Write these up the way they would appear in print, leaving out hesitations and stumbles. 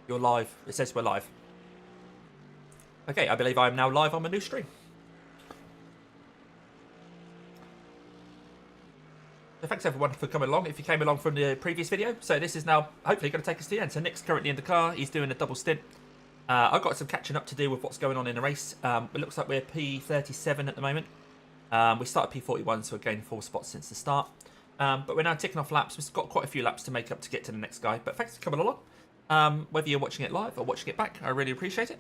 You're live. It says we're live. Okay, I believe I am now live on my new stream. So thanks everyone for coming along. If you came along from the previous video, so this is now hopefully going to take us to the end. So Nick's currently in the car. He's doing a double stint. I've got some catching up to do with what's going on in the race. It looks like we're P37 at the moment. We started P41, so we're gaining 4 spots since the start. But we're now ticking off laps. We've got quite a few laps to make up to get to the next guy. But thanks for coming along. Whether you're watching it live or watching it back, I really appreciate it.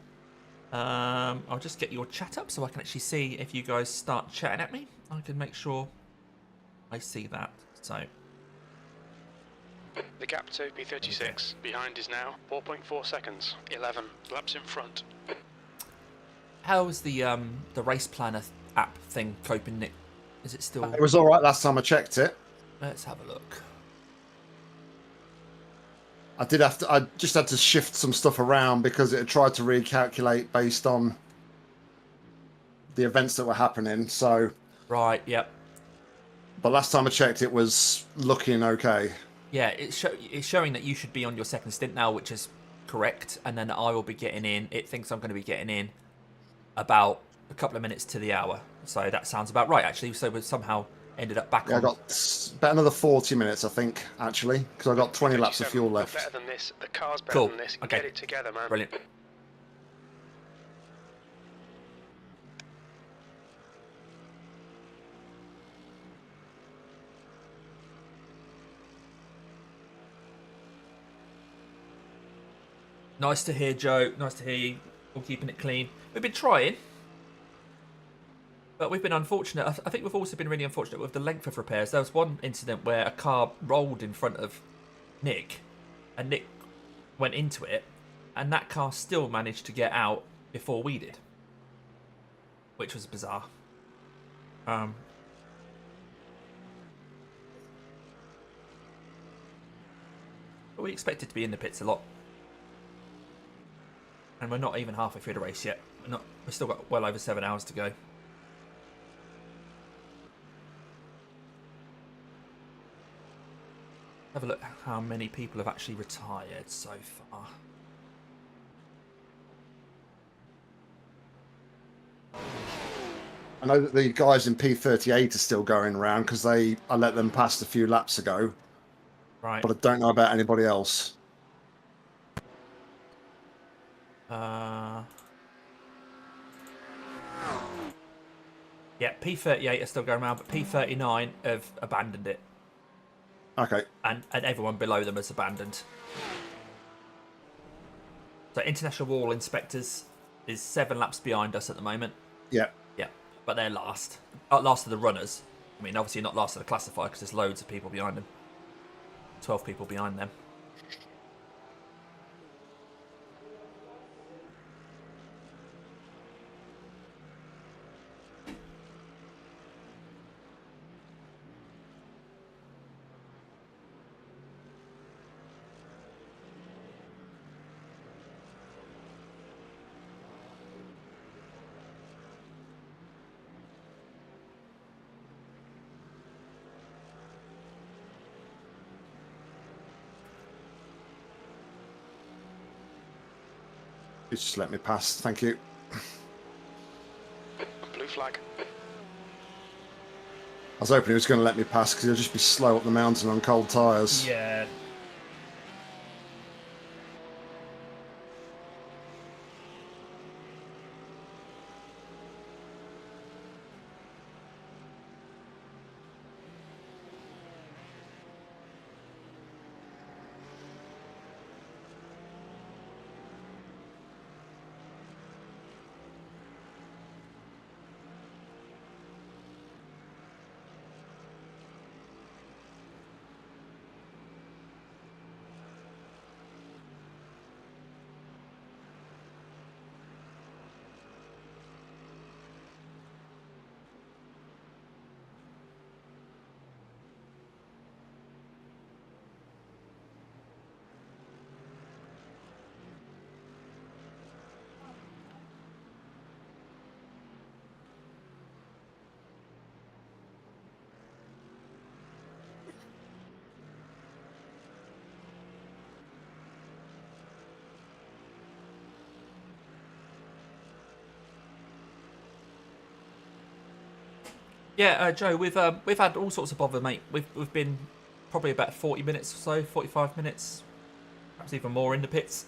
I'll just get your chat up so I can actually see if you guys start chatting at me. I can make sure I see that. So the gap to P36 okay. Behind is now 4.4 seconds. 11 laps in front. How's the race planner app thing coping, Nick? Is it still? It was all right last time I checked it. Let's have a look. I just had to shift some stuff around because it had tried to recalculate based on the events that were happening. So right, yep. But last time I checked, it was looking okay. Yeah, it's showing that you should be on your second stint now, which is correct. And then I will be getting in. It thinks I'm going to be getting in about a couple of minutes to the hour. So that sounds about right, actually. So we somehow ended up back on. I got about another 40 minutes, I think, actually, because I got 20 laps of fuel left. Better than this. The car's better than this. Okay. Get it together, man. Brilliant. Nice to hear, Joe. Nice to hear you all keeping it clean. We've been trying, but we've been unfortunate. I think we've also been really unfortunate with the length of repairs. There was one incident where a car rolled in front of Nick, and Nick went into it, and that car still managed to get out before we did, which was bizarre. But we expected to be in the pits a lot. And we're not even halfway through the race yet. We've still got well over 7 hours to go. Have a look how many people have actually retired so far. I know that the guys in P38 are still going around because I let them past a few laps ago. Right. But I don't know about anybody else. Yeah, P38 are still going around, but P39 have abandoned it. Okay. And everyone below them has abandoned. So International Wall Inspectors is 7 laps behind us at the moment. Yeah. Yeah, but they're last. Last of the runners. I mean, obviously not last of the classifier because there's loads of people behind them. 12 people behind them. Just let me pass, thank you. Blue flag. I was hoping he was going to let me pass because he'll just be slow up the mountain on cold tyres. Yeah. Yeah, Joe, we've had all sorts of bother, mate. We've been probably about 40 minutes or so, 45 minutes, perhaps even more in the pits.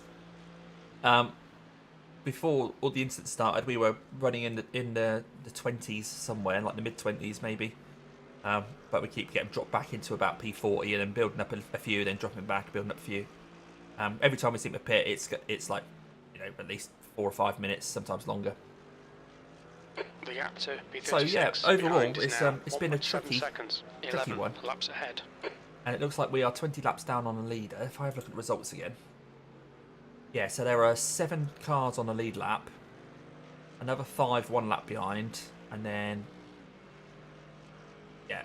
Before all the incidents started, we were running in the 20s somewhere, like the mid 20s maybe. But we keep getting dropped back into about P40 and then building up a few, then dropping back, building up a few. Every time we seem to pit, it's like, you know, at least 4 or 5 minutes, sometimes longer. The gap to P36. So yeah, overall, it's been a 1.7 tricky seconds. one. Laps ahead. And it looks like we are 20 laps down on the leader. If I have a look at the results again. Yeah, so there are 7 cars on the lead lap. Another 5 1 lap behind. And then... yeah.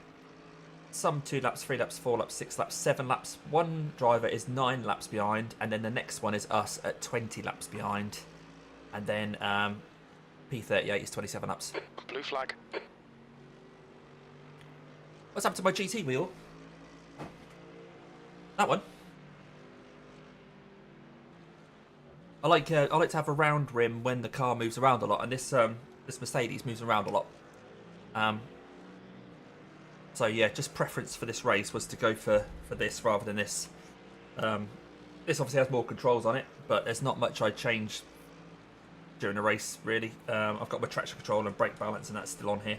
Some 2 laps, 3 laps, 4 laps, 6 laps, 7 laps. One driver is 9 laps behind. And then the next one is us at 20 laps behind. And then P38 is 27 laps. Blue flag. What's happened to my GT wheel? That one. I like to have a round rim when the car moves around a lot, and this Mercedes moves around a lot. So yeah, just preference for this race was to go for this rather than this. This obviously has more controls on it, but there's not much I'd change during the race really. I've got my traction control and brake balance, and that's still on here.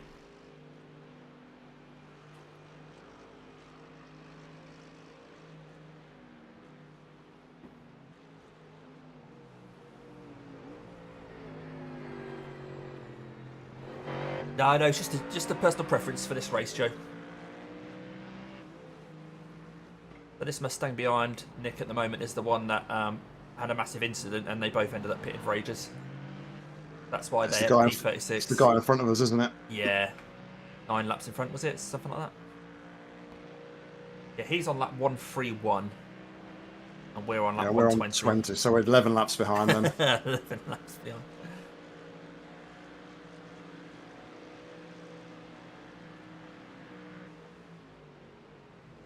No, it's just a personal preference for this race, Joe. But this Mustang behind Nick at the moment is the one that had a massive incident, and they both ended up pitting for ages. That's why they're P36. It's the guy in front of us, isn't it? Yeah. 9 laps in front, was it? Something like that? Yeah, he's on lap 131. And we're on lap 120. We're on 20, so we're 11 laps behind then. 11 laps behind.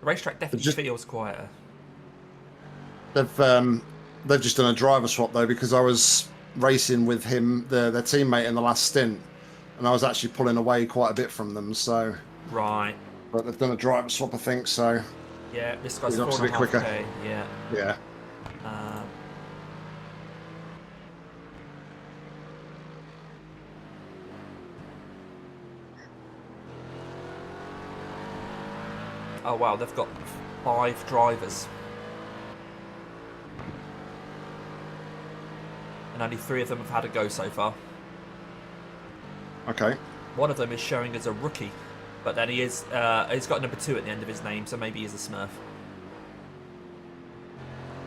The racetrack definitely feels quieter. They've just done a driver swap though, because I was racing with him, their teammate, in the last stint, and I was actually pulling away quite a bit from them. So right, but they've done a driver swap, I think. So yeah, this guy's 4.5K. a bit quicker. Yeah. Yeah. Oh wow, they've got 5 drivers. And only 3 of them have had a go so far. Okay. One of them is showing as a rookie, but then he's got number 2 at the end of his name, so maybe he's a Smurf.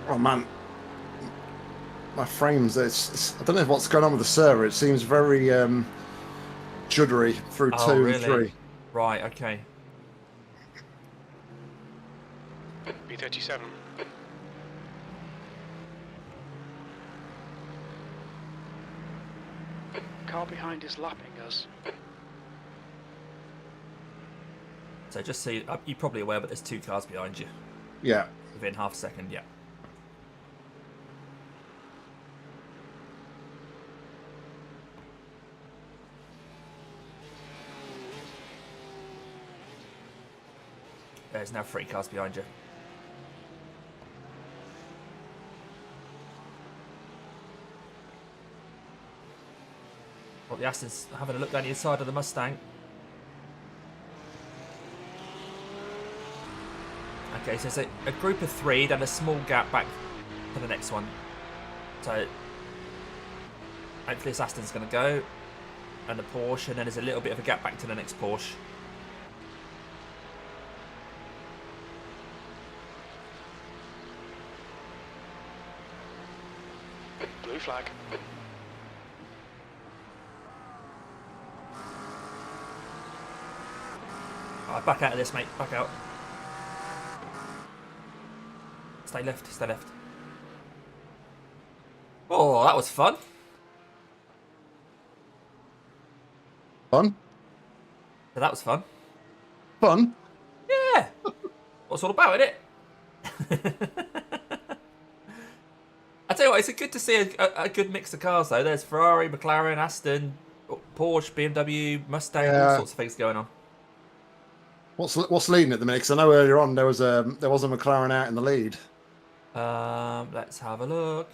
Oh man, my frames. I don't know what's going on with the server. It seems very juddery through 2 and 3. Right. Okay. B37. Car behind is lapping us. So just so you're probably aware, but there's 2 cars behind you. Yeah. Within half a second, yeah. There's now 3 cars behind you. Well, the Aston's having a look down the inside of the Mustang. Okay, so it's a group of 3, then a small gap back to the next one. So hopefully this Aston's going to go, and the Porsche, and then there's a little bit of a gap back to the next Porsche. Blue flag. Alright, back out of this, mate. Back out. Stay left, stay left. Oh, that was fun. Fun? So that was fun. Fun? Yeah. What's all about, isn't it? I tell you what, it's good to see a good mix of cars, though. There's Ferrari, McLaren, Aston, Porsche, BMW, Mustang, all sorts of things going on. What's leading at the minute? Because I know earlier on there was a McLaren out in the lead. Let's have a look.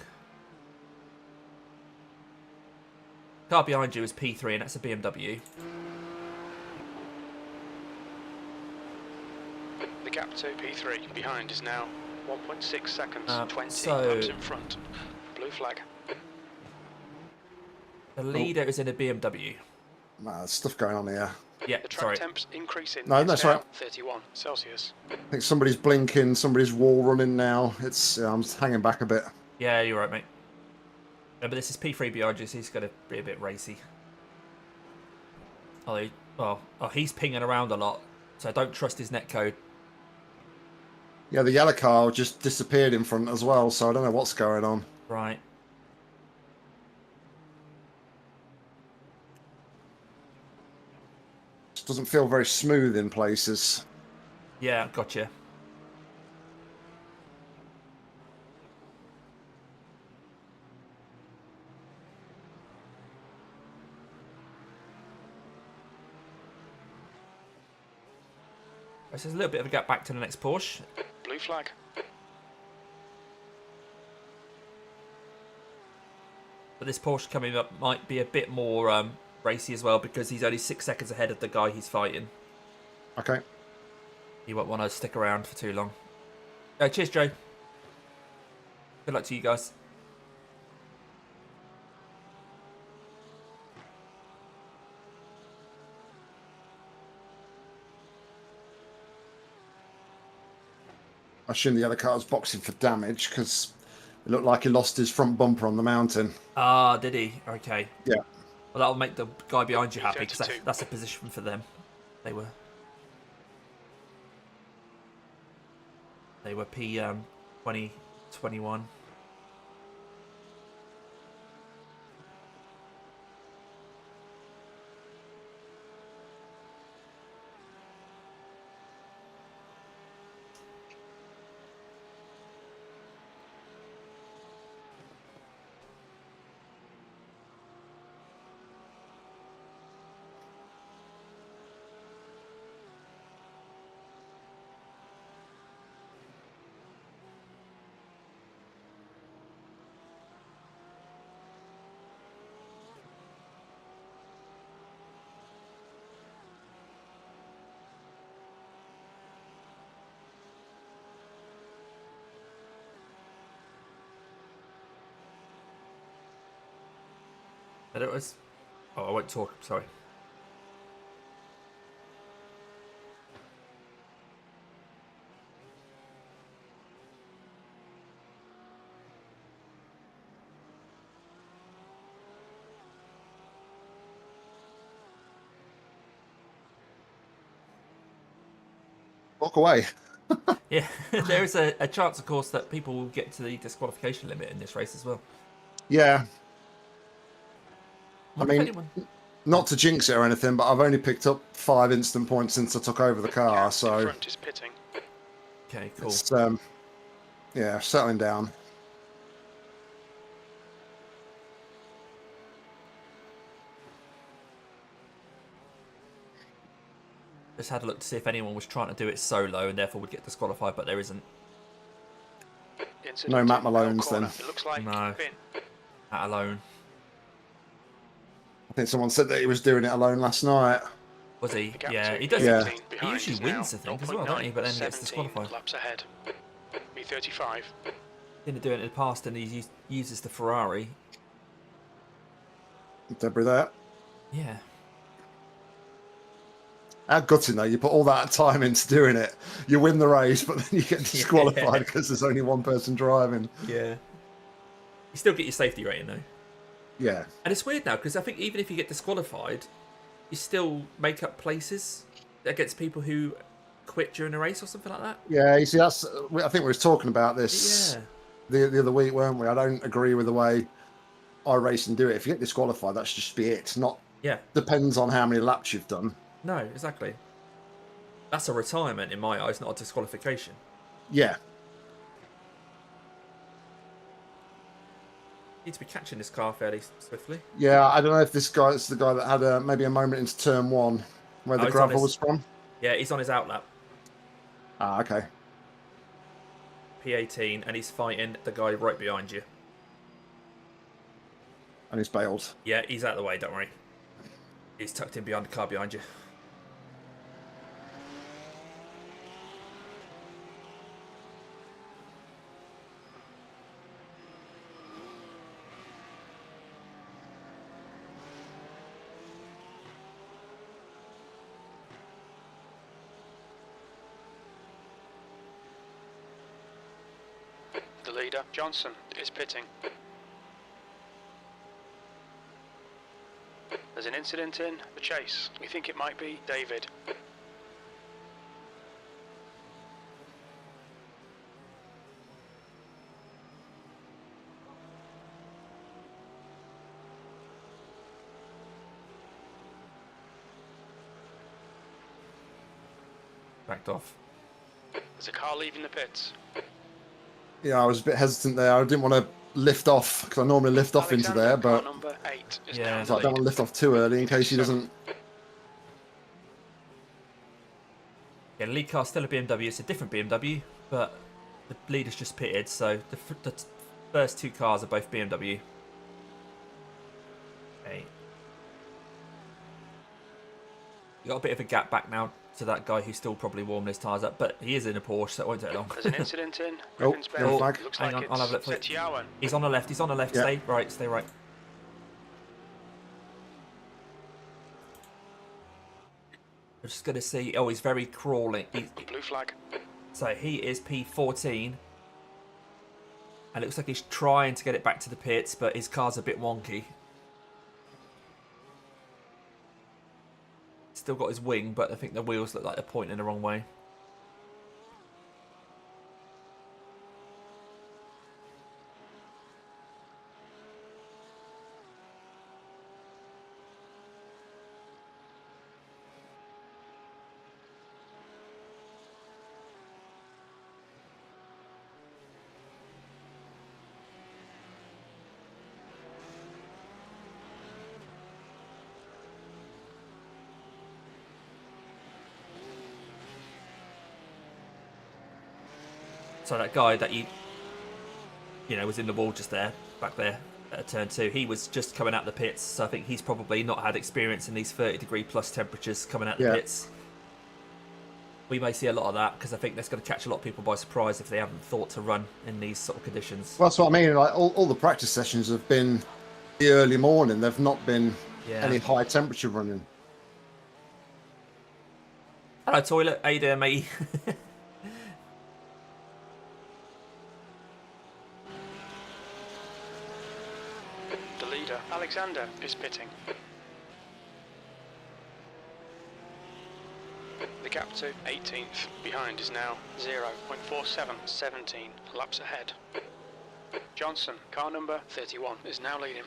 Car behind you is P3, and that's a BMW. The gap to P3 behind is now 1.6 seconds, 20 so- laps in front. Blue flag. The leader is in a BMW. Nah, there's stuff going on here. Yeah, The track sorry. temps increasing. No, It's that's now right. 31 Celsius. I think somebody's blinking, somebody's wall running now. I'm just hanging back a bit. Yeah, you're right, mate. Yeah, but this is P3 behind you, so he's going to be a bit racy. He's pinging around a lot, so don't trust his netcode. Yeah, the yellow car just disappeared in front as well, so I don't know what's going on. Right. It doesn't feel very smooth in places. Yeah, gotcha. There's a little bit of a gap back to the next Porsche. Blue flag. But this Porsche coming up might be a bit more racy as well, because he's only 6 seconds ahead of the guy he's fighting. Okay. He won't want to stick around for too long. Cheers, Joe. Good luck to you guys. I assume the other car's boxing for damage because it looked like he lost his front bumper on the mountain. Ah, did he? Okay. Yeah. Well, that'll make the guy behind you happy, because 32. that's a position for them. They were P 2021. But it was. Oh, I won't talk. Sorry. Walk away. Yeah, there is a chance, of course, that people will get to the disqualification limit in this race as well. Yeah. I Wonder if mean, anyone- not to jinx it or anything, but I've only picked up 5 instant points since I took over the car, Gap in so front is pitting. Okay, cool. it's yeah, settling down. Just had a look to see if anyone was trying to do it solo and therefore would get disqualified, but there isn't. Incident No Matt in Malone's corner. then. It looks like No. Finn. That alone. I think someone said that he was doing it alone last night. Was he? The gap Yeah, to he does. Yeah. P15 behind usually is wins, now I think, as well, don't he? But then he gets 17 disqualified. laps ahead. P35. Didn't do it in the past, and he uses the Ferrari. Debris there. Yeah. How gutting though, you put all that time into doing it, you win the race, but then you get disqualified because there's only one person driving. Yeah. You still get your safety rating, though. Yeah. And it's weird now, because I think even if you get disqualified, you still make up places against people who quit during a race or something like that. Yeah, you see, I think we were talking about this Yeah. the other week, weren't we? I don't agree with the way iRacing do it. If you get disqualified, that should just be it. Not Yeah. depends on how many laps you've done. No, exactly. That's a retirement in my eyes, not a disqualification. Yeah. Need to be catching this car fairly swiftly. Yeah, I don't know if this guy is the guy that had maybe a moment into turn one where the he's on gravel was his- from. Yeah, he's on his outlap. Ah, okay. P18, and he's fighting the guy right behind you. And he's bailed. Yeah, he's out of the way, don't worry. He's tucked in behind the car behind you. The leader, Johnson, is pitting. There's an incident in the chase. We think it might be David. Backed off. There's a car leaving the pits. Yeah, I was a bit hesitant there. I didn't want to lift off because I normally lift off into there, but Car number 8 is Yeah. down so I don't want to lift off too early in case he doesn't. Yeah, the lead car's still a BMW. It's a different BMW, but the leader's just pitted, so the first two cars are both BMW. Okay. You got a bit of a gap back now to that guy who's still probably warming his tyres up, but he is in a Porsche, so it won't take long. There's an incident in Oh, Griffin's Bay. yellow flag. Looks Hang like on, I'll have a look it's for you. Setiawan. He's on the left, he's on the left. Yeah. Stay right, stay right. I'm just going to see. Oh, he's very crawling. Blue flag. So he is P14. And it looks like he's trying to get it back to the pits, but his car's a bit wonky. Still got his wing, but I think the wheels look like they're pointing the wrong way. So that guy that you know, was in the wall just there, back there at turn 2, he was just coming out the pits. So I think he's probably not had experience in these 30-degree plus temperatures coming out the pits. We may see a lot of that because I think that's going to catch a lot of people by surprise if they haven't thought to run in these sort of conditions. Well, that's what I mean. Like all the practice sessions have been the early morning. They've not been any high temperature running. Hello, toilet. How you doing, mate? The leader, Alexander, is pitting. The gap to 18th behind is now 0.47, 17 laps ahead. Johnson, car number 31, is now leading.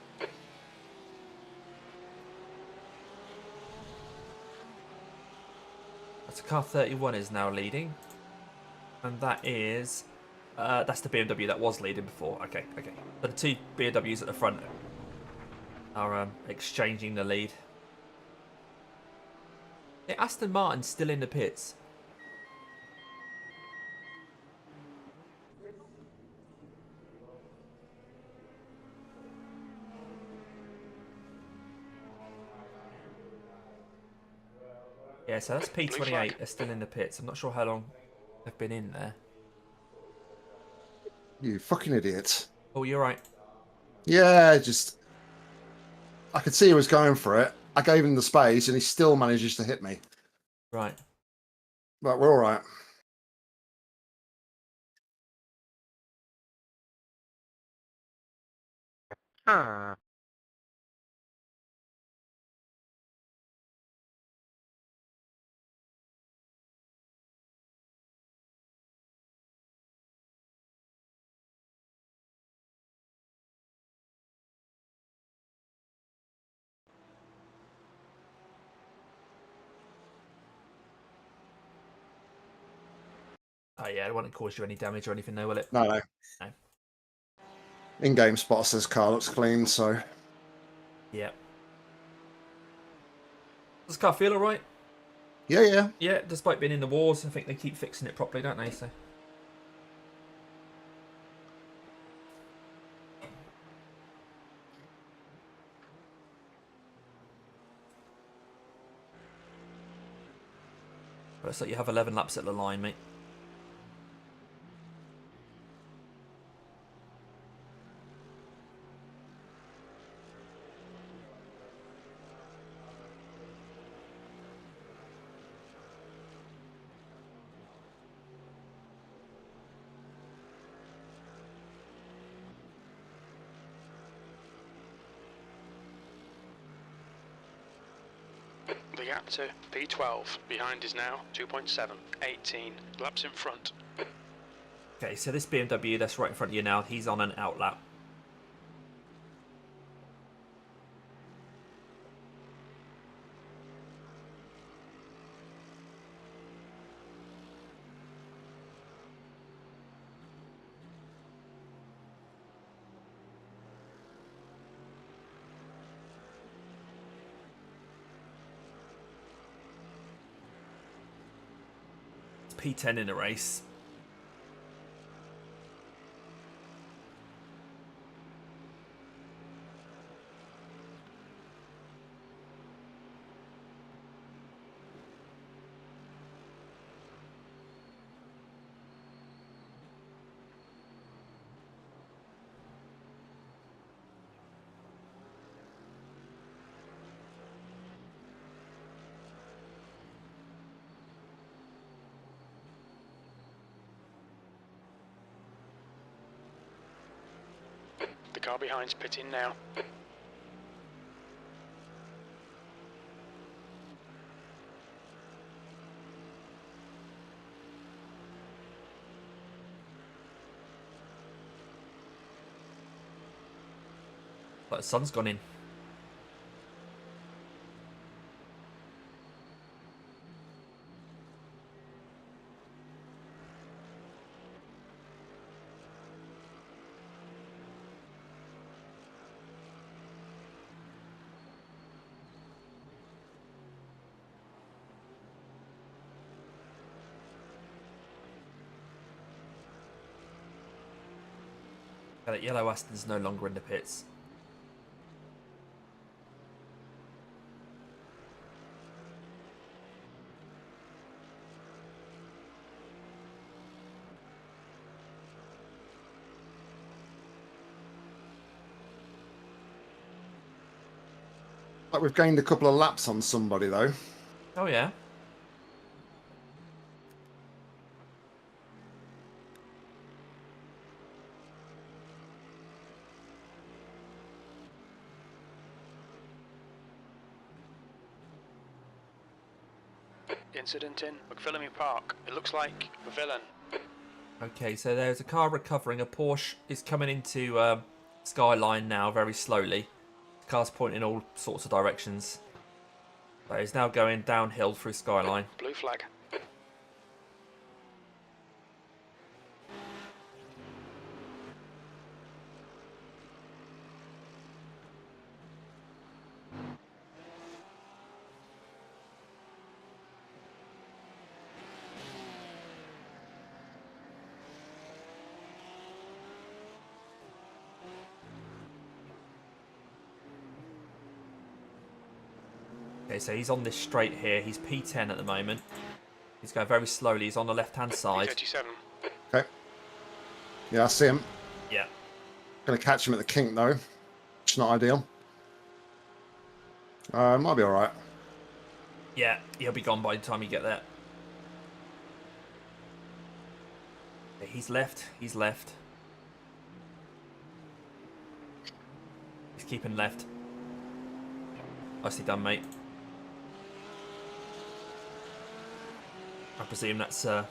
That's car 31 is now leading. And that is... that's the BMW that was leading before. Okay, okay. But the two BMWs at the front are exchanging the lead. Yeah, Aston Martin's still in the pits. Yeah, so that's P28. They're still in the pits. I'm not sure how long they've been in there. You fucking idiot. Oh, you're right. Yeah, just... I could see he was going for it. I gave him the space and he still manages to hit me. Right. But we're all right. Oh, yeah, it won't cause you any damage or anything, though, will it? No, no. No. In-game spot says car looks clean, so... Yeah. Does the car feel alright? Yeah, yeah. Yeah, despite being in the wars, I think they keep fixing it properly, don't they? So. Looks like you have 11 laps at the line, mate. The gap to P12 behind is now 2.7, 18 laps in front. Okay, so this BMW that's right in front of you now, he's on an out lap. P10 in a race. The car behind's pitting now. But the sun's gone in. That yellow Aston's no longer in the pits. Like we've gained a couple of laps on somebody though. Oh yeah. Incident in McPhillamy Park. It looks like a villain. Okay, so there's a car recovering. A Porsche is coming into Skyline now very slowly. The car's pointing all sorts of directions. But it's now going downhill through Skyline. Blue flag. Okay, so he's on this straight here. He's P10 at the moment. He's going very slowly. He's on the left-hand side. 37. Okay. Yeah, I see him. Yeah. Gonna catch him at the kink though. It's not ideal. Might be alright. Yeah, he'll be gone by the time you get there. Okay, he's left. He's left. He's keeping left. Nicely done, mate. I presume that's a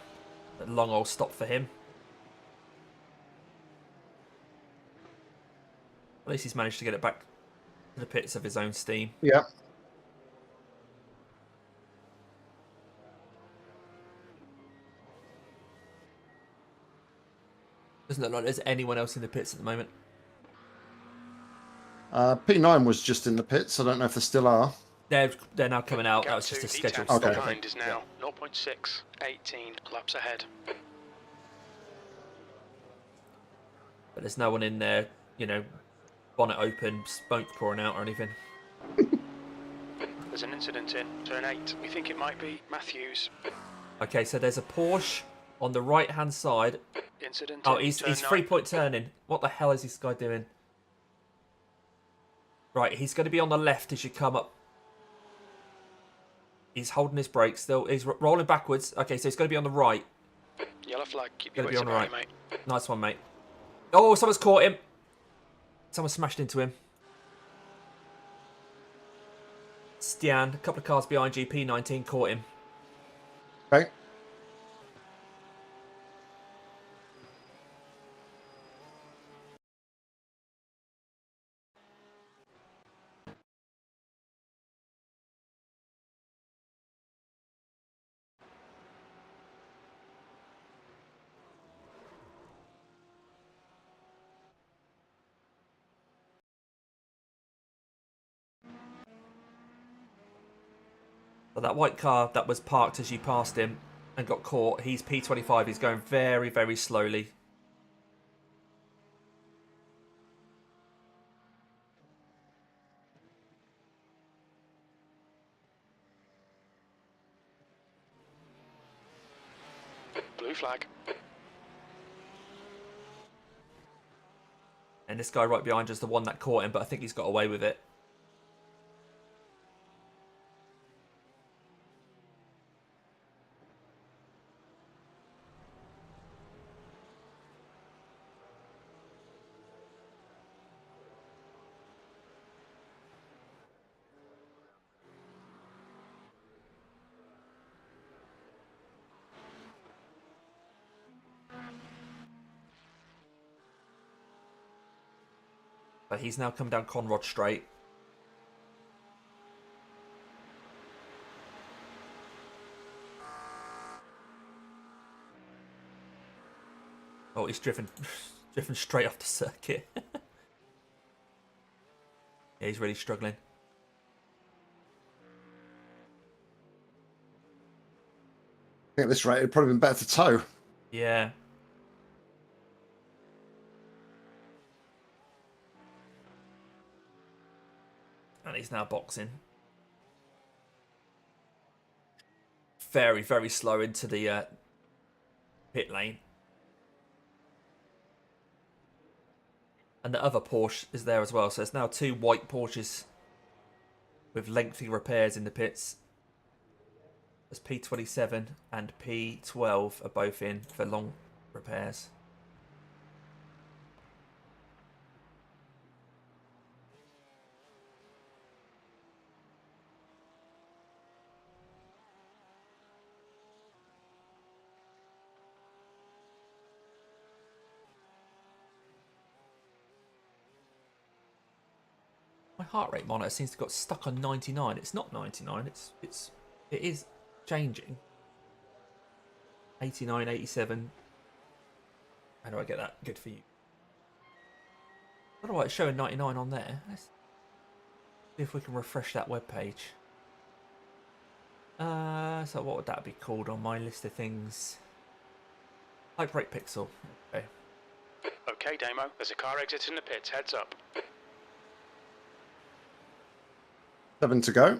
long old stop for him. At least he's managed to get it back to the pits of his own steam. Yeah. Doesn't look like there's anyone else in the pits at the moment. P9 was just in the pits. I don't know if there still are. They're now coming out. That Gap was just a 2 scheduled details stop. I behind think. is now 0.6, 18 laps ahead. But there's no one in there, you know, bonnet open, smoke pouring out or anything. There's an incident in turn 8. We think it might be Matthews. Okay, so there's a Porsche on the right-hand side. Incident Oh, in he's turn 9. 3-point turning. What the hell is this guy doing? Right, he's going to be on the left as you come up. He's holding his brakes still. He's rolling backwards. Okay, so he's going to be on the right. Yellow flag, keep your Going to be wits on the about right. you, mate. Nice one, mate. Oh, someone's caught him. Someone smashed into him. Stian, a couple of cars behind you. P19 caught him. Okay. So that white car that was parked as you passed him and got caught, he's P25. He's going very, very slowly. Blue flag. And this guy right behind is the one that caught him, but I think he's got away with it. But he's now come down Conrod straight. Oh, he's driven straight off the circuit. Yeah, he's really struggling. I think at this rate it'd probably been better to tow. Yeah. And he's now boxing. Very, very slow into the pit lane. And the other Porsche is there as well. So it's now two white Porsches with lengthy repairs in the pits. There's P27 and P12 are both in for long repairs. My heart rate monitor seems to have got stuck on 99. It's not 99. It is changing. 89, 87. How do I get that? Good for you. I don't know why it's showing 99 on there. Let's see if we can refresh that web page. So what would that be called on my list of things? Hype rate pixel. Okay. Okay, Damo, there's a car exiting the pits, heads up. 7 to go.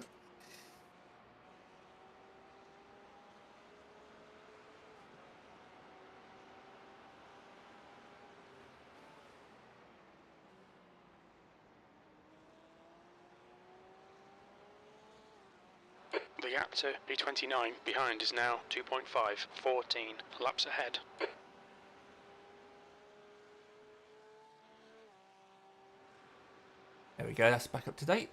The gap to P29 behind is now 2.5, 14 laps ahead. There we go. That's back up to date.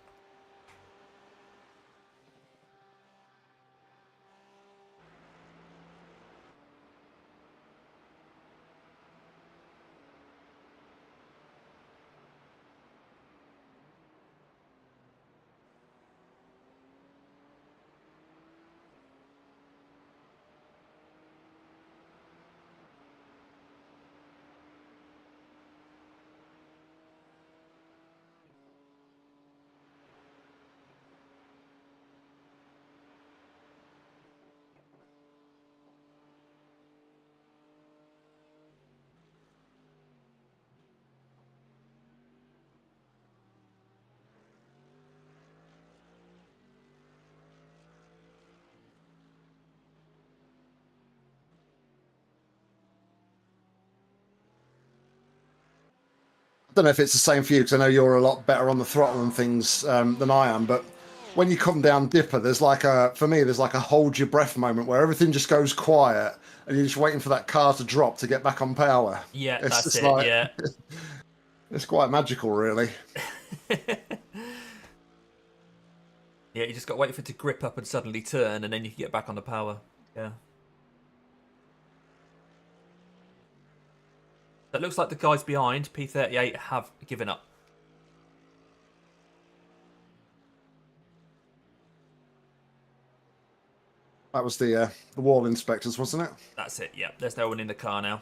don't know if it's the same for you, because I know you're a lot better on the throttle and things than I am, but when you come down Dipper, there's like for me, there's like a hold your breath moment where everything just goes quiet and you're just waiting for that car to drop to get back on power. Yeah, It's that's just it, like, yeah. it's quite magical, really. Yeah, you just got to wait for it to grip up and suddenly turn, and then you can get back on the power. Yeah. So it looks like the guys behind, P38, have given up. That was the wall inspectors, wasn't it? That's it, yeah. There's no one in the car now.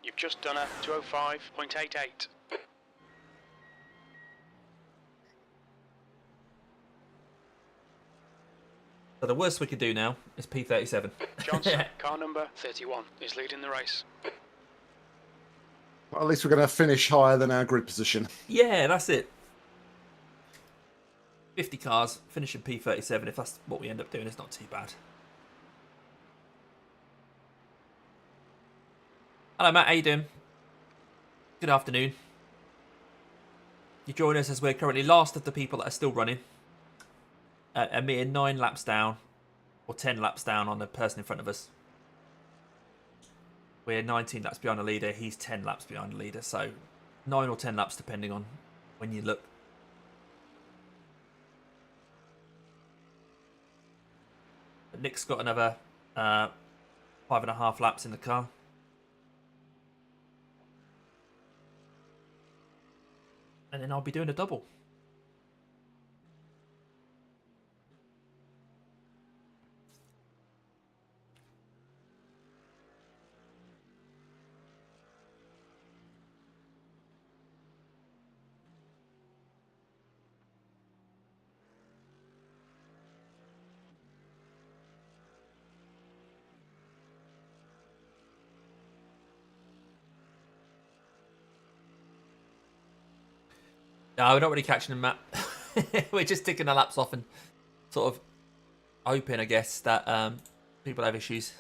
You've just done a 205.88. So the worst we could do now is P37. Johnson, car number 31, is leading the race. Well, at least we're going to finish higher than our grid position. Yeah, that's it. 50 cars, finishing P37. If that's what we end up doing, it's not too bad. Hello, Matt. How you doing? Good afternoon. You join us as we're currently last of the people that are still running. A mere 9 laps down, or 10 laps down on the person in front of us. We're 19 laps behind the leader. He's 10 laps behind the leader. So 9 or 10 laps depending on when you look. But Nick's got another 5.5 laps in the car. And then I'll be doing a double. No, we're not really catching them, Matt. We're just ticking the laps off and sort of hoping, I guess, that people have issues.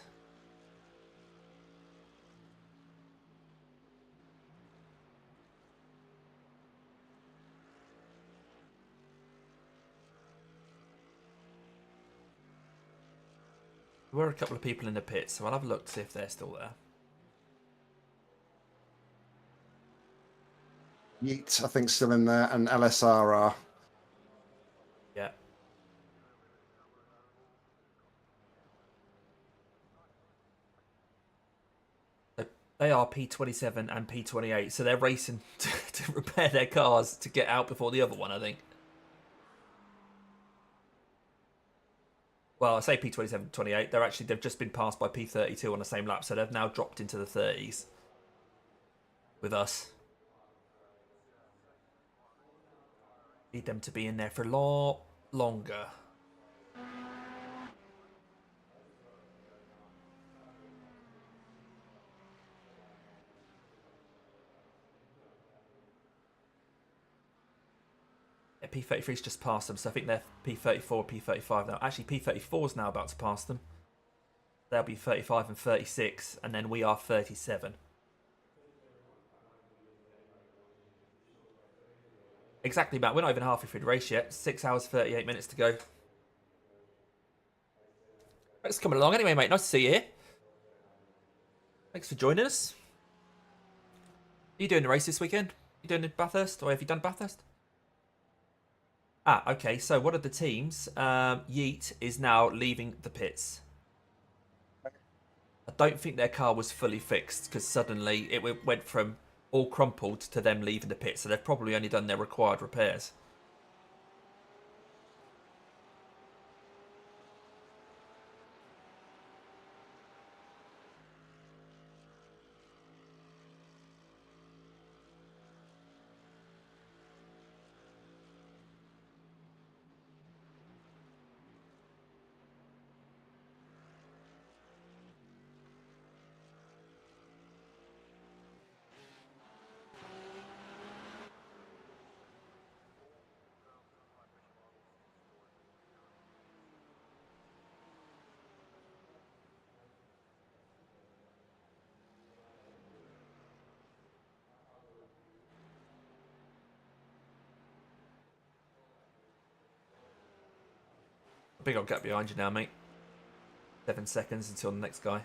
There were a couple of people in the pits, so I'll have a look to see if they're still there. Yeet, I think, still in there, and LSR are. Yeah. They are P27 and P28, so they're racing to repair their cars to get out before the other one, I think. Well, I say P27, 28. They've just been passed by P32 on the same lap, so they've now dropped into the 30s with us. Need them to be in there for a lot longer. Yeah, P33's just passed them, so I think they're P34, P35 now. Actually, P34's now about to pass them. They'll be 35 and 36, and then we are 37. Exactly, Matt. We're not even halfway through the race yet. 6 hours, 38 minutes to go. Thanks for coming along anyway, mate. Nice to see you here. Thanks for joining us. Are you doing the race this weekend? You doing the Bathurst? Or have you done Bathurst? Ah, okay. So one of the teams, Yeet, is now leaving the pits. I don't think their car was fully fixed because suddenly it went from all crumpled to them leaving the pit, so they've probably only done their required repairs. Big old gap behind you now, mate. 7 seconds until the next guy.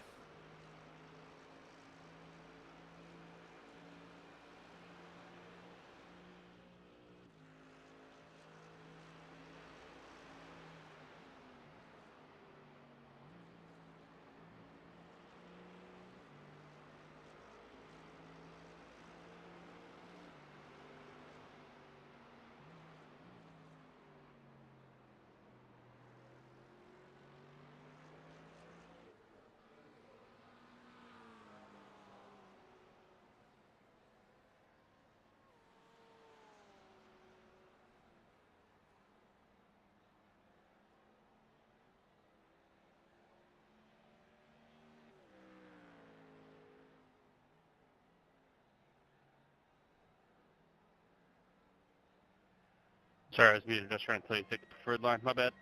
Sorry, I was muted. Just trying to tell you to take the preferred line. My bad.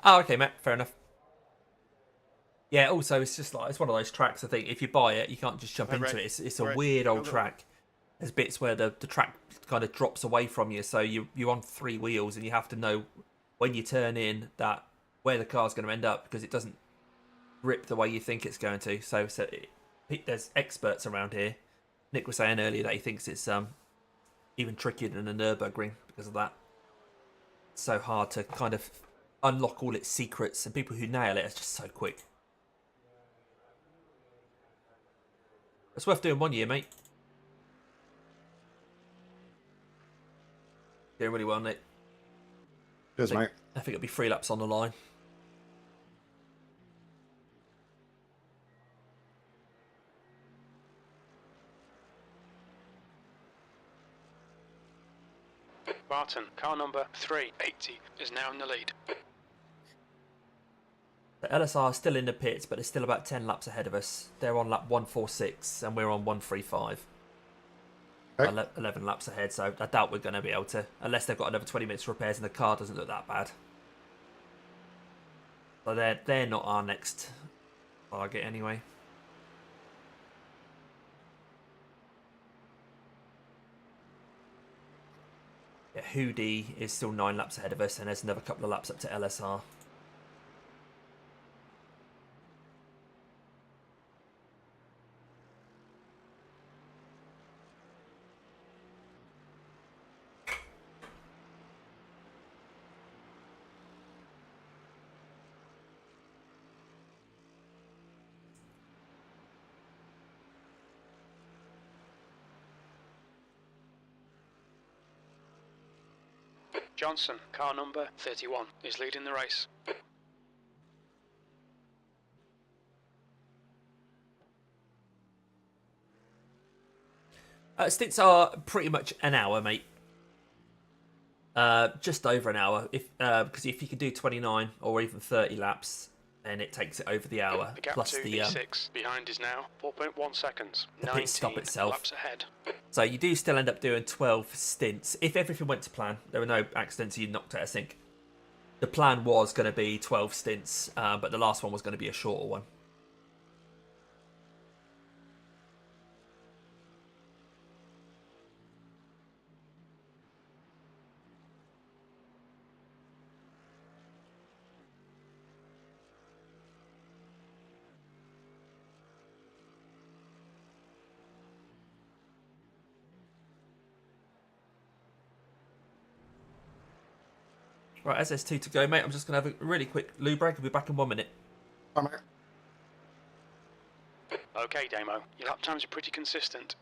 Oh, okay, Matt. Fair enough. Yeah, also, it's just like, it's one of those tracks, I think, if you buy it, you can't just jump into it. It's a weird old track. There's bits where the track kind of drops away from you, so you're on 3 wheels, and you have to know when you turn in that where the car's going to end up, because it doesn't grip the way you think it's going to. So there's experts around here. Nick was saying earlier that he thinks it's even trickier than a Nürburgring because of that. It's so hard to kind of unlock all its secrets, and people who nail it, it's just so quick. It's worth doing 1 year, mate. Doing really well, Nick. Cheers, mate. I think it'll be 3 laps on the line. Barton, car number 380, is now in the lead. The LSR is still in the pits, but they're still about 10 laps ahead of us. They're on lap 146, and we're on 135. Okay. 11 laps ahead, so I doubt we're going to be able to, unless they've got another 20 minutes for repairs and the car doesn't look that bad. So they're not our next target anyway. Yeah, Hoodie is still 9 laps ahead of us, and there's another couple of laps up to LSR. Johnson, car number 31, is leading the race. Stints are pretty much an hour, mate. Just over an hour. Because if you can do 29 or even 30 laps, then it takes it over the hour. The gap Plus to the B6 behind is now 4.1 seconds. the 19 pit stop itself. laps ahead. So you do still end up doing 12 stints. If everything went to plan, there were no accidents, you knocked out a sink. The plan was going to be 12 stints, but the last one was going to be a shorter one. Right, SS2 to go, mate. I'm just going to have a really quick loo break. I'll be back in 1 minute. Bye, mate. Okay, Damo, your lap times are pretty consistent.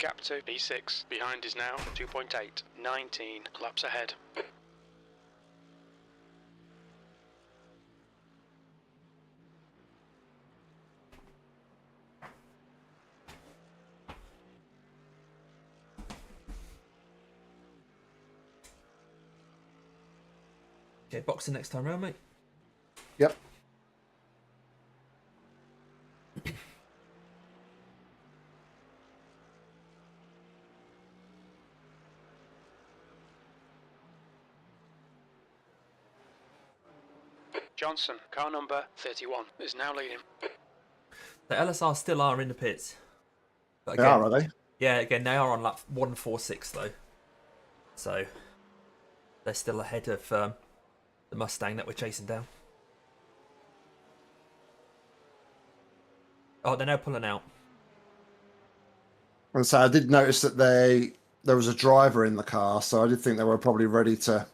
gap to B6. Behind is now 2.8. 19 laps ahead. Okay, boxing next time round, mate. Yep. Johnson, car number 31, is now leading. The LSR still are in the pits. But They again, are they? yeah, again, they are on lap 146 though. So they're still ahead of the Mustang that we're chasing down. Oh, they're now pulling out. And so I did notice that there was a driver in the car, so I did think they were probably ready to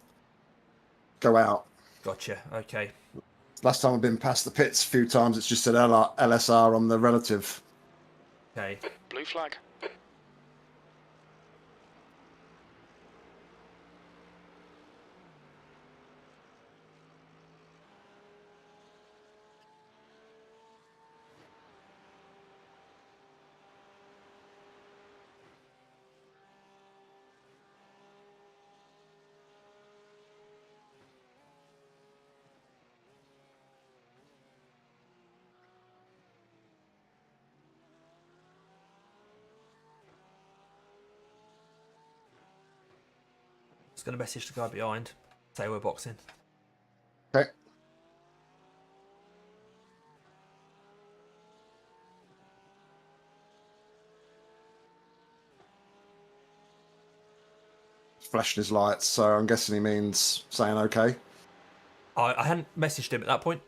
go out. Gotcha. Okay. Last time I've been past the pits a few times, it's just said LSR on the relative. Okay. Blue flag. Just going to message the guy behind. Say we're boxing. Okay. Flashing his lights, so I'm guessing he means saying okay. I hadn't messaged him at that point.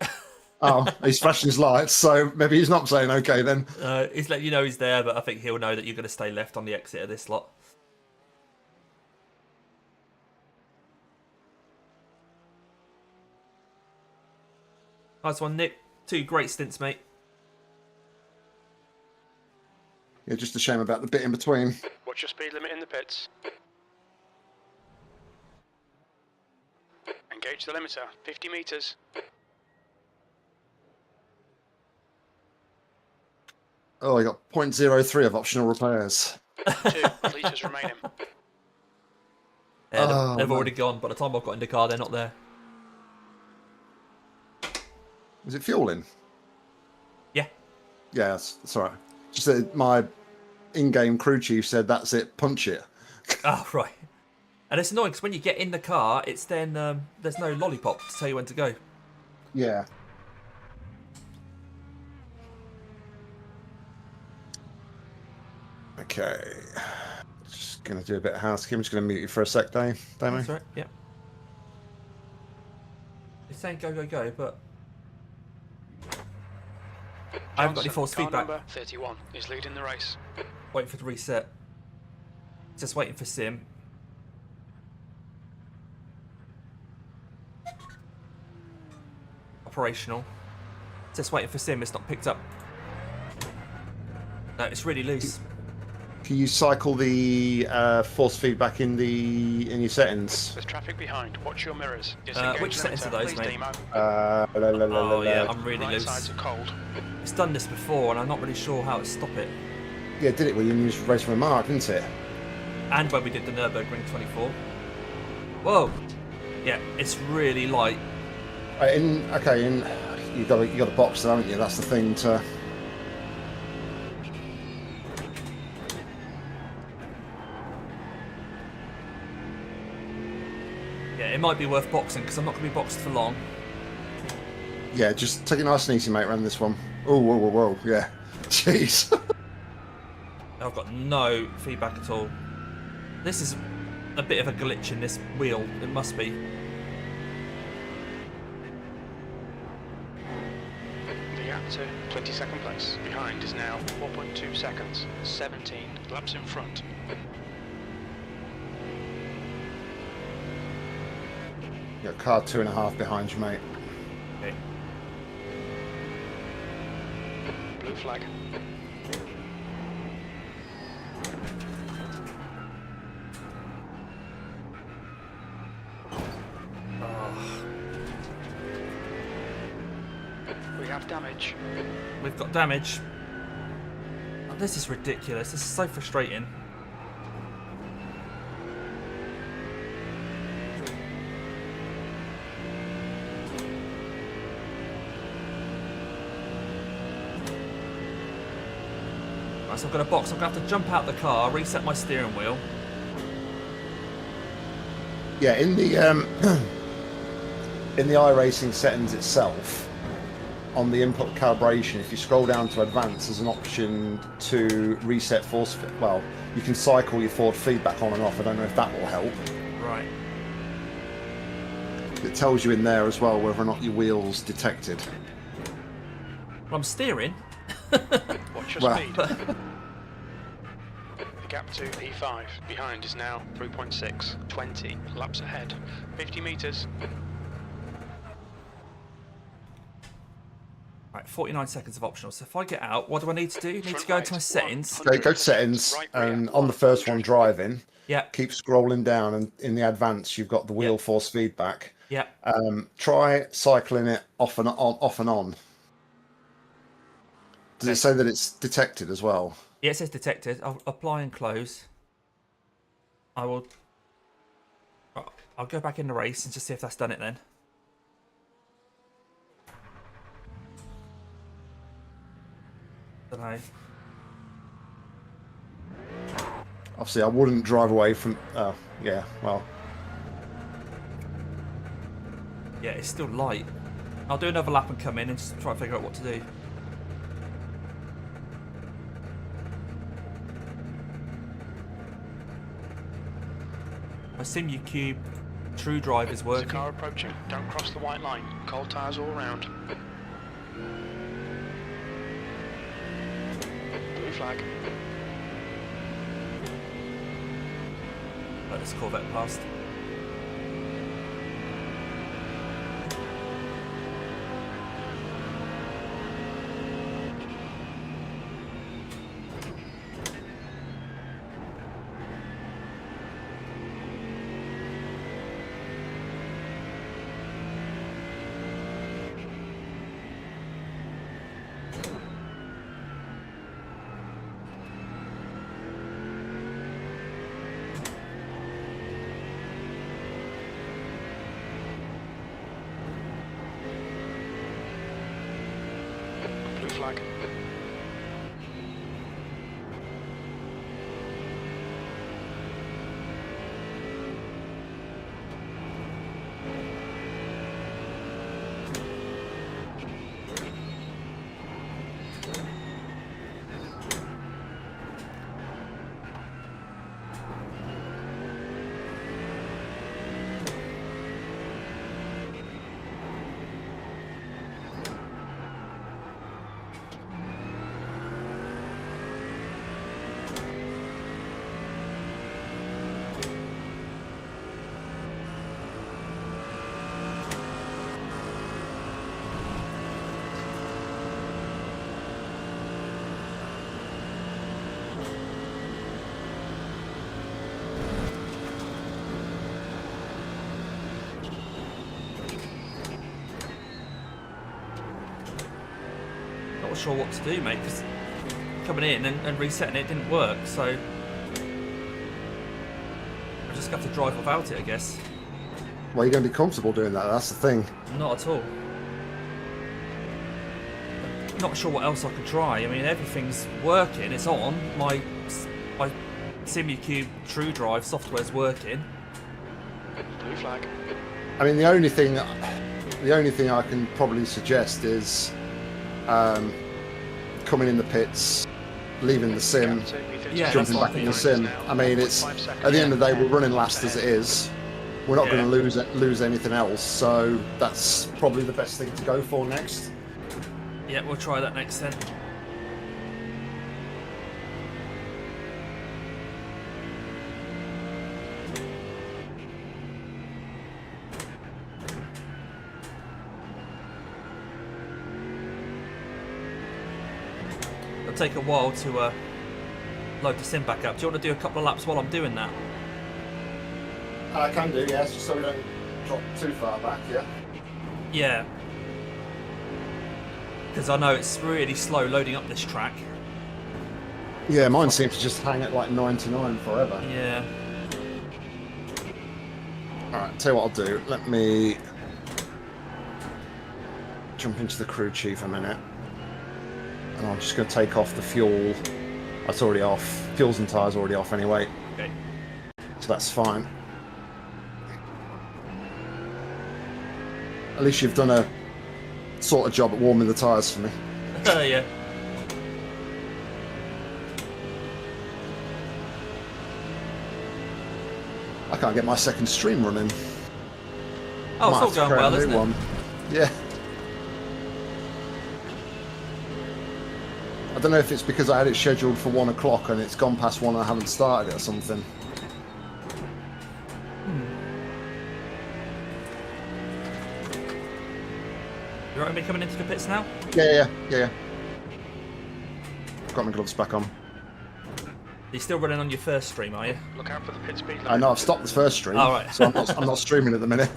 Oh, he's flashing his lights, so maybe he's not saying okay then. He's letting you know he's there, but I think he'll know that you're going to stay left on the exit of this lot. Nice one, Nick. 2 great stints, mate. Yeah, just a shame about the bit in between. What's your speed limit in the pits? Engage the limiter. 50 metres. Oh, I got 0.03 of optional repairs. 2 litres remaining. Yeah, they've man. already gone. By the time I've got in the car, they're not there. Is it fueling? Yeah. Yeah, that's all right. Just that my in-game crew chief said, that's it, punch it. Oh, right. And it's annoying because when you get in the car, it's then there's no lollipop to tell you when to go. Yeah. Okay. Just going to do a bit of housekeeping. I'm just going to mute you for a sec, Dave. That's right, yeah. It's saying go, go, go, but I haven't got any false car feedback. Number 31 is leading the race. Waiting for the reset. Just waiting for sim. Operational. Just waiting for sim. It's not picked up. No, it's really loose. Can you cycle the force feedback in your settings? With traffic behind, watch your mirrors. Which settings are those, mate? Oh yeah, I'm really Right loose. sides are cold. It's done this before, and I'm not really sure how to stop it. Yeah, did it when you used race from a mark, didn't it? And when we did the Nürburgring 24. Whoa! Yeah, it's really light. You got a box there, haven't you? That's the thing to. Yeah, it might be worth boxing because I'm not going to be boxed for long. Yeah, just take it nice and easy, mate. Around this one. Oh, whoa, whoa, whoa! Yeah, jeez. I've got no feedback at all. This is a bit of a glitch in this wheel. It must be. The gap to 22nd place. Behind is now 4.2 seconds. 17 laps in front. You got car 2.5 behind you, mate. Okay. Blue flag. have damage. We've got damage. Oh, this is ridiculous. This is so frustrating. Right, so I've got a box. I'm going to have to jump out the car, reset my steering wheel. Yeah, in the in the iRacing settings itself, on the input calibration, if you scroll down to advanced, there's an option to reset force. Well, you can cycle your forward feedback on and off. I don't know if that will help. Right. It tells you in there as well whether or not your wheel's detected. Well, I'm steering. Watch your Well. speed. The gap to E5 behind is now 3.6. 20 laps ahead. 50 metres. Right, 49 seconds of optional. So if I get out, what do I need to do? Need to go into my settings. Go to settings, and on the first one, driving. Yeah. Keep scrolling down, and in the advanced, you've got the wheel force feedback. Yeah. Try cycling it off and on. Does it say that it's detected as well? Yeah, it says detected. I'll apply and close. I'll go back in the race and just see if that's done it then. Don't know. Obviously, I wouldn't drive away from... yeah, well... Yeah, it's still light. I'll do another lap and come in and just try to figure out what to do. My Simucube True Drive is There's a working. car approaching. Don't cross the white line. Cold tyres all around. Blue flag. Let this Corvette past. Blue flag. Not sure what to do, mate, because coming in and resetting it didn't work, so I just got to drive without it, I guess. Well, you're going to be comfortable doing that, that's the thing. Not at all. Not sure what else I could try. I mean, everything's working. It's on. My Simucube True Drive software's working. Blue flag. I mean, the only thing I can probably suggest is coming in the pits, leaving the sim, Yeah, jumping that's back in the sim. I mean, it's at the end of the day, we're running last as it is. We're not going to lose anything else, so that's probably the best thing to go for next. Yeah, we'll try that next then. It'll take a while to load the sim back up. Do you want to do a couple of laps while I'm doing that? I can do, yes, just so we don't drop too far back, yeah. Yeah. Because I know it's really slow loading up this track. Yeah, mine seems to just hang at like 99 forever. Yeah. Alright, tell you what I'll do. Let me jump into the crew chief a minute. And I'm just going to take off the fuel. That's already off. Fuels and tyres already off anyway. Okay. So that's fine. At least you've done a sort of job at warming the tyres for me. Yeah. I can't get my second stream running. Oh, Might it's all have to going create a well, new isn't it? one. Yeah. I don't know if it's because I had it scheduled for 1 o'clock and it's gone past 1 and I haven't started it or something. You alright with me coming into the pits now? Yeah. Got my gloves back on. You're still running on your first stream, are you? Look out for the pit speed limit. I know I've stopped the first stream, Oh, right. so I'm not streaming at the minute.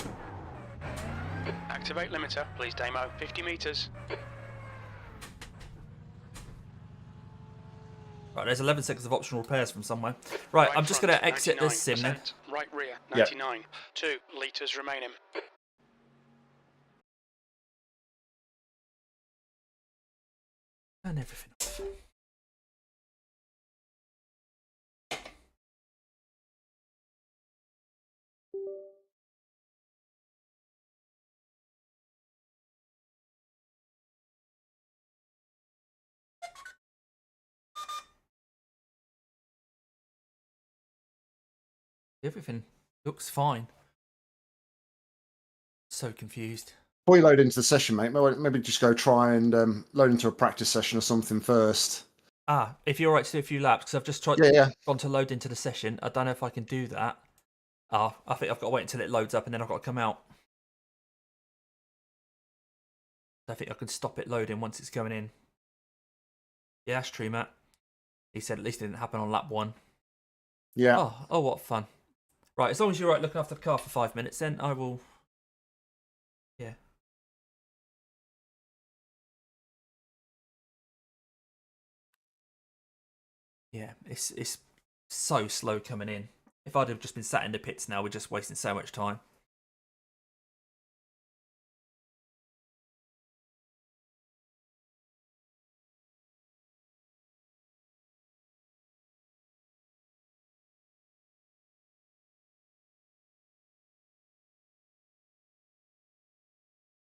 Activate limiter, please Damo. 50 metres. Right, there's 11 seconds of optional repairs from somewhere. Right, I'm just going to exit this sim then. Right rear, Yep. 99. 2 litres remaining. And everything off. Everything looks fine. So confused. Before you load into the session, mate, maybe just go try and load into a practice session or something first. Ah, if you're alright to do a few laps, because I've just tried gone to load into the session. I don't know if I can do that. Ah, I think I've got to wait until it loads up and then I've got to come out. I think I can stop it loading once it's going in. Yeah, that's true, Matt. He said at least it didn't happen on lap 1. Yeah. Oh, what fun. Right, as long as you're right looking after the car for 5 minutes, then I will... Yeah. Yeah, it's so slow coming in. If I'd have just been sat in the pits now, we're just wasting so much time.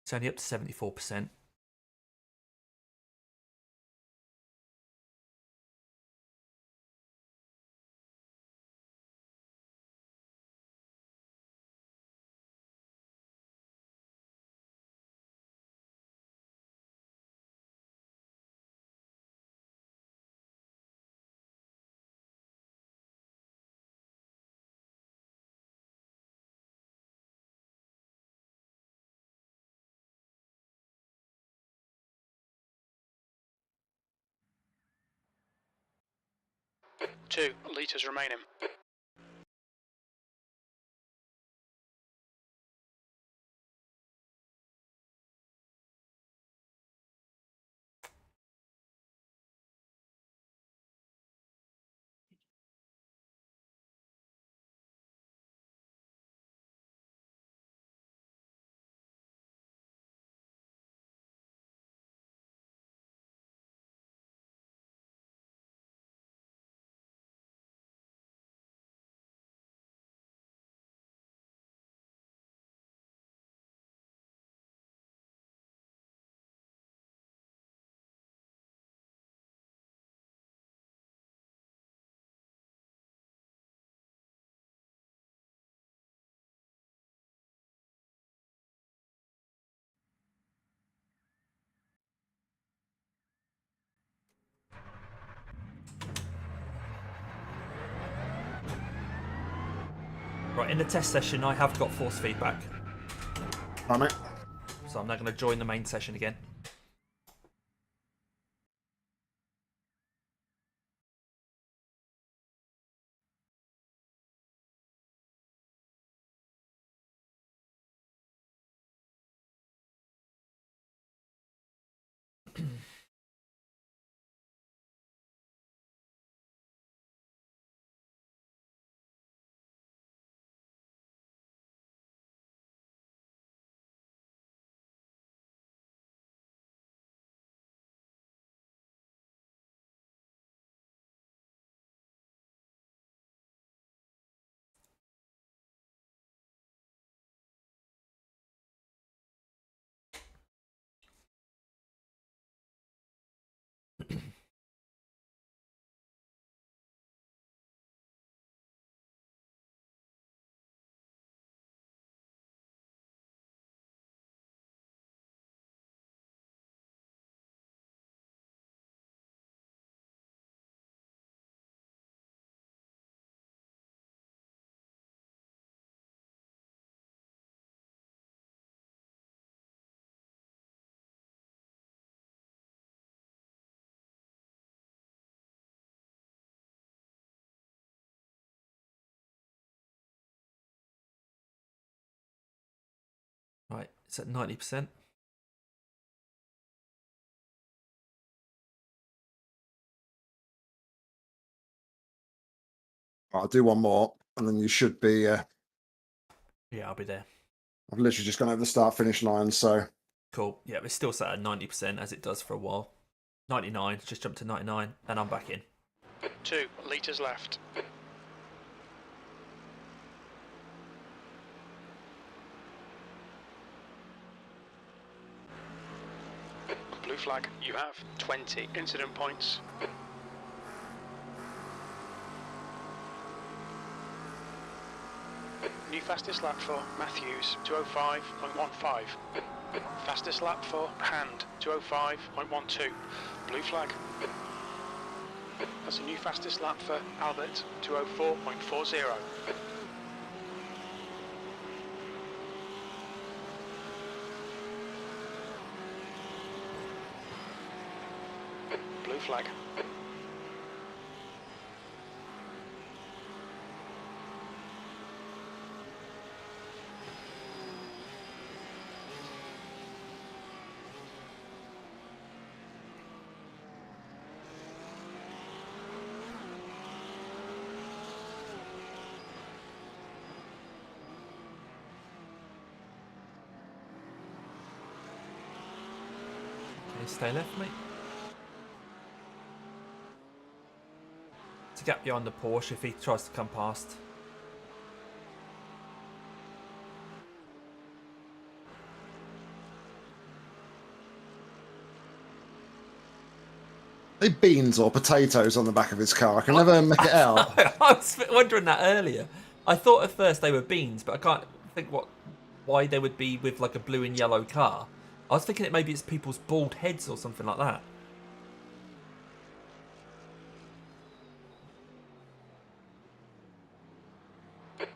It's only up to 74%. Two litres remaining. Right, in the test session, I have got force feedback. Right, mate. So I'm now going to join the main session again. It's at 90%. I'll do one more, and then you should be. Yeah, I'll be there. I've literally just gone over the start-finish line, so. Cool. Yeah, it's still set at 90% as it does for a while. 99, just jumped to 99, and I'm back in. 2 litres left. Blue flag, you have 20 incident points. New fastest lap for Matthews, 205.15. Fastest lap for Hand, 205.12. Blue flag. That's a new fastest lap for Albert, 204.40. Blue flag. Okay, stay left, mate. To gap behind the Porsche if he tries to come past. Are they beans or potatoes on the back of his car? I can never make it out. I was wondering that earlier. I thought at first they were beans, but I can't think why they would be with like a blue and yellow car. I was thinking maybe it's people's bald heads or something like that.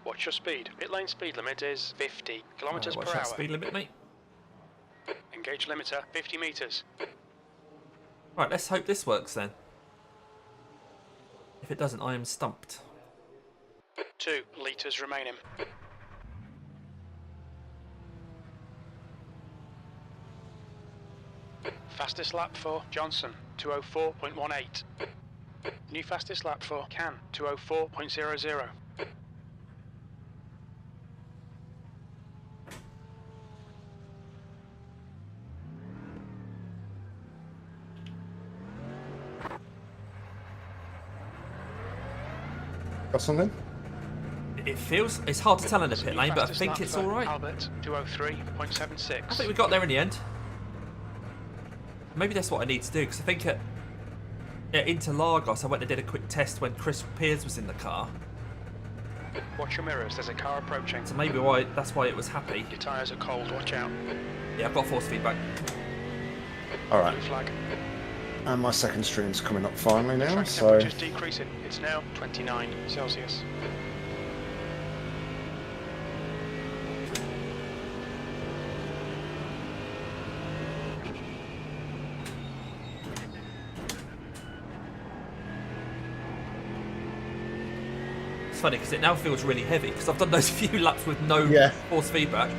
Watch your speed. Pit lane speed limit is 50 kilometers per Watch hour. that speed limit, mate. Engage limiter 50 meters. Right, let's hope this works then. If it doesn't, I am stumped. 2 litres remaining. Fastest lap for Johnson, 204.18. New fastest lap for Can, 204.00. Got something? It feels... It's hard to tell in the pit lane, but I think it's alright. Albert, 203.76. I think we got there in the end. Maybe that's what I need to do, because I think at Interlagos I went and did a quick test when Chris Pears was in the car. Watch your mirrors, there's a car approaching. So maybe that's why it was happy. Your tyres are cold, watch out. Yeah, I've got force feedback. Alright. Blue flag. And my second stream's coming up finally now, Track so. temperature's decreasing. It's now 29 Celsius. It's funny because it now feels really heavy because I've done those few laps with no force feedback.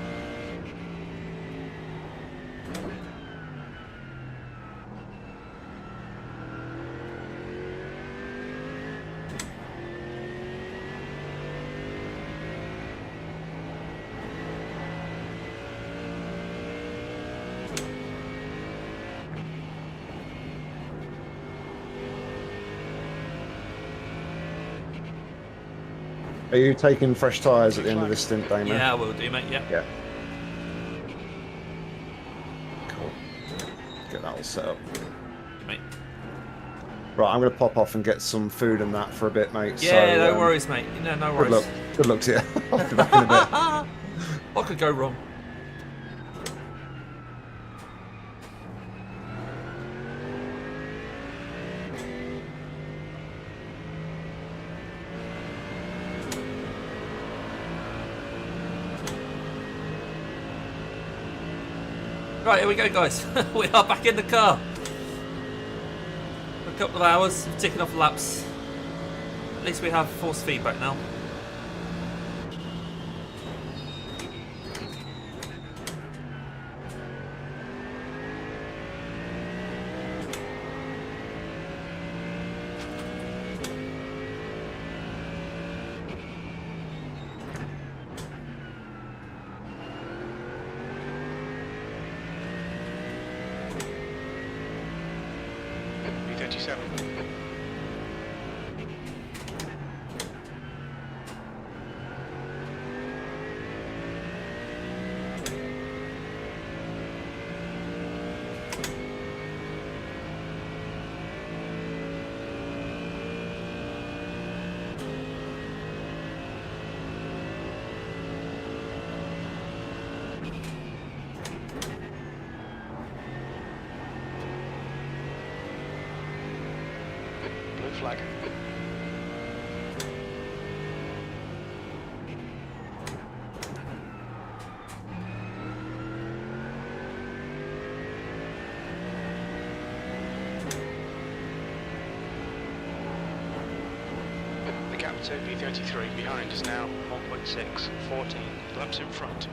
Are you taking fresh tyres at the end of this stint, Damon? Yeah, I will do, mate. Yeah. Yeah. Cool. Get that all set up. Mate. Right, I'm going to pop off and get some food and that for a bit, mate. Yeah, so, no worries, mate. No worries. Good luck to you. I'll be back in a bit. What could go wrong? Right, here we go, guys. We are back in the car. A couple of hours, ticking off laps. At least we have force feedback now. 37. Blue flag. The gap to P33 behind is now 1.6, 14 laps in front.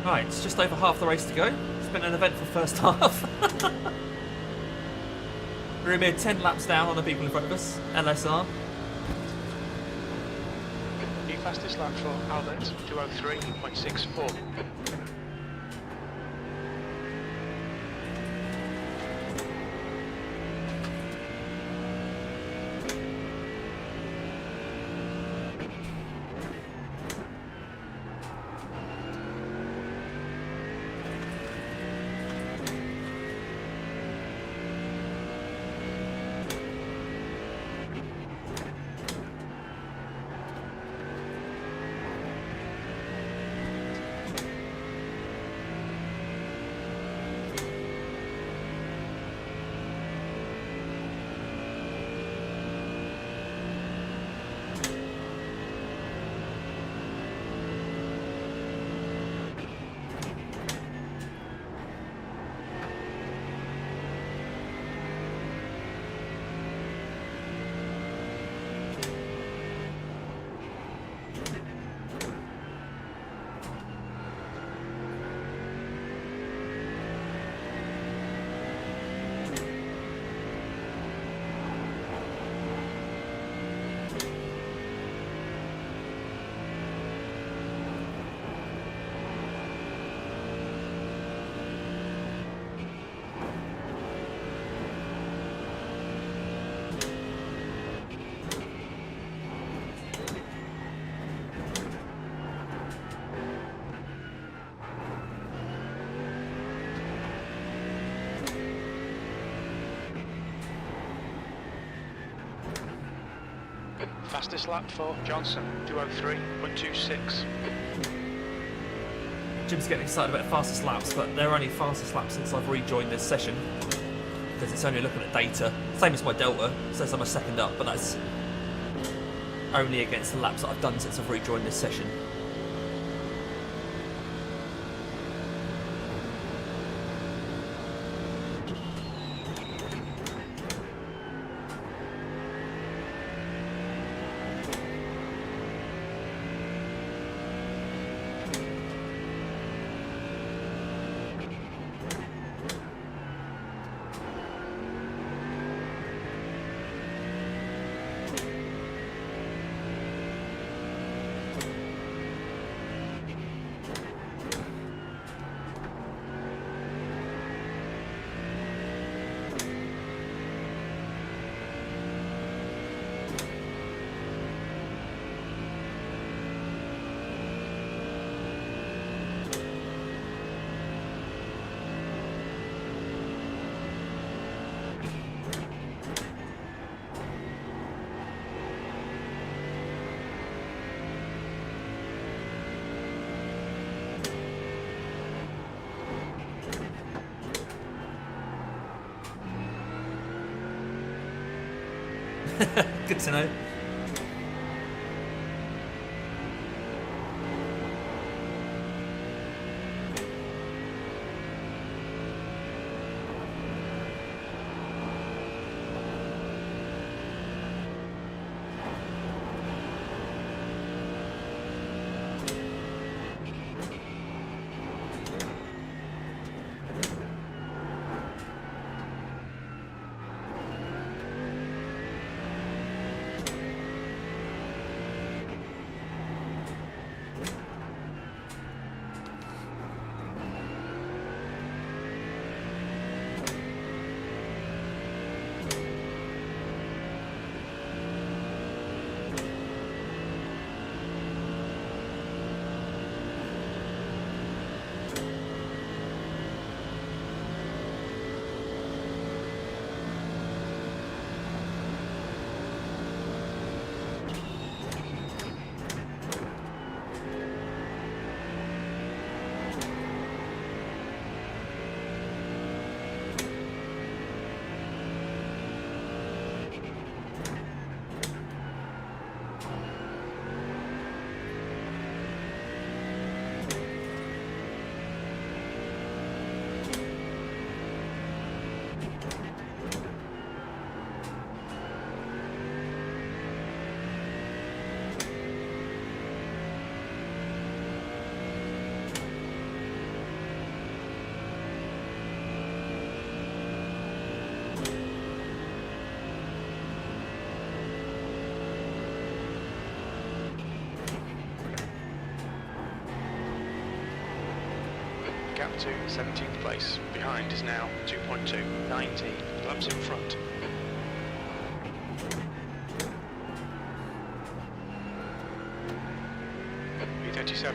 Right, it's just over half the race to go. It's been an eventful first half. We're a mere 10 laps down on the people in front of us. LSR. The fastest lap for Albert, 203.64. Fastest lap for Johnson, 203.26. Jim's getting excited about fastest laps, but they're only fastest laps since I've rejoined this session. Because it's only looking at data. Same as my Delta, says I'm a second up, but that's only against the laps that I've done since I've rejoined this session. Good to know. to 17th place. Behind is now 2.2. 90 laps in front. P37.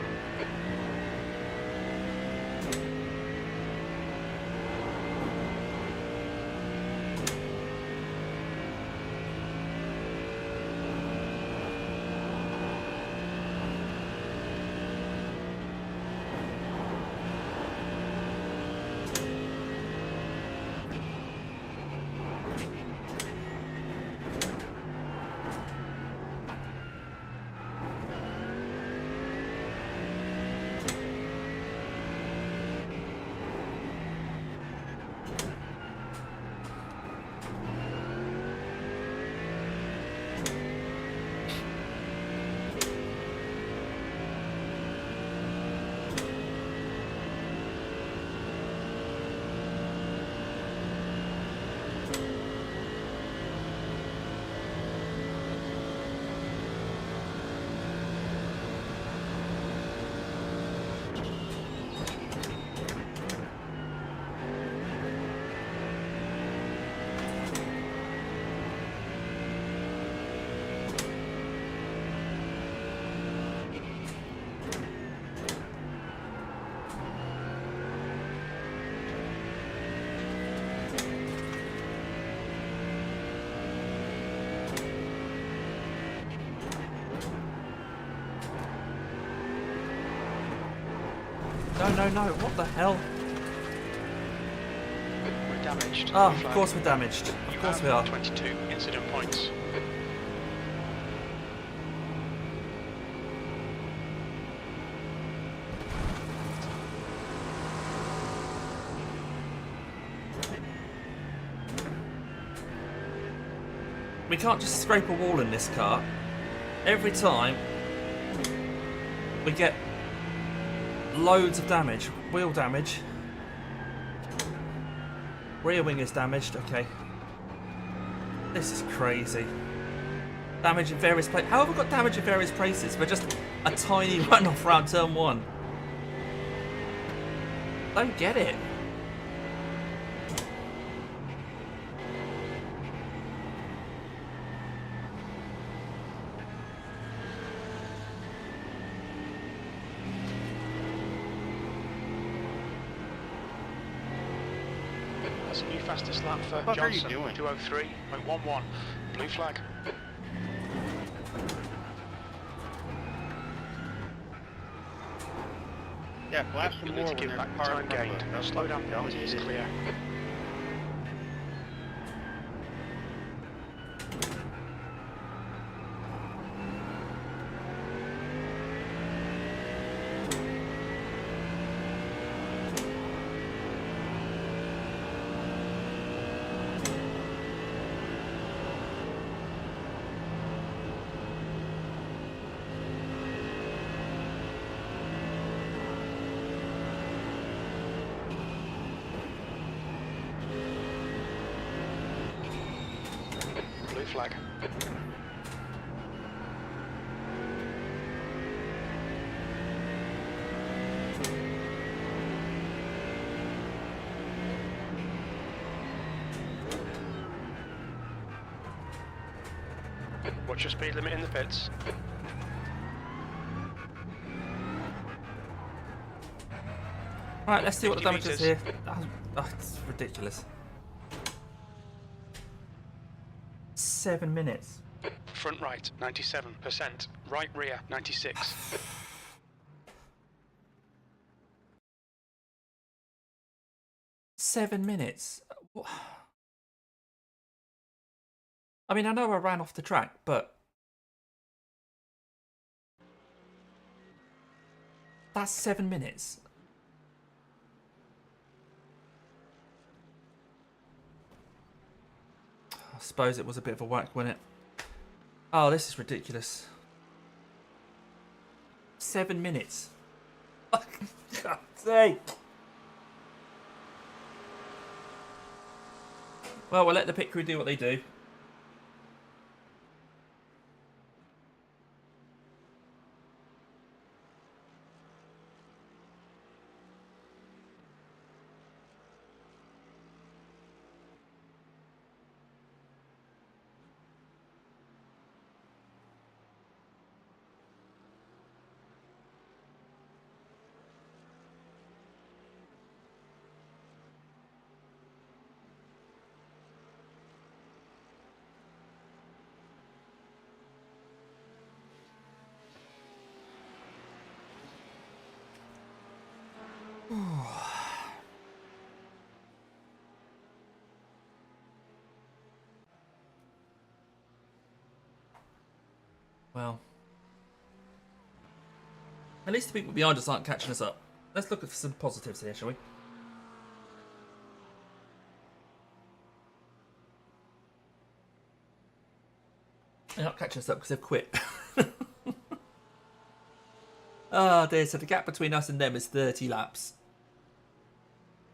No, what the hell? We're damaged. Oh, of course we're damaged. Of course we are. 22 incident points. We can't just scrape a wall in this car. Every time we get loads of damage. Wheel damage. Rear wing is damaged. Okay. This is crazy. Damage in various places. How have we got damage in various places for just a tiny run off round turn 1? Don't get it. That's a new fastest lap for What are you Johnson. doing? 2:03.11. Blue flag. Yeah, flash some You more need to when give there's back a the car time in front of gained. us. Slow down Don't penalty is you? clear. Blue flag. Watch your speed limit in the pits. Right, let's see what the 50 damage is meters. here. Oh, it's ridiculous. 7 minutes. Front right, 97%. Right rear, 96. Seven minutes. I mean, I know I ran off the track, but that's 7 minutes. I suppose it was a bit of a whack, wasn't it? Oh, this is ridiculous. 7 minutes. God's sake. Well, we'll let the pit crew do what they do. Well, at least the people behind us aren't catching us up. Let's look at some positives here, shall we? They're not catching us up because they've quit. Oh dear, so the gap between us and them is 30 laps.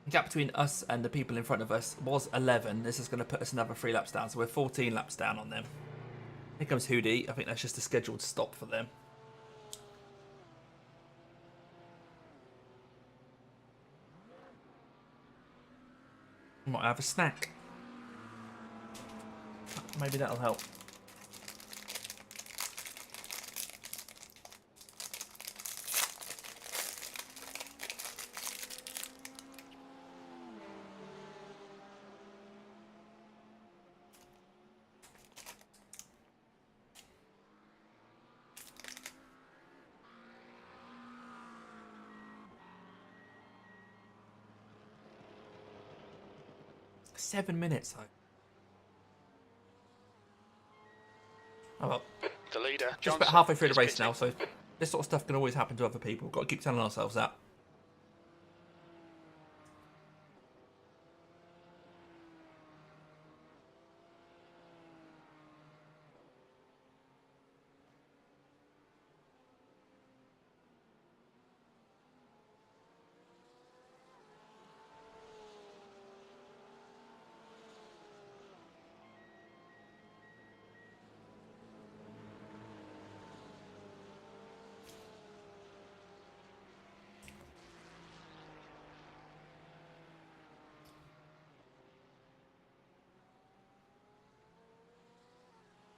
The gap between us and the people in front of us was 11. This is going to put us another 3 laps down, so we're 14 laps down on them. Here comes Hoodie. I think that's just a scheduled stop for them. Might have a snack. Maybe that'll help. Seven minutes, though. Oh well. The leader, Just Johnson, about halfway through the is race pitting. now, so this sort of stuff can always happen to other people. Got to keep telling ourselves that.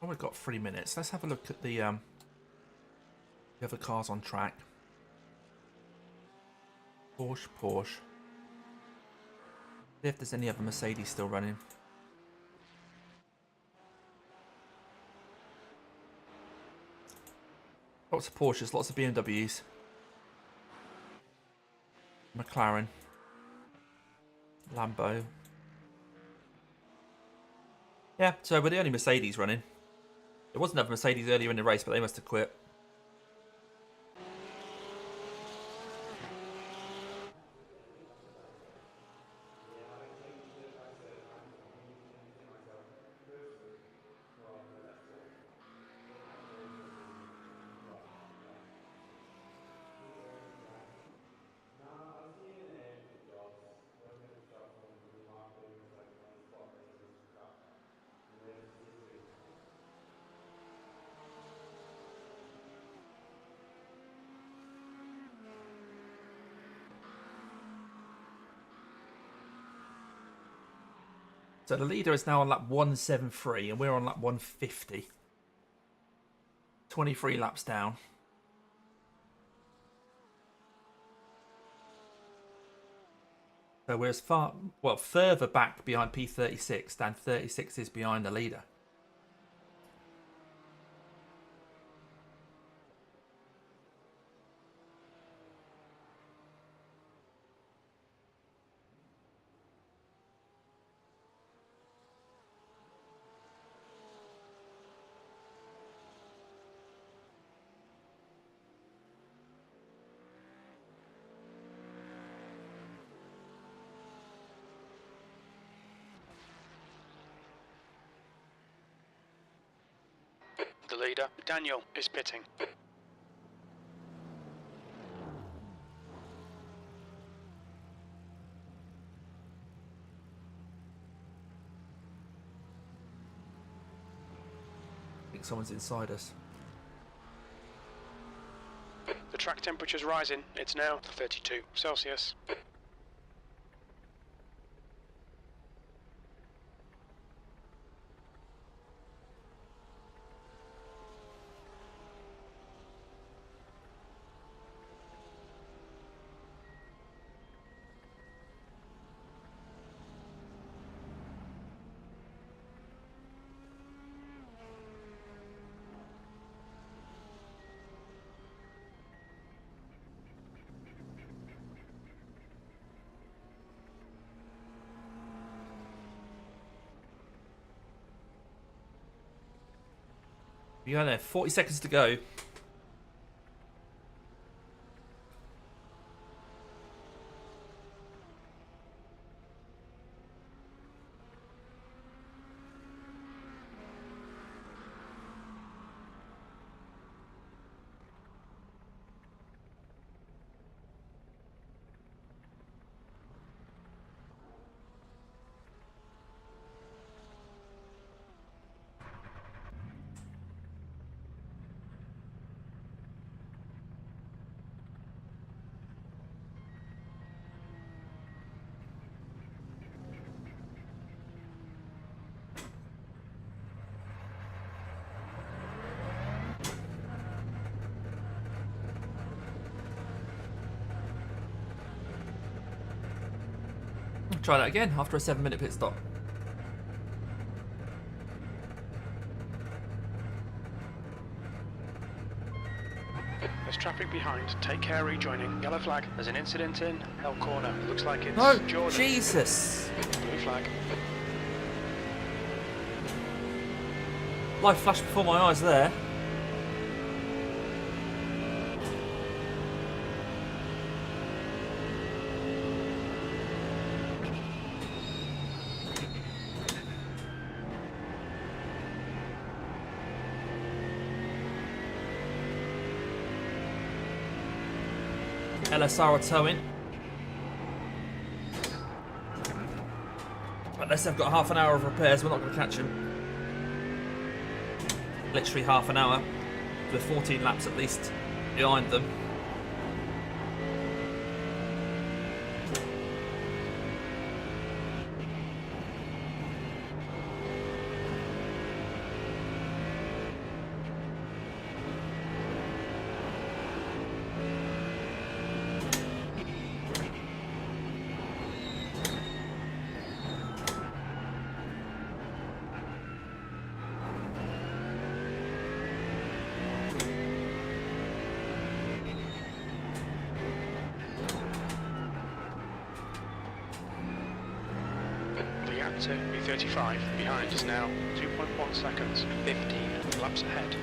Oh, we've got 3 minutes. Let's have a look at the other cars on track. Porsche. See if there's any other Mercedes still running. Lots of Porsches, lots of BMWs. McLaren. Lambo. Yeah, so we're the only Mercedes running. There was another Mercedes earlier in the race, but they must have quit. So the leader is now on lap 173 and we're on lap 150. 23 laps down. So we're as far, well, further back behind P36 than 36 is behind the leader. The leader, Daniel, is pitting. I think someone's inside us. The track temperature's rising. It's now 32 Celsius. You go there. 40 seconds to go. Try that again after a 7-minute pit stop. There's traffic behind. Take care rejoining. Yellow flag. There's an incident in L corner. It looks like it's No, Jordan. Jesus! Blue flag. Life flashed before my eyes there. LSR are towing. Unless they've got half an hour of repairs, we're not going to catch them. Literally half an hour. With 14 laps at least behind them. To B35. Behind is now 2.1 seconds. 15 laps ahead.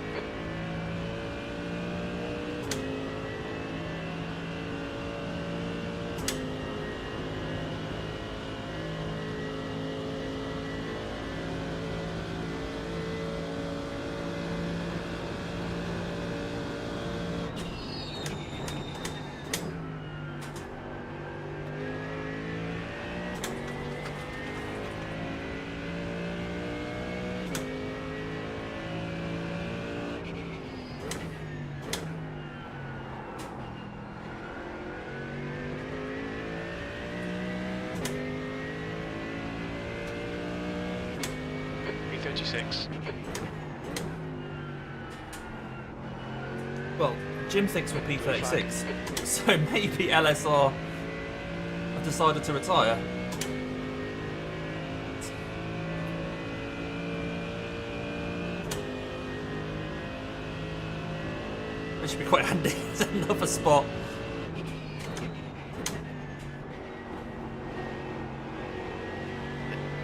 B36. Well, Jim thinks we're P36, so maybe LSR have decided to retire. It should be quite handy. It's another spot.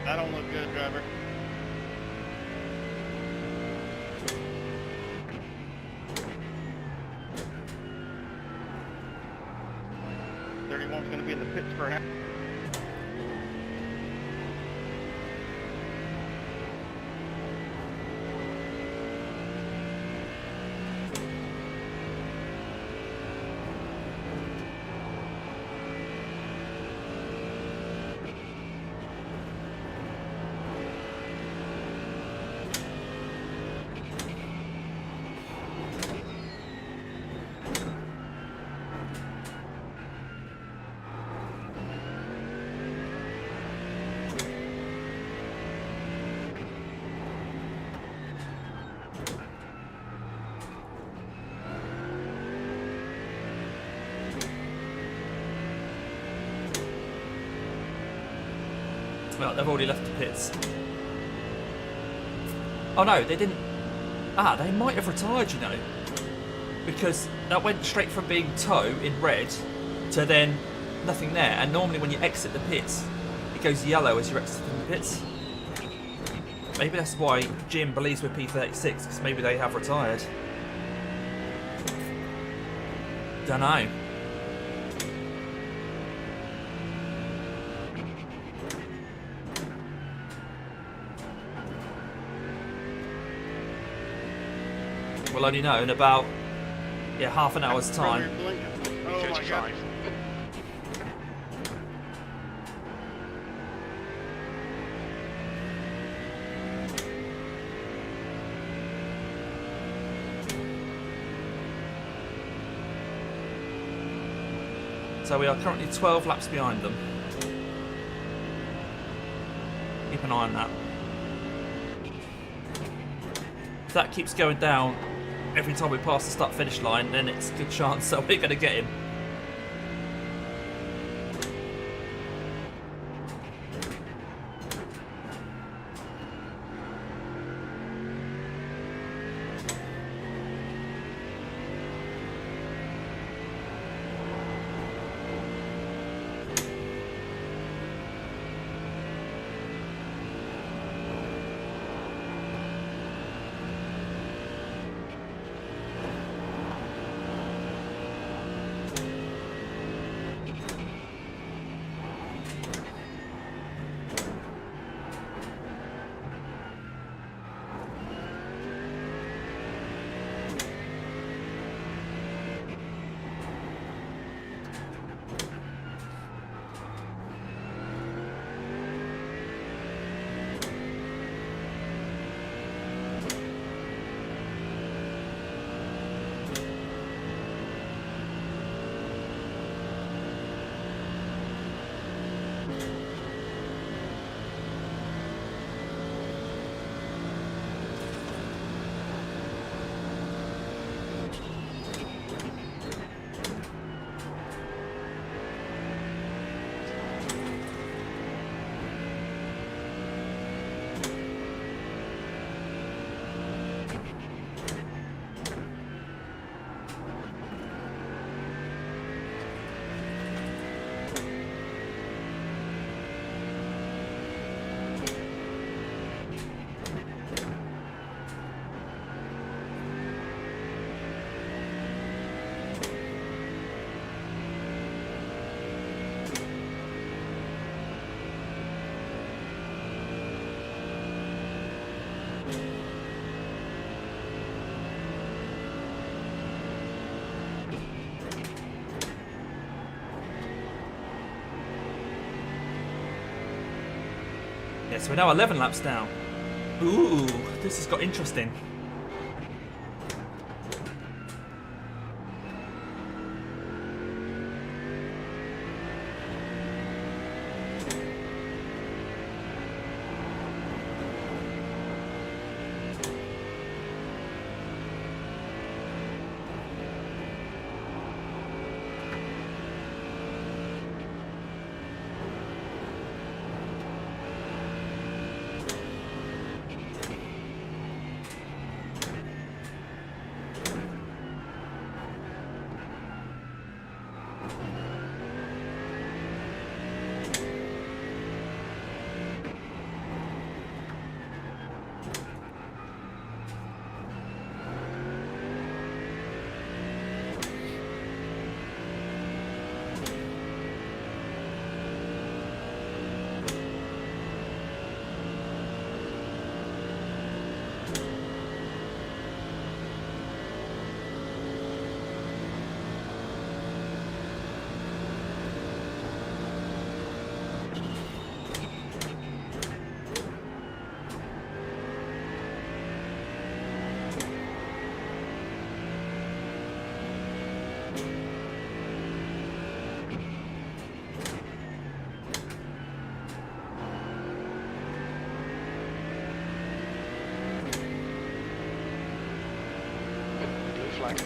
That don't look good, driver. Going to be in the pits for an hour. Well, they've already left the pits. Oh no, they didn't. Ah, they might have retired, you know. Because that went straight from being tow in red to then nothing there. And normally when you exit the pits, it goes yellow as you're exiting the pits. Maybe that's why Jim believes we're P36, because maybe they have retired. Don't know. We'll only know in about half an hour's time. Oh my god. So we are currently 12 laps behind them. Keep an eye on that. If that keeps going down every time we pass the start-finish line, then it's a good chance that we're going to get him. Yeah, so we're now 11 laps down. Ooh, this has got interesting. flag.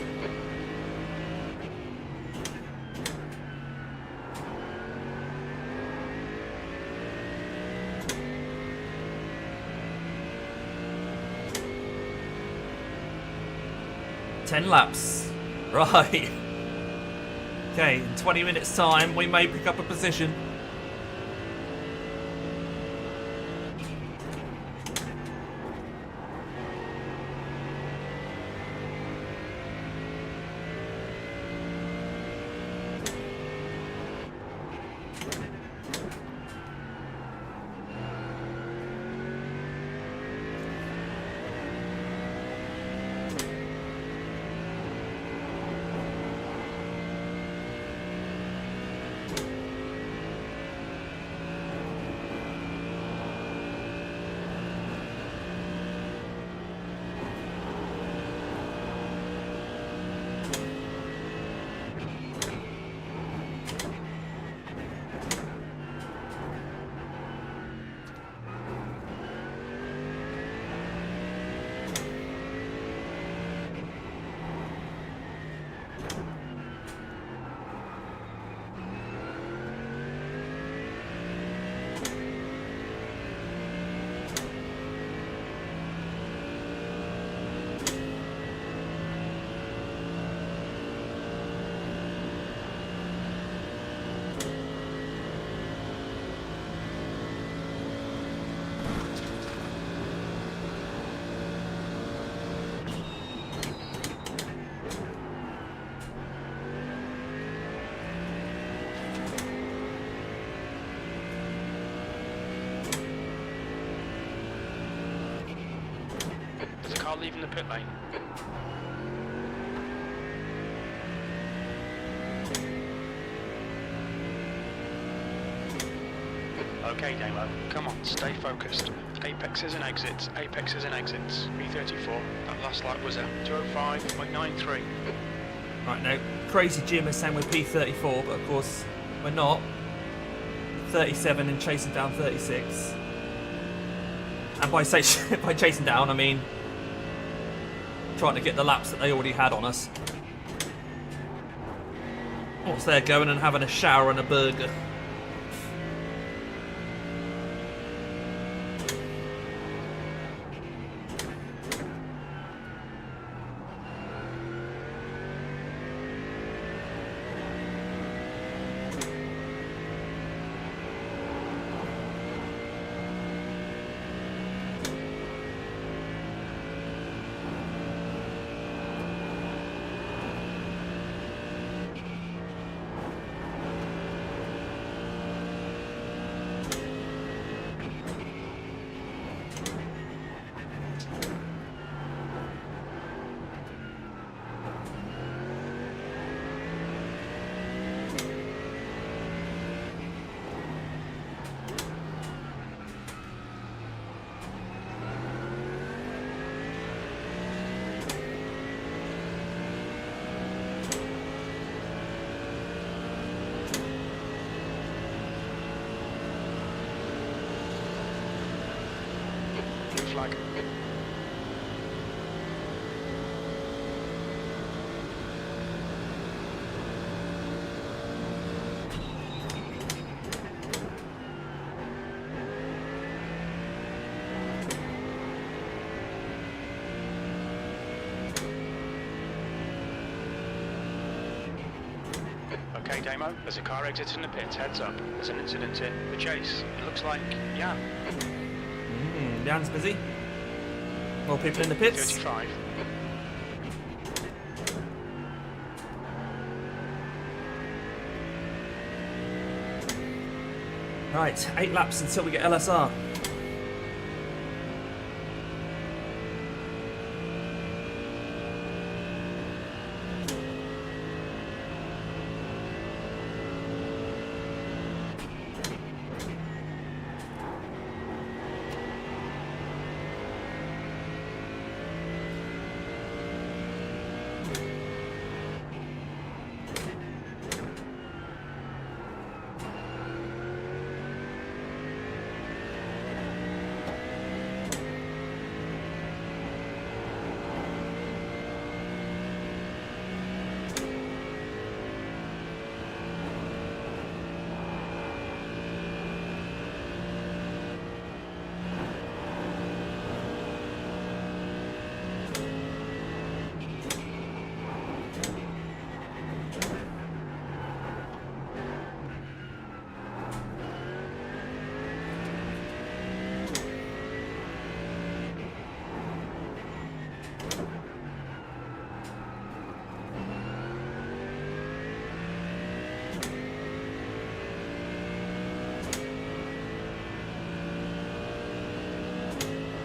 Ten laps. Right. Okay, in 20 minutes time we may pick up a position. car leaving the pit lane. Okay, Damo, come on, stay focused. Apexes and exits, apexes and exits. B34, that last lap was a 205.93. Right, now, Crazy Jim is saying we're P34, but of course, we're not. 37 and chasing down 36. And by chasing down, I mean trying to get the laps that they already had on us. Whilst they're going and having a shower and a burger. Flag. Okay, Damo, there's a car exiting the pits, heads up. There's an incident in the chase. It looks like Jan. Jan's busy. More people in the pits. 35. Right, 8 laps until we get LSR.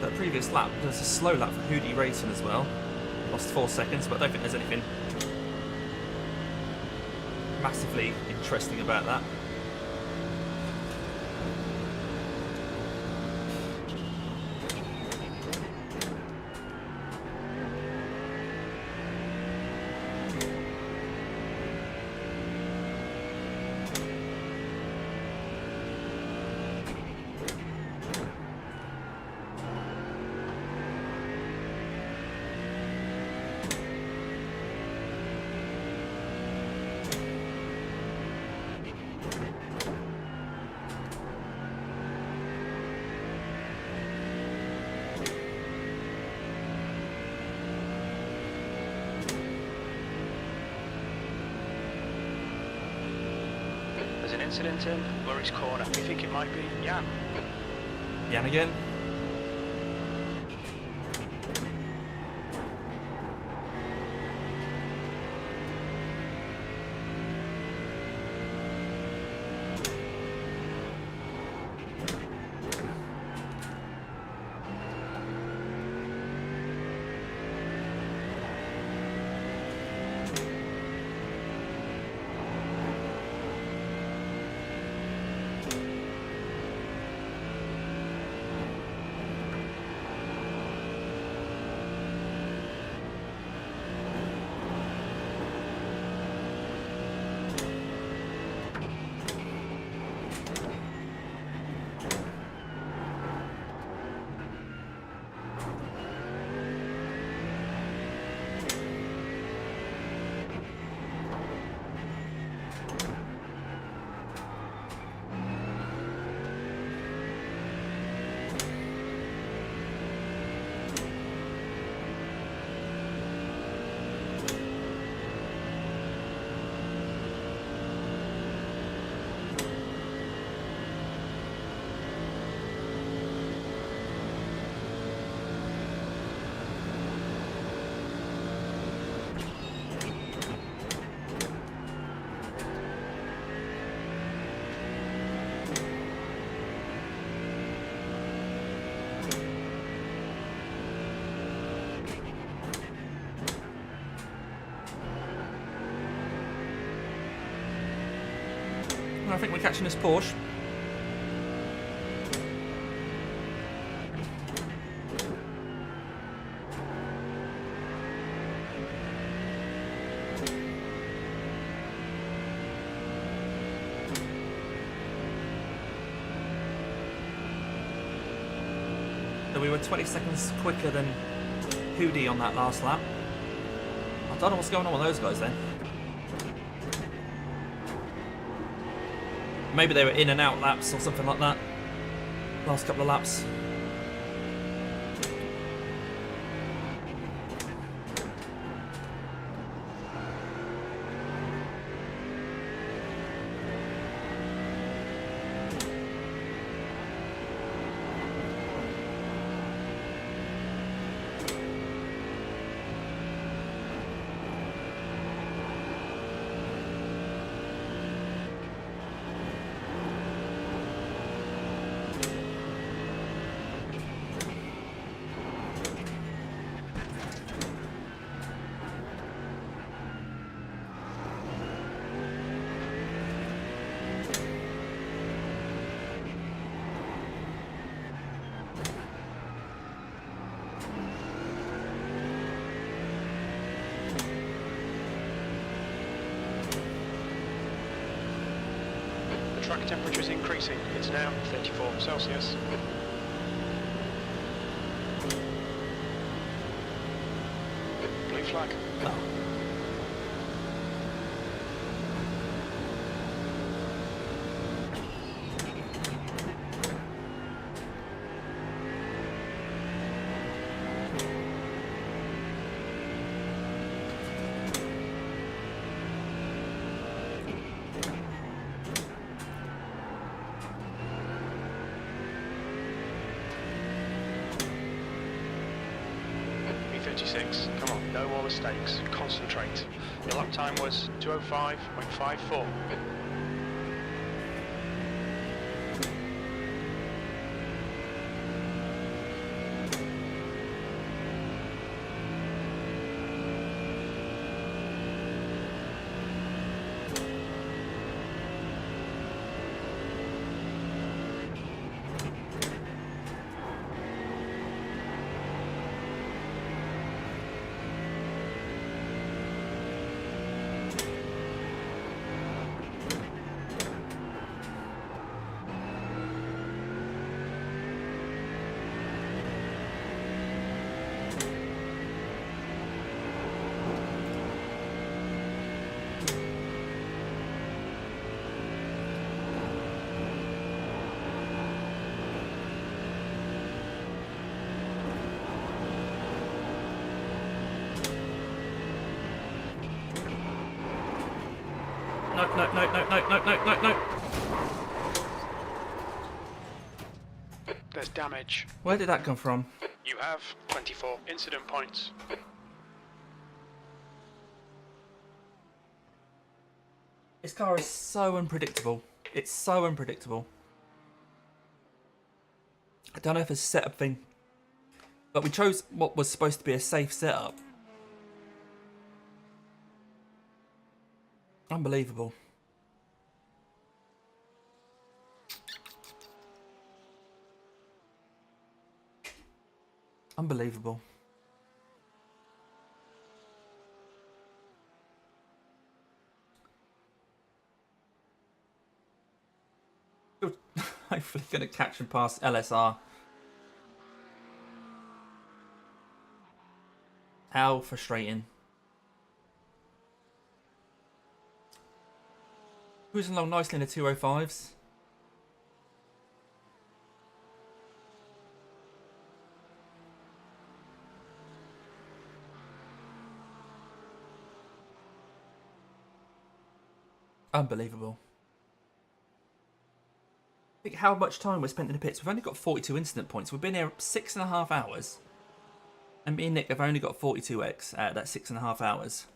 That previous lap, there's a slow lap for Hoodie Racing as well. Lost 4 seconds, but I don't think there's anything massively interesting about that. There's an incident in Murray's Corner. We think it might be Jan. Jan again. I think we're catching this Porsche. So we were 20 seconds quicker than Hootie on that last lap. I don't know what's going on with those guys then. Maybe they were in and out laps or something like that. Last couple of laps. Track temperature is increasing. It's now 34 Celsius. Blue flag. Oh. B36, come on, no more mistakes. Concentrate. Your lap time was 2:05.54. No. There's damage. Where did that come from? You have 24 incident points. This car is so unpredictable. It's so unpredictable. I don't know if it's a setup thing, but we chose what was supposed to be a safe setup. Unbelievable. Unbelievable. Hopefully going to catch and pass LSR. How frustrating. Cruising along nicely in the 205s. Unbelievable. Think how much time we spent in the pits. We've only got 42 incident points. We've been here 6.5 hours. And me and Nick have only got 42x out of that 6.5 hours.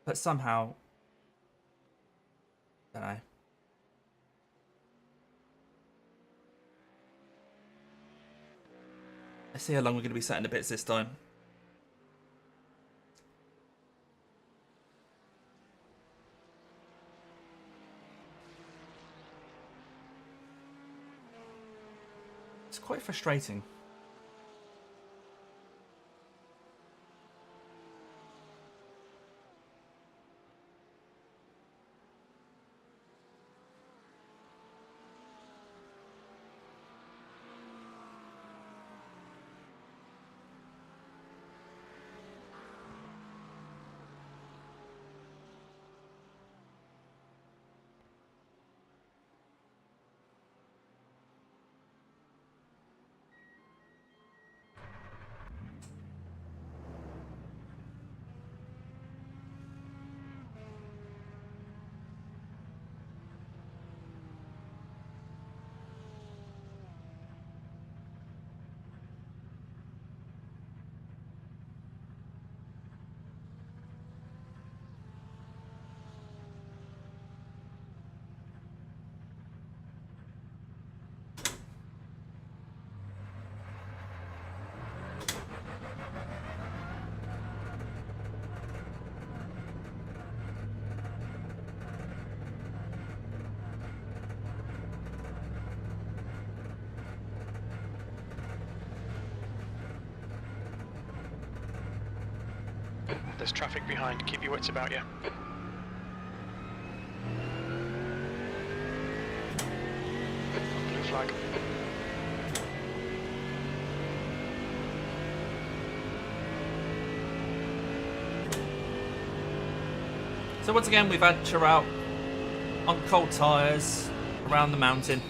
But somehow, I don't know. Let's see how long we're going to be sat in the pits this time. quite frustrating. There's traffic behind, keep your wits about you. Blue flag. So once again, we've had Ascher out on cold tyres around the mountain.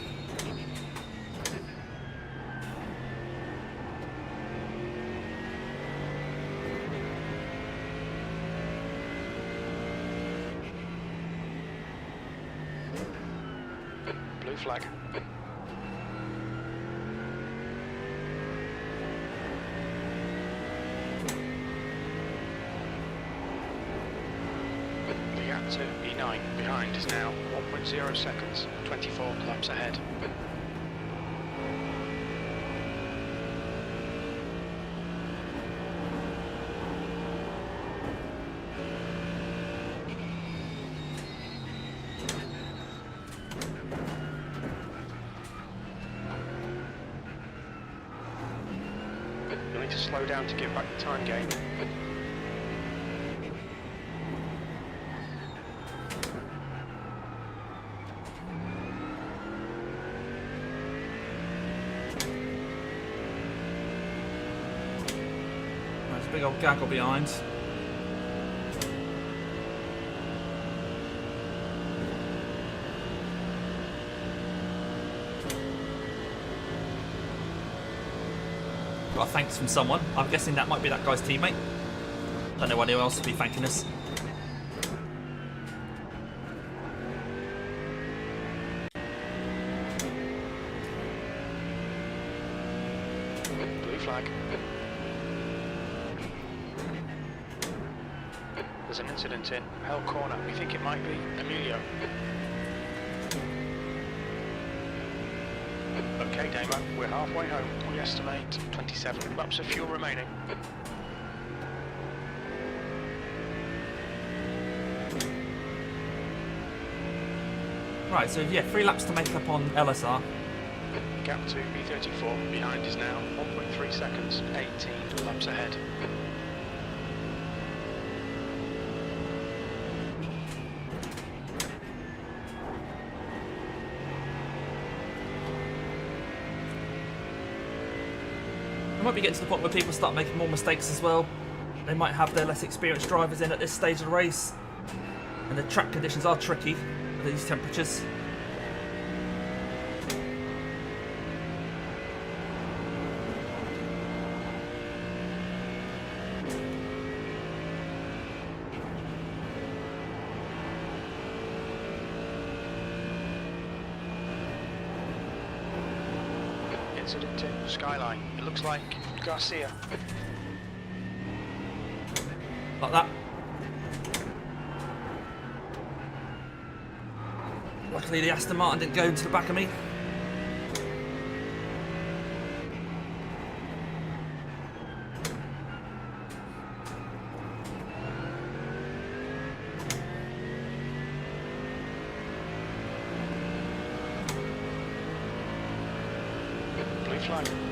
Blue flag. The gap to E9 behind is now 1.0 seconds, 24 laps ahead. You'll need to slow down to give back the time gain. There's a big old gaggle behind. Got a thanks from someone. I'm guessing that might be that guy's teammate. Don't know anyone else will be thanking us. Blue flag. There's an incident in Hell Corner. We think it might be Emilio. Okay, Damo, we're halfway home. We estimate 27 laps of fuel remaining. Right, so yeah, 3 laps to make up on LSR. Gap to B34 behind is now 1.3 seconds, 18 laps ahead. We might be getting to the point where people start making more mistakes as well. They might have their less experienced drivers in at this stage of the race. And the track conditions are tricky at these temperatures. Incident in Skyline. It looks like Garcia. Like that. Luckily the Aston Martin didn't go into the back of me. line.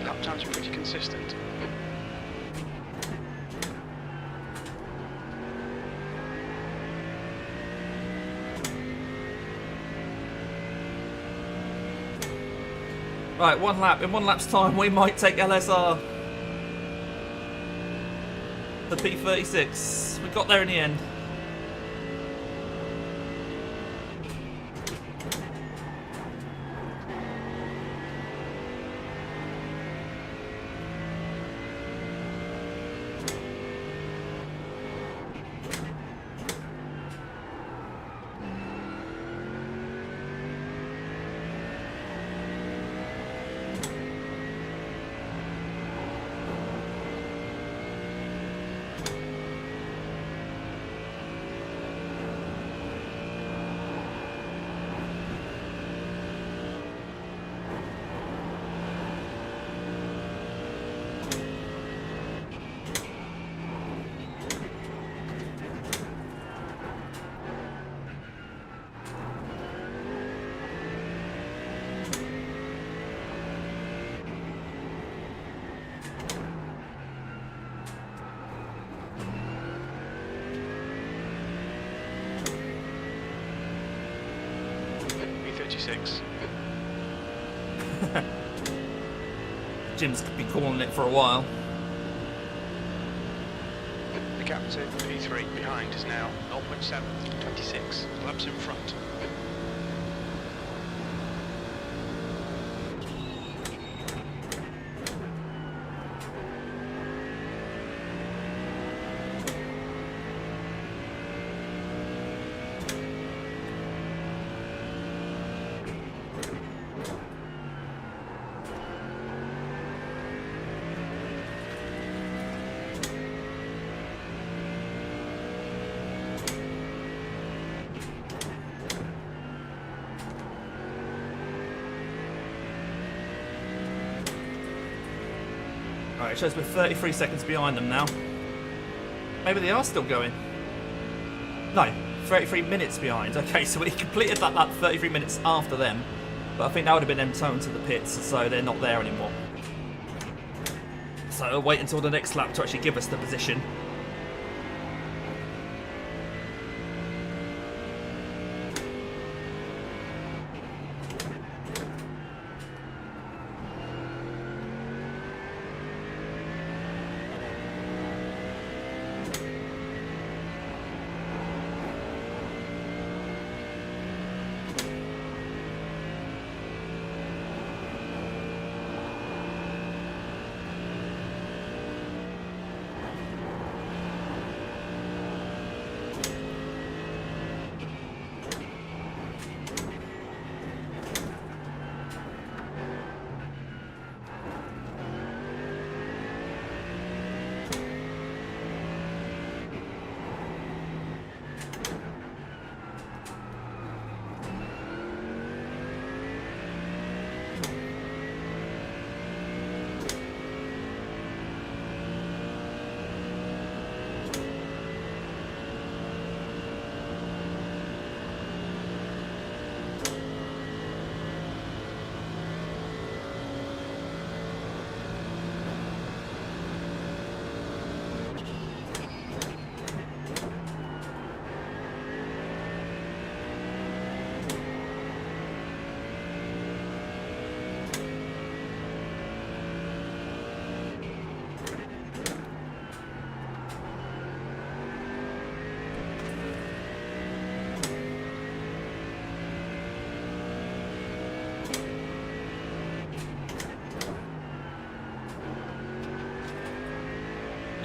Lap times are pretty consistent. Right, one lap. In one lap's time, we might take LSR. The P36. We got there in the end. P36. Jim's been calling it for a while. The gap to P3 behind is now 0.7, 26 laps in front. Alright, it shows we're 33 seconds behind them now. Maybe they are still going. No, 33 minutes behind. Okay, so we completed that lap 33 minutes after them. But I think that would have been them towing to the pits, so they're not there anymore. So we'll wait until the next lap to actually give us the position.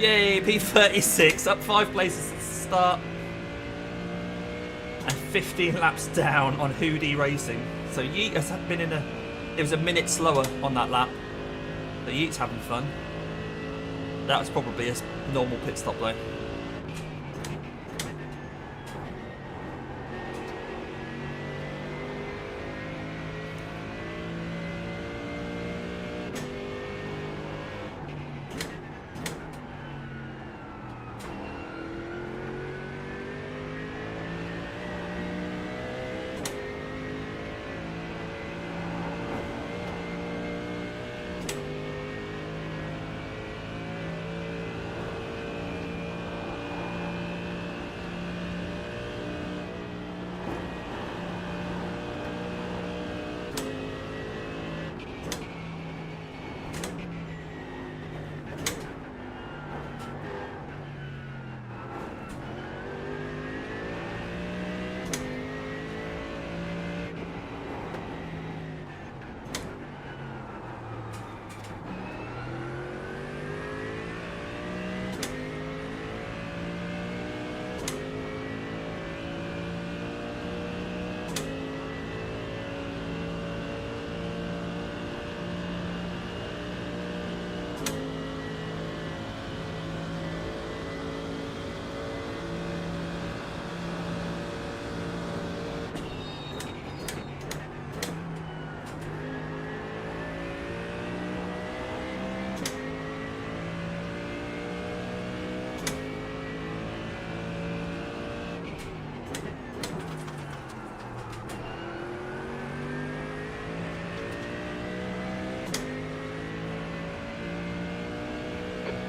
Yay, P36, up 5 places at the start. And 15 laps down on Hoodie Racing. So Yeet has been in a... It was a minute slower on that lap. But Yeet's having fun. That was probably a normal pit stop though.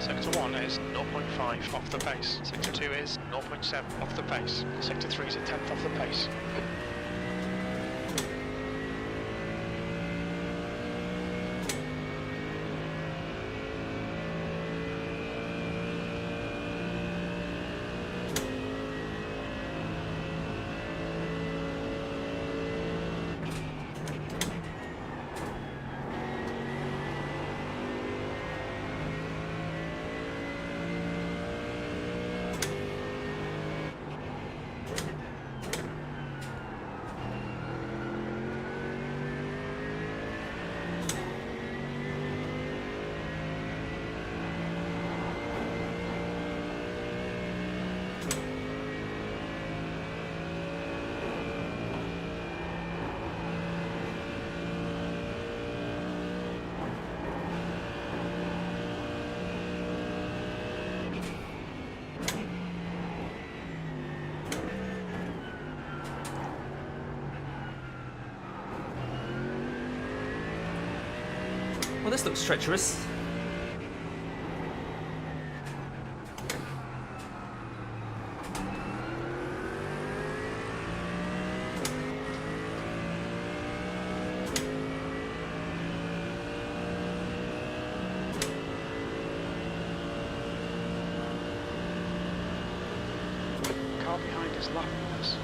Sector 1 is 0.5 off the pace. Sector 2 is 0.7 off the pace. Sector 3 is a tenth off the pace. this looks treacherous. Car behind is lapping us.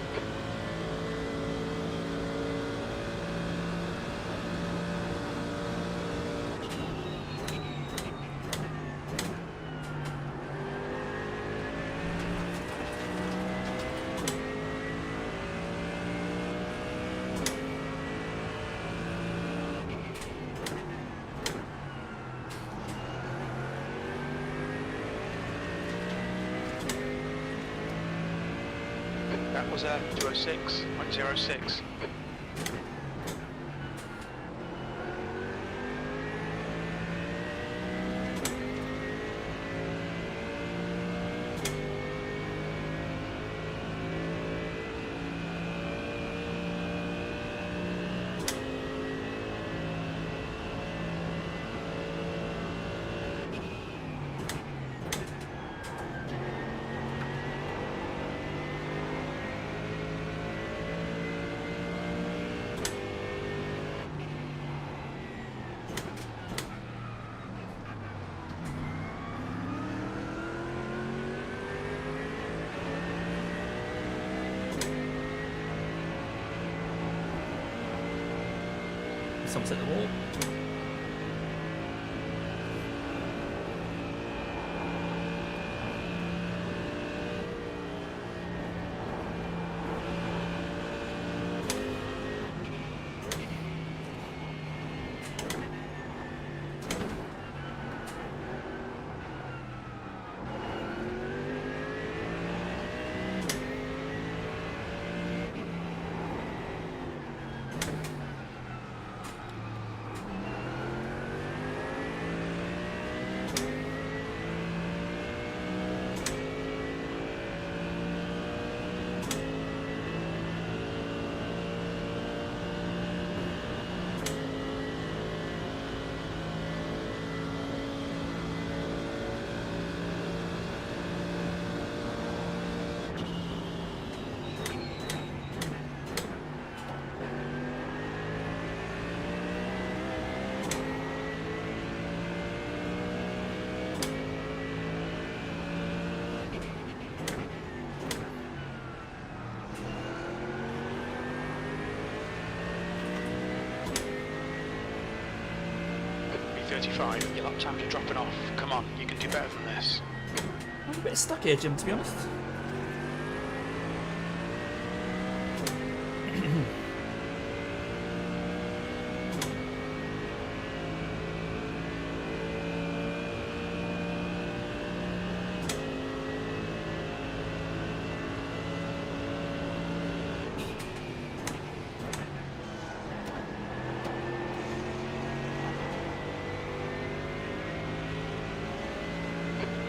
That was 206.06. Someone's hit the wall. B35, your lap times are dropping off. Come on, you can do better than this. I'm a bit stuck here, Jim, to be honest.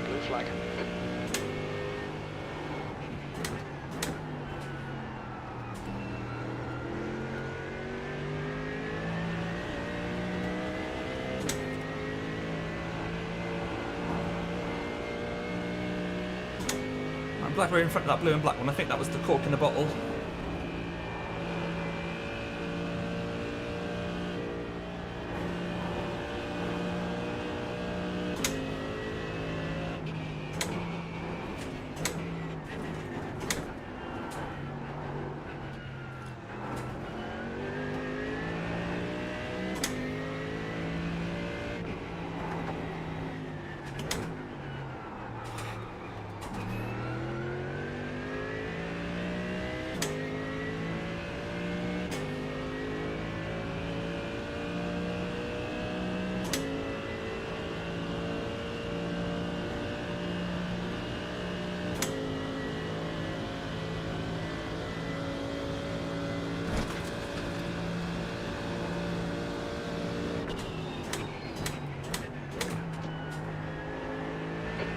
Blue flag. I'm glad we're in front of that blue and black one. I think that was the cork in the bottle.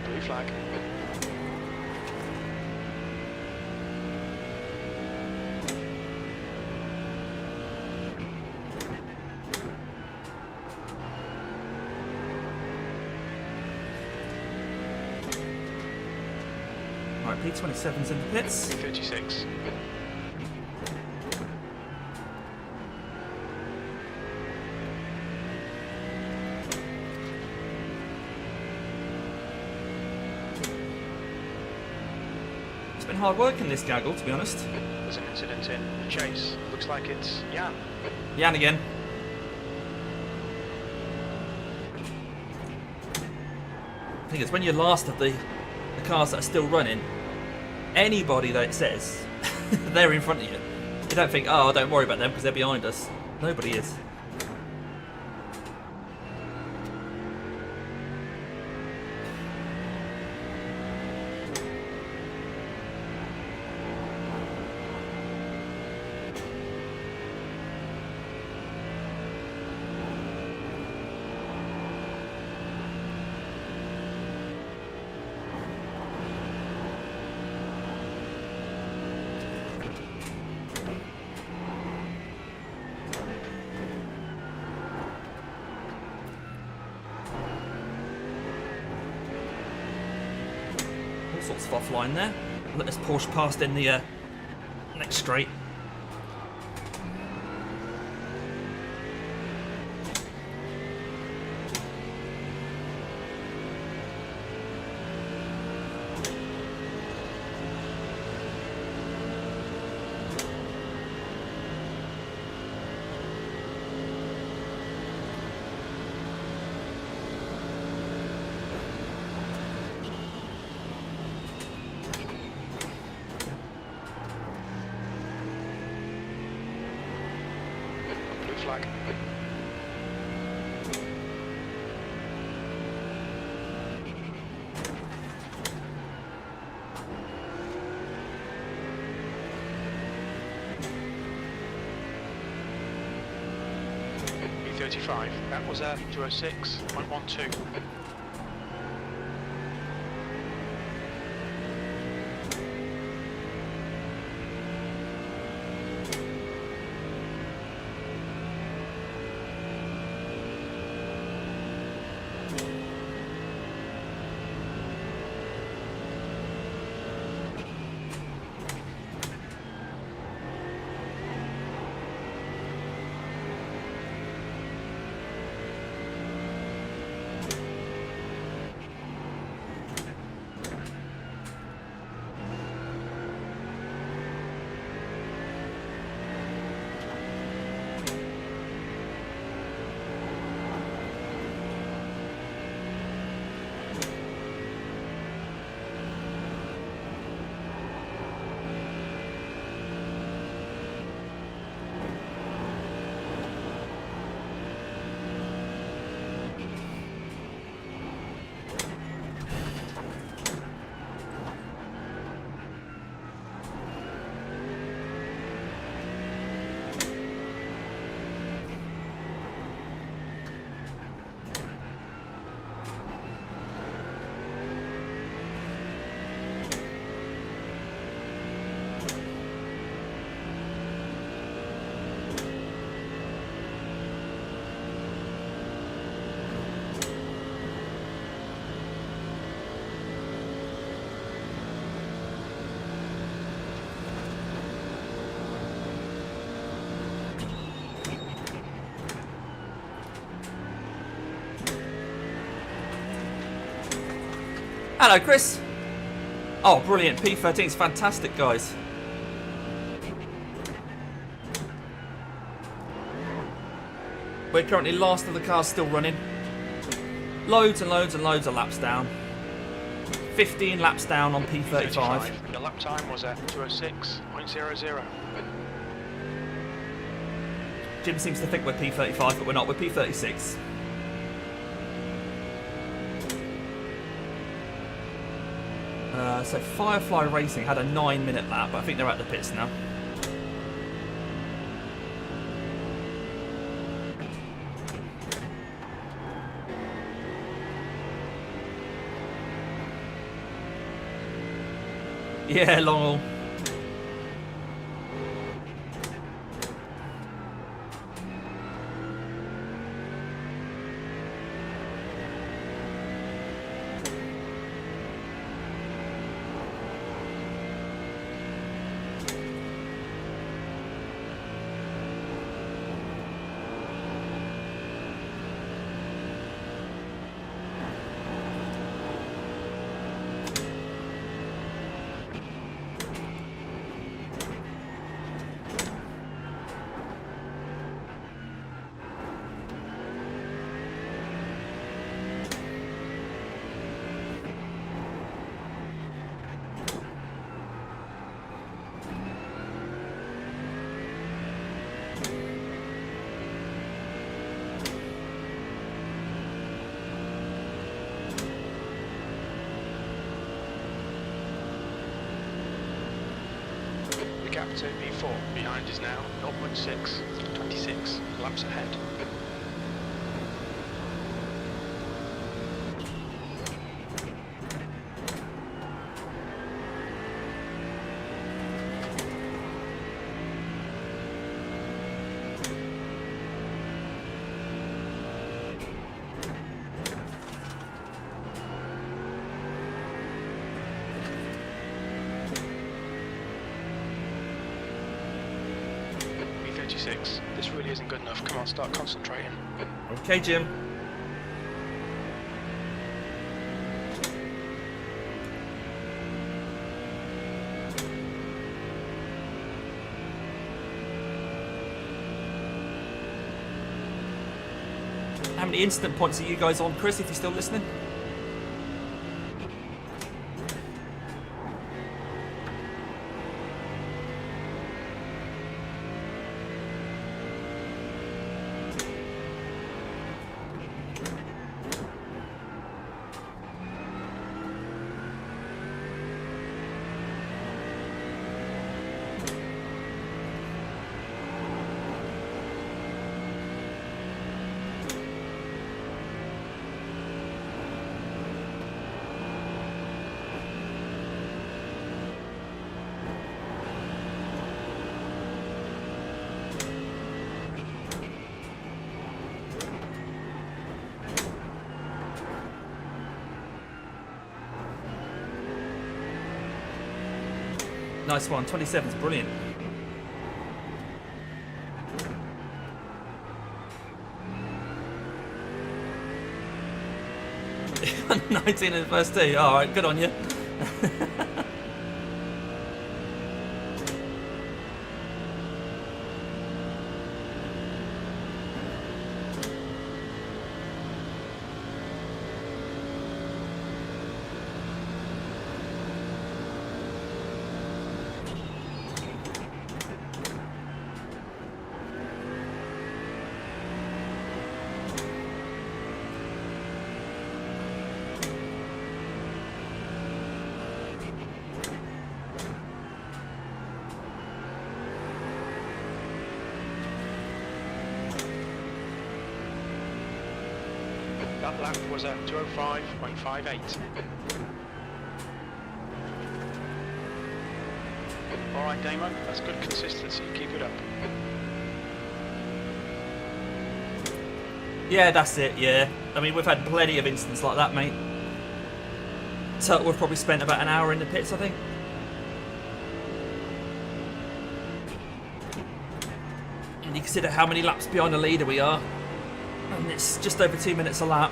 Blue flag. Right, P27's in the pits. P36. It's been hard work in this gaggle, to be honest. There's an incident in the chase. Looks like it's Jan. Jan again. The thing is, when you're last of the cars that are still running, anybody that it says they're in front of you, you don't think, oh, don't worry about them because they're behind us. Nobody is. Sorts of offline there. Let this Porsche past in the next straight. Blue flag. B35. That was a 206.12. Hello, Chris. Oh, brilliant. P13 is fantastic, guys. We're currently last of the cars still running. Loads and loads and loads of laps down. 15 laps down on P35. Your lap time was at 206.00. Jim seems to think we're P35, but we're not. We're P36. So Firefly Racing had a 9-minute lap, but I think they're at the pits now. Yeah, long haul. gap to P4. Behind is now 0.6, 26 laps ahead. This really isn't good enough. Come on, start concentrating. Okay, Jim. How many instant points are you guys on, Chris, if you're still listening? Nice one, 27's brilliant. $19 in the first two. All right, good on you. That lap was at 205.58. Alright, Damo, that's good consistency. Keep it up. Yeah, that's it, yeah. I mean, we've had plenty of instances like that, mate. So we've probably spent about an hour in the pits, I think. And you consider how many laps behind the leader we are. And it's just over 2 minutes a lap.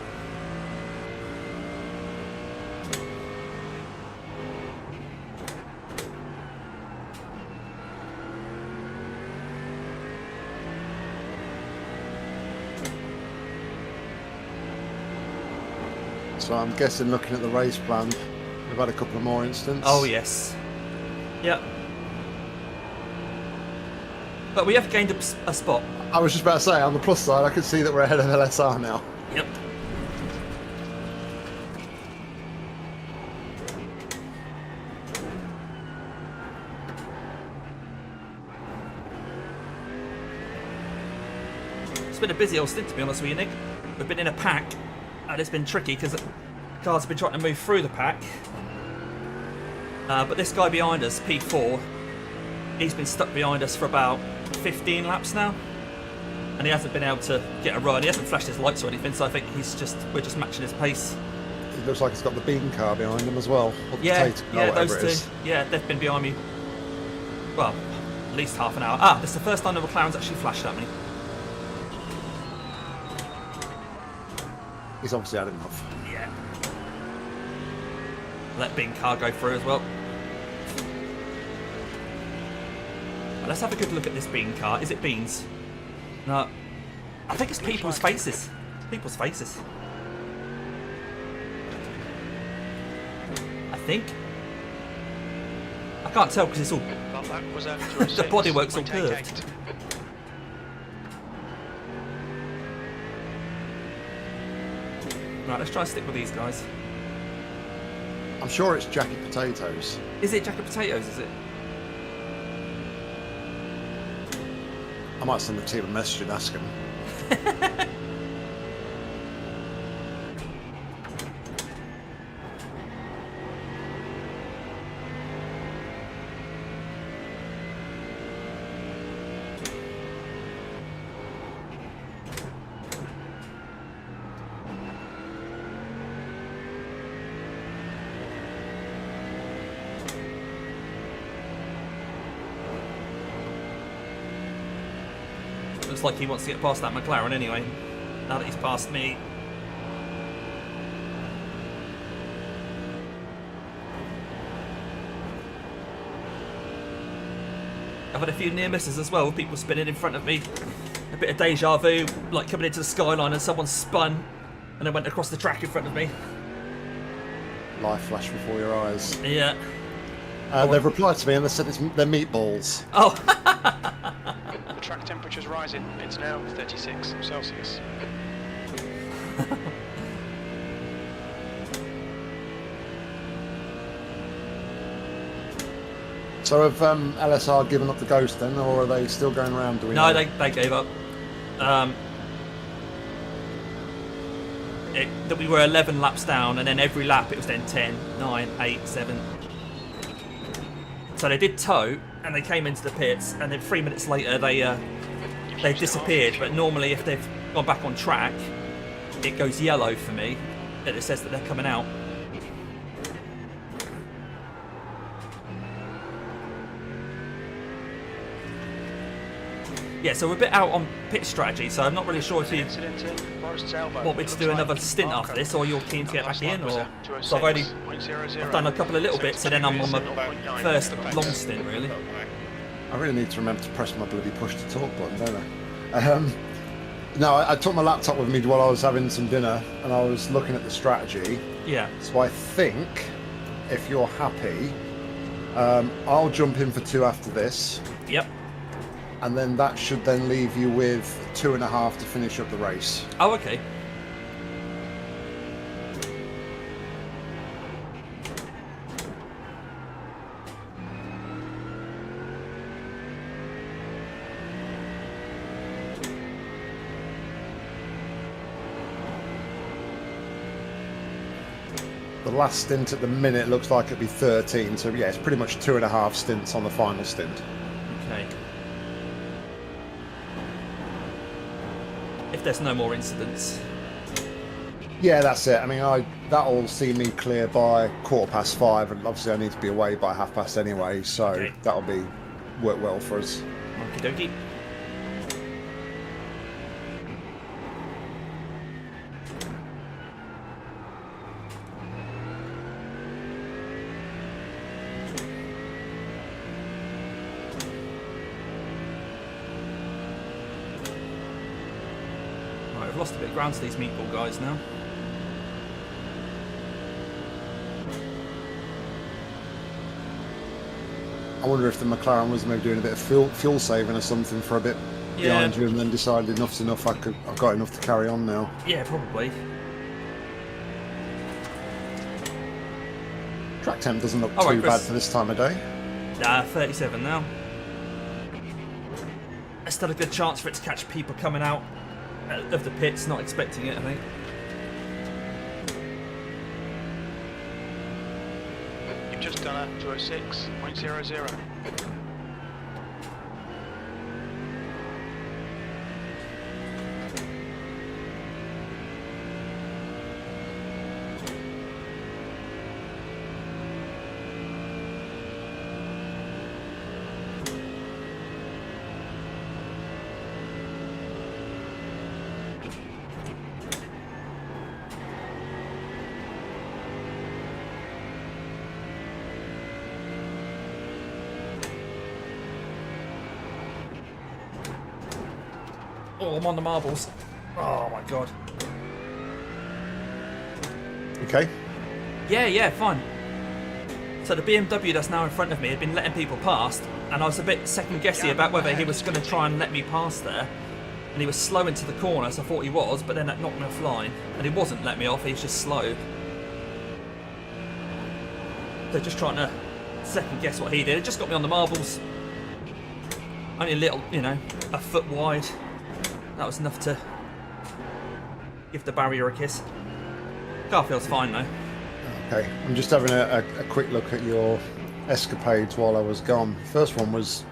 So I'm guessing, looking at the race plan, we've had a couple of more instances. Oh, yes. Yep. But we have gained a spot. I was just about to say, on the plus side, I can see that we're ahead of LSR now. Yep. It's been a busy old stint, to be honest with you, Nick. We've been in a pack, and it's been tricky because cars have been trying to move through the pack. But this guy behind us, P4, he's been stuck behind us for about 15 laps now. And he hasn't been able to get a run. He hasn't flashed his lights or anything, so I think we're just matching his pace. It looks like he's got the bean car behind him as well. Or the Yeah, potato, yeah, whatever those it two. is. Yeah, they've been behind me. Well, at least half an hour. Ah, this is the first time the McLaren's actually flashed at me. He's obviously had enough. Yeah. Let bean car go through as well. Let's have a good look at this bean car. Is it beans? No. I think it's people's faces. People's faces. I think. I can't tell because it's all... That was at the bodywork's all curved. Right, let's try and stick with these guys. I'm sure it's Jacket Potatoes. Is it Jacket Potatoes, is it? I might send the team a message and ask them. Looks like he wants to get past that McLaren anyway, now that he's passed me. I've had a few near misses as well, with people spinning in front of me. A bit of deja vu, like coming into the skyline and someone spun and then went across the track in front of me. Life flash before your eyes. Yeah. They've replied to me and they said they're meatballs. Oh. The track temperature's rising. It's now 36 Celsius. So have LSR given up the ghost then, or are they still going around doing No, that? they gave up. That we were 11 laps down, and then every lap it was then 10, 9, 8, 7. So they did tow, and they came into the pits, and then 3 minutes later they disappeared. But normally, if they've gone back on track, it goes yellow for me, and it says that they're coming out. Yeah, so we're a bit out on pit strategy, so I'm not really sure if you want me to do another stint after this, or you're keen to get back in, or... So I've done a couple of little bits, and then I'm on my first long stint, really. I really need to remember to press my bloody push to talk button, don't I? No, I took my laptop with me while I was having some dinner, and I was looking at the strategy. Yeah. So I think, if you're happy, I'll jump in for 2 after this. Yep. And then that should then leave you with 2.5 to finish up the race. Oh, okay. The last stint at the minute looks like it'll be 13, so yeah, it's pretty much 2.5 stints on the final stint. Okay. If there's no more incidents. Yeah, that's it. I mean, that'll see me clear by 5:15, and obviously I need to be away by 5:30 anyway, so Okay. that'll work well for us. Okie dokie. I've lost a bit of ground to these meatball guys now. I wonder if the McLaren was maybe doing a bit of fuel saving or something for a bit behind you, and then decided enough's enough. I've got enough to carry on now. Yeah, probably. Track temp doesn't look All right, too Chris. bad for this time of day. 37 now. There's still a good chance for it to catch people coming out of the pits, not expecting it, I think. You've just done a 206.00. Oh, I'm on the marbles. Oh my god. Okay. Yeah, fine. So the BMW that's now in front of me had been letting people past, and I was a bit second guessy about whether he was going to try and let me pass there. And he was slow into the corner, so I thought he was, but then that knocked me offline. And he wasn't letting me off, he was just slow. So just trying to second guess what he did. It just got me on the marbles. Only a little, you know, a foot wide. That was enough to give the barrier a kiss. Car feels fine though. Okay, I'm just having a quick look at your escapades while I was gone. First one was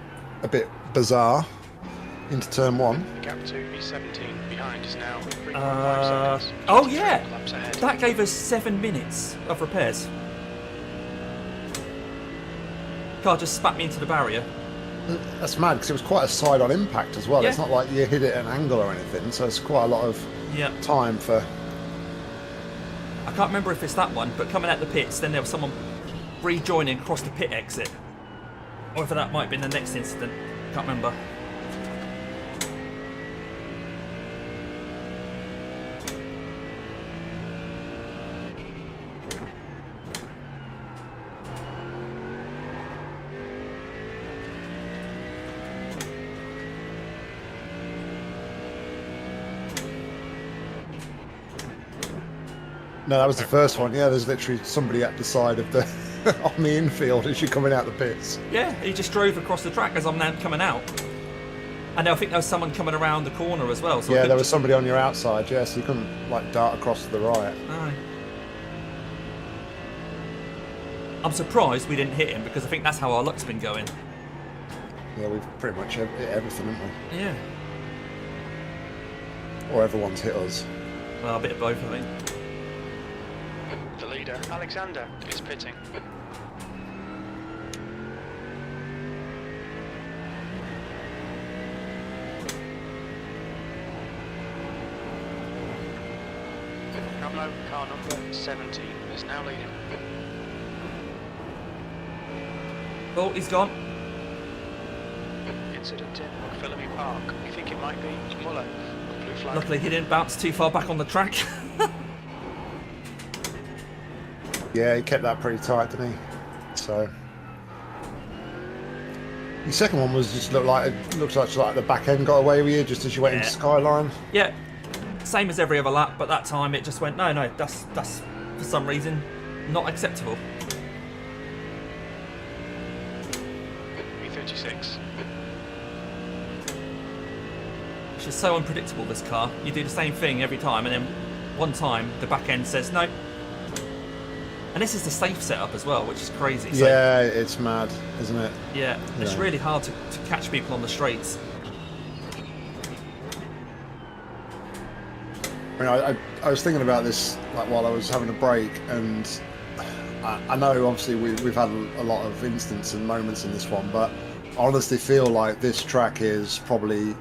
a bit bizarre. Into turn 1. Gap 2, B17 behind is now 3.5 seconds. Oh yeah, Laps ahead. that gave us 7 minutes of repairs. Car just spat me into the barrier. That's mad because it was quite a side-on impact as well. Yeah. It's not like you hit it at an angle or anything, so it's quite a lot of time for... I can't remember if it's that one, but coming out the pits, then there was someone rejoining across the pit exit. Or if that might have been the next incident. Can't remember. No, that was the first one. Yeah, there's literally somebody at the side of the on the infield as you're coming out the pits. Yeah, he just drove across the track as I'm now coming out. And I think there was someone coming around the corner as well. So Yeah, there was somebody on your outside, yeah, so you couldn't like dart across to the right. No. I'm surprised we didn't hit him because I think that's how our luck's been going. Yeah, we've pretty much hit everything, haven't we? Yeah. Or everyone's hit us. Well, a bit of both, I think. The leader, Alexander, is pitting. Ramlo, car number 17, is now leading. Oh, he's gone. Incident in McPhillamy Park. You think it might be Muller? Blue flag. Luckily, he didn't bounce too far back on the track. Yeah, he kept that pretty tight, didn't he? So... The second one was just looks like the back end got away with you just as you went into Skyline. Yeah, same as every other lap, but that time it just went, no, that's for some reason not acceptable. B36. It's just so unpredictable, this car. You do the same thing every time, and then one time the back end says no. And this is the safe setup as well, which is crazy. So, Yeah, it's mad, isn't it? yeah, it's Yeah. really hard to catch people on the straights. I mean, I was thinking about this like while I was having a break, and I know obviously we've had a lot of instances and moments in this one, but I honestly feel like this track is probably,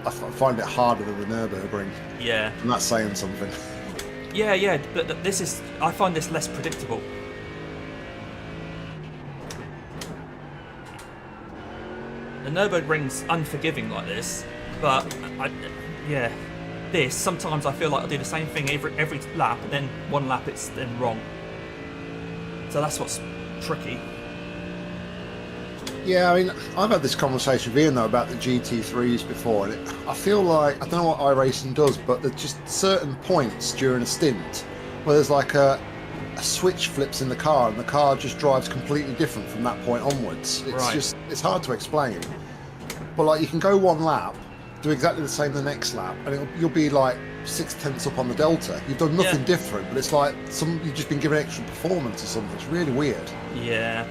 I find it harder than the Nürburgring, Yeah. and that's saying something. Yeah, but this is, I find this less predictable. The Nürburgring's unforgiving like this, but this, sometimes I feel like I do the same thing every lap, and then one lap it's then wrong. So that's what's tricky. Yeah, I mean, I've had this conversation with Ian though about the GT3s before, and I feel like, I don't know what iRacing does, but there's just certain points during a stint where there's like a switch flips in the car and the car just drives completely different from that point onwards. It's Right. just, it's hard to explain. But like you can go one lap, do exactly the same the next lap, and you'll be like 6/10 up on the delta. You've done nothing different, but it's like you've just been given extra performance or something. It's really weird. Yeah.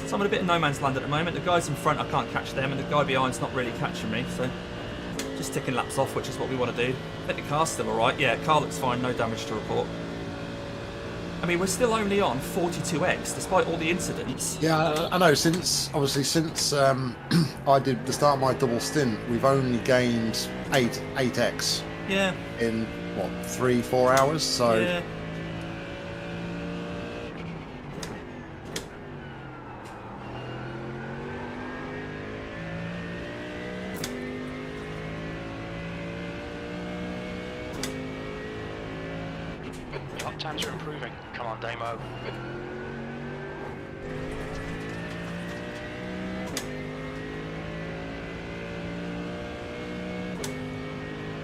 So I'm in a bit of no man's land at the moment. The guys in front, I can't catch them, and the guy behind's not really catching me, so just ticking laps off, which is what we want to do. I think the car's still alright. Yeah, car looks fine, no damage to report. I mean, we're still only on 42x, despite all the incidents. Yeah, I know. Since I did the start of my double stint, we've only gained 8x Yeah. in what 3-4 hours. So Yeah. Lap times are improving. Come on, Damo.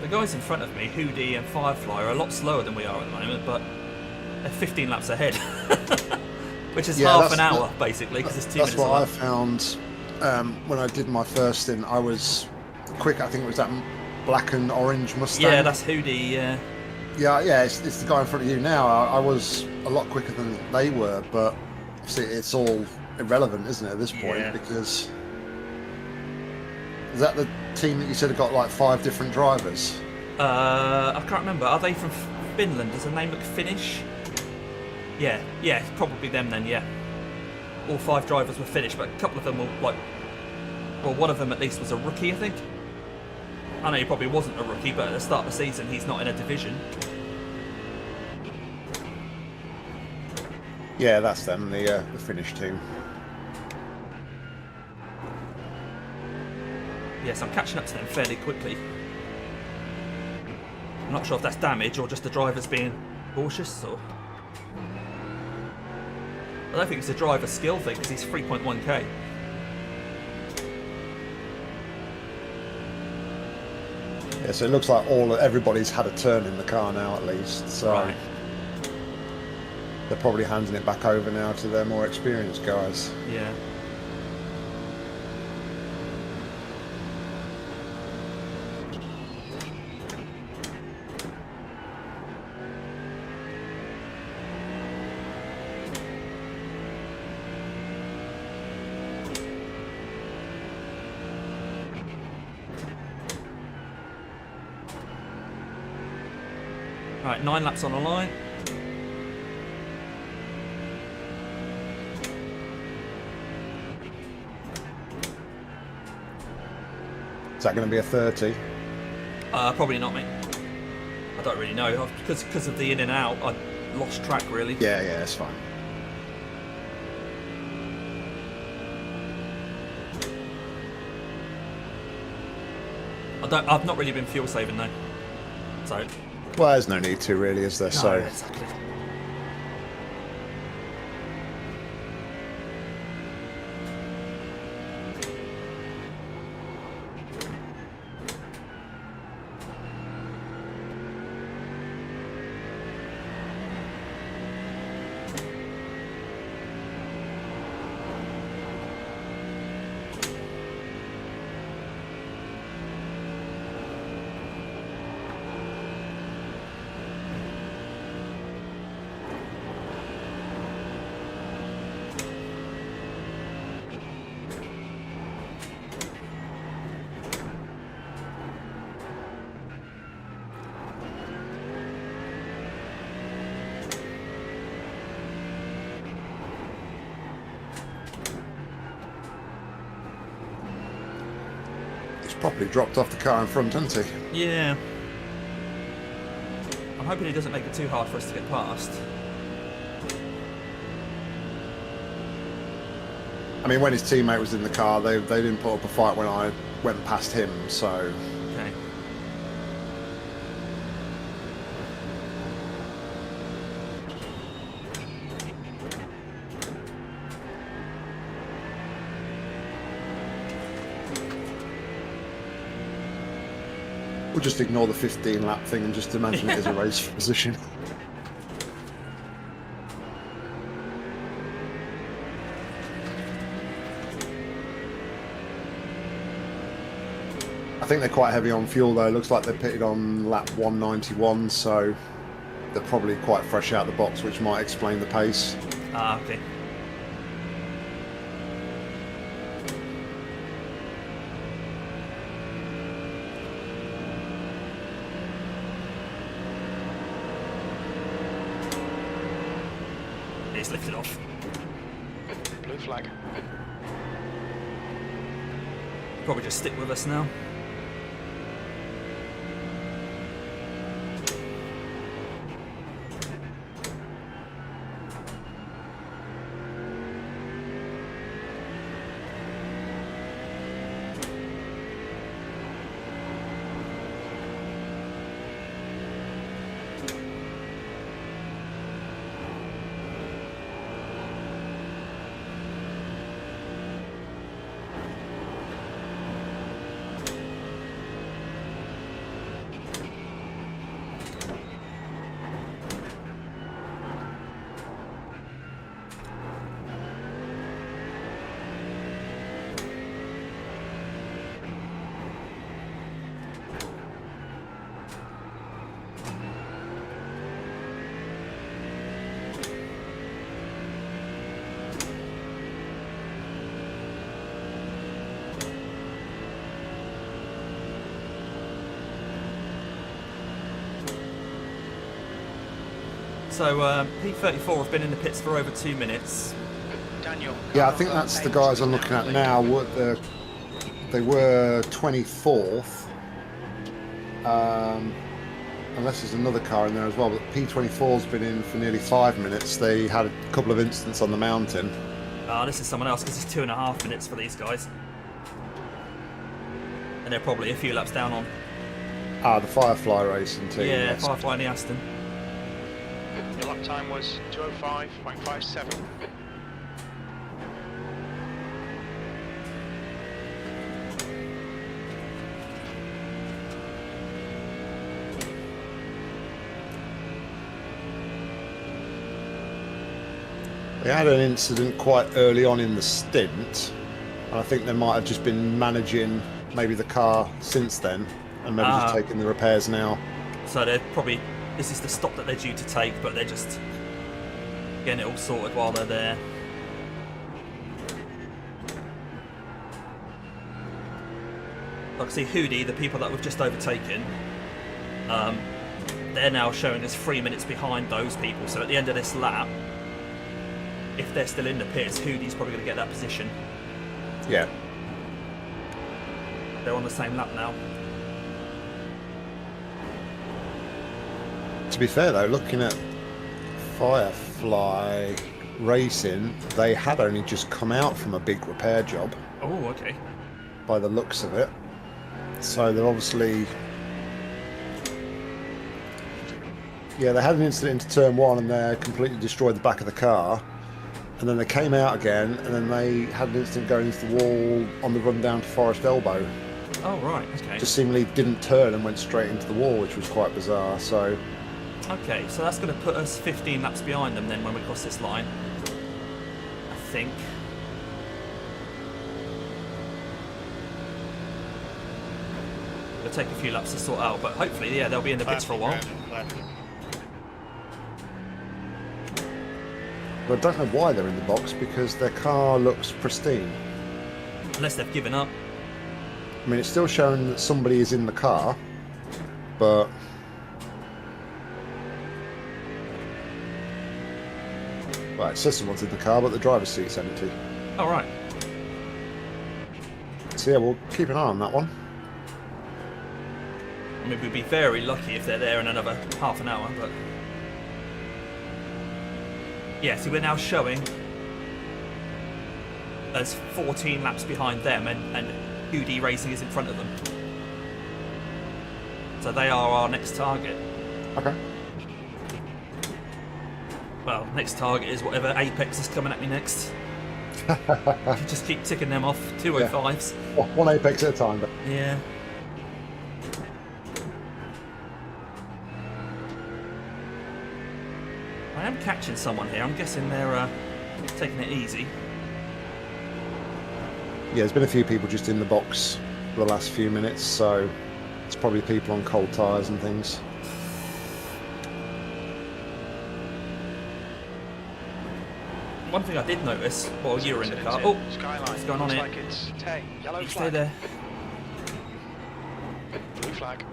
The guys in front of me, Hoodie and Firefly, are a lot slower than we are at the moment, but they're 15 laps ahead. Which is half an hour, basically, because it's 2 minutes That's what away. I found when I did my first stint. I was quick. I think it was that black and orange Mustang. Yeah, that's Hoodie, yeah. Yeah, it's the guy in front of you now. I was a lot quicker than they were, but see, it's all irrelevant, isn't it, at this point? Yeah. Because is that the team that you said have got like 5 different drivers? I can't remember. Are they from Finland? Does the name look Finnish? Yeah, it's probably them then, yeah. All 5 drivers were Finnish, but a couple of them were like... Well, one of them at least was a rookie, I think. I know he probably wasn't a rookie, but at the start of the season, he's not in a division. Yeah, that's them, the Finnish team. Yes, I'm catching up to them fairly quickly. I'm not sure if that's damage or just the driver's being cautious, or... I don't think it's a driver skill thing, because he's 3.1k. Yeah, so it looks like everybody's had a turn in the car now at least. So Right. they're probably handing it back over now to their more experienced guys. Yeah. Right, 9 laps on the line. Is that going to be a 30? Probably not, mate. I don't really know. Because of the in and out, I lost track, really. Yeah, it's fine. I've not really been fuel saving, though. So... Well, there's no need to really, is there? No, So exactly. probably dropped off the car in front, hasn't he? Yeah. I'm hoping he doesn't make it too hard for us to get past. I mean, when his teammate was in the car, they didn't put up a fight when I went past him, so... Okay. We'll just ignore the 15 lap thing and just imagine it as a race position. I think they're quite heavy on fuel though. Looks like they pitted on lap 191, so they're probably quite fresh out the box, which might explain the pace. Ah, okay. It's lifted off. Blue flag. Probably just stick with us now. So P34 have been in the pits for over 2 minutes. Daniel. Yeah, I think that's the guys I'm looking at now. They were 24th. Unless there's another car in there as well, but P24's been in for nearly 5 minutes. They had a couple of incidents on the mountain. This is someone else because it's 2.5 minutes for these guys. And they're probably a few laps down on. The Firefly racing team. Yeah, yes. Firefly and the Aston. Your lap time was 2:05.57. They had an incident quite early on in the stint, and I think they might have just been managing maybe the car since then, and maybe just taking the repairs now. So they're probably, this is the stop that they're due to take, but they're just getting it all sorted while they're there. I can see Hoodie, the people that we've just overtaken, they're now showing us 3 minutes behind those people. So at the end of this lap, if they're still in the pits, Hoodie's probably going to get that position. Yeah. They're on the same lap now. To be fair though, looking at Firefly Racing, they had only just come out from a big repair job. Oh, okay. By the looks of it. So they're obviously... Yeah, they had an incident into turn 1 and they completely destroyed the back of the car. And then they came out again, and then they had an incident going into the wall on the run down to Forest Elbow. Oh, right, okay. Just seemingly didn't turn and went straight into the wall, which was quite bizarre. So, Okay, so that's going to put us 15 laps behind them then when we cross this line. I think. It'll take a few laps to sort out, but hopefully, yeah, they'll be in the pits for a while. but I don't know why they're in the box, because their car looks pristine. Unless they've given up. I mean, it's still showing that somebody is in the car, but... Well, it says someone's in the car, but the driver's seat's empty. Oh, right. So yeah, we'll keep an eye on that one. I mean, we'd be very lucky if they're there in another half an hour, but... Yeah, so we're now showing as 14 laps behind them, and UD Racing is in front of them. So they are our next target. Okay. Well, next target is whatever Apex is coming at me next. Just keep ticking them off. 205s. Yeah. One Apex at a time. But... Yeah. I am catching someone here. I'm guessing they're taking it easy. Yeah, there's been a few people just in the box for the last few minutes, so it's probably people on cold tyres and things. One thing I did notice while you were in the car. Oh, what's going on here? Like it's Tay. Yellow You stay flag. there. Blue flag.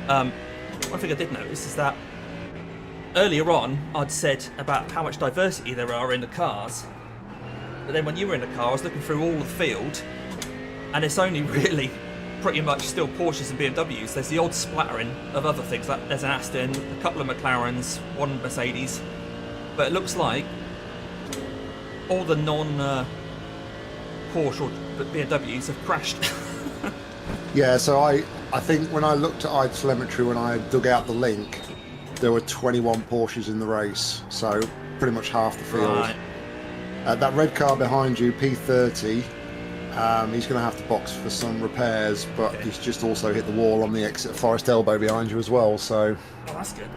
One thing I did notice is that earlier on I'd said about how much diversity there are in the cars, but then when you were in the car I was looking through all the field and it's only really pretty much still Porsches and BMWs. There's the odd splattering of other things, like there's an Aston, a couple of McLarens, one Mercedes, but it looks like all the non-Porsche or BMWs have crashed. Yeah, so I think when I looked at iTelemetry when I dug out the link, there were 21 Porsches in the race, so pretty much half the field. Right. That red car behind you, P30, he's going to have to box for some repairs, but Okay. he's just also hit the wall on the exit of Forest Elbow behind you as well, so... Oh, that's good.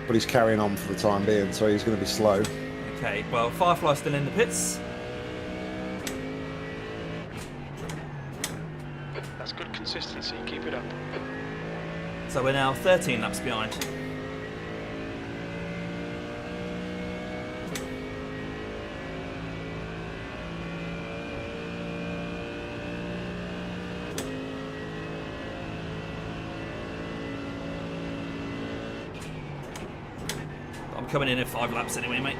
But he's carrying on for the time being, so he's going to be slow. Okay, well, Firefly's still in the pits. That's good consistency. Keep it up. So we're now 13 laps behind. coming in 5 laps anyway, mate.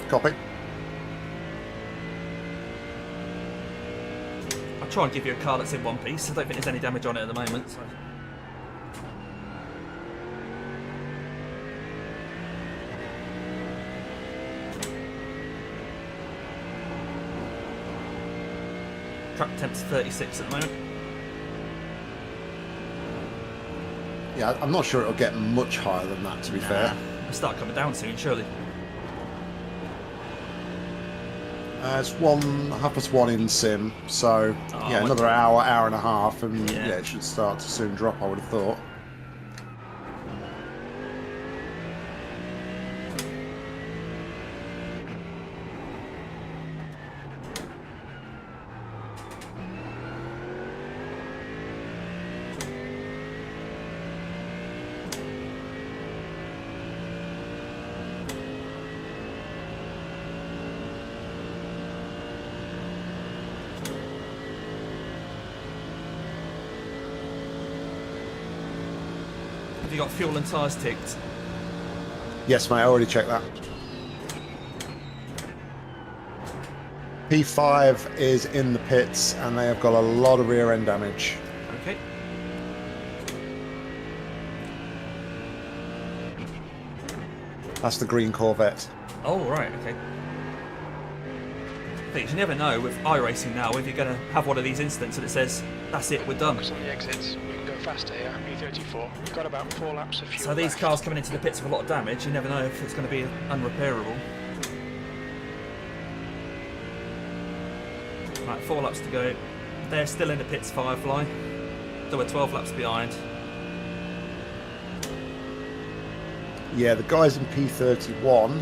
Copy. I'll try and give you a car that's in one piece. I don't think there's any damage on it at the moment. So. Track temp's 36 at the moment. Yeah, I'm not sure it'll get much higher than that, to be fair. It'll start coming down soon, surely. It's 1:30 in sim, so yeah, another hour, hour and a half, and yeah, it should start to soon drop, I would have thought. Have you got fuel and tyres ticked? Yes, mate, I already checked that. P5 is in the pits, and they have got a lot of rear end damage. Okay. That's the green Corvette. Oh, right, okay. Things you never know with iRacing now if you're going to have one of these incidents and it says, that's it, we're done. Focus on the exits. We can go faster here. P34. We've got about 4 laps of fuel So these left. cars coming into the pits with a lot of damage, you never know if it's going to be unrepairable. Right, 4 laps to go. They're still in the pits, Firefly. So we're 12 laps behind. Yeah, the guys in P31,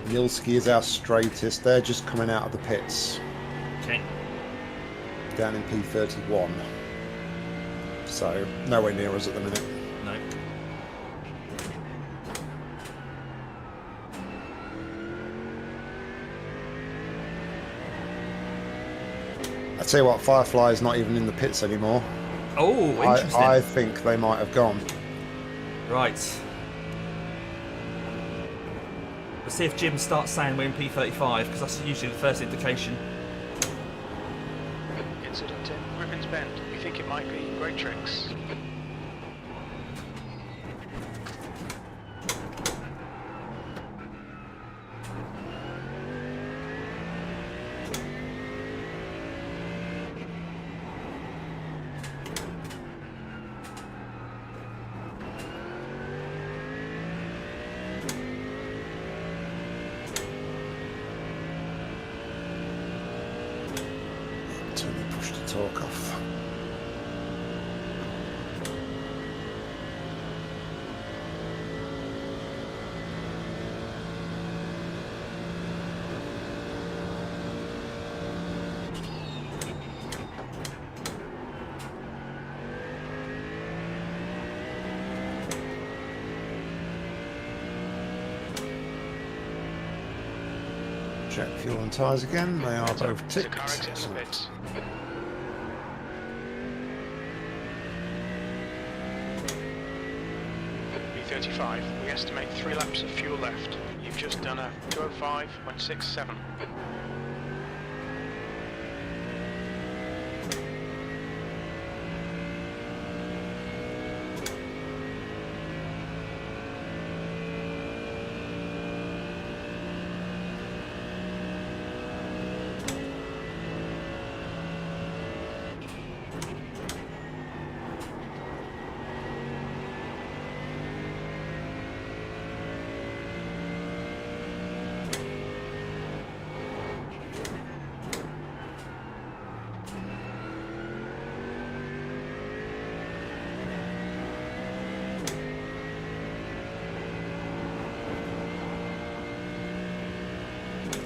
Nilski is our straightest. They're just coming out of the pits. Okay. Down in P31. So, nowhere near us at the minute. No. I tell you what, Firefly is not even in the pits anymore. Oh, interesting. I think they might have gone. Right. Let's see if Jim starts saying we're in P35, because that's usually the first indication. Incident in Ribbons Bend. We think it might be Great Tricks. Push the torque off. Check fuel and tyres again. They are both There's a ticked. car exit in the pits. B35, we estimate 3 laps of fuel left. You've just done a 2:05.67.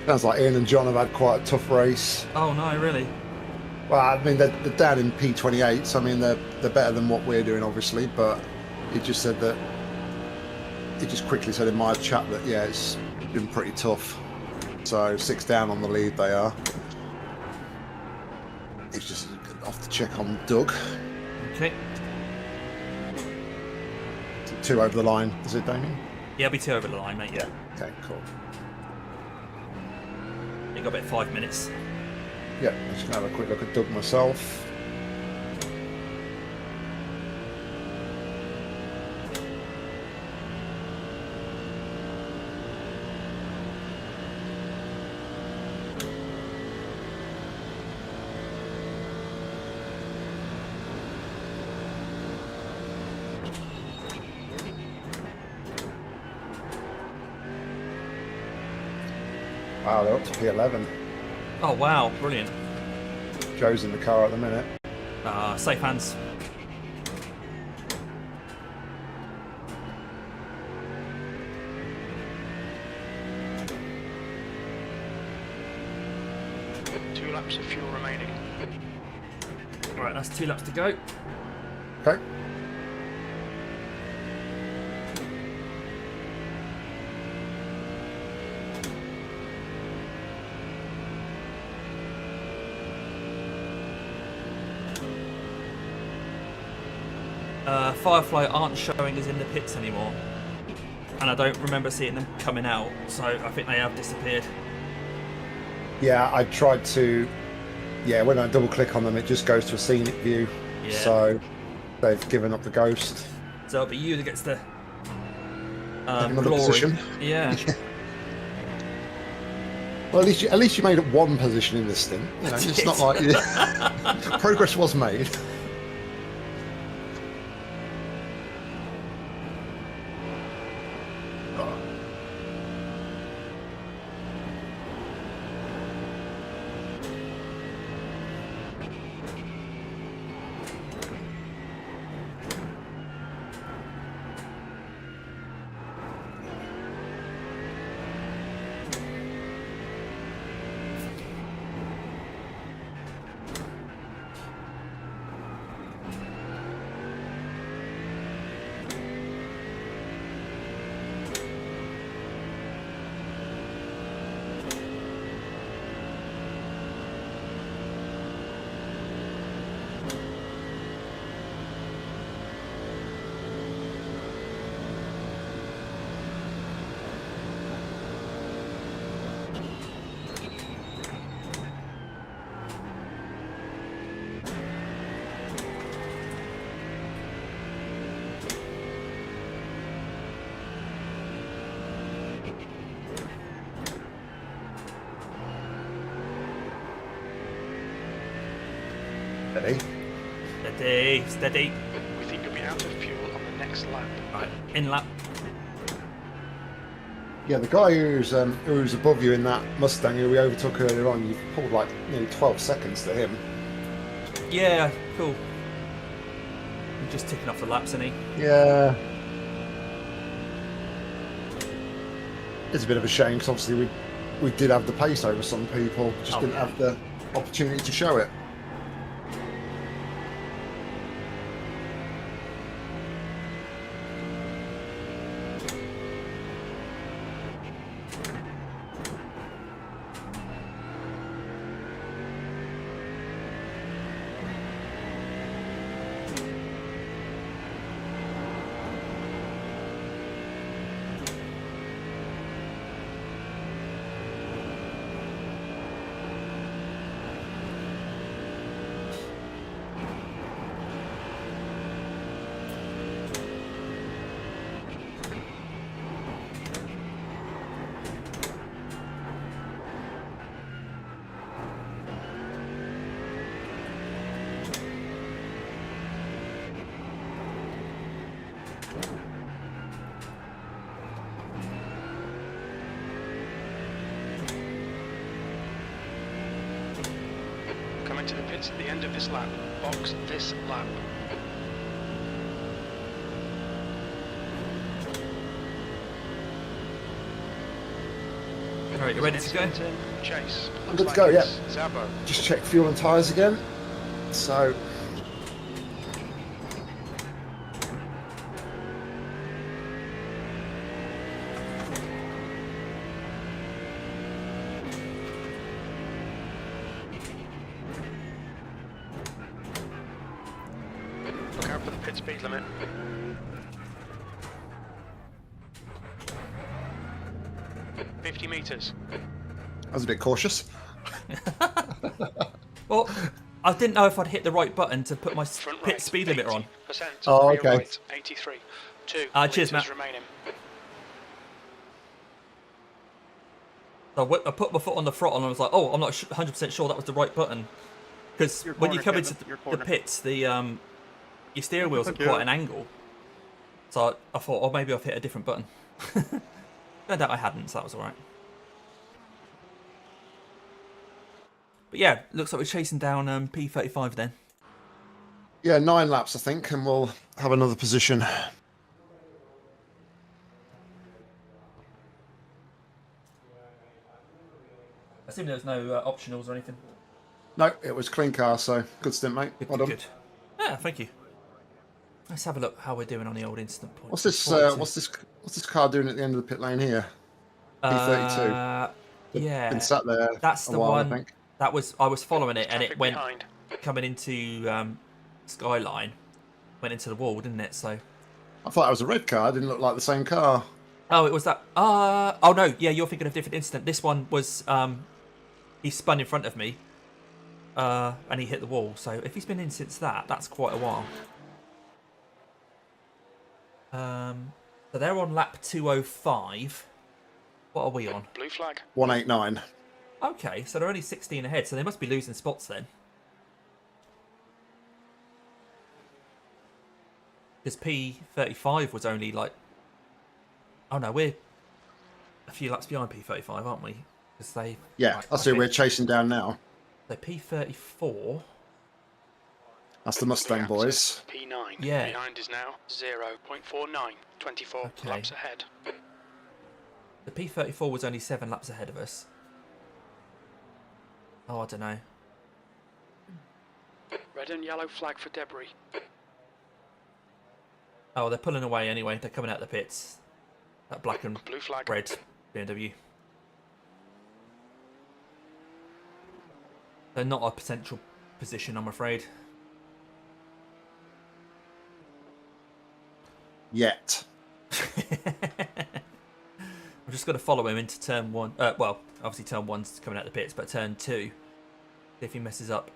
Sounds like Ian and John have had quite a tough race. Oh no, really? Well, I mean, they're down in P28, so I mean, they're better than what we're doing, obviously, but he just said that, he just quickly said in my chat that, yeah, it's been pretty tough. So, 6 down on the lead they are. He's just off to check on Doug. Okay. 2 over the line, is it, Damien? Yeah, I'll be 2 over the line, mate. Yeah. Okay, cool. You got about 5 minutes. Yeah, I'm just going to have a quick look at Doug myself. Wow, they're up to P11. Oh, wow. Brilliant. Joe's in the car at the minute. Safe hands. Two laps of fuel remaining. Right, that's 2 laps to go. Okay. Firefly aren't showing us in the pits anymore, and I don't remember seeing them coming out, so I think they have disappeared. Yeah, I tried to... Yeah, when I double click on them, it just goes to a scenic view. Yeah. So they've given up the ghost. So it'll be you that gets the Another glory. position. Yeah. Well, at least you made it 1 position in this stint. You know, it's not like progress was made. Steady. Steady, steady. We think you'll be out of fuel on the next lap. Right, in lap. Yeah, the guy who's above you in that Mustang who we overtook earlier on, you've pulled like nearly 12 seconds to him. Yeah, cool. I'm just ticking off the laps, isn't he? Yeah. It's a bit of a shame because obviously we did have the pace over some people, just didn't have the opportunity to show it. Coming to the pits at the end of this lap. Box this lap. Alright, you ready to go? Chase. I'm good to go, yeah. Zabo. Just check fuel and tyres again. So Look out for the pit speed limit. 50 metres. I was a bit cautious. Well, I didn't know if I'd hit the right button to put my Front pit right, speed limiter on. 80%. Oh, Rear okay. right, 83. 2 Cheers, litres Matt. remaining. So I put my foot on the throttle and I was like, oh, I'm not 100% sure that was the right button. Because Your when you corner, come into Kevin, your the corner. pits, your steering wheel's at Thank you. quite an angle. So I thought, oh, maybe I've hit a different button. Turned out I hadn't, so that was alright. But yeah, looks like we're chasing down P35 then. Yeah, 9 laps, I think, and we'll have another position. I assume there was no optionals or anything. No, it was clean car, so good stint, mate. Good, Well good, done. good. Yeah, thank you. Let's have a look how we're doing on the old instant point. What's this? What's this car doing at the end of the pit lane here? P32. Yeah, Been sat there that's a the while, one. I think. That was I was following it, and Traffic it went behind. coming into Skyline, went into the wall, didn't it? So. I thought it was a red car. It didn't look like the same car. Oh, it was that. Oh no, yeah, you're thinking of a different incident. This one was he spun in front of me, and he hit the wall. So if he's been in since that, that's quite a while. So they're on lap 205. What are we on? Blue flag. 189. Okay, so they're only 16 ahead, so they must be losing spots then. Because P35 was only like... Oh no, we're a few laps behind P35, aren't we? Because they... Yeah, right, that's who we're chasing down now. So P34... That's the Mustang boys. P9. Yeah. Behind is now 0.49. 24 Okay. laps ahead. The P34 was only 7 laps ahead of us. Oh, I don't know. Red and yellow flag for debris. Oh, they're pulling away anyway. They're coming out the pits. That black and Blue flag. red BMW. They're not a potential position, I'm afraid. Yet. I'm just going to follow him into turn 1. Well, obviously turn 1's coming out the pits, but turn 2. See if he messes up.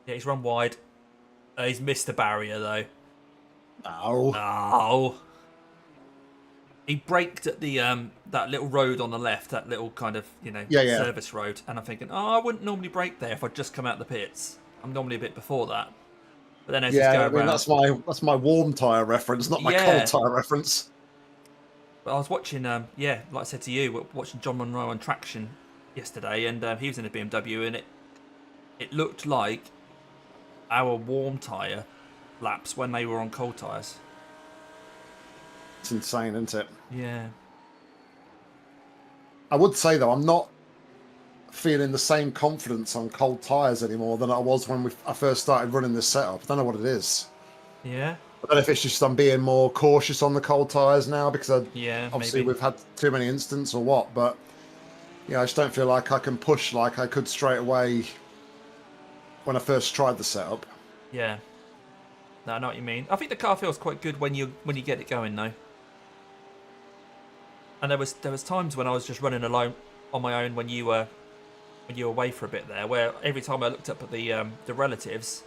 Yeah, he's run wide. He's missed the barrier, though. Oh. Oh. He braked at the that little road on the left, that little kind of, Yeah. service road. And I'm thinking, I wouldn't normally brake there if I'd just come out the pits. I'm normally a bit before that. But then as he's Yeah, going around... that's my warm tyre reference, not my Yeah. cold tyre reference. But I was watching, like I said to you, watching John Monroe on Traction yesterday, and he was in a BMW, and it looked like our warm tyre laps when they were on cold tyres. It's insane, isn't it? Yeah. I would say, though, I'm not feeling the same confidence on cold tyres anymore than I was when I first started running this setup. I don't know what it is. Yeah? I don't know if it's just I'm being more cautious on the cold tyres now because obviously maybe. we've had too many incidents or what, but I just don't feel like I can push like I could straight away when I first tried the setup. Yeah. No, I know what you mean. I think the car feels quite good when you get it going, though. And there was times when I was just running alone on my own when you were away for a bit there, where every time I looked up at the relatives,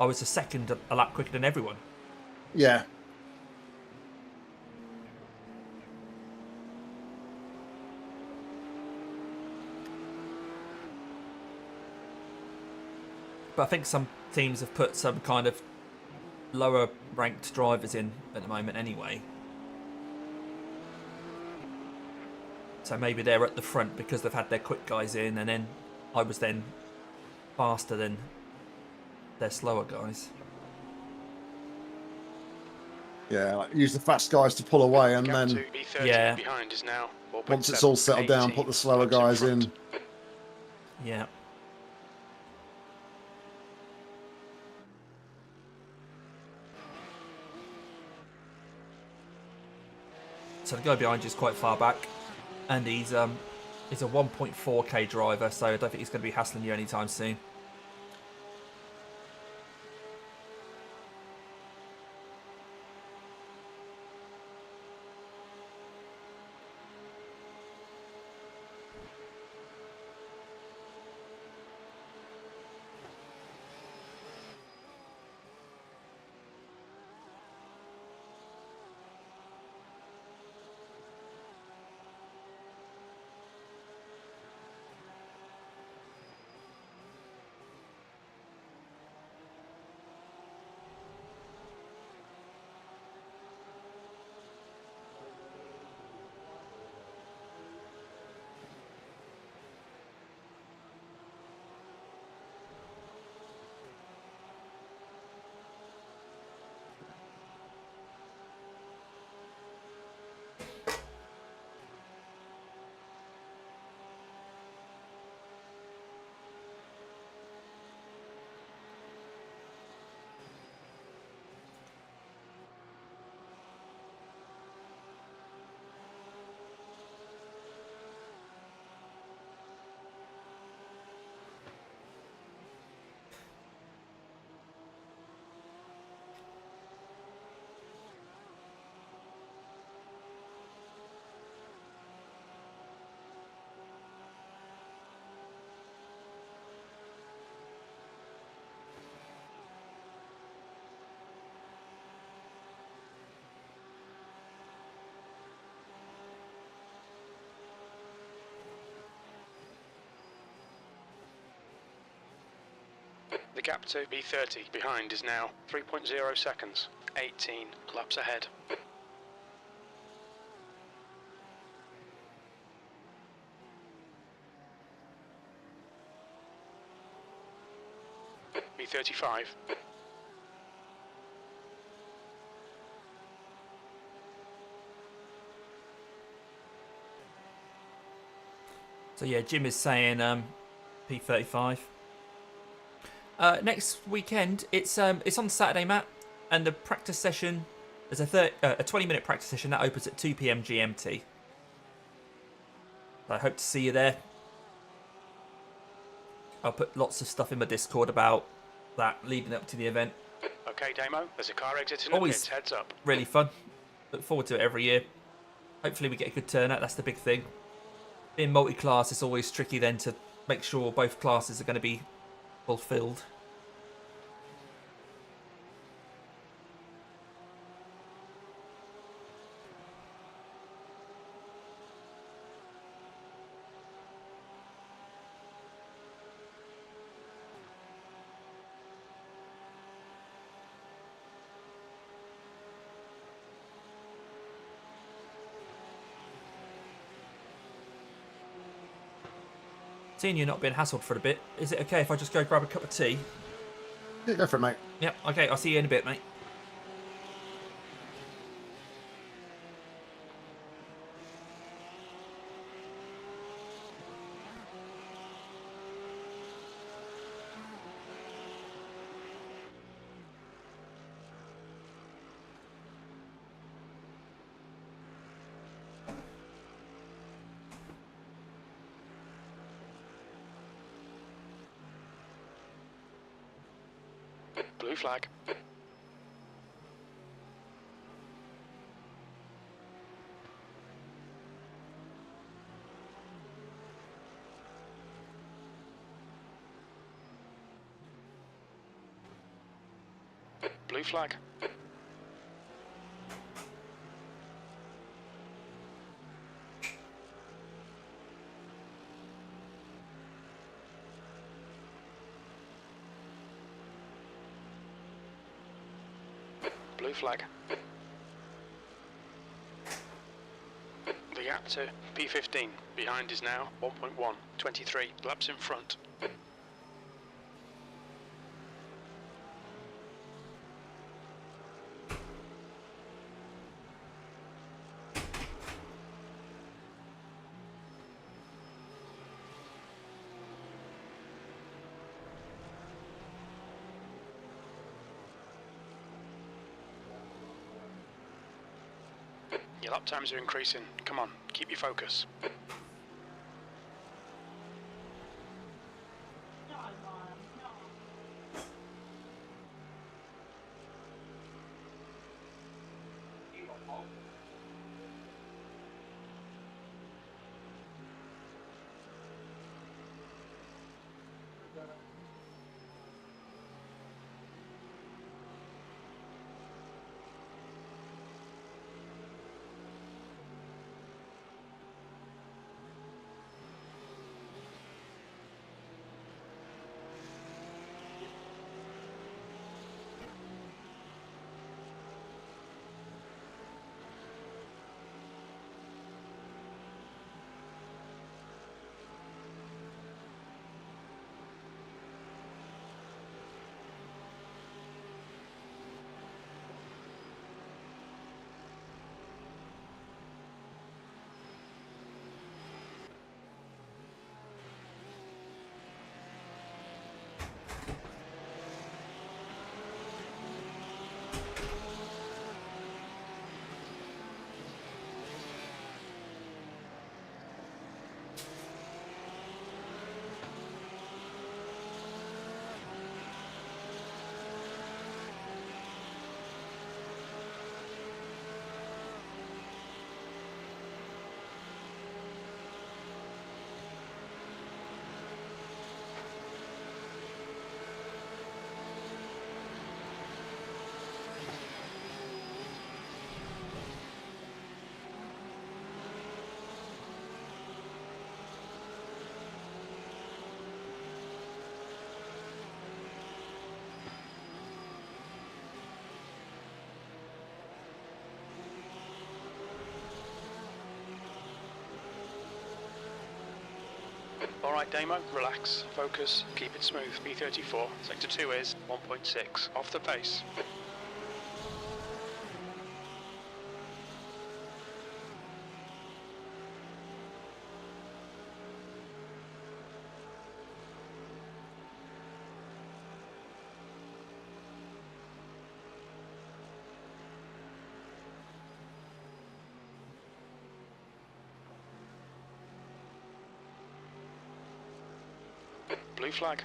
I was a second a lap quicker than everyone. Yeah. But I think some teams have put some kind of lower ranked drivers in at the moment anyway. So maybe they're at the front because they've had their quick guys in, and then I was then faster than their slower guys. Yeah, like use the fast guys to pull away, and Gap then to B30 Yeah. behind is now 4.7. once it's all settled down, 18 put the slower laps guys front. in. Yeah. So the guy behind you is quite far back, and he's a 1.4k driver, so I don't think he's going to be hassling you anytime soon. The gap to B30 behind is now 3.0 seconds. 18 laps ahead. B35. So yeah, Jim is saying P35. Next weekend, it's on Saturday, Matt, and the practice session. There's a 20-minute practice session that opens at 2 p.m. GMT. I hope to see you there. I'll put lots of stuff in my Discord about that leading up to the event. Okay, Damo, there's a car exiting Always the pits, heads up. Really fun. Look forward to it every year. Hopefully we get a good turnout, that's the big thing. Being multi-class, it's always tricky then to make sure both classes are going to be fulfilled. Seeing you not being hassled for a bit, is it okay if I just go grab a cup of tea? Yeah, go for it, mate. Yep, okay, I'll see you in a bit, mate. Blue flag. Blue flag. Blue flag. The gap to P15 behind is now 1.1, 23 laps in front. Your lap times are increasing. Come on, keep your focus. Alright, Damo, relax, focus, keep it smooth. P34, sector 2 is 1.6, off the pace. Blue flag.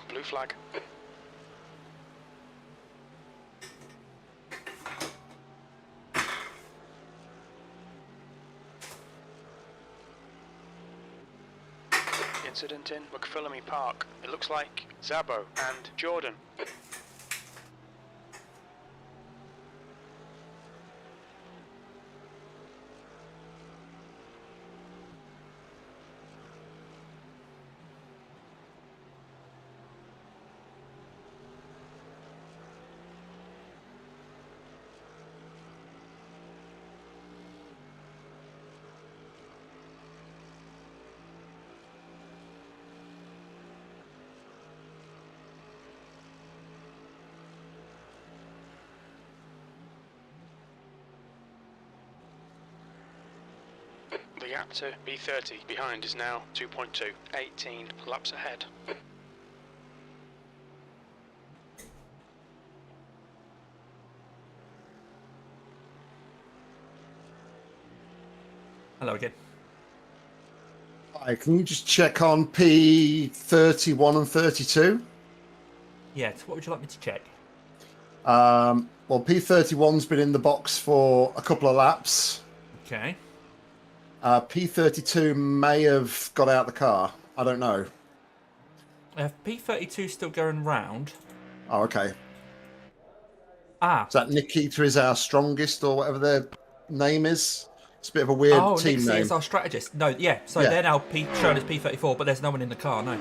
Blue flag. Incident in McPhillamy Park. It looks like Zabo and Jordan. The gap to B30 behind is now 2.2, 18 laps ahead. Hello again. Hi, can you just check on P31 and 32? Yeah, so what would you like me to check? Well, P31's been in the box for a couple of laps. Okay. P32 may have got out the car. I don't know. P32 still going round. Oh, okay. Ah. Is that Nikita is our strongest or whatever their name is? It's a bit of a weird team Nixie name. is our strategist. No, yeah. So Yeah. they're now shown as P34, but there's no one in the car, no.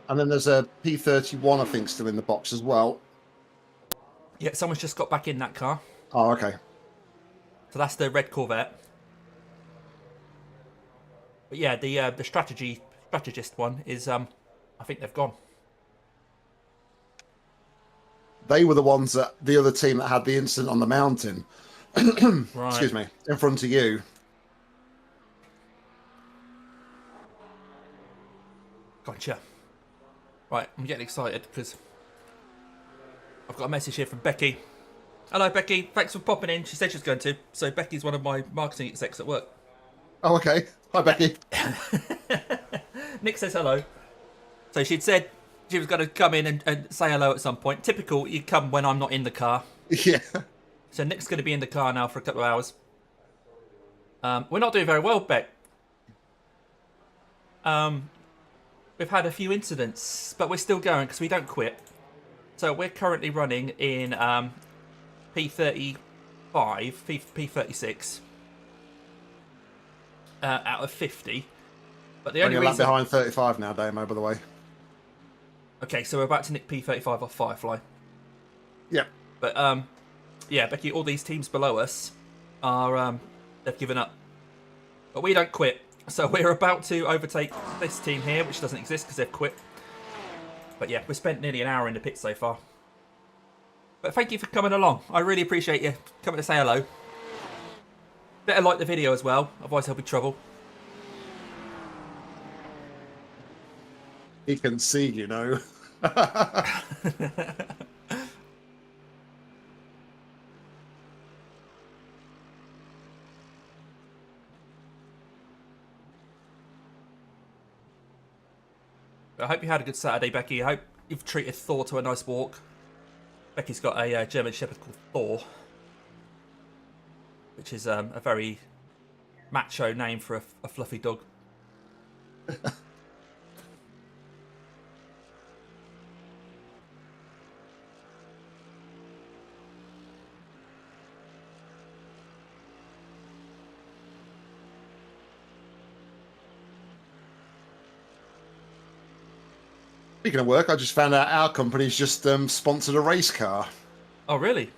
And then there's a P31, I think, still in the box as well. Yeah, someone's just got back in that car. Oh, okay. So that's the red Corvette. But yeah, the strategist one is I think they've gone. They were the ones that the other team that had the incident on the mountain. Right. Excuse me, in front of you. Gotcha. Right, I'm getting excited because I've got a message here from Becky. Hello, Becky. Thanks for popping in. She said she was going to. So Becky's one of my marketing execs at work. Oh, okay. Hi, Becky. Nick says hello. So she'd said she was going to come in and say hello at some point. Typical, you come when I'm not in the car. Yeah. So Nick's going to be in the car now for a couple of hours. We're not doing very well, Beck. We've had a few incidents, but we're still going because we don't quit. So we're currently running in P35, P36 out of 50. But the only Only a lap reason... behind 35 now, Damo, by the way. Okay, so we're about to nick P35 off Firefly. Yep. But yeah, Becky, all these teams below us are they've given up. But we don't quit. So we're about to overtake this team here, which doesn't exist because they've quit. But yeah, we've spent nearly an hour in the pit so far. But thank you for coming along. I really appreciate you coming to say hello. Better like the video as well, otherwise there'll be trouble. He can see, you know. I hope you had a good Saturday, Becky. I hope you've treated Thor to a nice walk. Becky's got a German Shepherd called Thor, which is a very macho name for a fluffy dog. Speaking of work, I just found out our company's just sponsored a race car. Oh, really?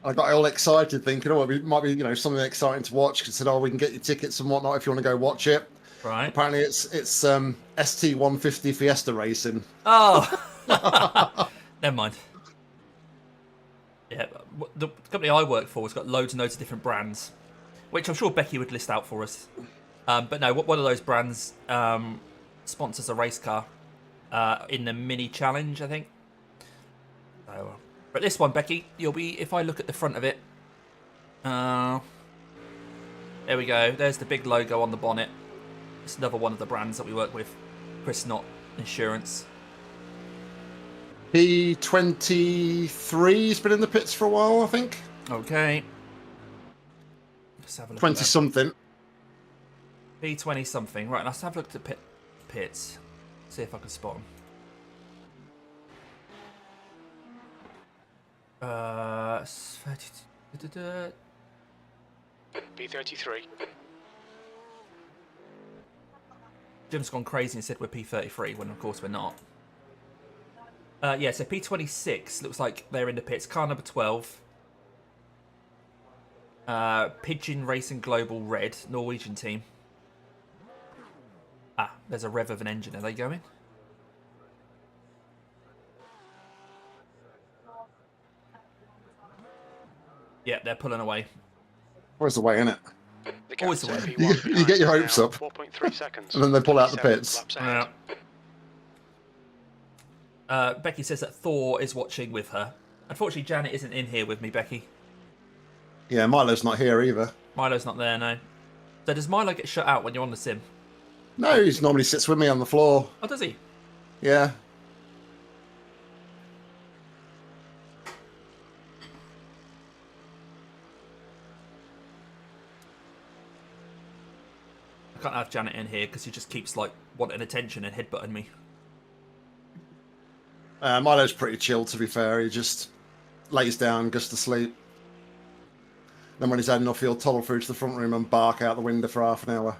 I got all excited thinking, oh, it might be, you know, something exciting to watch. Because said, oh, we can get you tickets and whatnot if you want to go watch it. Right. Apparently, it's ST150 Fiesta racing. Oh, never mind. Yeah, the company I work for has got loads and loads of different brands, which I'm sure Becky would list out for us. But no, one of those brands sponsors a race car in the mini challenge, I think. So, but this one, Becky, you'll be, if I look at the front of it, there we go. There's the big logo on the bonnet. It's another one of the brands that we work with. Chris Knott Insurance. P23's been in the pits for a while, I think. Okay. Let's have a look. 20 something. P20 something. Right, let's have a look at pits. See if I can spot them. 32. B33. Jim's gone crazy and said we're P33, when of course we're not. Yeah, so P26 looks like they're in the pits. Car number 12. Pigeon Racing Global Red, Norwegian team. Ah, there's a rev of an engine. Are they going? Yeah, they're pulling away. Where's the way in it? Always the way. You get your hopes up. 4.3 seconds. And then they pull out the pits. Yeah. Becky says that Thor is watching with her. Unfortunately, Janet isn't in here with me, Becky. Yeah, Milo's not here either. Milo's not there, no. So does Milo get shut out when you're on the sim? No, he normally sits with me on the floor. Oh, does he? Yeah. I can't have Janet in here because he just keeps like wanting attention and headbutting me. Milo's pretty chill, to be fair. He just lays down, goes to sleep. Then when he's had enough, he'll toddle through to the front room and bark out the window for half an hour.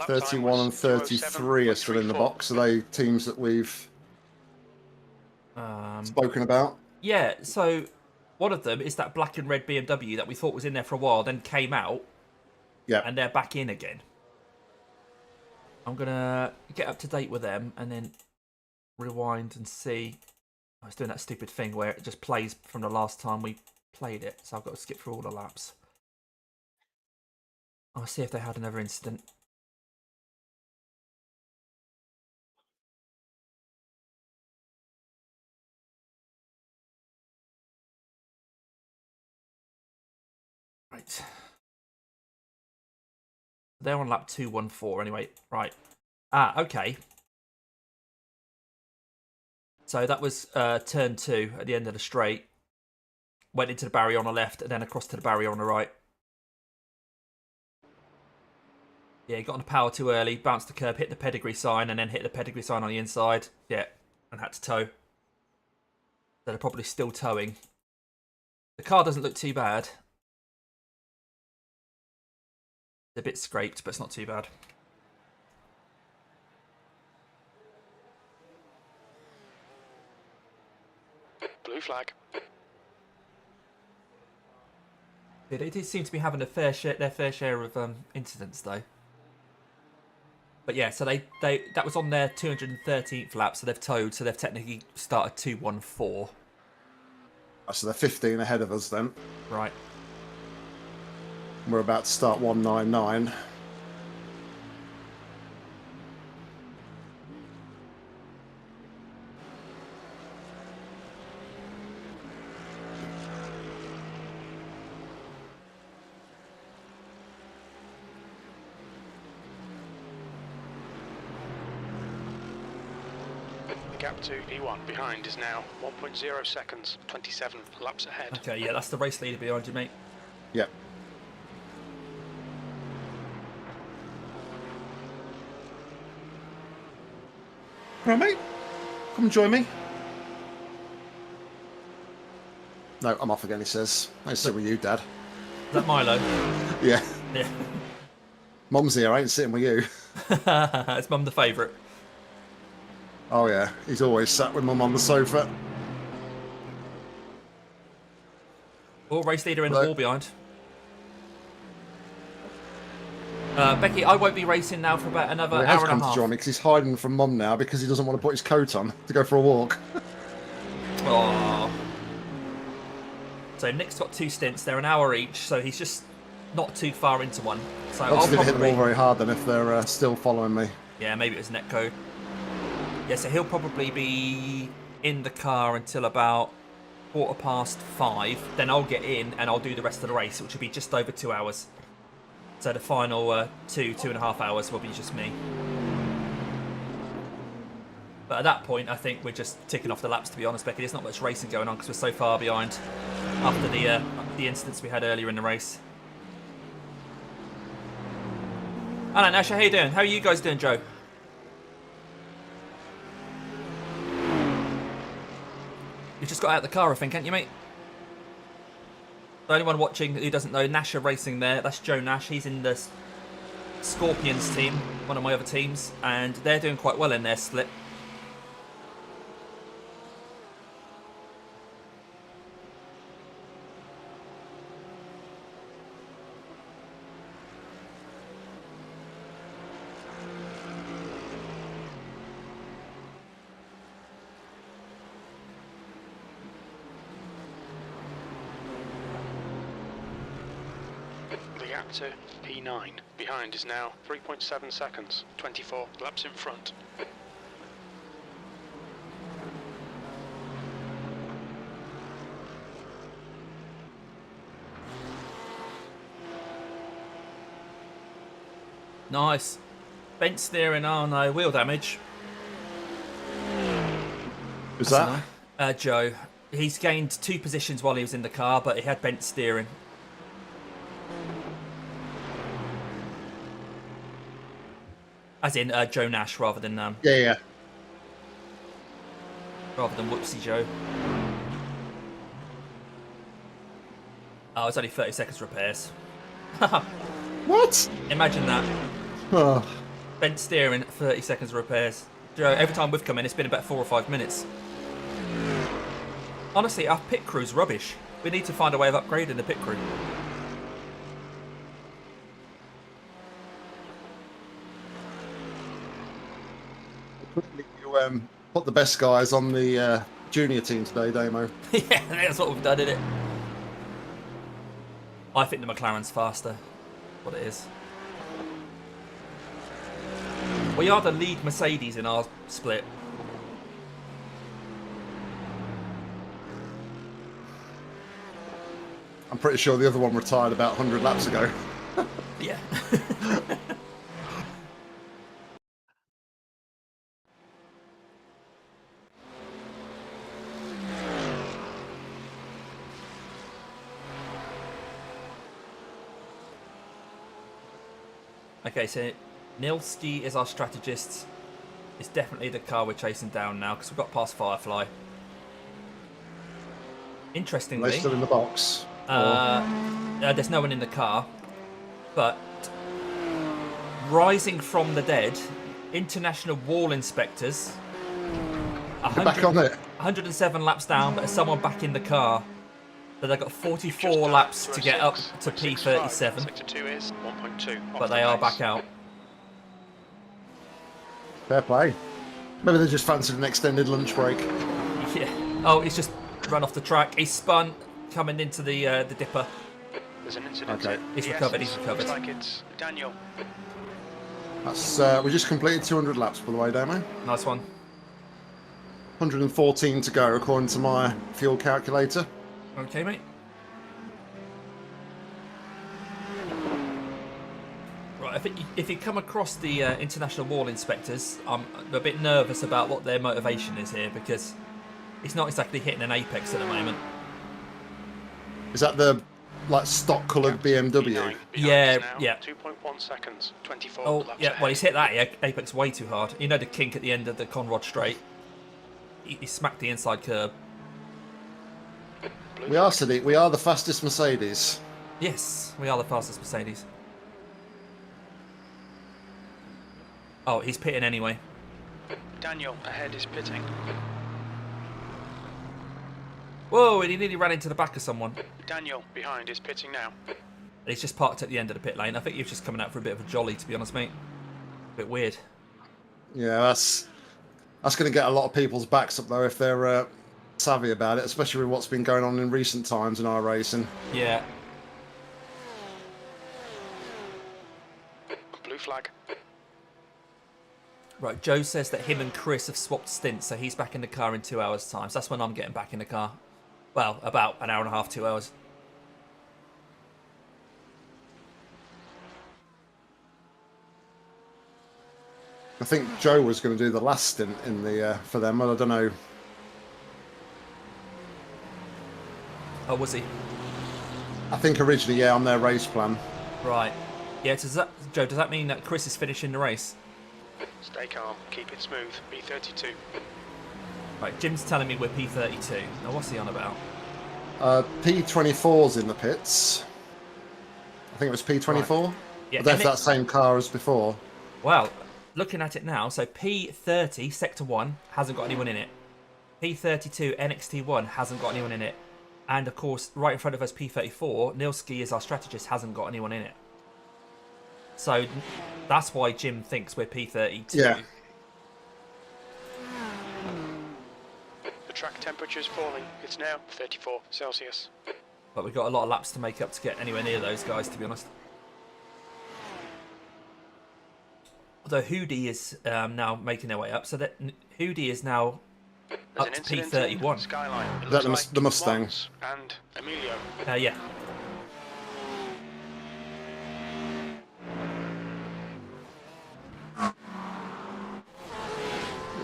31 and 33 are still in the box. Are they teams that we've spoken about? Yeah, so one of them is that black and red BMW that we thought was in there for a while, then came out. Yeah. And they're back in again. I'm going to get up to date with them and then rewind and see. I was doing that stupid thing where it just plays from the last time we played it. So I've got to skip through all the laps. I'll see if they had another incident. Right. They're on lap 214 anyway. Right. Ah, okay. So that was turn 2 at the end of the straight. Went into the barrier on the left and then across to the barrier on the right. Yeah, he got on the power too early, bounced the curb, hit the pedigree sign, and then hit the pedigree sign on the inside. Yeah, and had to tow. So they're probably still towing. The car doesn't look too bad. It's a bit scraped, but it's not too bad. Blue flag. Yeah, they did seem to be having their fair share of incidents though. But yeah, so that was on their 213th lap, so they've towed, so they've technically started 214. So they're 15 ahead of us then. Right. We're about to start 199. The gap to P1 behind is now 1.0 seconds, 27 laps ahead. Okay, yeah, that's the race leader behind you, mate. Yep. Right, mate. Come join me. No, I'm off again, he says. Nice to sit with you, Dad. Is that Milo? Yeah. Yeah. Mum's here, I ain't sitting with you. It's Mum the favourite. Oh, yeah. He's always sat with Mum on the sofa. All race leader in the Hello. wall behind. Becky, I won't be racing now for about another He has hour come and a to half. join me because he's hiding from Mum now because he doesn't want to put his coat on to go for a walk. Aww. So Nick's got 2 stints. They're an hour each, so he's just not too far into one. So I just I'll didn't hit them all probably... very hard then if they're still following me. Yeah, maybe it was netcode. Yeah, so he'll probably be in the car until about 5:15. Then I'll get in and I'll do the rest of the race, which will be just over 2 hours. So the final 2.5 hours will be just me. But at that point, I think we're just ticking off the laps, to be honest, Becky. There's not much racing going on because we're so far behind after the incidents we had earlier in the race. Hello, Ascher. How you doing? How are you guys doing, Joe? You just got out of the car, I think, haven't you, mate? The only one watching who doesn't know, Nash are racing there. That's Joe Nash. He's in the Scorpions team, one of my other teams, and they're doing quite well in their split. The gap to P9 behind is now 3.7 seconds, 24 laps in front. Nice. Bent steering, oh no, wheel damage. Who's that? Joe. He's gained 2 positions while he was in the car, but he had bent steering. As in Joe Nash rather than Yeah. Whoopsie Joe. Oh, it's only 30 seconds repairs. What? Imagine that. Oh, Bent steering, 30 seconds repairs. Joe, every time we've come in, it's been about 4 or 5 minutes. Honestly, our pit crew's rubbish. We need to find a way of upgrading the pit crew. you put the best guys on the junior team today, Damo. Yeah, that's what we've done, isn't it? I think the McLaren's faster. What it is. We are the lead Mercedes in our split. I'm pretty sure the other one retired about 100 laps ago. Yeah. Okay, so Nilski is our strategist. It's definitely the car we're chasing down now because we've got past Firefly. Interestingly, They're still in the box. there's no one in the car, but rising from the dead, international wall inspectors. Back on it. 107 laps down, but there's someone back in the car. So they've got Just 44 now, laps to get up 206, to 0.65. P37, Sector 2 is 1.2. but they are back out. Fair play. Maybe they just fancied an extended lunch break. Yeah. Oh, he's just run off the track. He's spun, coming into the dipper. There's an incident. Okay. He's Yes, recovered, he's recovered. Looks like it's Daniel. That's we just completed 200 laps, by the way, don't we? Nice one. 114 to go, according to my fuel calculator. Okay, mate. Right, if you come across the international wall inspectors, I'm a bit nervous about what their motivation is here, because it's not exactly hitting an apex at the moment. Is that the like stock coloured BMW? Yeah, yeah. 2.1 seconds. 24 Oh, laps yeah, well, ahead. he's hit that apex way too hard. You know the kink at the end of the Conrod straight? He smacked the inside curb. We are, Sadiq. We are the fastest Mercedes. Yes, we are the fastest Mercedes. Oh, he's pitting anyway. Daniel ahead is pitting. Whoa, and he nearly ran into the back of someone. Daniel behind is pitting now. And he's just parked at the end of the pit lane. I think he was just coming out for a bit of a jolly, to be honest, mate. A bit weird. Yeah, that's going to get a lot of people's backs up, though, if they're savvy about it, especially with what's been going on in recent times in iRacing. Yeah. Blue flag. Right, Joe says that him and Chris have swapped stints, so he's back in the car in 2 hours' time. So that's when I'm getting back in the car. Well, about an hour and a half, 2 hours. I think Joe was going to do the last stint in the for them, but I don't know. Oh, was he? I think originally, yeah, on their race plan. Right. Yeah, Joe, does that mean that Chris is finishing the race? Stay calm. Keep it smooth. B32. Right, Jim's telling me we're P32. Now, what's he on about? P24's in the pits. I think it was P24. Right. Yeah, I don't know if that same car as before. Well, looking at it now, so P30, Sector 1, hasn't got anyone in it. P32, NXT1, hasn't got anyone in it. And, of course, right in front of us, P34, Nilski is our strategist, hasn't got anyone in it. So that's why Jim thinks we're P32. Yeah. The track temperature is falling. It's now 34 Celsius. But we've got a lot of laps to make up to get anywhere near those guys, to be honest. Although Hoodie is now making their way up, so that Hoodie is now There's up an to incident in P31. Skyline. It Is that looks the Mustang? Mons and Emilio. Yeah.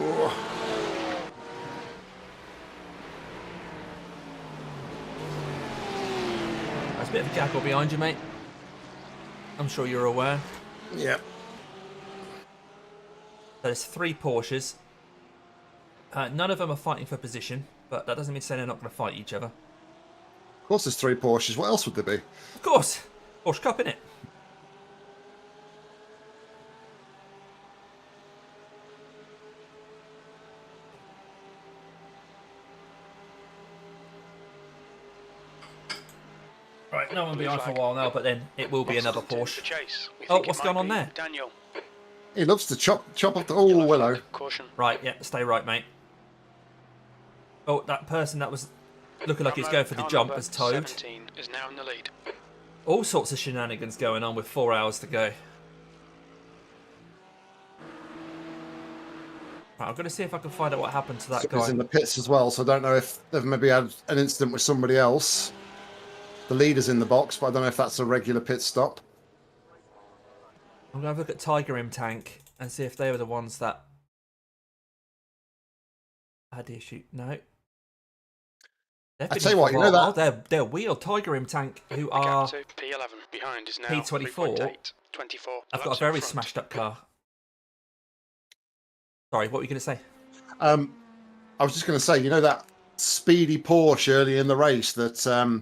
Oh. There's a bit of a gaggle behind you, mate. I'm sure you're aware. Yeah. There's 3 Porsches. None of them are fighting for position, but that doesn't mean to say they're not going to fight each other. Of course, there's 3 Porsches. What else would there be? Of course! Porsche Cup, innit? Right, no one behind for a while now, but then it will be another Porsche. Oh, what's going on there? Daniel. He loves to chop off the... Oh, Willow. Caution. Right, yeah, stay right, mate. Oh, that person that was looking like he's going for the jump has towed. 17 is now in the lead. All sorts of shenanigans going on with 4 hours to go. Right, I'm going to see if I can find out what happened to that He's guy. in the pits as well, so I don't know if they've maybe had an incident with somebody else. The leader's in the box, but I don't know if that's a regular pit stop. I'm going to have a look at Tiger M Tank and see if they were the ones that had the issue. No. I tell you what, you know that... Oh, they're Wheel Tiger M Tank, who are P11 behind is now P24. 3.8, 24. I've got a very smashed up car. Sorry, what were you going to say? I was just going to say, you know that speedy Porsche early in the race that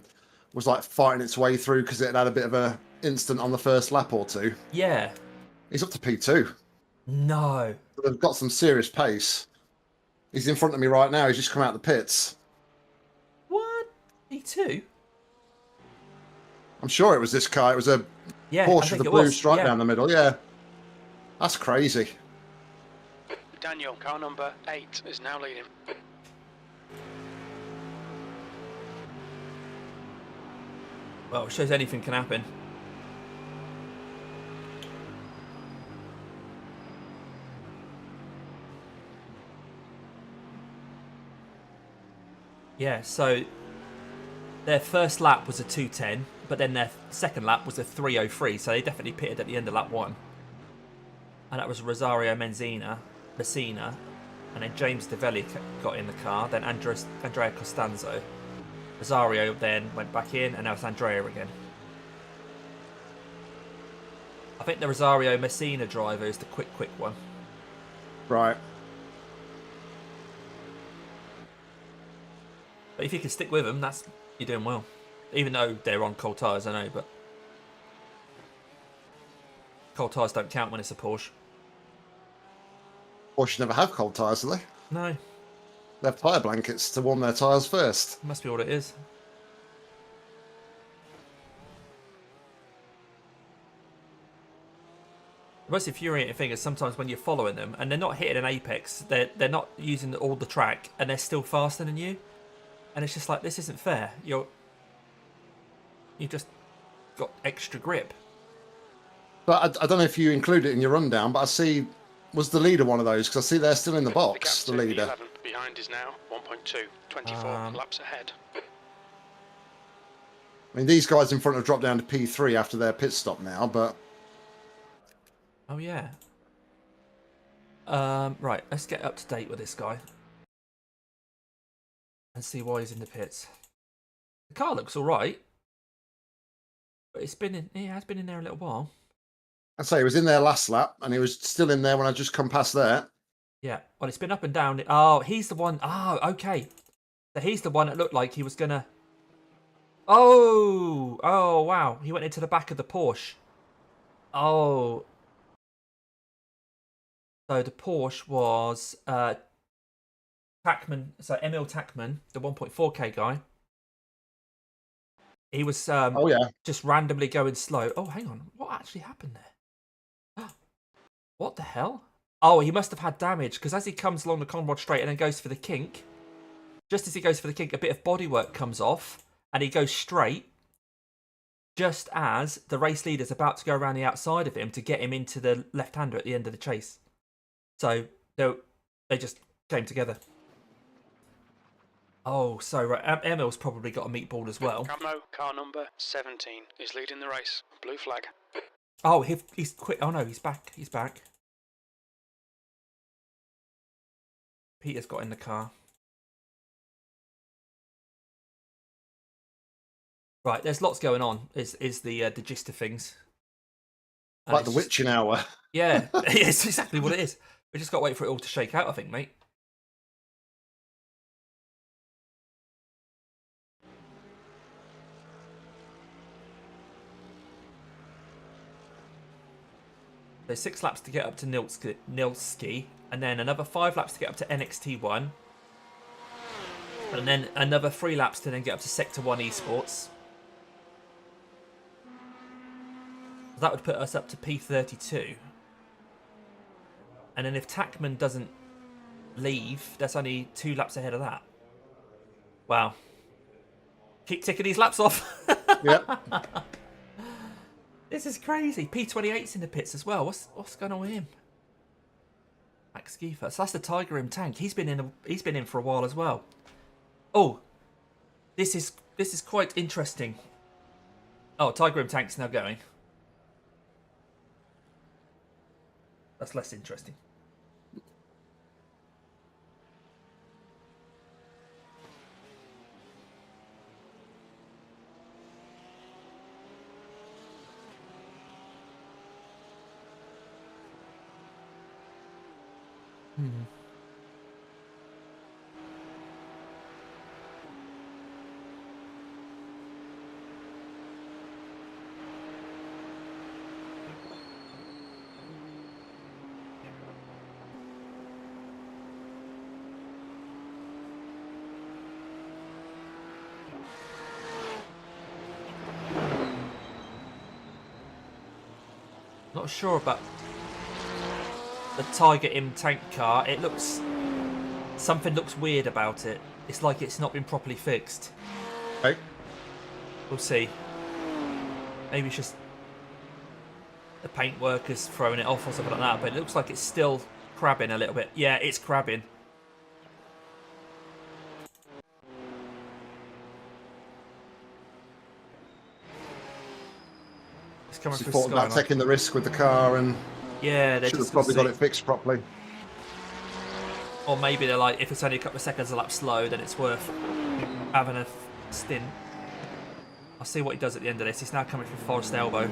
was like fighting its way through because it had a bit of a instant on the first lap or two? Yeah. He's up to P2. No. They've got some serious pace. He's in front of me right now. He's just come out of the pits. What? P2? I'm sure it was this car. It was a Yeah, I Porsche think with a it blue was. stripe Yeah. down the middle. Yeah, that's crazy. Daniel, car number 8 is now leading. Well, it shows anything can happen. Yeah, so their first lap was a 2:10, but then their second lap was a 3:03, so they definitely pitted at the end of lap 1. And that was Rosario Messina, and then James Develli got in the car, then Andrea Costanzo. Rosario then went back in, and now it's Andrea again. I think the Rosario Messina driver is the quick one. Right. But if you can stick with them, you're doing well. Even though they're on cold tyres, I know, but cold tyres don't count when it's a Porsche. Porsche never have cold tyres, do they? No, They have tyre blankets to warm their tyres first. must be what it is. The most infuriating thing is sometimes when you're following them and they're not hitting an apex, they're not using all the track and they're still faster than you, and it's just like, this isn't fair. You've just got extra grip. But I don't know if you include it in your rundown, but I see, was the leader one of those? Because I see they're still in the box, the gap to leader. 11 behind is now 1.2, 24 laps ahead. I mean, these guys in front have dropped down to P3 after their pit stop now, but... Oh yeah. Right, let's get up to date with this guy and see why he's in the pits. The car looks all right, but it has been in there a little while. I'd say he was in there last lap, and he was still in there when I just come past there. Yeah, well, it's been up and down. Oh, he's the one. Oh, okay. So he's the one that looked like he was gonna... Oh, wow. He went into the back of the Porsche. Oh. So the Porsche was Tackman. So Emil Tackman, the 1.4K guy. He was Oh, yeah. just randomly going slow. Oh, hang on. What actually happened there? What the hell? Oh, he must have had damage, because as he comes along the Conrod straight and then goes for the kink, just as he goes for the kink, a bit of bodywork comes off, and he goes straight, just as the race leader's about to go around the outside of him to get him into the left-hander at the end of the chase. So they just came together. Oh, so right, Emil's probably got a meatball as well. Camo, car number 17 is leading the race. Blue flag. Oh, he's quit. Oh no, he's back. He's back. Peter's got in the car. Right, there's lots going on. Is the gist of things. And Like the witching hour. Yeah, it's exactly what it is. We just got to wait for it all to shake out, I think, mate. There's 6 laps to get up to Nilski, and then another 5 laps to get up to NXT1, and then another 3 laps to then get up to Sector 1 Esports. That would put us up to P32. And then if Tackman doesn't leave, that's only 2 laps ahead of that. Wow. Keep ticking these laps off. Yep. This is crazy. P28's in the pits as well. What's going on with him? Max Giefer. So that's the Tiger M tank. He's been in for a while as well. Oh, this is quite interesting. Oh, Tiger M tank's now going. That's less interesting. Not sure about the Tiger M tank car. It looks... Something looks weird about it. It's like it's not been properly fixed. Okay. We'll see. Maybe it's just the paint workers throwing it off or something like that, but it looks like it's still crabbing a little bit. Yeah, it's crabbing. It's coming She through thought about Skyline. taking the risk with the car and Yeah, they should have just probably got it fixed properly. Or maybe they're like, if it's only a couple of seconds a lap slow, then it's worth having a stint. I'll see what he does at the end of this. He's now coming from Forest Elbow.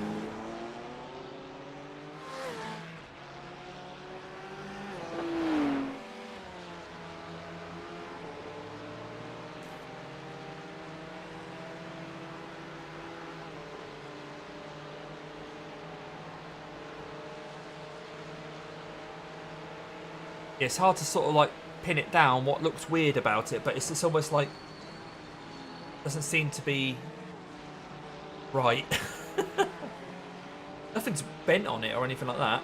It's hard to sort of like pin it down what looks weird about it, but it's almost like doesn't seem to be right. Nothing's bent on it or anything like that.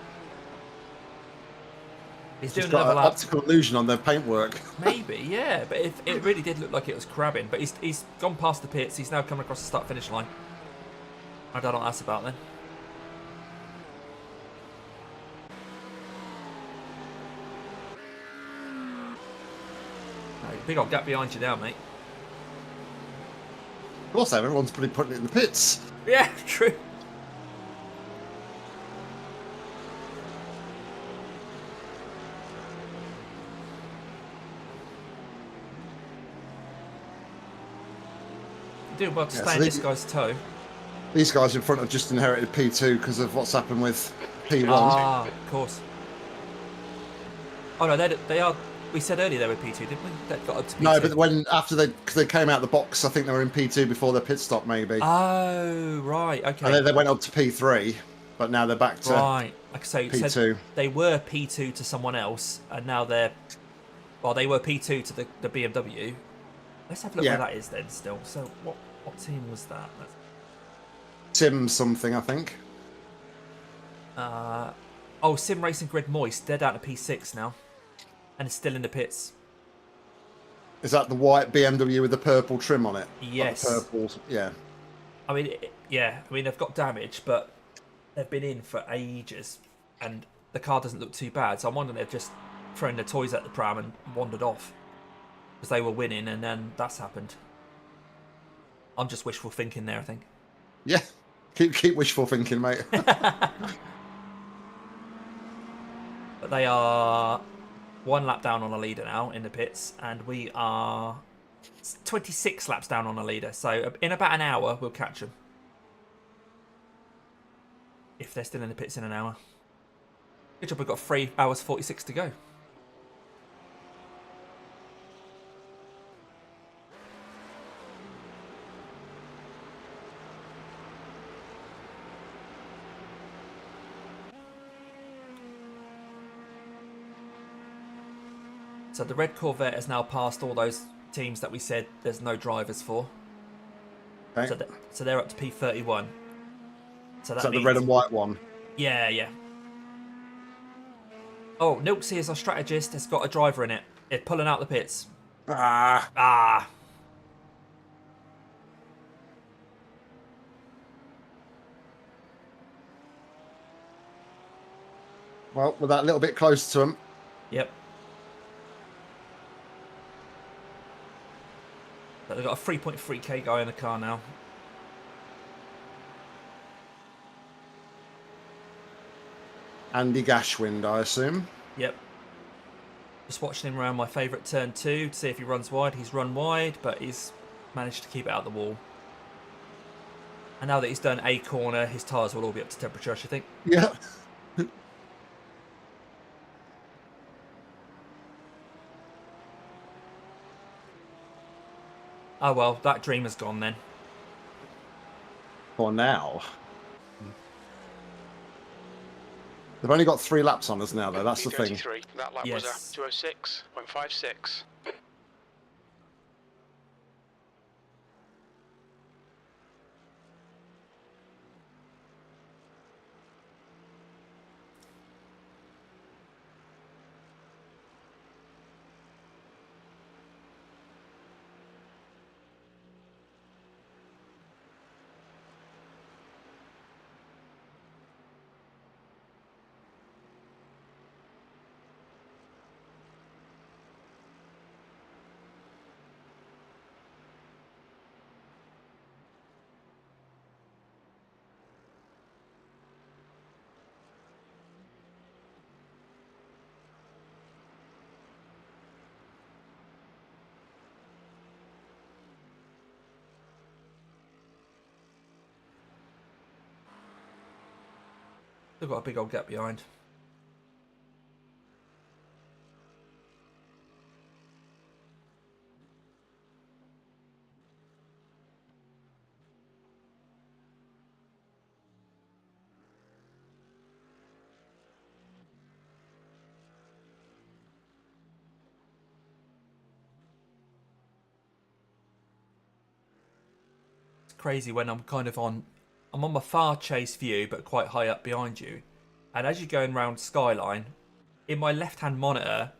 He's doing got another an lap. optical illusion on their paintwork. Maybe, yeah, but it really did look like it was crabbing. But he's gone past the pits. He's now come across the start-finish line. I don't know what that's about then. Big old gap behind you now, mate. Of course, everyone's probably putting it in the pits. Yeah, true. You're doing well to stay in this guy's toe. These guys in front have just inherited P2 because of what's happened with P1. Ah, of course. Oh no, they are. We said earlier they were P2, didn't we? They got up to P2. No, but when after they came out the box, I think they were in P2 before their pit stop, maybe. Oh, right, okay. And then they went up to P3, but now they're back to Right, like so P2. So they were P2 to someone else, and now they're... Well, they were P2 to the BMW. Let's have a look where that is then still. So what team was that? Sim something, I think. Oh, Sim Racing Grid Moist. They're down to P6 now. And it's still in the pits. Is that the white BMW with the purple trim on it? Yes. Like the purple, yeah. I mean, yeah. I mean, they've got damage, but they've been in for ages, and the car doesn't look too bad. So I'm wondering they've just thrown their toys at the pram and wandered off because they were winning, and then that's happened. I'm just wishful thinking there, I think. Yeah. Keep wishful thinking, mate. But they are 1 lap down on a leader now in the pits, and we are 26 laps down on a leader. So in about an hour, we'll catch them. If they're still in the pits in an hour. Good job, we've got 3 hours 46 to go. So the red Corvette has now passed all those teams that we said there's no drivers for. Okay. So they're up to P31. So that Is that means... the red and white one? Yeah, yeah. Oh, Nilksy is our strategist. Has got a driver in it. It's pulling out the pits. Ah. Well, we're that little bit close to him. Yep. But they've got a 3.3k guy in the car now. Andy Gashwind, I assume. Yep. Just watching him around my favourite turn 2 to see if he runs wide. He's run wide, but he's managed to keep it out the wall. And now that he's done a corner, his tyres will all be up to temperature, I should think. Yeah. Oh well, that dream has gone then. For now. They've only got 3 laps on us now, though. That's the thing. GT3, that lap was Yes. a 206.56. They've got a big old gap behind. Crazy when I'm on my far chase view but quite high up behind you, and as you're going round skyline, in my left hand monitor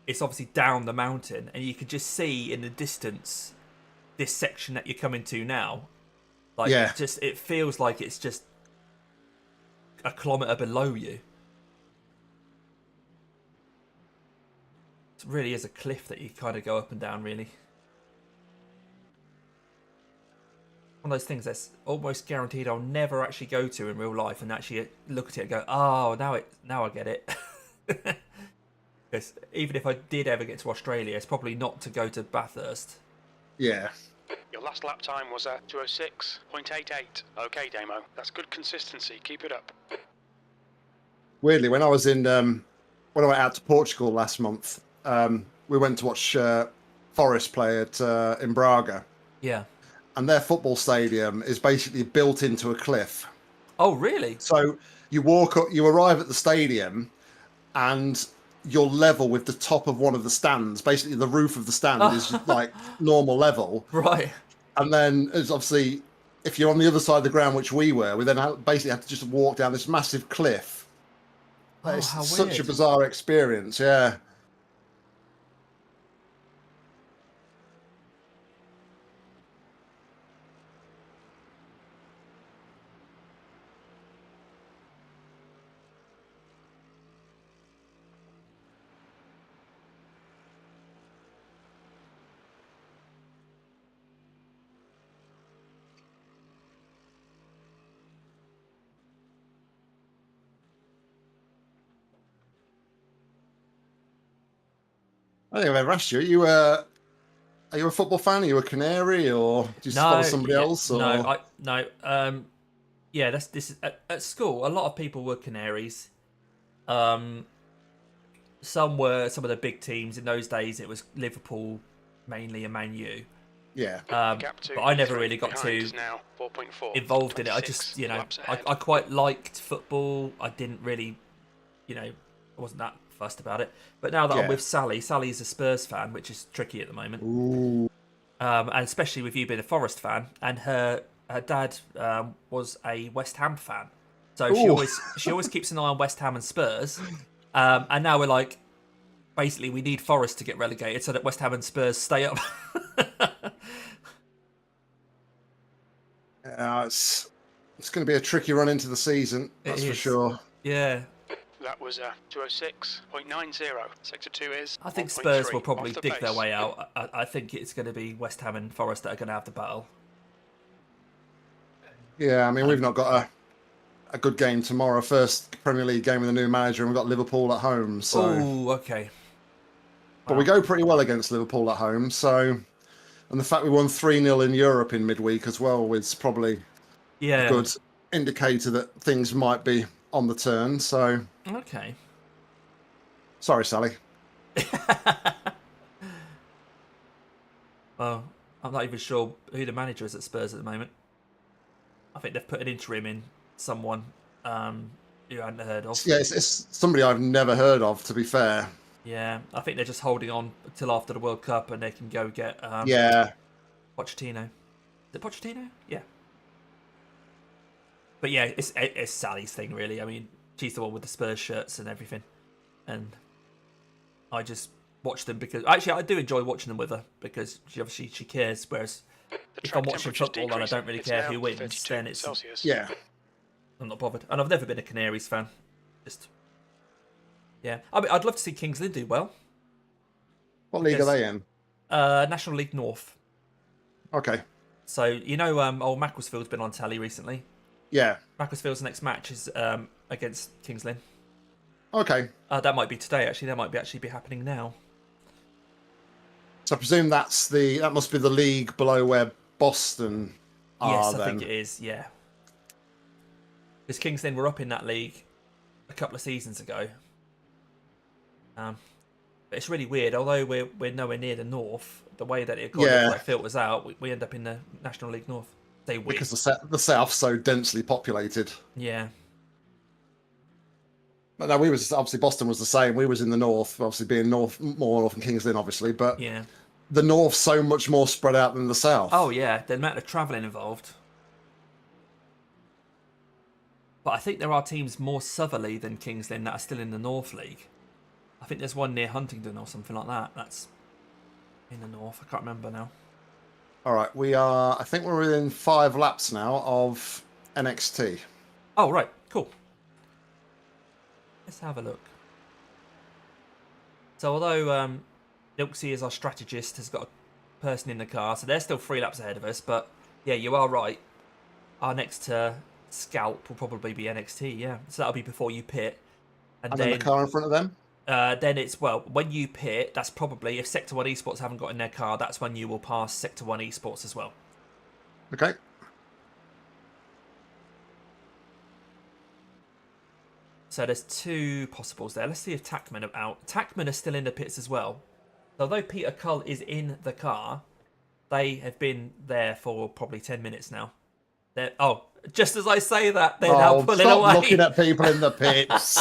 it's obviously down the mountain and you can just see in the distance this section that you're coming to now, like Yeah. it feels like it's just a kilometre below you. It really is a cliff that you kind of go up and down, really. One of those things that's almost guaranteed I'll never actually go to in real life and actually look at it and go, oh, now I get it. Because even if I did ever get to Australia, it's probably not to go to Bathurst. Yeah. Your last lap time was 2:06.88. Okay, Damo. That's good consistency. Keep it up. Weirdly, when I was when I went out to Portugal last month, we went to watch Forest play in Braga. Yeah. And their football stadium is basically built into a cliff. Oh, really? So you walk up, you arrive at the stadium, and you're level with the top of one of the stands. Basically, the roof of the stand is like normal level. Right. And then, it's obviously, if you're on the other side of the ground, which we were, we then basically had to just walk down this massive cliff. Oh, It's how such weird. a bizarre experience, yeah. I think I've ever asked you. Are you a football fan? Are you a Canary, or do you follow somebody else? Or? No. Yeah, this is at school. A lot of people were Canaries. Some were some of the big teams in those days. It was Liverpool mainly and Man U. Yeah. But I never really got too involved in it. I just, I quite liked football. I didn't really, I wasn't that fussed about it. But now that I'm with Sally's a Spurs fan, which is tricky at the moment. Ooh. And especially with you being a Forest fan, and her dad was a West Ham fan, so she always keeps an eye on West Ham and Spurs. And now we're like, basically, we need Forest to get relegated so that West Ham and Spurs stay up. It's going to be a tricky run into the season, that's for sure. Yeah. That was 2:06.90. Sector 2 is. I think Spurs will probably dig their way out. I think it's going to be West Ham and Forest that are going to have the battle. Yeah, I mean, we've not got a good game tomorrow. First Premier League game with a new manager, and we've got Liverpool at home. So. Oh, okay. But we go pretty well against Liverpool at home. So, and the fact we won 3-0 in Europe in midweek as well is probably a good indicator that things might be on the turn. So. Okay. Sorry, Sally. Well, I'm not even sure who the manager is at Spurs at the moment. I think they've put an interim in, someone who I hadn't heard of. Yeah, it's somebody I've never heard of, to be fair. Yeah, I think they're just holding on until after the World Cup and they can go get Pochettino. Is it Pochettino? Yeah. But yeah, it's Sally's thing, really. I mean, she's the one with the Spurs shirts and everything. And I just watch them because... Actually, I do enjoy watching them with her because she cares, whereas if I'm watching football and I don't really care who wins, then it's... Celsius. Yeah. I'm not bothered. And I've never been a Canaries fan. Just... Yeah. I mean, I'd love to see Kings Lynn do well. What league are they in? National League North. Okay. So, old Macclesfield's been on telly recently. Yeah. Macclesfield's next match is against Kings Lynn. Okay. That might be today, actually. That might be happening now. So I presume that must be the league below where Boston are. Yes, I then. think it is. Yeah. Because Kings Lynn were up in that league a couple of seasons ago. But it's really weird. Although we're nowhere near the north, the way that it kind of like filters out, we end up in the National League North. Because the south's so densely populated. Yeah. But no, we was obviously Boston was the same. We was in the north, obviously being more north than Kings Lynn, obviously. But Yeah. the north's so much more spread out than the south. Oh yeah, the amount of travelling involved. But I think there are teams more southerly than Kings Lynn that are still in the North League. I think there's one near Huntingdon or something like that. That's in the north. I can't remember now. All right, I think we're within 5 laps now of NXT. Oh, right. Cool. Let's have a look. So although Nilksy is our strategist, has got a person in the car, so they're still 3 laps ahead of us. But yeah, you are right. Our next scalp will probably be NXT, yeah. So that'll be before you pit. And then the car in front of them? Then it's, well, when you pit, that's probably, if Sector 1 Esports haven't got in their car, that's when you will pass Sector 1 Esports as well. Okay. So there's 2 possibles there. Let's see if Tackman are out. Tackman are still in the pits as well. Although Peter Cull is in the car, they have been there for probably 10 minutes now. Oh, just as I say that, they're now pulling stop away. Looking at people in the pits.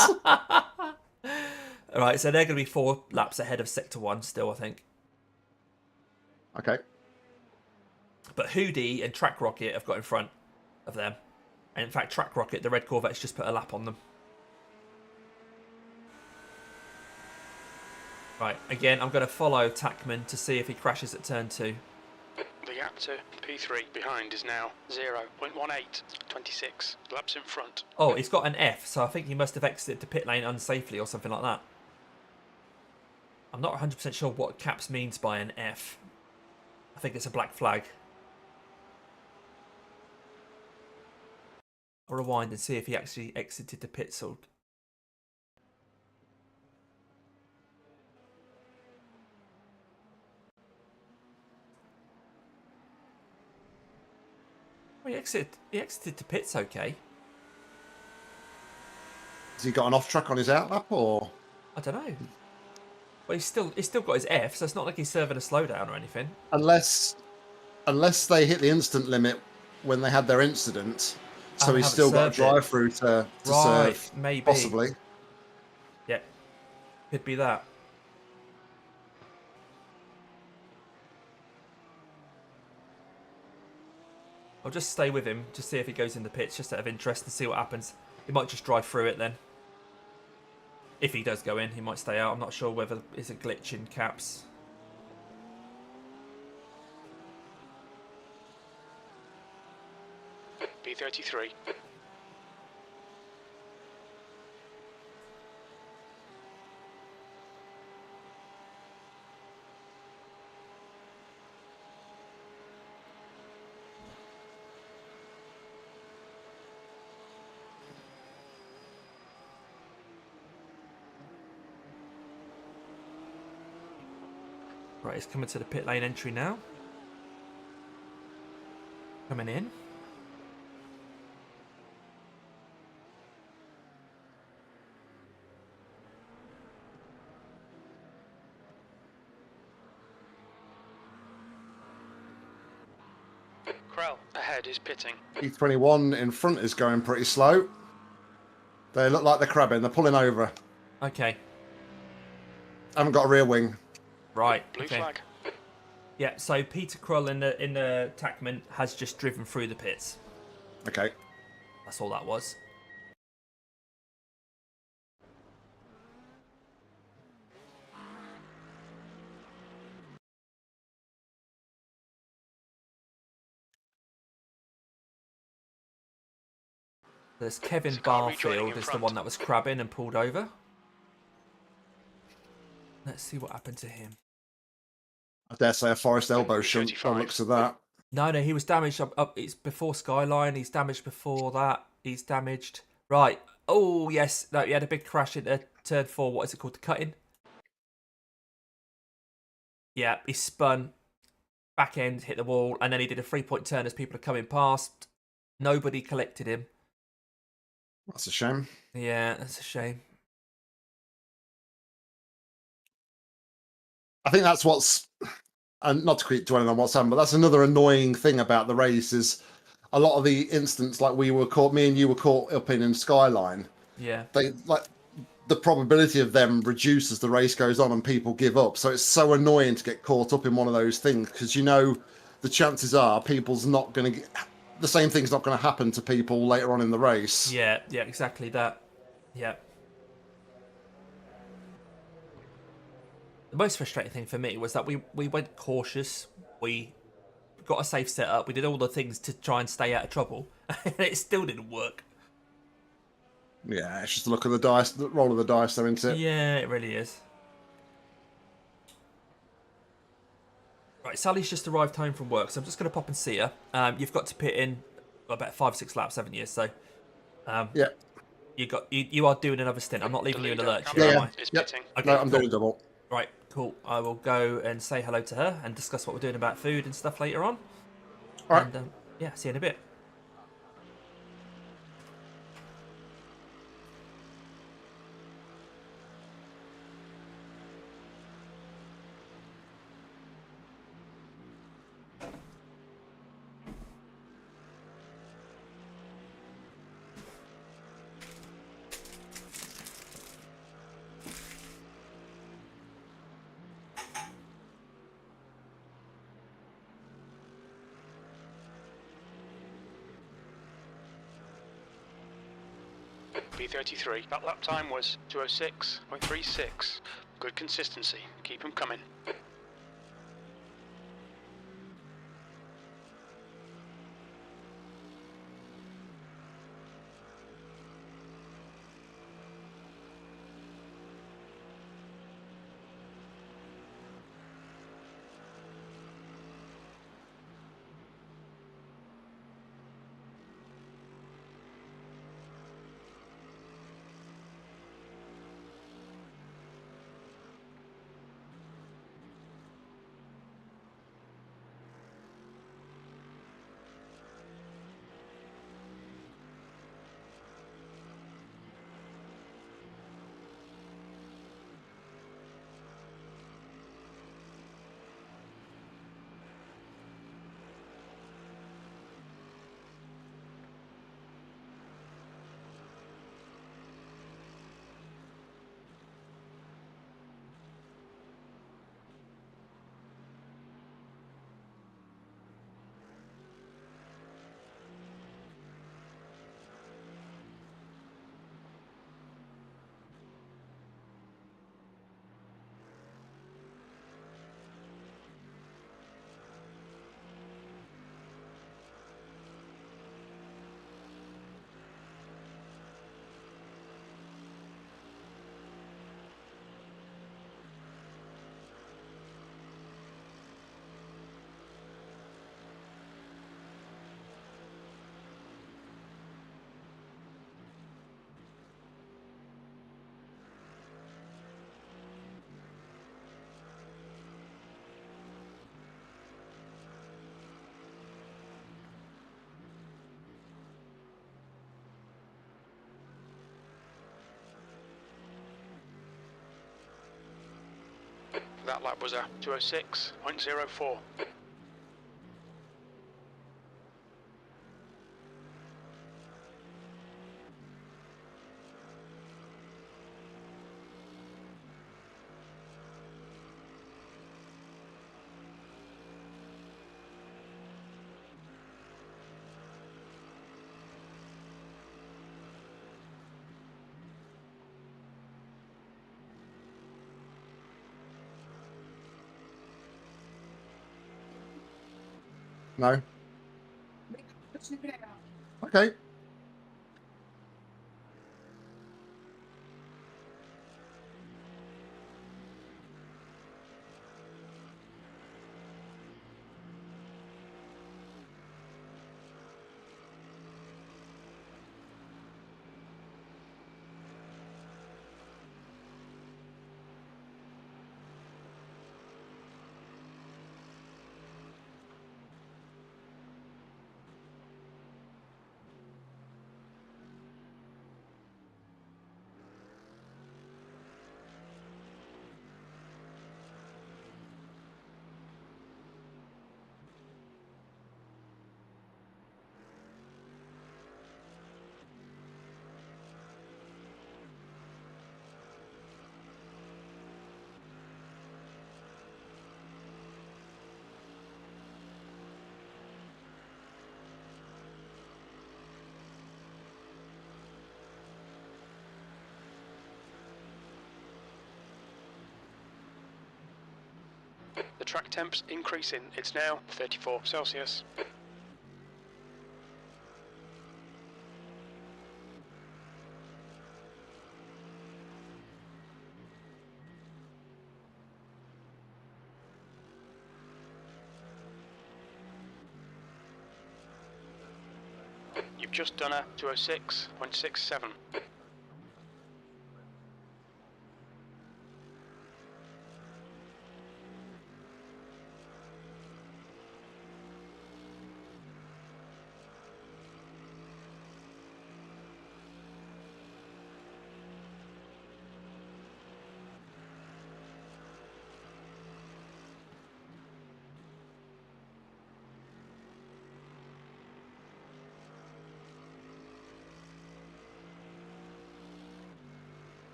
All right, so they're going to be 4 laps ahead of Sector 1 still, I think. Okay. But Hoodie and Track Rocket have got in front of them. And in fact, Track Rocket, the red Corvette's just put a lap on them. Right, again, I'm going to follow Tackman to see if he crashes at turn 2. The gap to P3 behind is now 0.18, 26 laps in front. Oh, he's got an F, so I think he must have exited the pit lane unsafely or something like that. I'm not 100% sure what Caps means by an F. I think it's a black flag. I'll rewind and see if he actually exited the pit zone. Well, he exited the pits okay. Has he got an off track on his outlap or? I don't know. Well, he's still got his F, so it's not like he's serving a slowdown or anything. Unless they hit the instant limit when they had their incident, so he's still got a drive through to serve. Maybe. Possibly. Yeah, could be that. I'll just stay with him, just see if he goes in the pits, just out of interest and see what happens. He might just drive through it then. If he does go in, he might stay out. I'm not sure whether it's a glitch in Caps. B33. Right, he's coming to the pit lane entry now. Coming in. Krell ahead is pitting. E21 in front is going pretty slow. They look like they're crabbing. They're pulling over. Okay. Haven't got a rear wing. Right. Blue okay. flag. Yeah. So Peter Krull in the Tackman has just driven through the pits. Okay. That's all that was. There's Kevin Barfield is the one that was crabbing and pulled over. Let's see what happened to him. I dare say a Forest elbow shunt by the looks of that. No, he was damaged up. It's before Skyline. He's damaged before that. He's damaged. Right. Oh, yes. No, he had a big crash into turn 4. What is it called? The cut-in? Yeah, he spun. Back end, hit the wall. And then he did a 3-point turn as people are coming past. Nobody collected him. That's a shame. Yeah, that's a shame. I think that's what's, and not to keep dwelling on what's happened, but that's another annoying thing about the race is a lot of the incidents like me and you were caught up in Skyline. Yeah. They like the probability of them reduce as the race goes on and people give up. So it's so annoying to get caught up in one of those things because the chances are people's not going to get the same thing's not going to happen to people later on in the race. Yeah, exactly that. Yeah. The most frustrating thing for me was that we went cautious. We got a safe setup. We did all the things to try and stay out of trouble. And it still didn't work. Yeah, it's just the look of the dice, the roll of the dice, though, isn't it? Yeah, it really is. Right, Sally's just arrived home from work, so I'm just going to pop and see her. You've got to pit in about 5 or 6 laps, haven't you? So, Yeah. you are doing another stint. I'm not leaving you in the lurch leader here, Yeah, am I? is Yep. pitting. Okay, No, I'm cool. doing double. Right, cool. I will go and say hello to her and discuss what we're doing about food and stuff later on. All right. And yeah, see you in a bit. B33. That lap time was 206.36. Good consistency. Keep them coming. That lap was a 206.04. No. Okay. Track temps increasing. It's now 34 Celsius. You've just done a 206.67.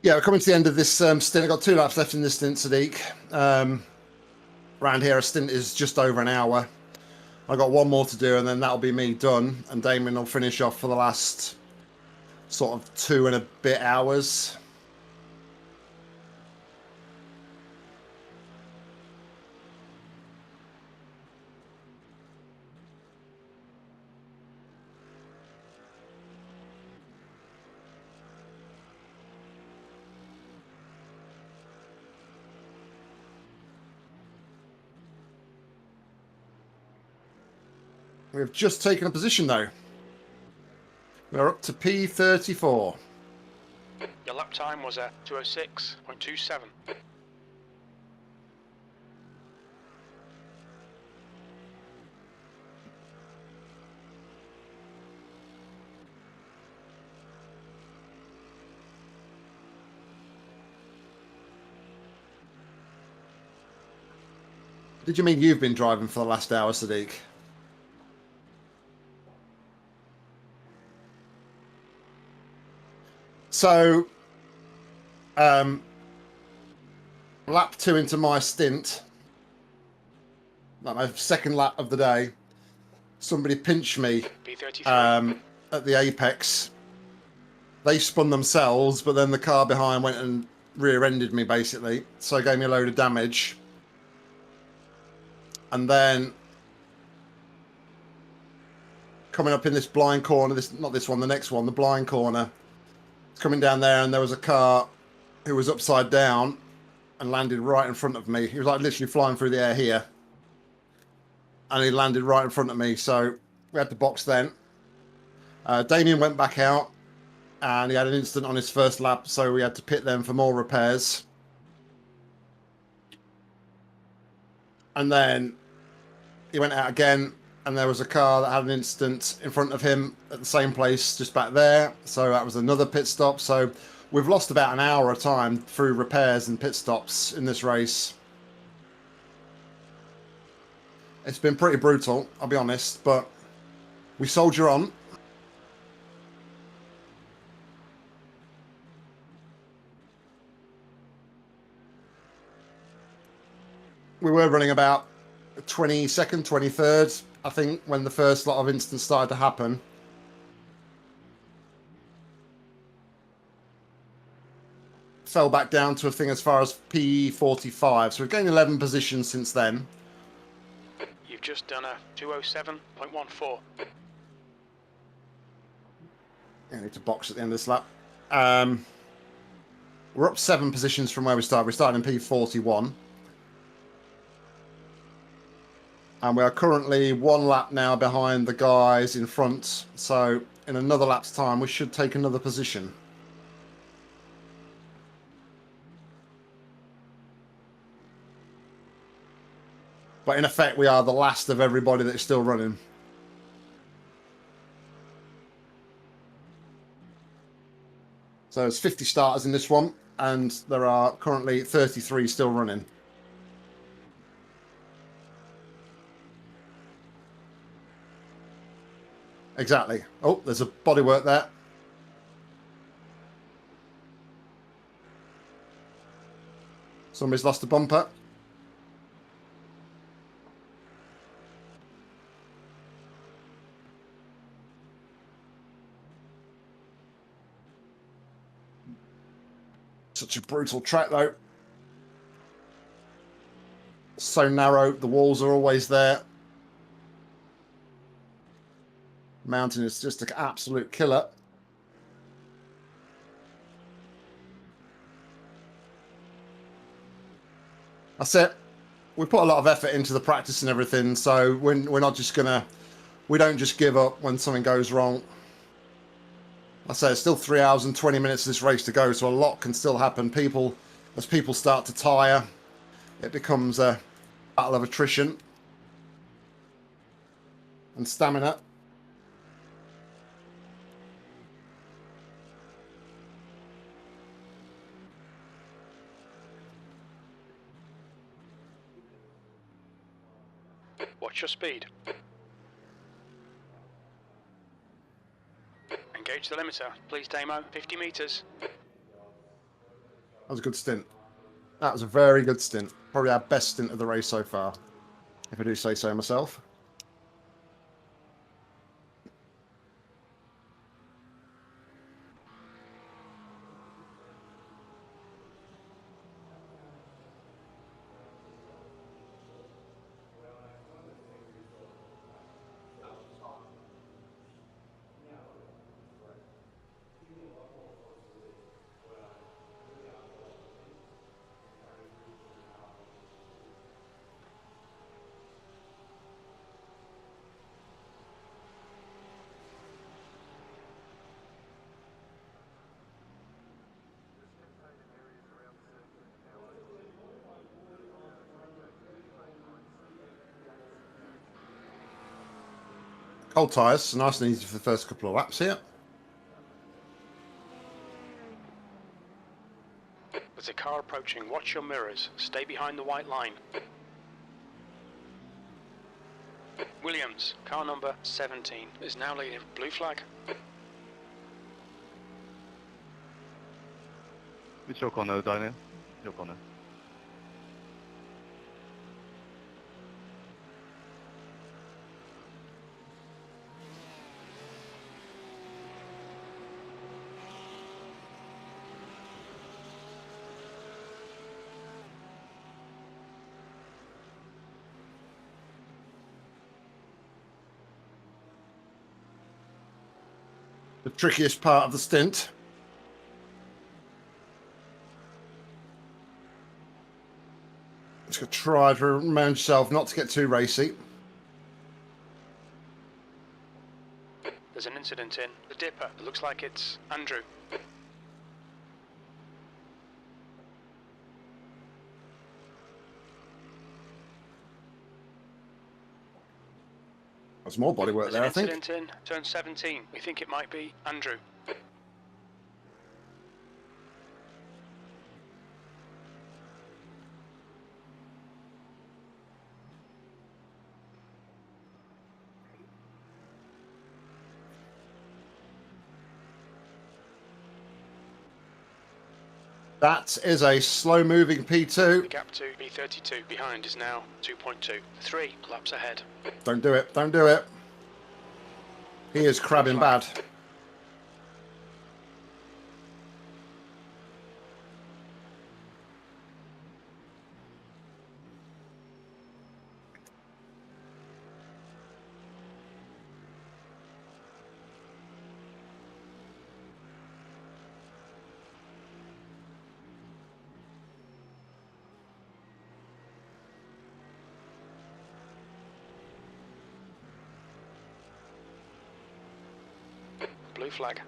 Yeah, we're coming to the end of this stint. I've got 2 laps left in this stint, Sadiq. Around here, a stint is just over an hour. I've got 1 more to do, and then that'll be me done. And Damien will finish off for the last sort of 2 and a bit hours. We've just taken a position, though. We're up to P34. Your lap time was a 206.27. Did you mean you've been driving for the last hour, Sadiq? So, lap 2 into my stint, like my second lap of the day, somebody pinched me P33. at the apex. They spun themselves, but then the car behind went and rear-ended me, basically. So it gave me a load of damage. And then, coming up in this blind corner, not this one, the next one, the blind corner, coming down there, and there was a car who was upside down and landed right in front of me. He was like literally flying through the air here, and he landed right in front of me. So we had to box then. Damien went back out, and he had an incident on his first lap, so we had to pit them for more repairs. And then he went out again, and there was a car that had an incident in front of him at the same place just back there. So that was another pit stop. So we've lost about an hour of time through repairs and pit stops in this race. It's been pretty brutal, I'll be honest, but we soldier on. We were running about 22nd, 23rd, I think, when the first lot of incidents started to happen. Fell back down to a thing as far as P45, so we've gained 11 positions since then. You've just done a 207.14. I need to box at the end of this lap. We're up 7 positions from where we started. We started in P41. And we are currently 1 lap now behind the guys in front. So in another lap's time, we should take another position. But in effect, we are the last of everybody that's still running. So there's 50 starters in this one, and there are currently 33 still running. Exactly. Oh, there's a bodywork there. Somebody's lost a bumper. Such a brutal track, though. So narrow. The walls are always there. Mountain is just an absolute killer. That's it. We put a lot of effort into the practice and everything, so we're not just gonna... We don't just give up when something goes wrong. I say it's still 3 hours and 20 minutes of this race to go, so a lot can still happen. As people start to tire, it becomes a battle of attrition and stamina. Watch your speed. Engage the limiter. Please, Damo. 50 metres. That was a good stint. That was a very good stint. Probably our best stint of the race so far, if I do say so myself. Cold tyres, so nice and easy for the first couple of laps here. There's a car approaching. Watch your mirrors. Stay behind the white line. Williams, car number 17, is now leading. Blue flag. It's your corner, Daniel. Your corner. The trickiest part of the stint. Just got to try to remind yourself not to get too racy. There's an incident in the dipper. It looks like it's Andrew. There's more bodywork there, I think. There's an incident in turn 17. We think it might be Andrew. That is a slow-moving P2. The gap to B32 behind is now 2.2. 3 laps ahead. Don't do it. Don't do it. He is crabbing bad. Blue flag.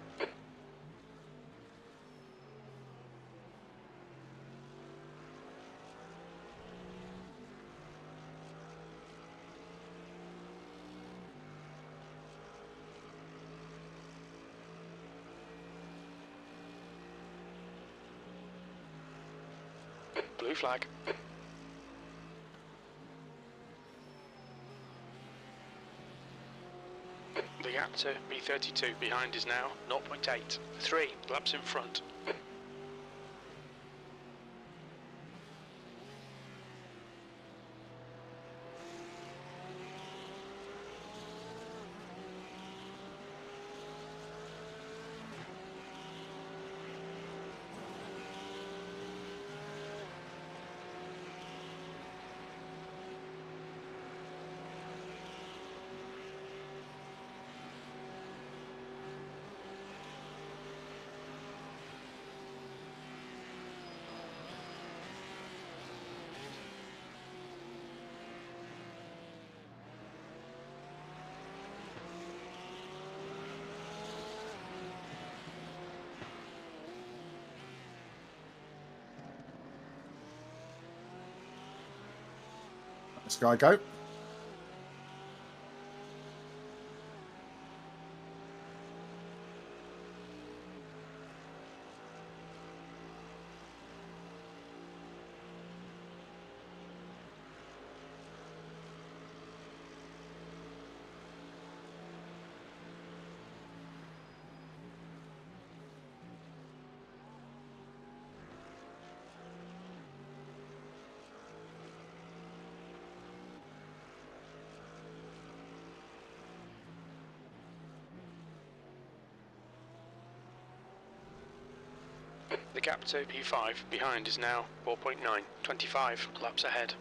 Blue flag. The gap to B32 behind is now 0.8. 3 laps in front. This guy go. The gap to P5 behind is now 4.9. 25 laps ahead.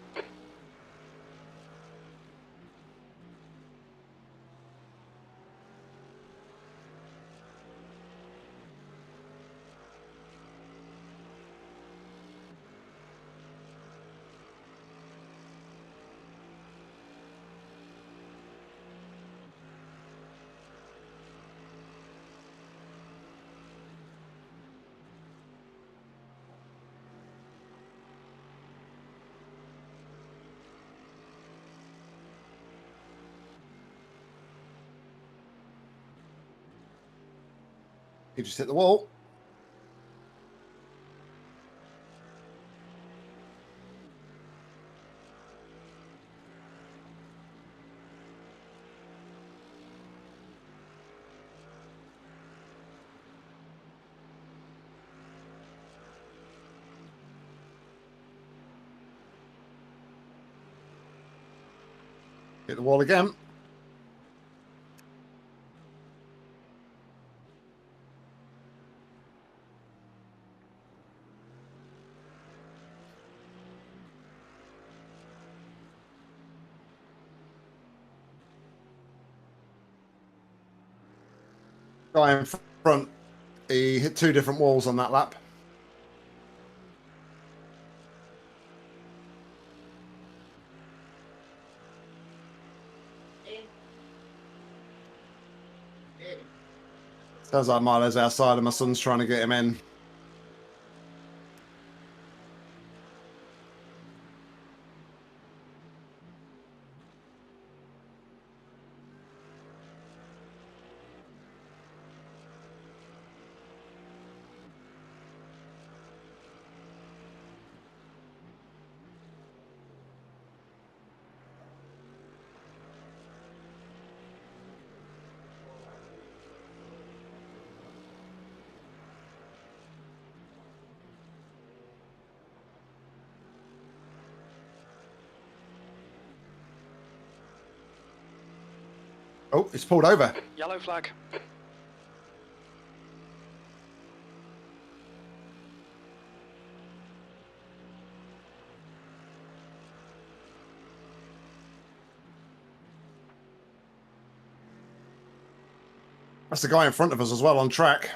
He just hit the wall. Hit the wall again. Guy in front, he hit 2 different walls on that lap. Sounds like Milo's outside and my son's trying to get him in. Oh, it's pulled over. Yellow flag. That's the guy in front of us as well on track.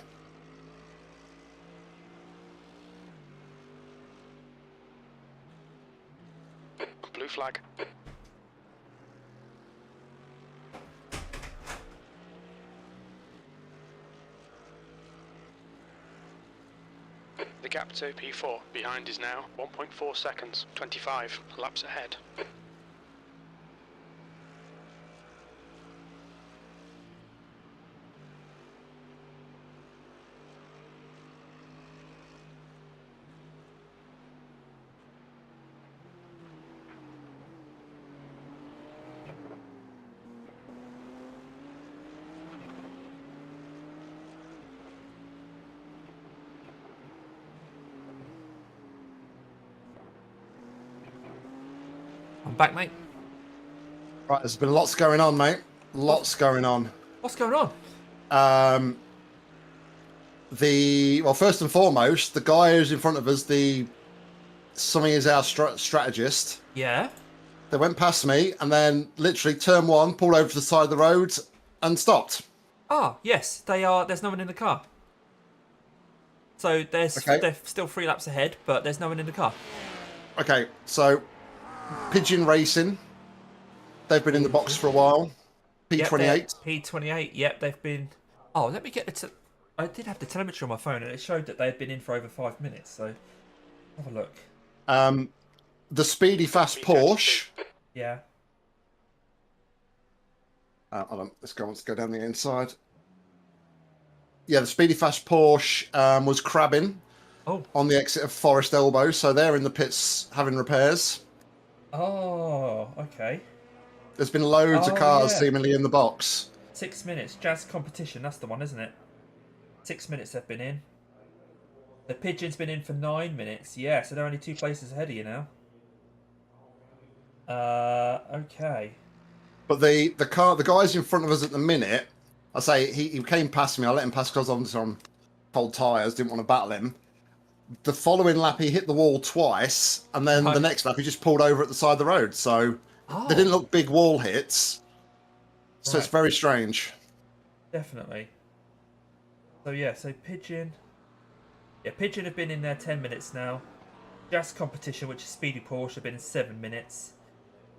Blue flag. The gap to P4 behind is now 1.4 seconds. 25 laps ahead. back, mate. Right, there's been lots going on, mate. Lots going on. What's going on? Well, first and foremost, the guy who's in front of us, something is our strategist. Yeah. They went past me and then literally turn one, pulled over to the side of the road and stopped. Ah, yes, they are. There's no one in the car. So they're still 3 laps ahead, but there's no one in the car. Okay, so Pigeon Racing, they've been in the box for a while. P28. Yep, P28, yep, they've been... Oh, let me get the... I did have the telemetry on my phone, and it showed that they had been in for over 5 minutes, so... Have a look. The Speedy Fast Porsche. Yeah. Hold on, let's go down the inside. Yeah, the Speedy Fast Porsche was crabbing on the exit of Forest Elbow, so they're in the pits having repairs. Oh, okay. There's been loads of cars seemingly in the box. 6 minutes. Jazz Competition, that's the one, isn't it? 6 minutes they've been in. The Pigeon's been in for 9 minutes. Yeah, so they're only 2 places ahead of you now. Okay. But the guys in front of us at the minute, I say he came past me. I let him pass because I was on cold tyres. Didn't want to battle him. The following lap he hit the wall twice, and then the next lap he just pulled over at the side of the road. So they didn't look big wall hits. So it's very strange. Definitely. So yeah, so Pigeon. Yeah, Pigeon have been in there 10 minutes now. Jazz Competition, which is Speedy Porsche, have been in 7 minutes.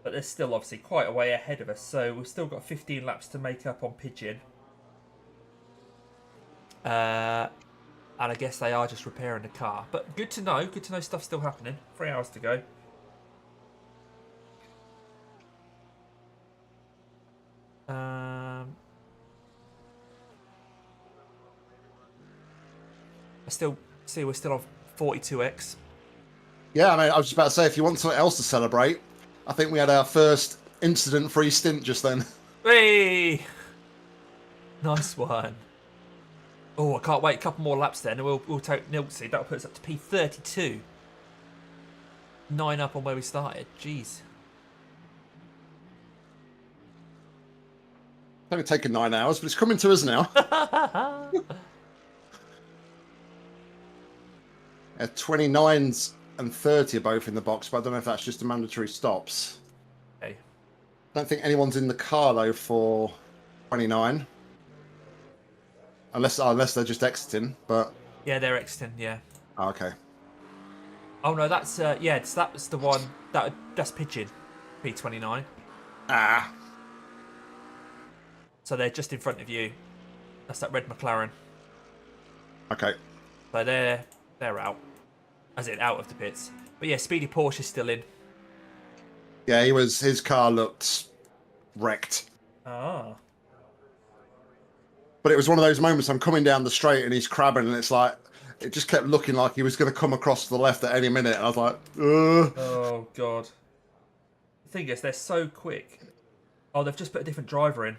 But they're still obviously quite a way ahead of us, so we've still got 15 laps to make up on Pigeon. And I guess they are just repairing the car. But good to know stuff's still happening. 3 hours to go. I still see we're still on 42x. Yeah, I mean, I was just about to say, if you want something else to celebrate, I think we had our first incident-free stint just then. Hey! Nice one. Oh, I can't wait. A couple more laps then, and we'll take Nilsey. That'll put us up to P32. 9 up on where we started. Jeez. It's only taken 9 hours, but it's coming to us now. 29s and 30 are both in the box, but I don't know if that's just the mandatory stops. Okay. I don't think anyone's in the car, though, for 29. Unless they're just exiting, but... Yeah, they're exiting, yeah. Oh, okay. Oh, no, that's... yeah, that's the one... That's Pigeon. P29. Ah. So they're just in front of you. That's that red McLaren. Okay. So they're out. As in, out of the pits. But yeah, Speedy Porsche is still in. Yeah, his car looked wrecked. Ah. But it was one of those moments, I'm coming down the straight and he's crabbing, and it's like, it just kept looking like he was going to come across to the left at any minute. And I was like, ugh. Oh, God. The thing is, they're so quick. Oh, they've just put a different driver in.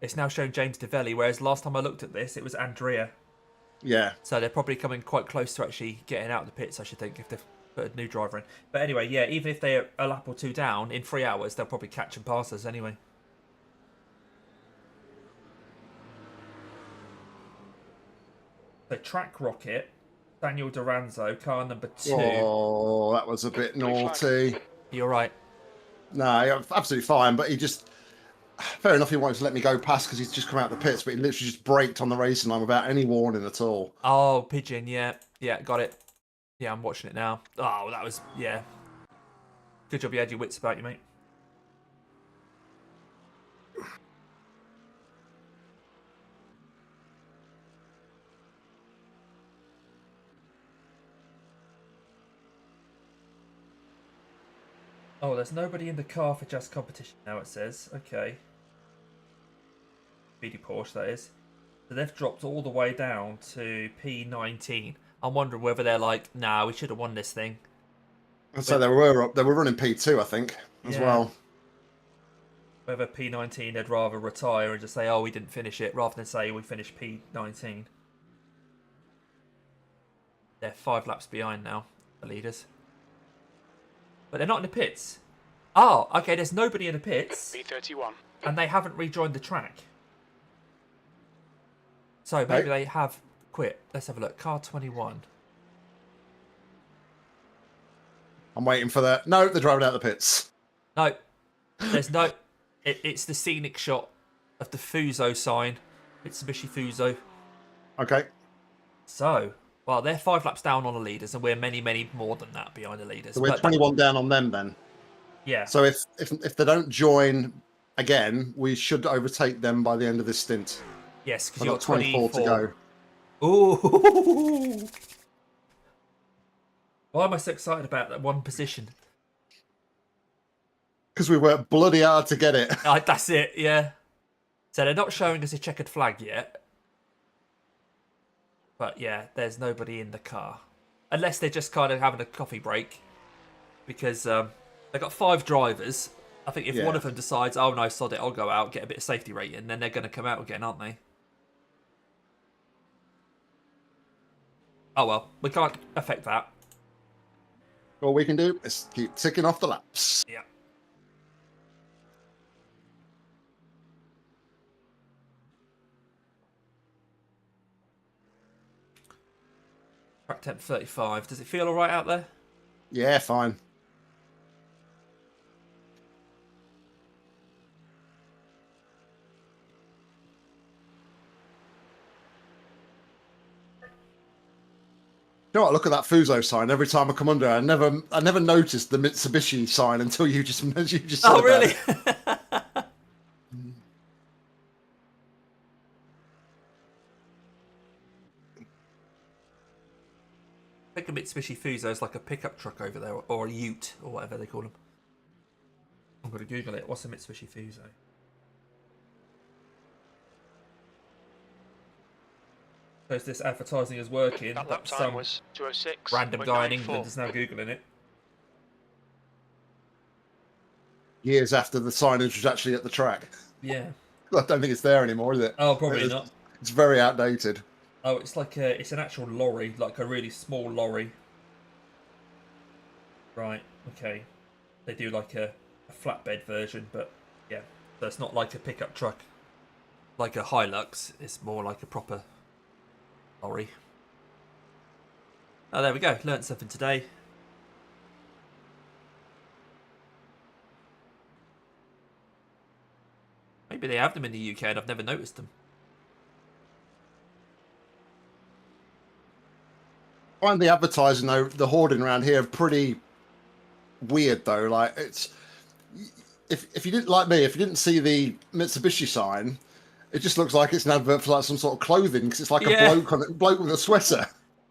It's now showing James DeVelli, whereas last time I looked at this, it was Andrea. Yeah. So they're probably coming quite close to actually getting out of the pits, I should think, if they've put a new driver in. But anyway, yeah, even if they're a lap or 2 down, in 3 hours, they'll probably catch and pass us anyway. So Track Rocket, Daniel Duranzo, car number 2. Oh, that was a bit naughty. You're right. No, yeah, absolutely fine, but he just... Fair enough, he wanted to let me go past because he's just come out of the pits, but he literally just braked on the racing line without any warning at all. Oh, Pigeon, yeah. Yeah, got it. Yeah, I'm watching it now. Oh, that was... Yeah. Good job you had your wits about you, mate. Oh, there's nobody in the car for Just Competition now, it says. Okay. Speedy Porsche, that is. So they've dropped all the way down to P19. I'm wondering whether they're like, nah, we should have won this thing. I'd say they were running P2, I think, as well. Whether P19 they'd rather retire and just say, oh, we didn't finish it, rather than say we finished P19. They're 5 laps behind now, the leaders. But they're not in the pits. Oh, okay, there's nobody in the pits, B31. and they haven't rejoined the track. So maybe they have quit. Let's have a look. Car 21. I'm waiting for that. No, they're driving out the pits. No, there's no... It's the scenic shot of the Fuso sign. Mitsubishi Fuso. Okay. So, well, they're 5 laps down on the leaders, and we're many, many more than that behind the leaders. So we're 21 down on them then. Yeah. So if they don't join again, we should overtake them by the end of this stint. Yes, because We've you're got 24 to go. Ooh. Why am I so excited about that one position? Because we worked bloody hard to get it. That's it, yeah. So they're not showing us a checkered flag yet. But yeah, there's nobody in the car. Unless they're just kind of having a coffee break. Because they've got 5 drivers. I think if one of them decides, oh no, sod it, I'll go out, get a bit of safety rating, then they're going to come out again, aren't they? Oh well, we can't affect that. All we can do is keep ticking off the laps. Yeah. Track temp 35. Does it feel alright out there? Yeah, fine. You know what? Look at that Fuso sign. Every time I come under, I never noticed the Mitsubishi sign until you just said Oh really? I think a Mitsubishi Fuso is like a pickup truck over there, or a ute, or whatever they call them. I'm going to Google it. What's a Mitsubishi Fuso? Suppose this advertising is working. That lap But time some was 206. random guy in England is now Googling it. Years after the signage was actually at the track. Yeah. I don't think it's there anymore, is it? Oh, probably not. It's very outdated. Oh, it's like it's an actual lorry, like a really small lorry. Right, okay. They do like a flatbed version, but yeah. So it's not like a pickup truck, like a Hilux. It's more like a proper lorry. Oh, there we go. Learned something today. Maybe they have them in the UK and I've never noticed them. I find the advertising though, the hoarding around here, pretty weird though. Like it's, if you didn't like me, if you didn't see the Mitsubishi sign, it just looks like it's an advert for like some sort of clothing because it's like a bloke with a sweater.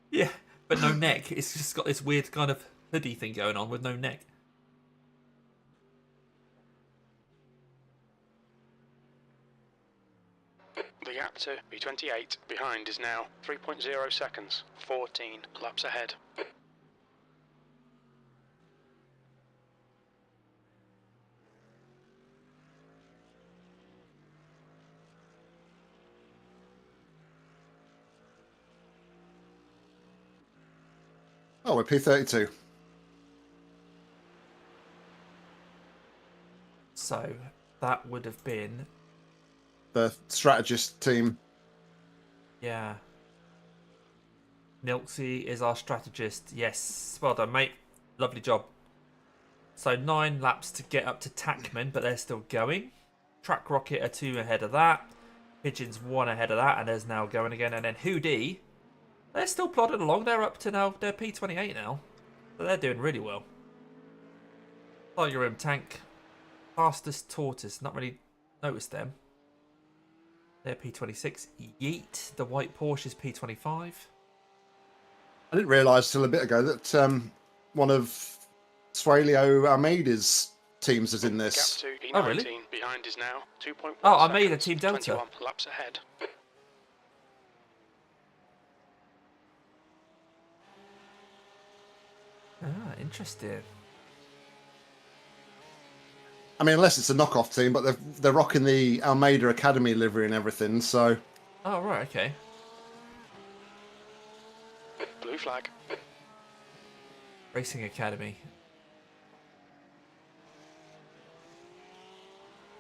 Yeah, but no neck. It's just got this weird kind of hoodie thing going on with no neck. The gap to B28 behind is now 3.0 seconds, 14 laps ahead. Oh, we're P32. So that would have been, The strategist team. yeah. Nilksy is our strategist. Yes, well done, mate. Lovely job. So 9 laps to get up to Tackman, but they're still going. Track Rocket are 2 ahead of that. Pigeons 1 ahead of that, and there's now going again. And then Hoodie, they're still plodding along. They're up to now, they're P28 now. So they're doing really well. Tiger Room Tank, Fastest Tortoise, not really noticed them. They're P26. Yeet, the white Porsche is P25. I didn't realise till a bit ago that one of Suelio Almeida's teams is in this. Gap to B19 Oh, really? behind is now 2.1 Oh, seconds, Almeida, Team Delta. 21 laps ahead. Ah, interesting. I mean, unless it's a knockoff team, but they're rocking the Almeida Academy livery and everything, so... Oh, right, okay. Blue flag. Racing Academy.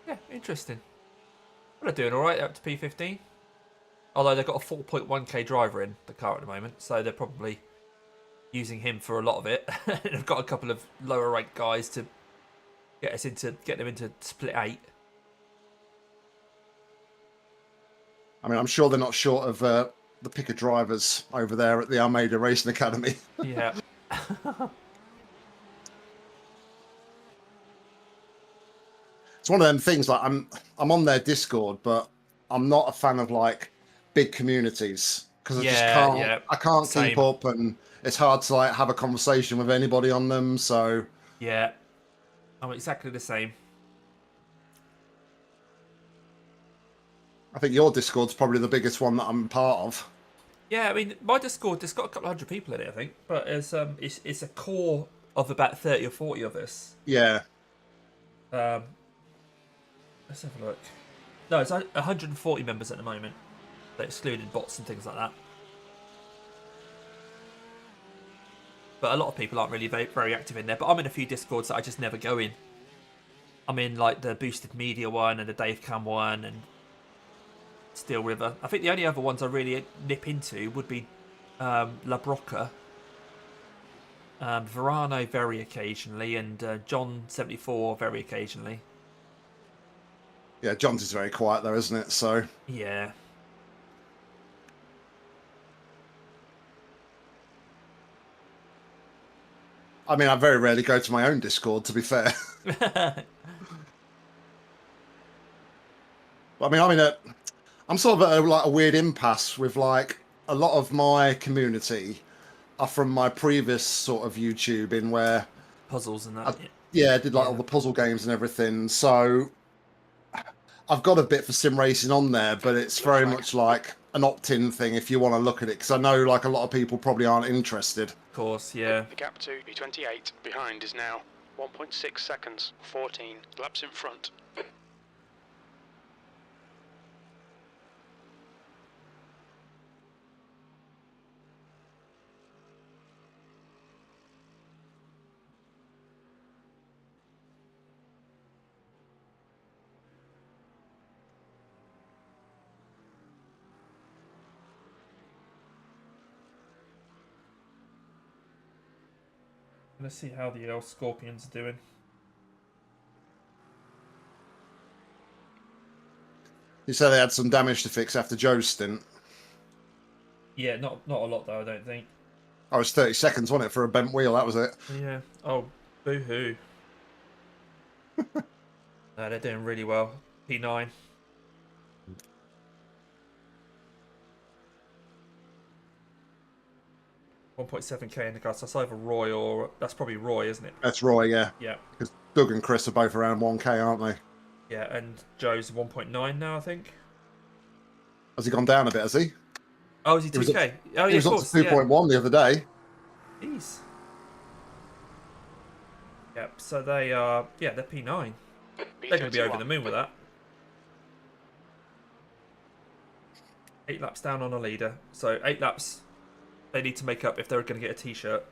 Yeah, interesting. Well, they're doing all right up to P15. Although they've got a 4.1k driver in the car at the moment, so they're probably using him for a lot of it. They've got a couple of lower ranked guys to get them into split 8. I mean, I'm sure they're not short of the pick of drivers over there at the Almeida Racing Academy. Yeah. It's one of them things. Like I'm on their Discord, but I'm not a fan of like big communities because I just can't. Yeah, I can't same. keep up, and it's hard to like have a conversation with anybody on them. So Yeah, I'm exactly the same. I think your Discord's probably the biggest one that I'm part of. Yeah, I mean, my Discord, it's got a couple of hundred people in it, I think, but it's a core of about 30 or 40 of us. Yeah. Let's have a look. No, it's 140 members at the moment, excluding bots and things like that. But a lot of people aren't really very active in there. But I'm in a few Discords that I just never go in. I'm in like the Boosted Media one and the Dave Cam one and Steel River. I think the only other ones I really nip into would be La Broca, Verano very occasionally, and John 74 very occasionally. Yeah, John's is very quiet though, isn't it? So Yeah. I mean, I very rarely go to my own Discord, to be fair. I mean, I'm sort of at like a weird impasse with like a lot of my community are from my previous sort of YouTube in where Puzzles and that. I did like all the puzzle games and everything. So I've got a bit for sim racing on there, but it's very much like an opt-in thing if you want to look at it, because I know like a lot of people probably aren't interested. Of course, yeah. The gap to P28 behind is now 1.6 seconds, 14 laps in front. Let's see how the old Scorpions are doing. You said they had some damage to fix after Joe's stint. Yeah, not a lot though, I don't think. I was 30 seconds, wasn't it, for a bent wheel? That was it. Yeah. Oh, boo-hoo. No, they're doing really well. P9. $1.7k in the car. So that's either Roy or... That's probably Roy, isn't it? That's Roy, yeah. Yeah. Because Doug and Chris are both around 1k, aren't they? Yeah, and Joe's 1.9 now, I think. Has he gone down a bit, has he? Oh, is he 2k? Oh, yeah, he was of up course. to 2.1 the other day. Jeez. Yep, so they are... Yeah, they're P9. They're going to be over the moon with that. 8 laps down on a leader. So 8 laps they need to make up if they're going to get a t-shirt.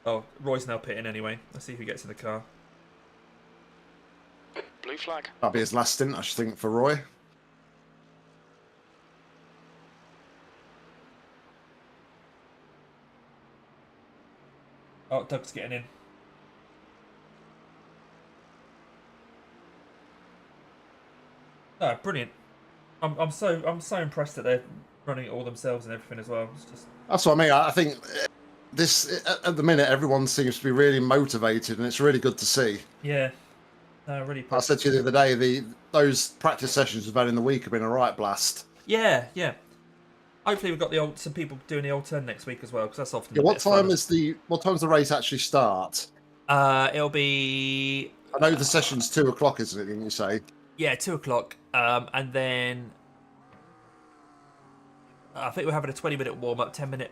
Oh, Roy's now pitting anyway. Let's see who gets in the car. Blue flag. That'll be his last stint, I should think, for Roy. Oh, Doug's getting in. Oh, brilliant. I'm so impressed that they're running it all themselves and everything as well. It's just... That's what I mean. I think this, at the minute, everyone seems to be really motivated, and it's really good to see. Yeah. No, really. I said to you the other day, those practice sessions we've had in the week have been a right blast. Yeah, yeah. Hopefully we've got some people doing the old turn next week as well, because that's often. Yeah, what time's the race actually start? It'll be. I know the session's 2 o'clock, isn't it? Didn't you say? Yeah, 2 o'clock. And then I think we're having a 20-minute warm up, 10-minute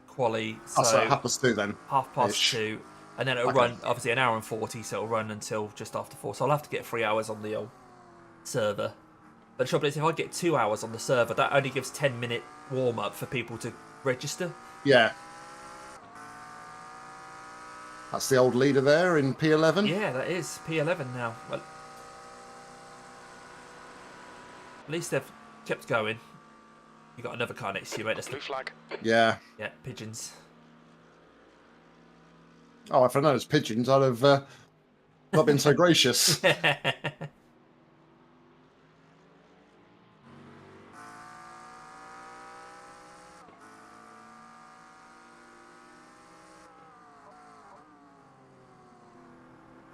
quali. So, so 2:30 then. 2:30, and then it'll run obviously an hour and 40, so it'll run until just after 4. So I'll have to get 3 hours on the old server. But the trouble is, if I get 2 hours on the server, that only gives 10-minute warm up for people to register. Yeah. That's the old leader there in P11. Yeah, that is P11 now. Well, at least they've kept going. You got another car next to you, mate. That's Blue flag. Yeah. Yeah, pigeons. Oh, if I know it's pigeons, I'd have not been so gracious.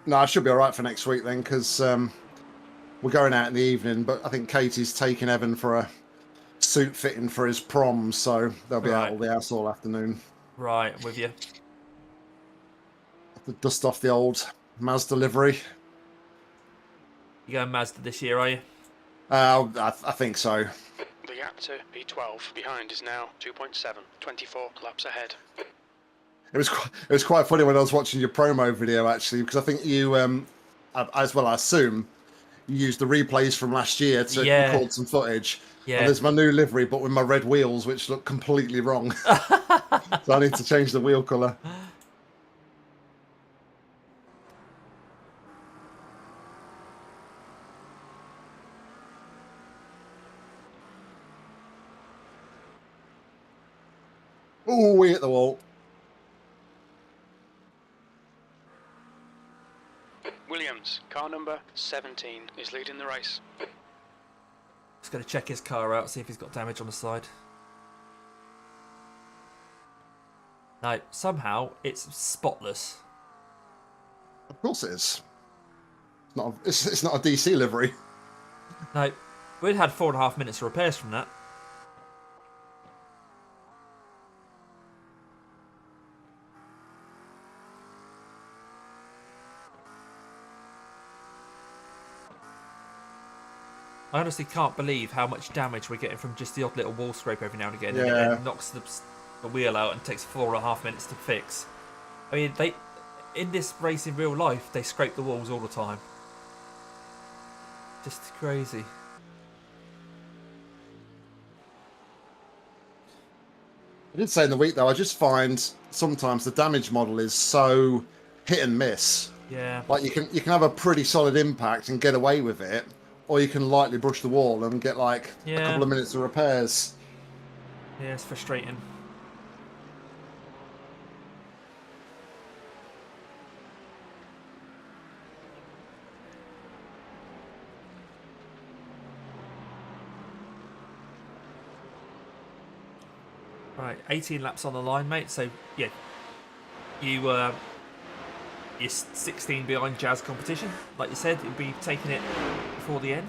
No, I should be all right for next week then, because we're going out in the evening. But I think Katie's taking Evan for a suit fitting for his prom, so they'll be out all the house all afternoon. Right, I'm with you. Have to dust off the old Mazda livery. You going Mazda this year, are you? I think so. The gap to P12 behind is now 2.7, 24 laps ahead. It was quite funny when I was watching your promo video, actually, because I think you, as well, I assume, you used the replays from last year to record some footage. Yeah. And there's my new livery, but with my red wheels, which look completely wrong. So I need to change the wheel colour. Oh, we hit the wall. Williams, car number 17, is leading the race. Just going to check his car out, see if he's got damage on the side. No, somehow it's spotless. Of course it is. It's not a DC livery. No, we'd had 4.5 minutes of repairs from that. I honestly can't believe how much damage we're getting from just the odd little wall scrape every now and again. Yeah. And it knocks the wheel out and takes 4.5 minutes to fix. I mean, in this race in real life, they scrape the walls all the time. Just crazy. I did say in the week, though, I just find sometimes the damage model is so hit and miss. Yeah. Like you can have a pretty solid impact and get away with it, or you can lightly brush the wall and get like a couple of minutes of repairs. Yeah, it's frustrating. Right, 18 laps on the line, mate. So, yeah, you're 16 behind Jazz competition. Like you said, you'll be taking it before the end.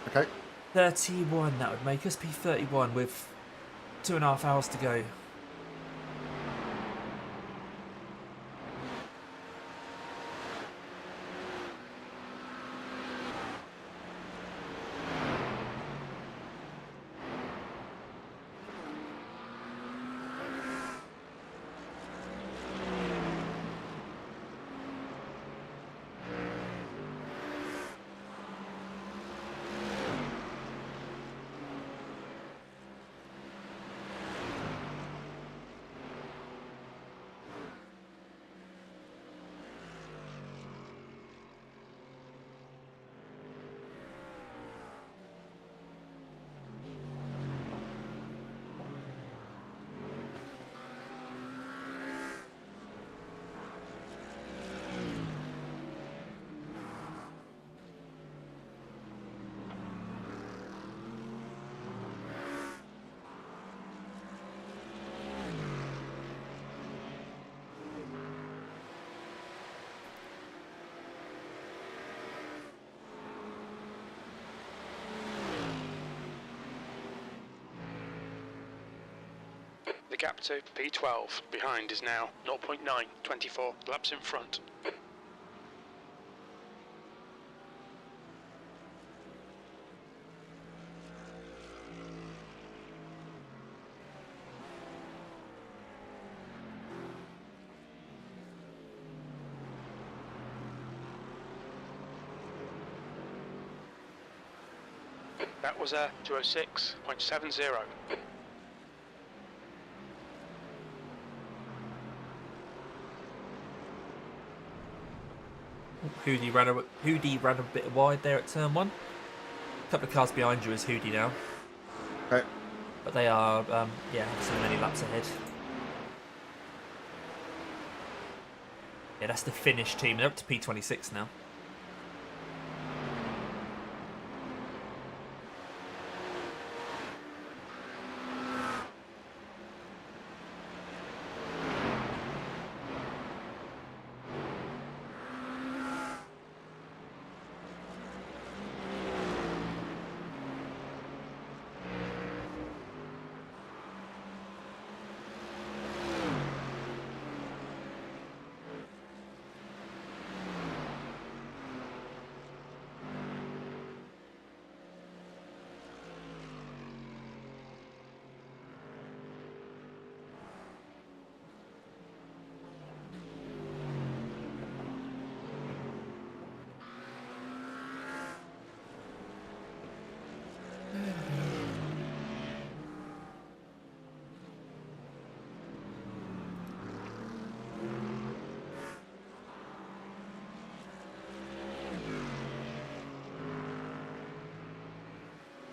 Okay. 31, that would make us P31 with 2.5 hours to go. The gap to P12 behind is now 0.9, 24 laps in front. That was a 206.70. Hoodie ran a bit wide there at turn 1. A couple of cars behind you is Hoodie now. Okay. But they are, yeah, so many laps ahead. Yeah, that's the Finnish team. They're up to P26 now.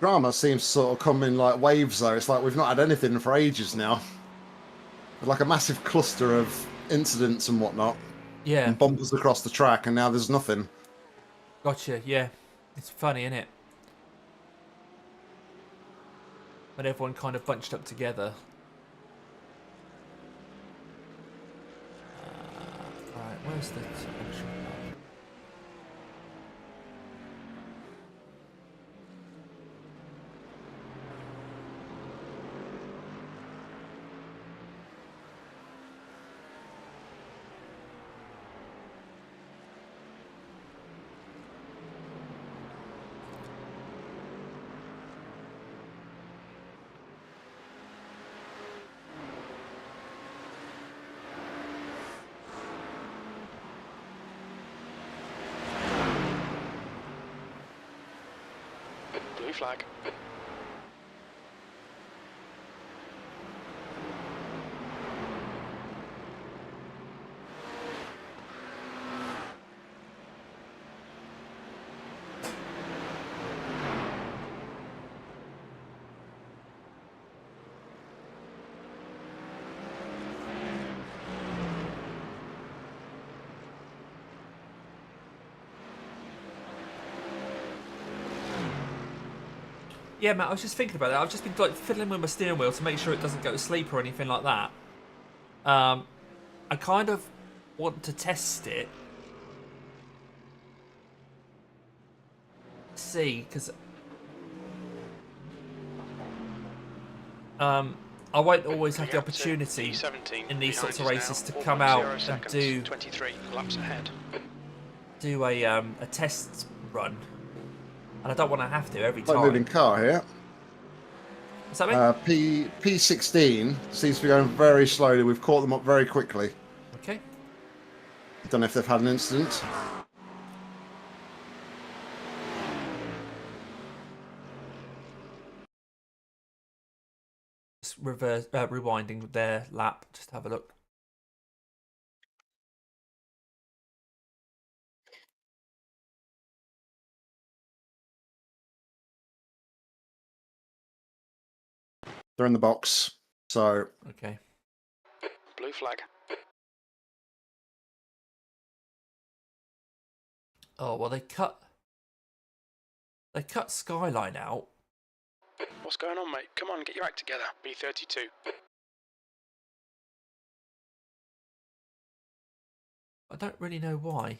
Drama seems to sort of come in like waves, though. It's like we've not had anything for ages now. Like a massive cluster of incidents and whatnot. Yeah. And bumpers across the track, and now there's nothing. Gotcha, yeah. It's funny, isn't it? When everyone kind of bunched up together. Alright, where's the suspension? Blue flag. Yeah, Matt, I was just thinking about that. I've just been like fiddling with my steering wheel to make sure it doesn't go to sleep or anything like that. I kind of want to test it. See, because I won't always have the opportunity in these sorts of races to come out and do 23 laps ahead. A test run. And I don't want to have to every Quite time. a moving car here. What's that mean? P16 seems to be going very slowly. We've caught them up very quickly. Okay. Don't know if they've had an incident. Just rewinding their lap. Just have a look. They're in the box. So Okay. Blue flag. Oh well, they cut Skyline out. What's going on, mate? Come on, get your act together. B32. I don't really know why.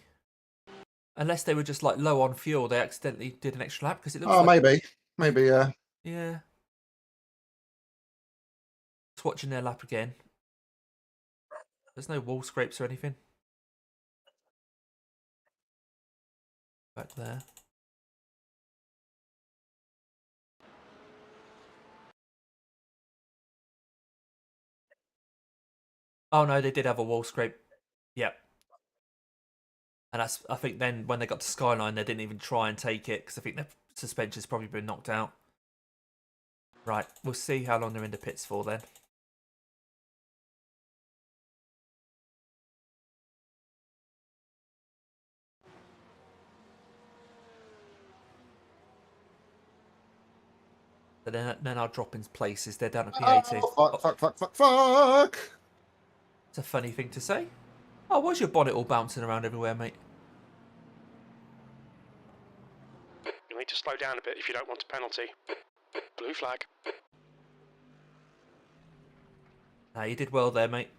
Unless they were just like low on fuel, they accidentally did an extra lap because it looks. oh, like... maybe. Yeah. Just watching their lap again. There's no wall scrapes or anything. Back there. Oh no, they did have a wall scrape. Yep. And that's, I think then when they got to Skyline, they didn't even try and take it because I think their suspension's probably been knocked out. Right, we'll see how long they're in the pits for then. But then I'll drop in places. They're down at P18. Oh, fuck. It's a funny thing to say. Oh, why's your bonnet all bouncing around everywhere, mate? You'll need to slow down a bit if you don't want a penalty. Blue flag. Nah, you did well there, mate.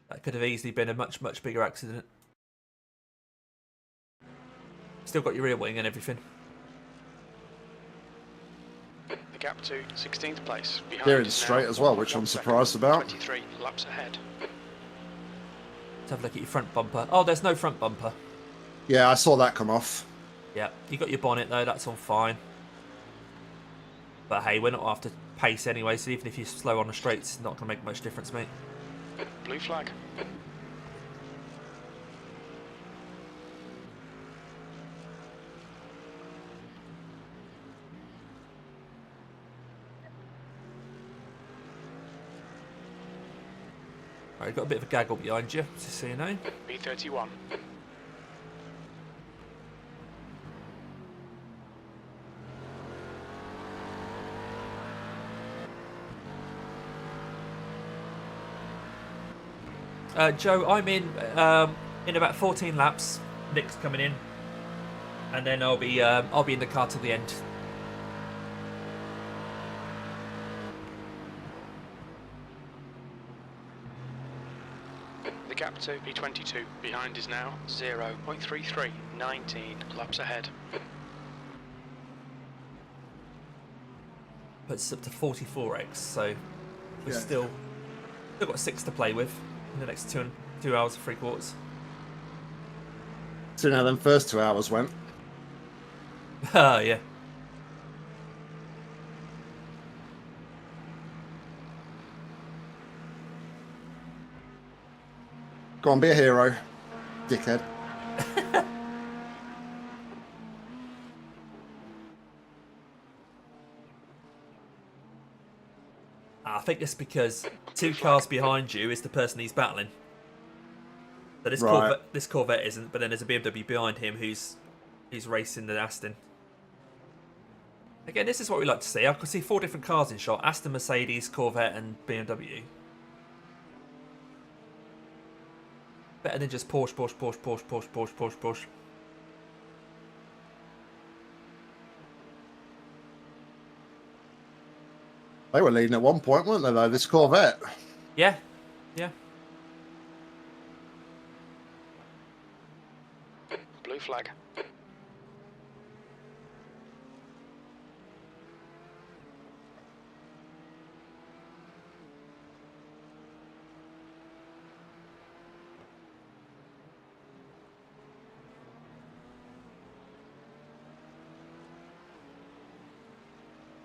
That could have easily been a much, much bigger accident. Still got your rear wing and everything. The gap to 16th place. Behind Steering is straight now as well, which I'm 1 second. surprised about. 23 laps ahead. Let's have a look at your front bumper. Oh, there's no front bumper. Yeah, I saw that come off. Yeah, you got your bonnet though, that's all fine. But hey, we're not after pace anyway, so even if you're slow on the straights, it's not going to make much difference, mate. Blue flag. Right, you've got a bit of a gaggle behind you, just so you know. B31. Joe, I'm in about 14 laps. Nick's coming in, and then I'll be in the car till the end. The gap to B22 behind is now 0.33. 19 laps ahead. Puts us up to 44x, so we've Yeah. still got 6 to play with in the next 2 hours and 3/4. So now them first 2 hours went. Ah, yeah. Go on, be a hero, dickhead. I think it's because 2 cars behind you is the person he's battling. So Right. this Corvette isn't, but then there's a BMW behind him who's racing the Aston. Again, this is what we like to see. I can see 4 different cars in shot: Aston, Mercedes, Corvette, and BMW. Better than just Porsche, Porsche, Porsche, Porsche, Porsche, Porsche, Porsche, Porsche. They were leading at one point, weren't they, though, this Corvette? Yeah, yeah. Blue flag.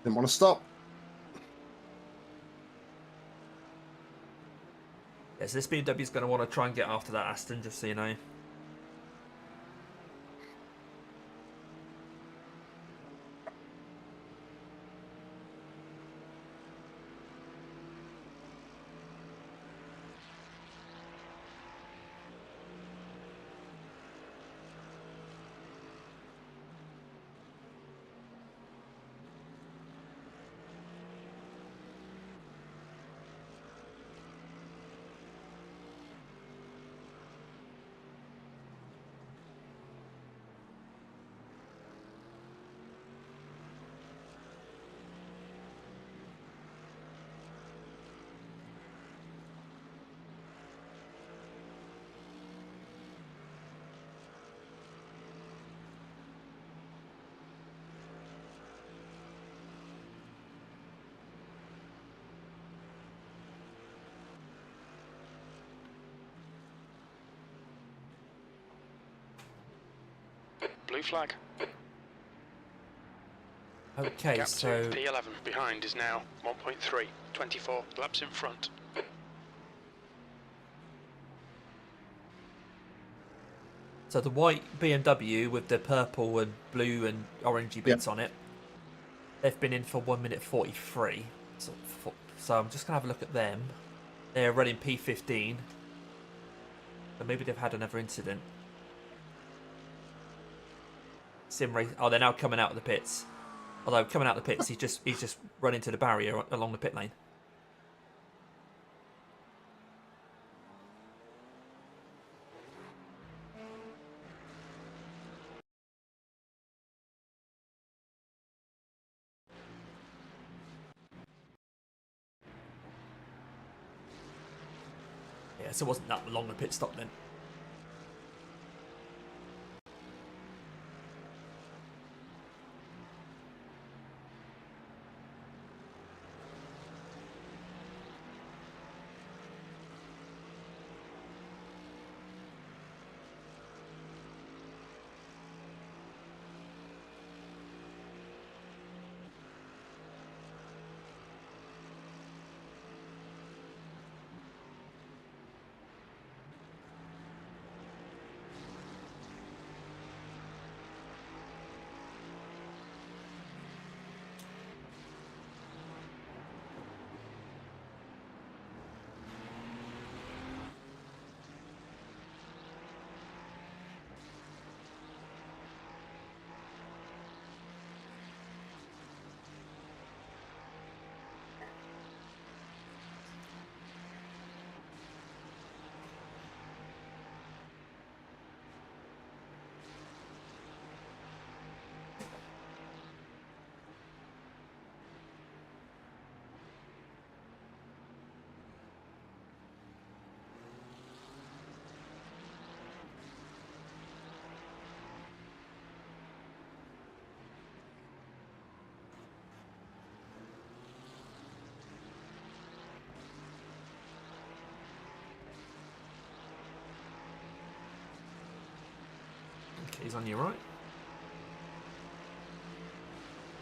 Didn't want to stop. Yeah, so this BMW's going to want to try and get after that Aston, just so you know. Blue flag. Okay, Gap so to P11 behind is now 1.3. 24 laps in front. the white BMW with the purple and blue and orangey bits on it, they've been in for 1 minute 43. So I'm just gonna have a look at them. They're running P15. So maybe they've had another incident. Sim race. Oh, they're now coming out of the pits. Although coming out the pits, he's just run into the barrier along the pit lane. Yeah, so it wasn't that long a pit stop then. Okay, he's on your right.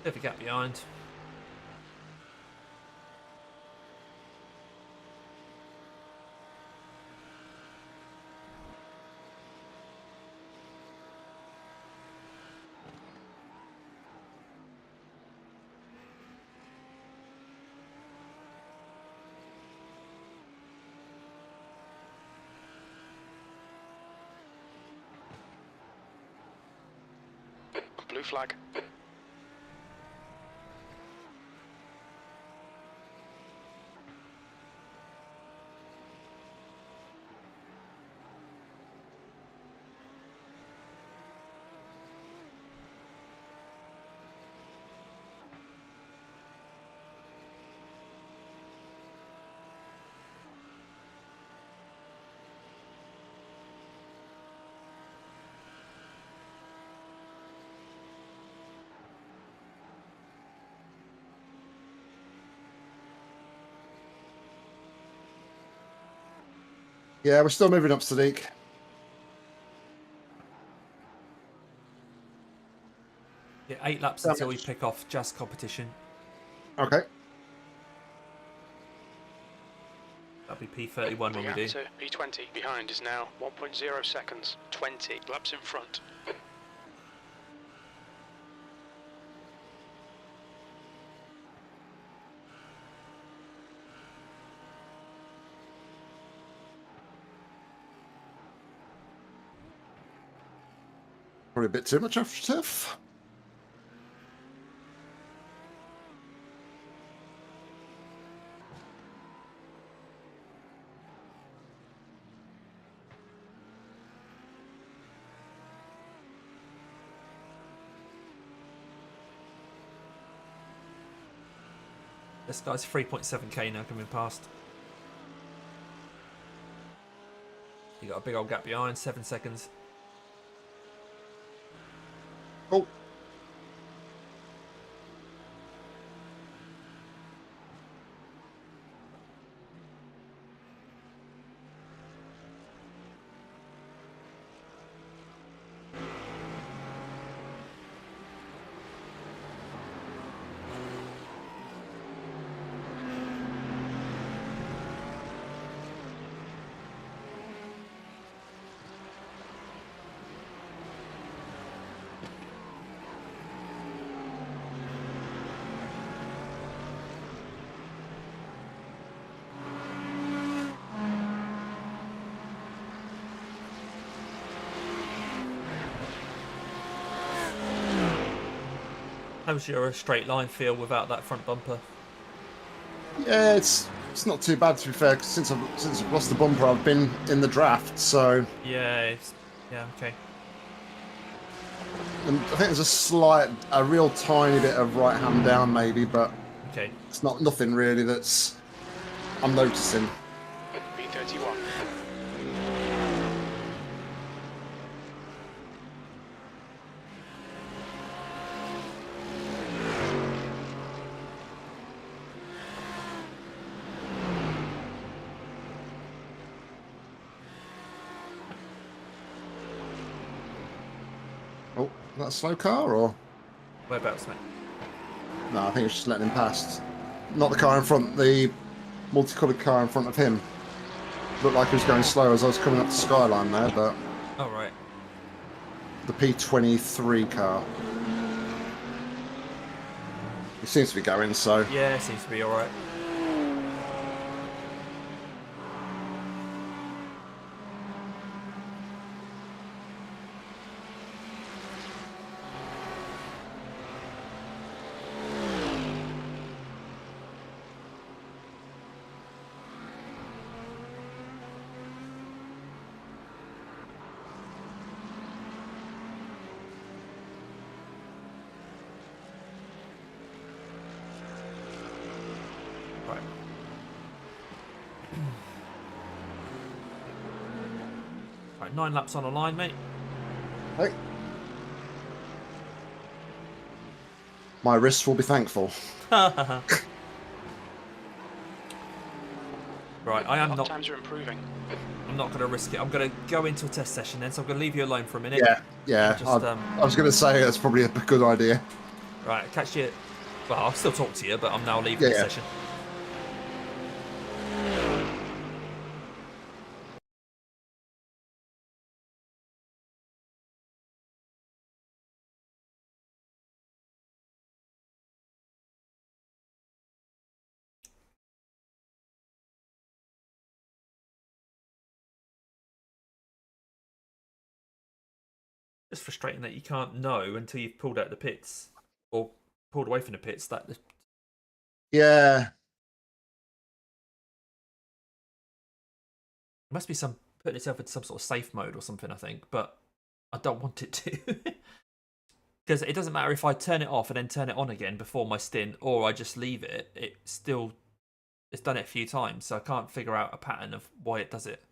Bit of a gap behind. Blue flag. Yeah, we're still moving up, Sadiq. Yeah, 8 laps until we pick off just competition. Okay. That'll be P31 when we do. To P20 behind is now 1.0 seconds. 20 laps in front. Probably a bit too much after turf. This guy's 3.7k now coming past. You got a big old gap behind, 7 seconds. Oh. How's your straight line feel without that front bumper? Yeah, it's not too bad to be fair. 'Cause since I've lost the bumper, I've been in the draft. So Yeah, yeah, okay. and I think there's a real tiny bit of right hand down maybe, but Okay. it's nothing really that's I'm noticing. B31. Oh, is that a slow car or? Whereabouts, mate? No, I think it's just letting him past. Not the car in front, the multicoloured car in front of him. Looked like he was going slow as I was coming up to Skyline there, but Oh, right. the P23 car. He seems to be going, so Yeah, it seems to be alright. Right. Right, 9 laps on the line, mate. hey. My wrists will be thankful. Right, I am Lap not. times are improving. I'm not going to risk it. I'm going to go into a test session then, so I'm going to leave you alone for a minute. Yeah, yeah. Just, I was going to say that's probably a good idea. Right, catch you. Well, I'll still talk to you, but I'm now leaving the Yeah. session. It's frustrating that you can't know until you've pulled out the pits or pulled away from the pits that it Yeah. must be some putting itself into some sort of safe mode or something, I think, but I don't want it to. Because it doesn't matter if I turn it off and then turn it on again before my stint, or I just leave it. It's done it a few times, so I can't figure out a pattern of why it does it.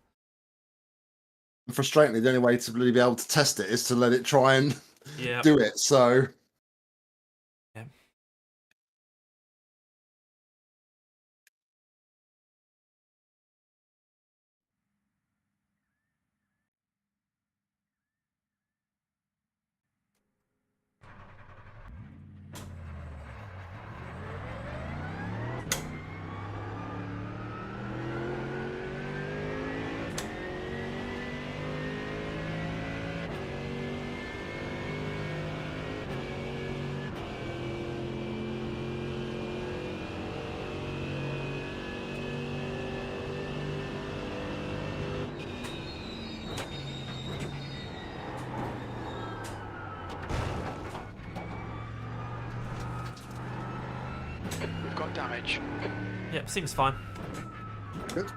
Frustratingly, the only way to really be able to test it is to let it try and Yeah. do it. So Yeah. We've got damage. Yep, seems fine. good.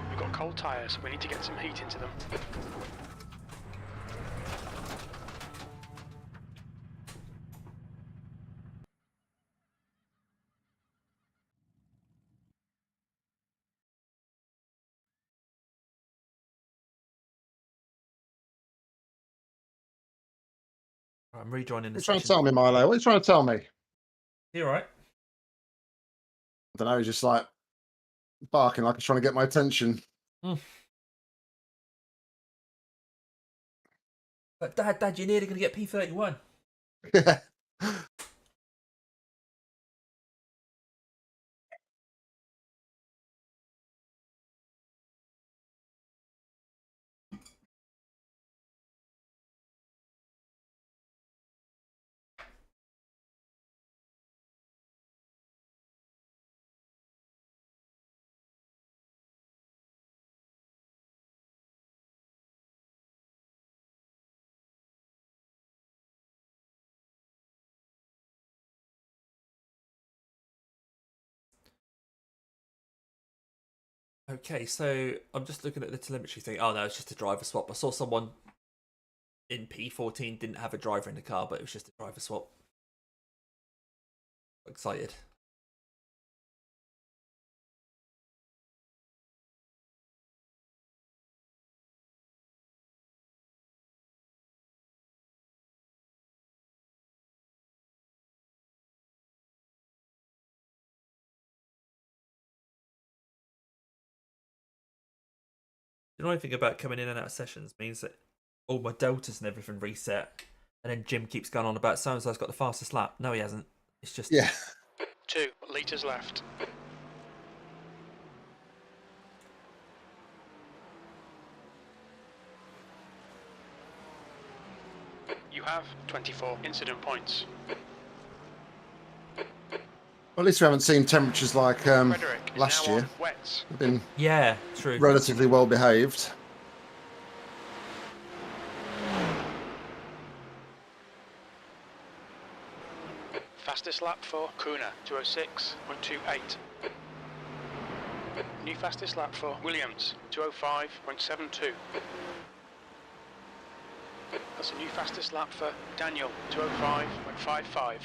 We've got cold tyres. We need to get some heat into them. Right, I'm rejoining What are the you trying to session. tell me, Milo? What are you trying to tell me? You alright? I don't know. He's just like barking like he's trying to get my attention. But Dad, you're nearly going to get P31. Yeah. Okay, so I'm just looking at the telemetry thing. Oh no, it's just a driver swap. I saw someone in P14 didn't have a driver in the car, but it was just a driver swap. Excited. The annoying thing about coming in and out of sessions means that all my deltas and everything reset, and then Jim keeps going on about so-and-so's got the fastest lap. No, he hasn't. It's just... Yeah. 2 litres left. You have 24 incident points. Well, at least we haven't seen temperatures like Frederick is last now year. on wets. We've been Yeah, true. relatively well behaved. Fastest lap for Kuna, 206.28. New fastest lap for Williams, 205.72. That's a new fastest lap for Daniel, 205.55.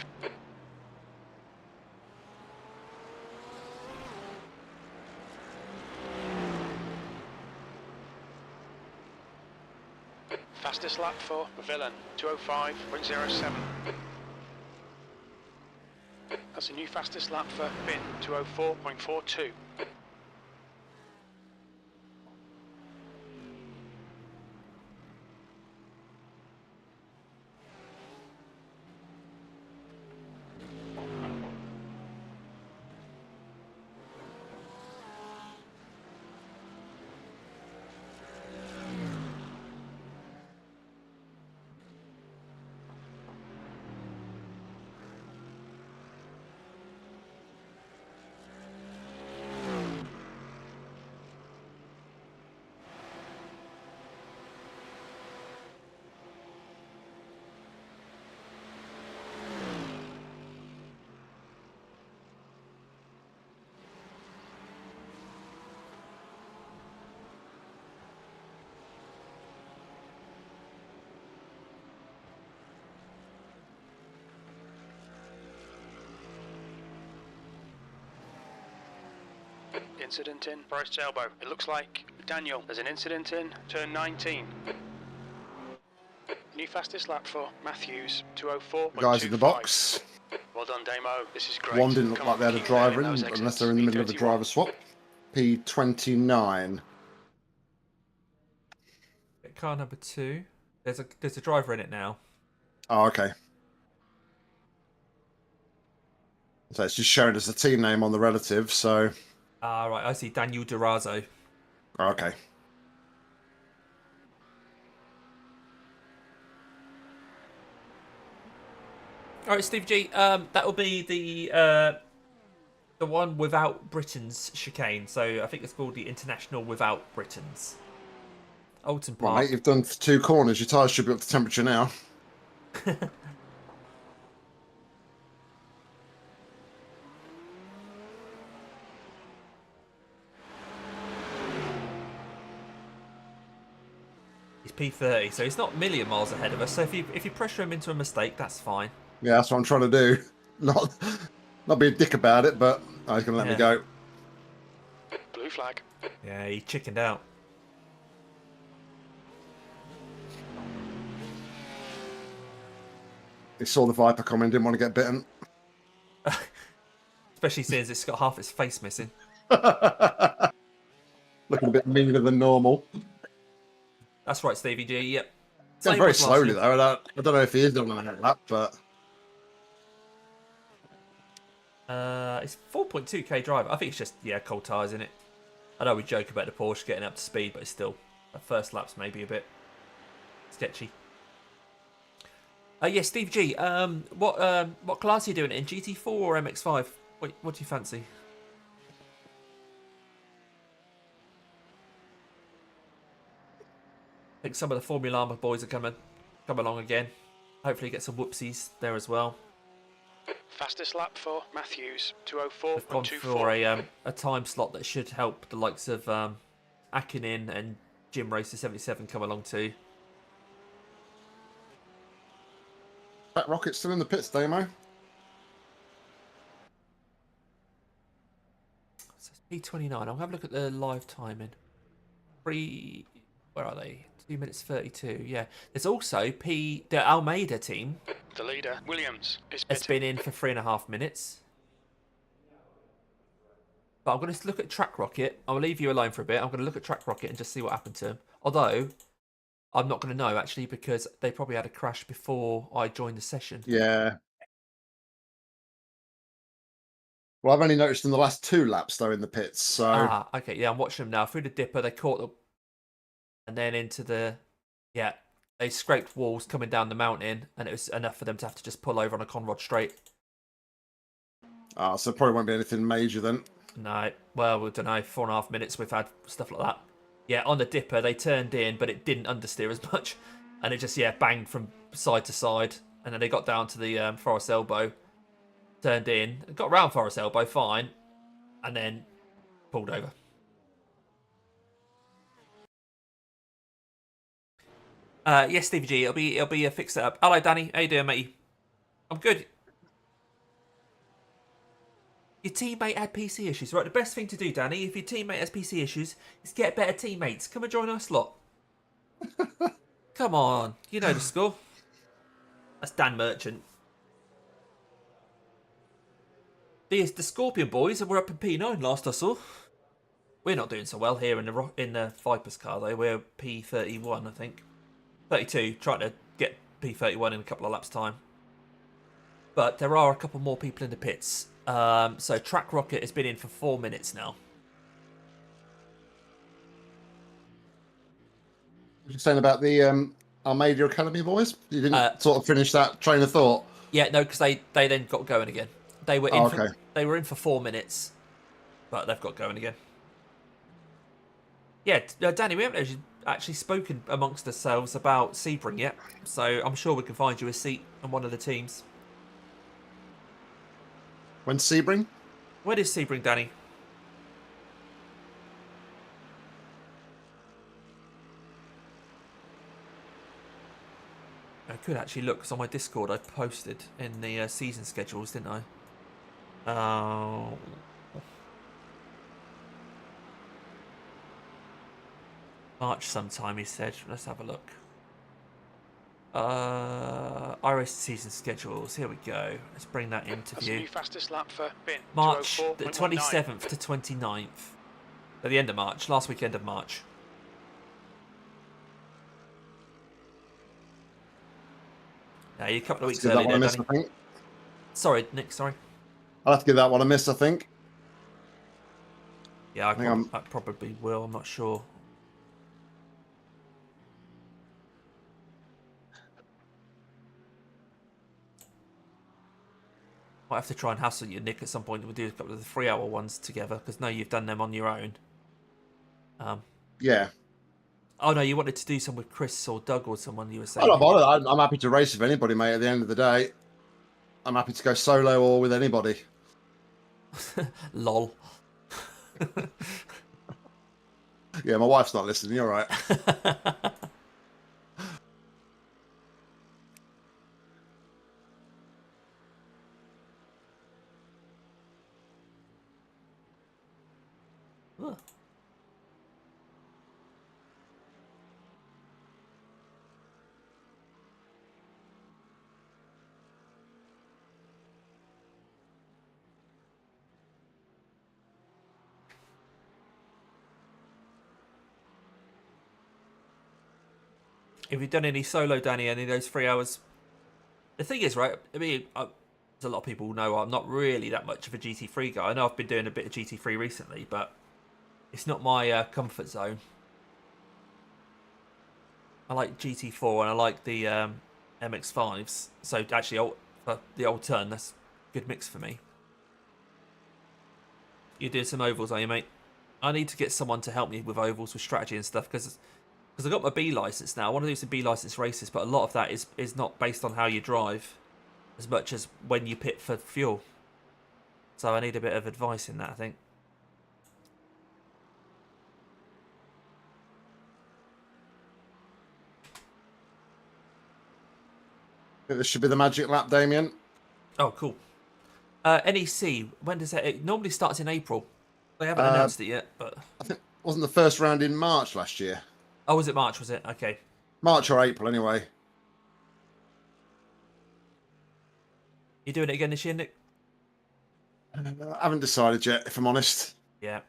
Fastest lap for Villain, 205.07. That's a new fastest lap for Bin, 204.42. Incident in Forest Elbow. It looks like Daniel, there's an incident in turn 19. New fastest lap for Matthews, 204.25. Guys in the box. Well done, Damo. This is great. One didn't look Come like on, they had a keep driver in, nailing those unless exits. they're in the middle of a P31. driver swap. P29. Car number 2. There's a driver in it now. Oh, okay. So it's just showing us the team name on the relative, so... Ah, right. I see Daniel Durazo. Oh, okay. All right, Steve G. That will be the one without Britain's chicane. So I think it's called the International Without Britain's. Alton Well, Park. mate, you've done 2 corners. Your tyres should be up to temperature now. He's P30, so he's not a million miles ahead of us. So if you pressure him into a mistake, that's fine. Yeah, that's what I'm trying to do. Not be a dick about it, but he's going to let me go. Blue flag. Yeah, he chickened out. He saw the Viper coming, didn't want to get bitten. Especially since it's got half its face missing. Looking a bit meaner than normal. That's right, Stevie G. Yep. Going very slowly, though. I don't know if he is doing that lap, but... It's 4.2k drive. I think it's just, cold tyres in it. I know we joke about the Porsche getting up to speed, but it's still... The first lap's maybe a bit sketchy. Yeah, Steve G. What class are you doing it in? GT4 or MX5? What do you fancy? I think some of the Formula Armour boys are come along again. Hopefully get some whoopsies there as well. Fastest lap for Matthews, They've gone 204.24. for a time slot that should help the likes of Akinin and Jim Racer 77 come along too. That Rocket's still in the pits, Damo. So it's P29. I'll have a look at the live timing. Where are they? 2 minutes 32. Yeah. There's also the Almeida team. The leader, Williams, is Has pitting. been in for 3.5 minutes. But I'm going to look at Track Rocket. I'll leave you alone for a bit. I'm going to look at Track Rocket and just see what happened to him. Although, I'm not going to know, actually, because they probably had a crash before I joined the session. Yeah. Well, I've only noticed in the last 2 laps, though, in the pits. So Ah, okay. Yeah, I'm watching them now. Through the dipper, they caught them. And then into the... Yeah, they scraped walls coming down the mountain. And it was enough for them to have to just pull over on a Conrod straight. so probably won't be anything major then. No, well, we don't know. 4.5 minutes we've had stuff like that. Yeah, on the dipper they turned in, but it didn't understeer as much, and it just banged from side to side. And then they got down to the Forest Elbow, turned in, got around Forest Elbow fine, and then pulled over. Yes, Stevie G, it'll be a fix setup. Hello, Danny. How you doing, matey? I'm good. Your teammate had PC issues, right? The best thing to do, Danny, if your teammate has PC issues, is get better teammates. Come and join our slot. Come on, you know the score. That's Dan Merchant. The Scorpion boys were up in P9 last I saw. We're not doing so well here in the Vipers car though. We're P31, I think. 32, trying to get P31 in a couple of laps' time. But there are a couple more people in the pits. So Track Rocket has been in for 4 minutes now. What you saying about the Almeida Academy boys? You didn't sort of finish that train of thought? Yeah, no, because they then got going again. They were in they were in for 4 minutes, but they've got going again. Yeah, Danny, we haven't actually spoken amongst ourselves about Sebring yet, so I'm sure we can find you a seat on one of the teams. When's Sebring? When is Sebring, Danny? I could actually look, because on my Discord I posted in the season schedules, didn't I? March sometime, he said. Let's have a look. iRacing season schedules. Here we go. Let's bring that into That's view. the new fastest lap for Bin. March the 204.19. 27th to 29th. At the end of March. Last weekend of March. Yeah, you're a couple of weeks Give early that one there, a miss, I Danny. think. Sorry, Nick, sorry. I'll have to give that one a miss, I think. Yeah, I probably will. I'm not sure. Might have to try and hassle you, Nick, at some point. We'll do a couple of the 3-hour ones together, because now you've done them on your own. Yeah. Oh, no, you wanted to do some with Chris or Doug or someone, you were saying. I'm not bothered. I'm happy to race with anybody, mate, at the end of the day. I'm happy to go solo or with anybody. Lol. Yeah, my wife's not listening. You're right. Huh. Have you done any solo, Danny, any of those 3 hours? The thing is, right, I mean, as a lot of people know, I'm not really that much of a GT3 guy. I know I've been doing a bit of GT3 recently, but it's not my comfort zone. I like GT4 and I like the MX-5s. So actually, for the old turn, that's a good mix for me. You're doing some ovals, are you, mate? I need to get someone to help me with ovals, with strategy and stuff, because I've got my B license now. I want to do some B license races, but a lot of that is not based on how you drive. as much as when you pit for fuel. So I need a bit of advice in that, I think. I think this should be the magic lap, Damien. Oh, cool. NEC, when does that... It normally starts in April. They haven't announced it yet, but... I think wasn't the first round in March last year. Oh, was it March, was it? Okay. March or April, anyway. You doing it again this year, Nick? I haven't decided yet, if I'm honest. Yeah.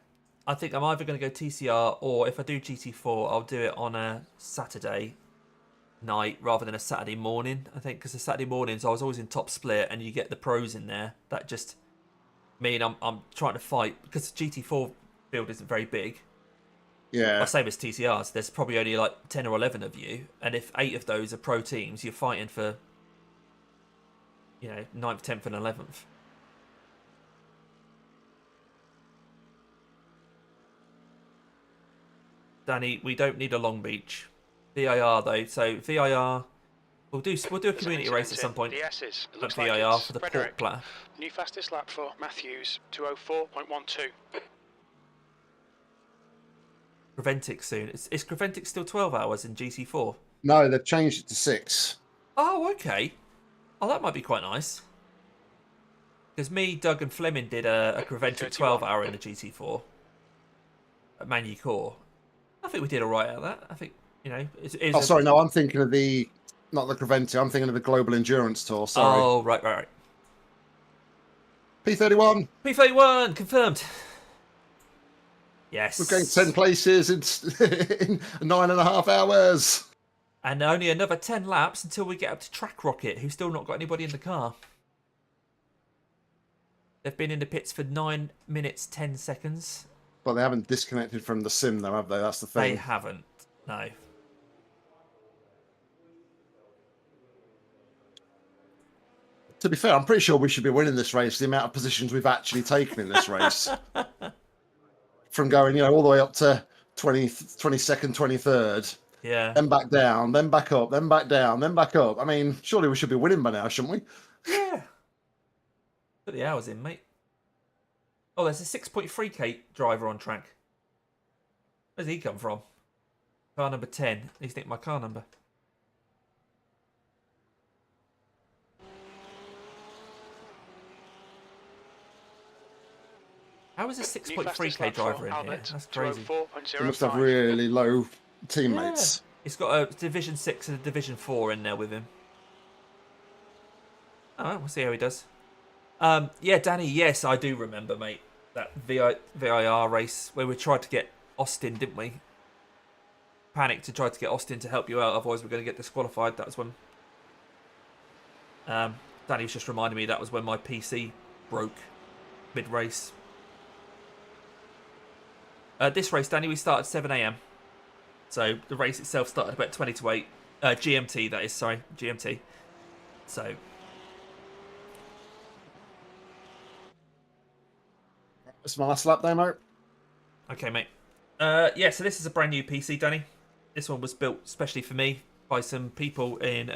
I think I'm either going to go TCR, or if I do GT4, I'll do it on a Saturday night rather than a Saturday morning. I think because the Saturday mornings I was always in top split, and you get the pros in there. That just mean I'm trying to fight because the GT4 field isn't very big. Yeah. Well, same as TCRs. There's probably only like 10 or 11 of you, and if 8 of those are pro teams, you're fighting for, you know, 9th, 10th, and 11th. Danny, we don't need a Long Beach. VIR though, so VIR, we'll do a community race at some point. The S's. At VIR for the Port Platter. New fastest lap for Matthews, 2:04.12. Graventic soon. Is Graventic still 12 hours in GT4? No, they've changed it to 6. Oh, okay. Oh, that might be quite nice. Because me, Doug, and Fleming did a Graventic 12 hour in the GT4 at Manu Core. I think we did all right at that. I think, you know... Oh, sorry, no, I'm thinking of the... Not the Graventic, I'm thinking of the Global Endurance Tour, sorry. Oh, right. P31! P31, confirmed. Yes. We're going 10 places in 9.5 hours. And only another 10 laps until we get up to Track Rocket, who's still not got anybody in the car. They've been in the pits for 9 minutes, 10 seconds. But they haven't disconnected from the sim, though, have they? That's the thing. They haven't, no. To be fair, I'm pretty sure we should be winning this race, the amount of positions we've actually taken in this race. From going, you know, all the way up to 22nd, 23rd. Yeah. Then back down, then back up, then back down, then back up. I mean, surely we should be winning by now, shouldn't we? Yeah. Put the hours in, mate. Oh, there's a 6.3k driver on track. Where's he come from? Car number 10. He's nicked my car number. How is a 6.3k driver in here? That's crazy. He must have really low teammates. Yeah. He's got a Division 6 and a Division 4 in there with him. Alright, we'll see how he does. Yeah, Danny, yes, I do remember, mate. That VIR race where we tried to get Austin, didn't we? Panicked to try to get Austin to help you out, otherwise we're going to get disqualified. That was when... Danny was just reminding me that was when my PC broke mid-race. This race, Danny, we started 7 AM. So the race itself started about 20 to 8. GMT, that is, sorry. GMT. So... This is my last lap demo. Okay, mate. Yeah, so this is a brand new PC, Danny. This one was built especially for me by some people in,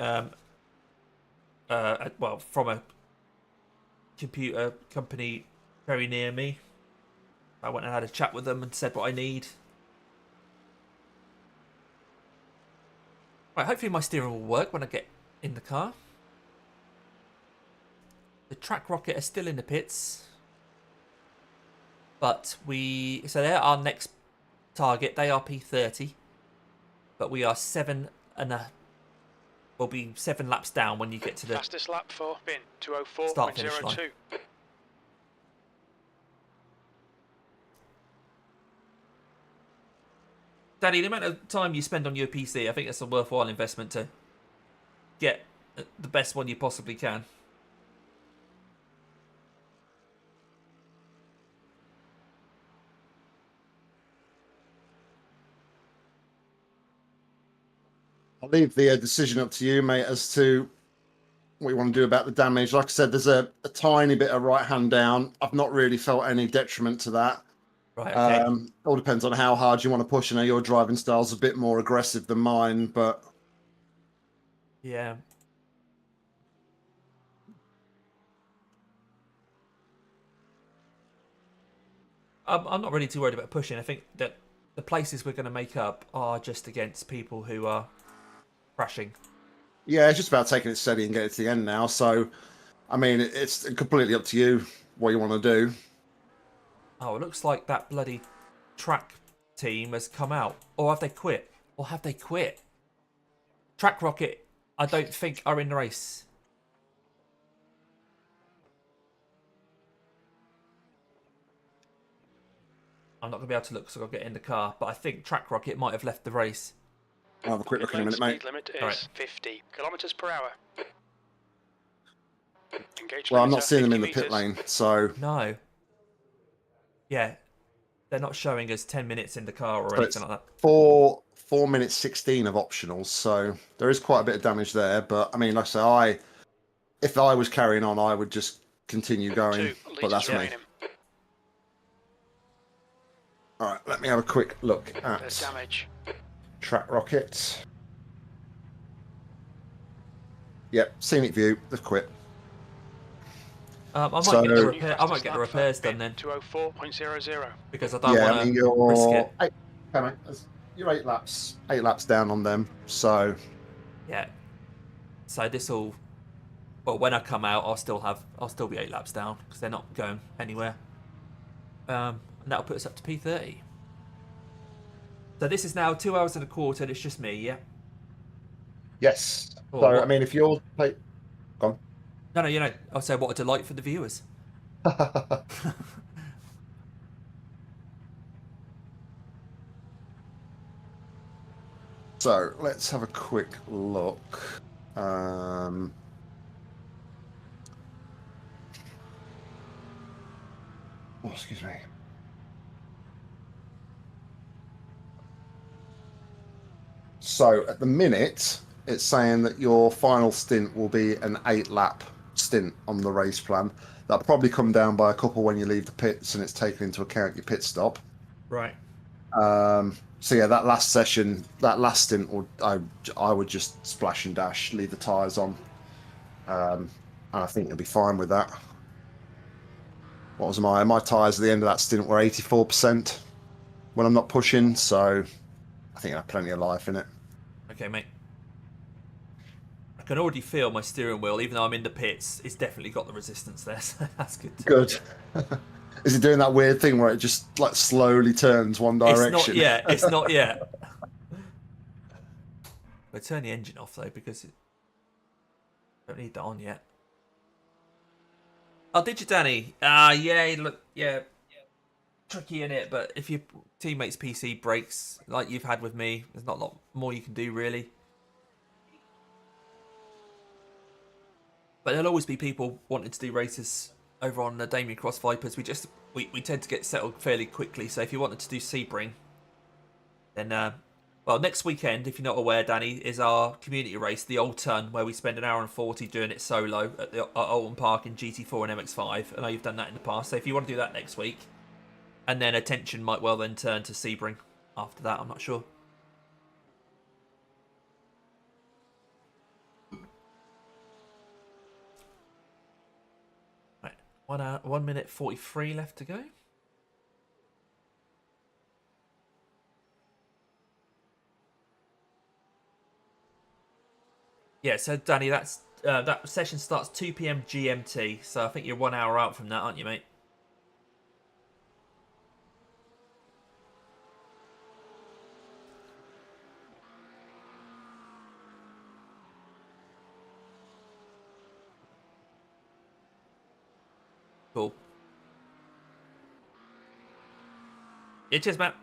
well, from a computer company very near me. I went and had a chat with them and said what I need. Right, hopefully my steering will work when I get in the car. The Track Rocket are still in the pits. But so they're our next target. They are P30. But we are we'll be 7 laps down when you get to the fastest lap for bin, start finish line. 2:04.02. Daddy, the amount of time you spend on your PC, I think it's a worthwhile investment to get the best one you possibly can. I'll leave the decision up to you, mate, as to what you want to do about the damage. Like I said, there's a tiny bit of right hand down. I've not really felt any detriment to that. Right, okay. All depends on how hard you want to push. I know your driving style's a bit more aggressive than mine, but... Yeah. I'm not really too worried about pushing. I think that the places we're going to make up are just against people who are crashing. Yeah, it's just about taking it steady and getting to the end now. So, I mean, it's completely up to you what you want to do. Oh, it looks like that bloody track team has come out. Or have they quit? Or have they quit? Track Rocket, I don't think are in the race. I'm not going to be able to look because I've got to get in the car. But I think Track Rocket might have left the race. I'll have a quick look in a minute, Speed mate. limit is Right. 50 kilometers per hour. Engage Well, I'm limiter, not seeing them 50 in the pit meters. lane, so No. Yeah. They're not showing us 10 minutes in the car or so anything it's like that. 4 minutes 16 of optionals. So there is quite a bit of damage there. But I mean, like I say, if I was carrying on, I would just continue going. 2 But that's litres me. remaining. All right, let me have a quick look There's at damage. Track Rocket. Yep, scenic view. They've quit. I might So- get the New repair. I fastest might get the lap for repairs done bit then 204.00. because I don't Yeah, want I mean, to risk you're it. you're 8 laps down on them. So Yeah. So this will. Well, when I come out, I'll still be 8 laps down because they're not going anywhere. And that'll put us up to P30. So this is now 2 hours and a quarter. And it's just me, yeah. yes. Oh, So I what? mean, if you're gone. No, you know. I'll say what a delight for the viewers. So let's have a quick look. Oh, excuse me. So at the minute, it's saying that your final stint will be an 8-lap stint on the race plan. That'll probably come down by a couple when you leave the pits, and it's taken into account your pit stop. Right. So yeah, that last session, that last stint, I would just splash and dash, leave the tyres on, and I think you'll be fine with that. What was my tyres at the end of that stint were 84% when I'm not pushing, so I think I have plenty of life in it. Okay, mate. I can already feel my steering wheel, even though I'm in the pits. It's definitely got the resistance there, so that's good. Good. Is it doing that weird thing where it just like slowly turns one direction? It's not yet. It's not yet. We'll turn the engine off though because don't need that on yet. Oh, did you, Danny? Yeah. Look, yeah. Tricky in it, but if your teammate's PC breaks like you've had with me, there's not a lot more you can do really. But there'll always be people wanting to do races over on the Damien Cross Vipers. We tend to get settled fairly quickly. So if you wanted to do Sebring, then well, next weekend, if you're not aware, Danny, is our community race, the Old Ton, where we spend an hour and 40 doing it solo at Alton Park in GT4 and MX5. I know you've done that in the past. So if you want to do that next week, and then attention might well then turn to Sebring after that. I'm not sure. Right, 1 minute 43 left to go. Yeah, so Danny, that session starts 2 p.m. GMT, so I think you're 1 hour out from that, aren't you, mate? Cool. Yeah, cheers, Matt.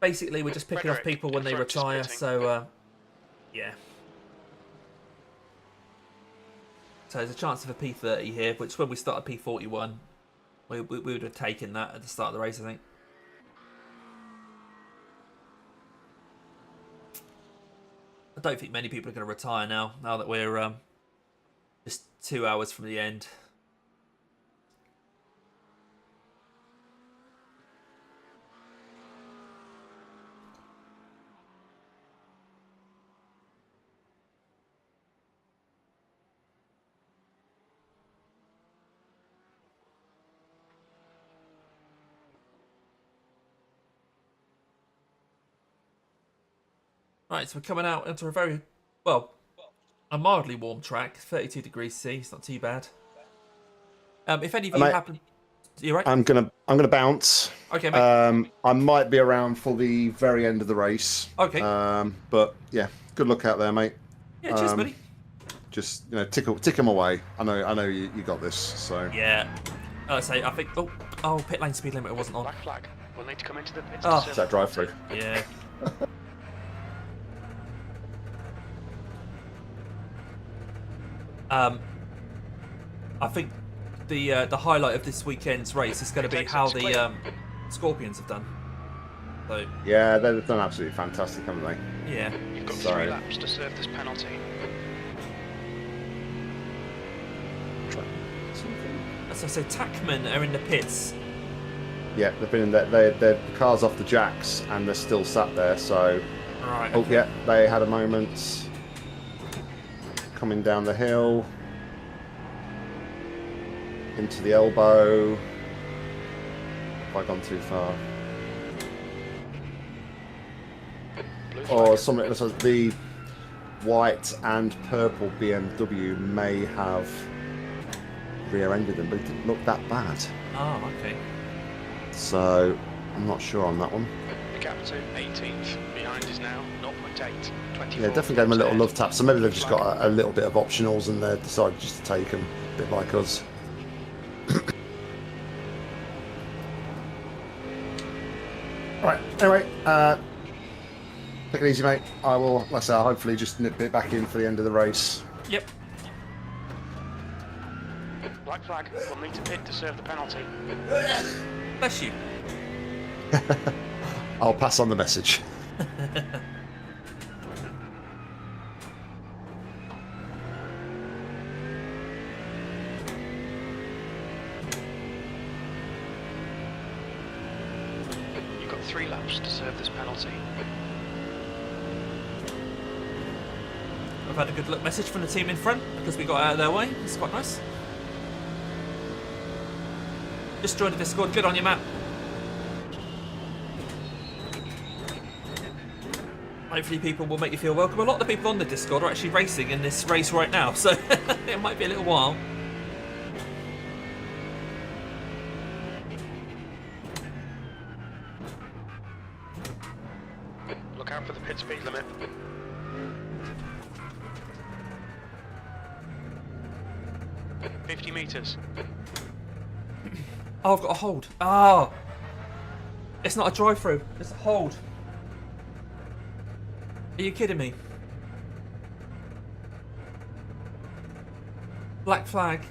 Basically, we're just picking off Frederick, people when they confirmed retire, splitting. so, yeah. So there's a chance of a P30 here, which when we started P41, we would have taken that at the start of the race, I think. I don't think many people are going to retire now that we're just 2 hours from the end. Right, so we're coming out into a very, well, a mildly warm track, 32 degrees C. It's not too bad. If any of you Mate, happen, you right? I'm gonna bounce. Okay, mate. I might be around for the very end of the race. Okay. But yeah, good luck out there, mate. Yeah, cheers, buddy. Just tick them away. I know you got this. So Yeah. I think. Oh, pit lane speed limiter wasn't on. Black flag. We'll need to come into the pits. Oh. is that drive through? Yeah. I think the highlight of this weekend's race is going to be how the Scorpions have done. So Yeah, they've done absolutely fantastic, haven't they? yeah. You've got Sorry. 3 laps to serve this penalty. So Tackman are in the pits. Yeah, they've been in there. The car's off the jacks and they're still sat there. So Right. oh yeah, they had a moment coming down the hill into the elbow. Have I gone too far? Blue Or flag. something that says the white and purple BMW may have rear-ended them, but it didn't look that bad. Oh, okay. So I'm not sure on that one. The gap to 18th. Behind is now 0.8. 24. Yeah, definitely gave them a little love tap. So maybe they've just got a little bit of optionals and they decided just to take them, a bit like us. Right. Anyway, take it easy, mate. I will, like I say, I'll hopefully just nip it back in for the end of the race. Yep. Black flag. We'll need to pit to serve the penalty. Bless you. I'll pass on the message. You've got 3 laps to serve this penalty. I've had a good look message from the team in front because we got out of their way. It's quite nice. Just joined the Discord. Good on you, Matt. Hopefully people will make you feel welcome. A lot of the people on the Discord are actually racing in this race right now, so it might be a little while. Look out for the pit speed limit. $50. Oh, I've got a hold. Ah, it's not a drive-through. It's a hold. Are you kidding me? Black flag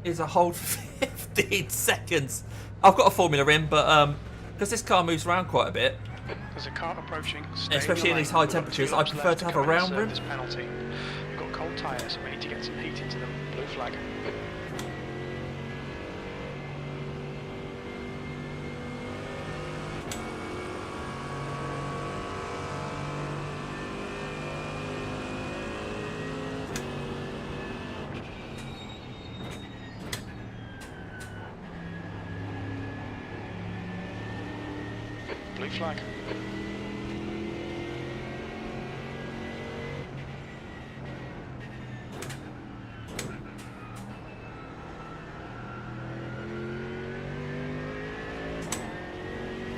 is a hold for 15 seconds. I've got a formula in, but because this car moves around quite a bit, There's a car approaching. Stay especially in the these lane. high We've got temperatures, 2 I laps prefer left to have go a and round serve room. This penalty. We've got cold tyres. We need to get some heat into them. Blue flag. Blue flag.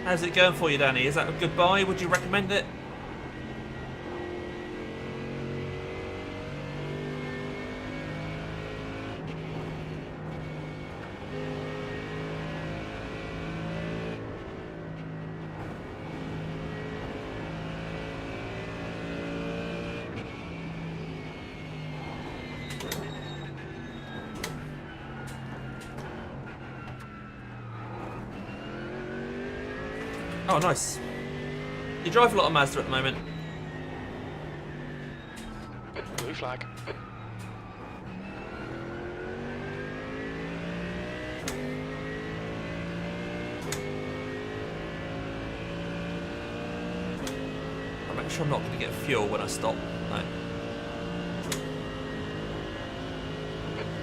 How's it going for you, Danny? Is that a good buy? Would you recommend it? Oh, nice. You drive a lot of Mazda at the moment. Blue flag. I'm sure I'm not going to get fuel when I stop. No.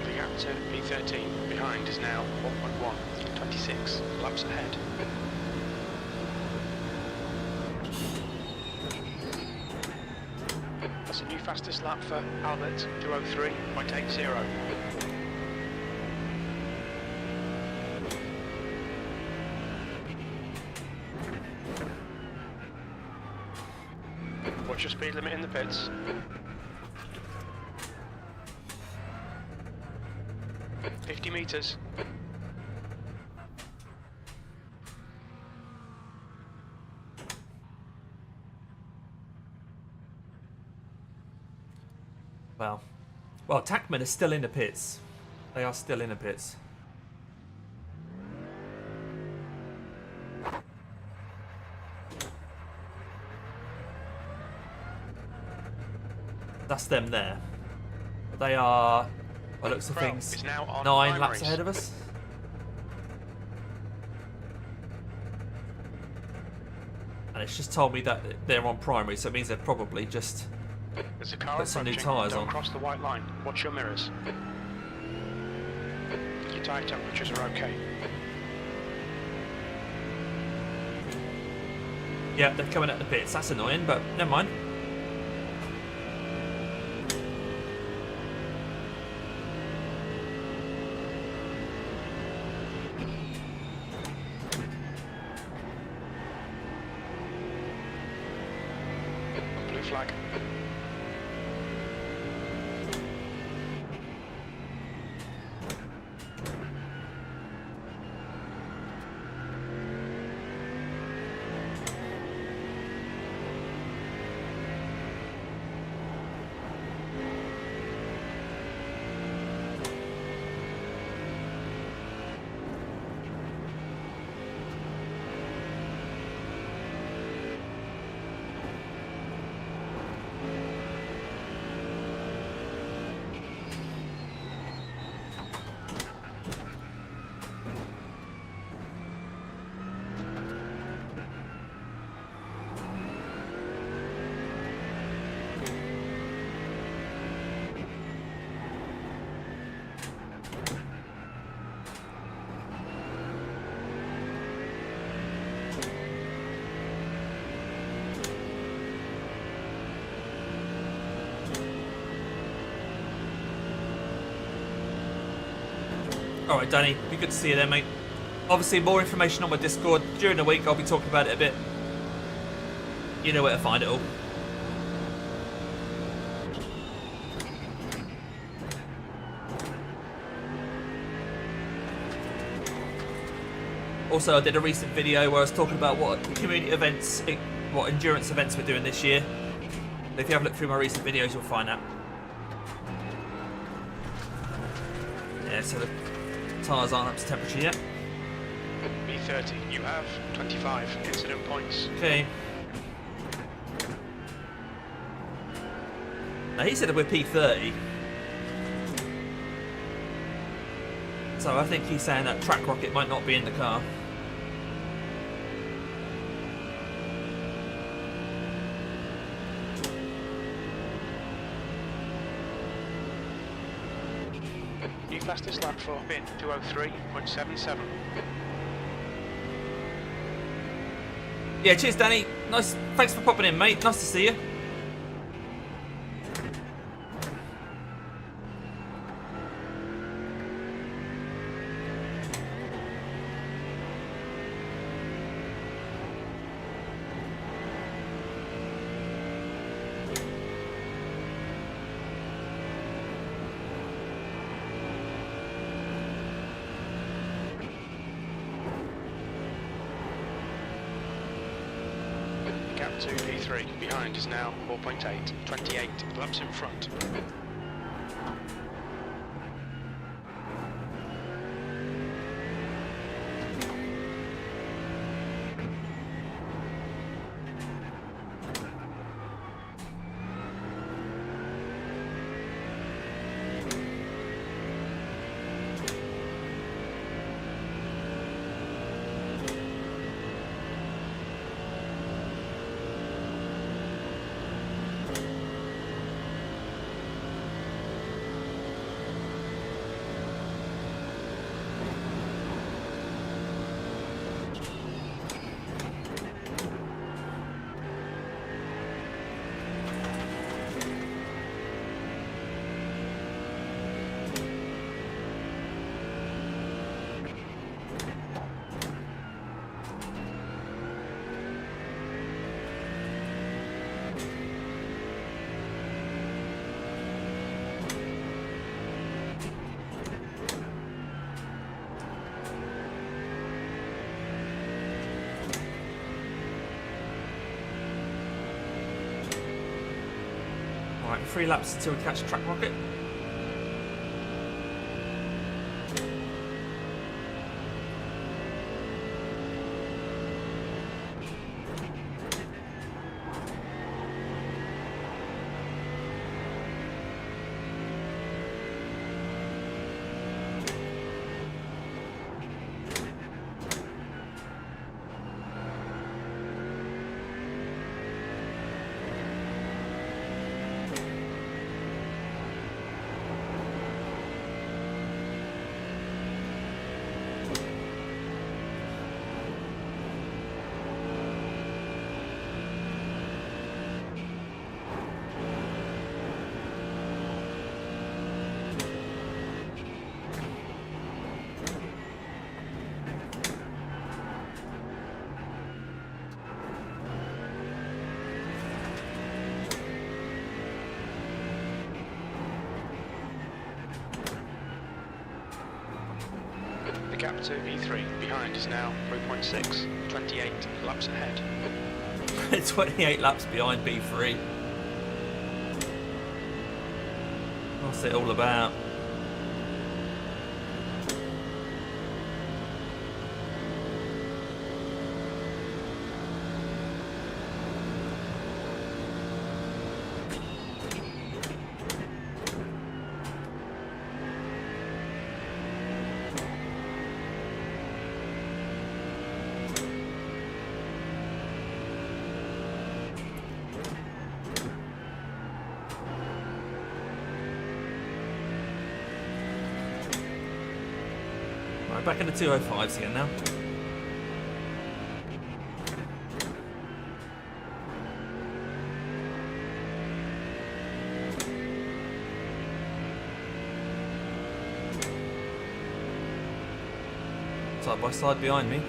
The gap to P13 behind is now 1.1. 26 laps ahead. fastest lap for Albert, 2:03.80. What's your speed limit in the pits? 50 metres. Well, Tackman is still in the pits. They are still in the pits. That's them there. They are, by the looks of things, 9 laps ahead of us. And it's just told me that they're on primary, so it means they're probably just There's a car put some new approaching. tyres Don't on. cross the white line. Watch your mirrors. Your tyre temperatures are okay. Yeah, they're coming at the pits. That's annoying, but never mind. Blue flag. Alright, Danny, be good to see you there, mate. Obviously, more information on my Discord. During the week, I'll be talking about it a bit. You know where to find it all. Also, I did a recent video where I was talking about what community events, what endurance events we're doing this year. If you have a look through my recent videos, you'll find that. Yeah, so the tyres aren't up to temperature yet. B30, you have 25 incident points. Okay. Now he said that we're P30. So I think he's saying that Track Rocket might not be in the car. New fastest lap for bin 2:03.77. Yeah, cheers, Danny. Nice. Thanks for popping in, mate. Nice to see you. Gap to P3 behind is now 4.8, 28 laps in front. Might be 3 laps until we catch the track rocket. The gap to V3 behind is now 3.6, 28 laps ahead. 28 laps behind B3. What's it all about? Right, back in the 205s again now. Side by side behind me.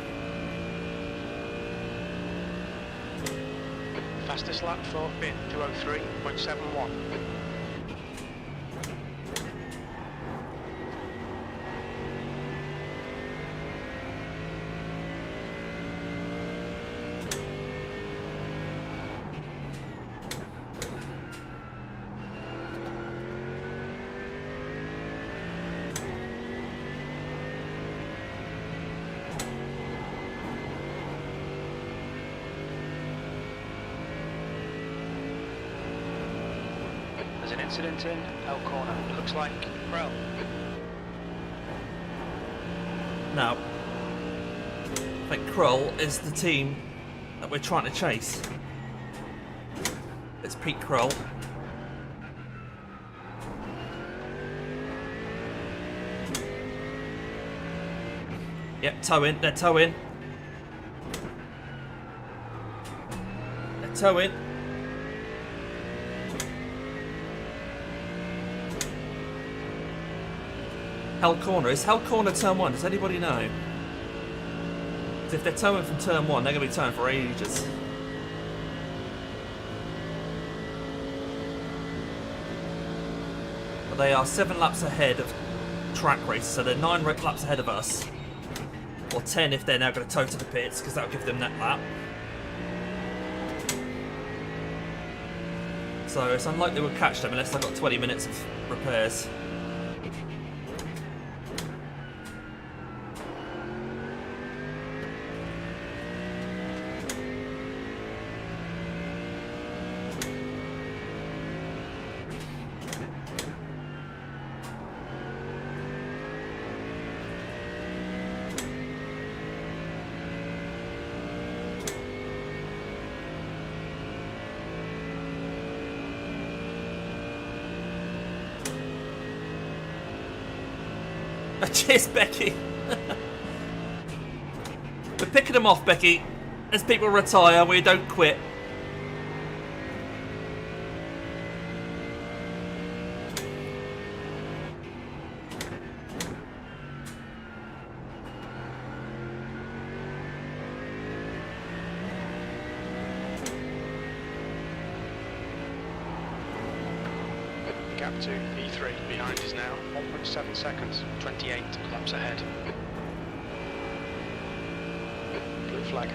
Fastest lap for bin 203.71. There's an incident in L corner. It looks like Krell. Now, I think Kroll is the team that we're trying to chase. It's Pete Kroll. Yep, toe in, they're toe in. They're toe in. Hell corner. Is Hell corner turn 1? Does anybody know? 'Cause if they're towing from turn 1, they're going to be towing for ages. But they are 7 laps ahead of track race, so they're 9 laps ahead of us. Or 10 if they're now going to tow to the pits, because that'll give them that lap. So it's unlikely we'll catch them unless they've got 20 minutes of repairs. Cheers, Becky. We're picking them off, Becky. As people retire, we don't quit. Gap to V3 behind is now 1.7 seconds, 28 laps ahead. Blue flag.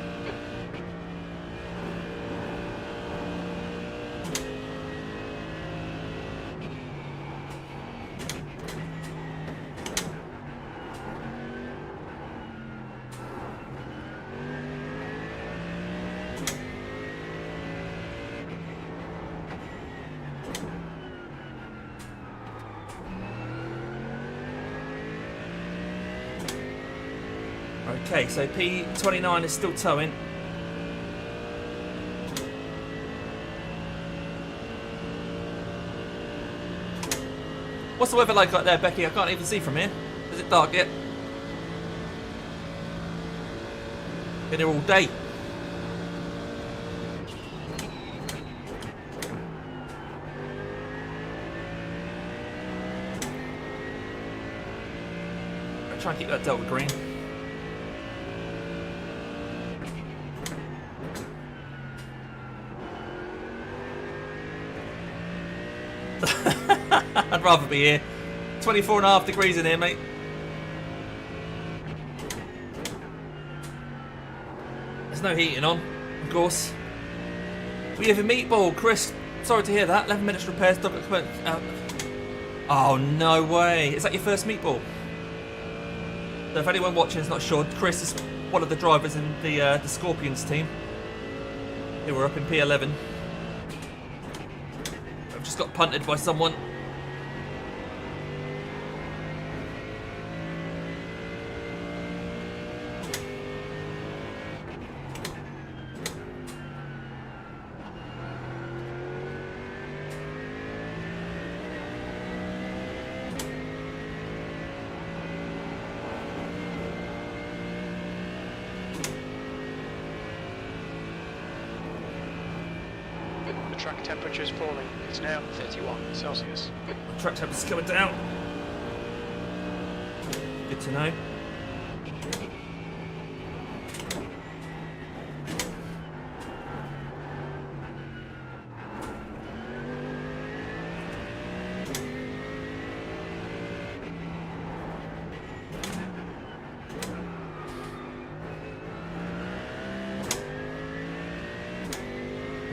Okay, so P29 is still towing. What's the weather like out there, Becky? I can't even see from here. Is it dark yet? Been here all day. I'll try and keep that Delta green. I'd rather be here. 24.5 degrees in here, mate. There's no heating on, of course. We have a meatball, Chris. Sorry to hear that. 11 minutes repairs. Oh, no way. Is that your first meatball? So if anyone watching is not sure, Chris is one of the drivers in the Scorpions team. Who were up in P11. I've just got punted by someone. Track temperature is falling. It's now 31 Celsius. Track temperature's coming down. Good to know.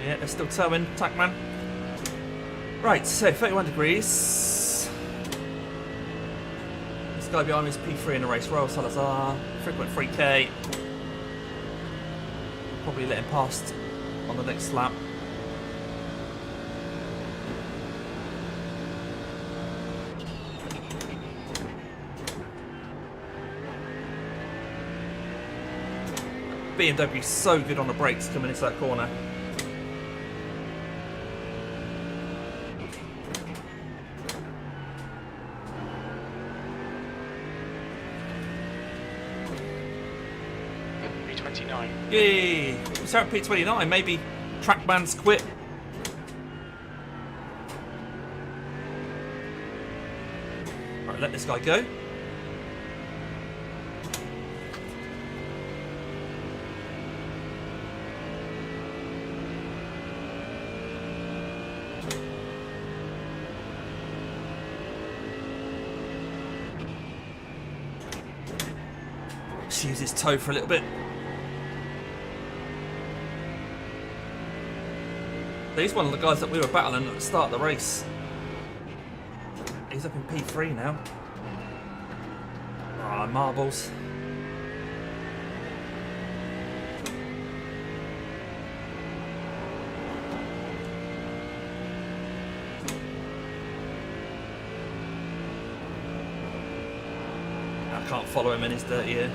Yeah, they're still towing, Tackman. Right, so 31 degrees. This guy behind me is P3 in the race. Royal Salazar, 3.3k. Probably let him past on the next lap. BMW so good on the brakes coming into that corner. Yay! We're at P29. Maybe Trackman's quit. Right, let this guy go. Let's use his toe for a little bit. He's one of the guys that we were battling at the start of the race. He's up in P3 now. Ah, marbles. I can't follow him in his dirty ear.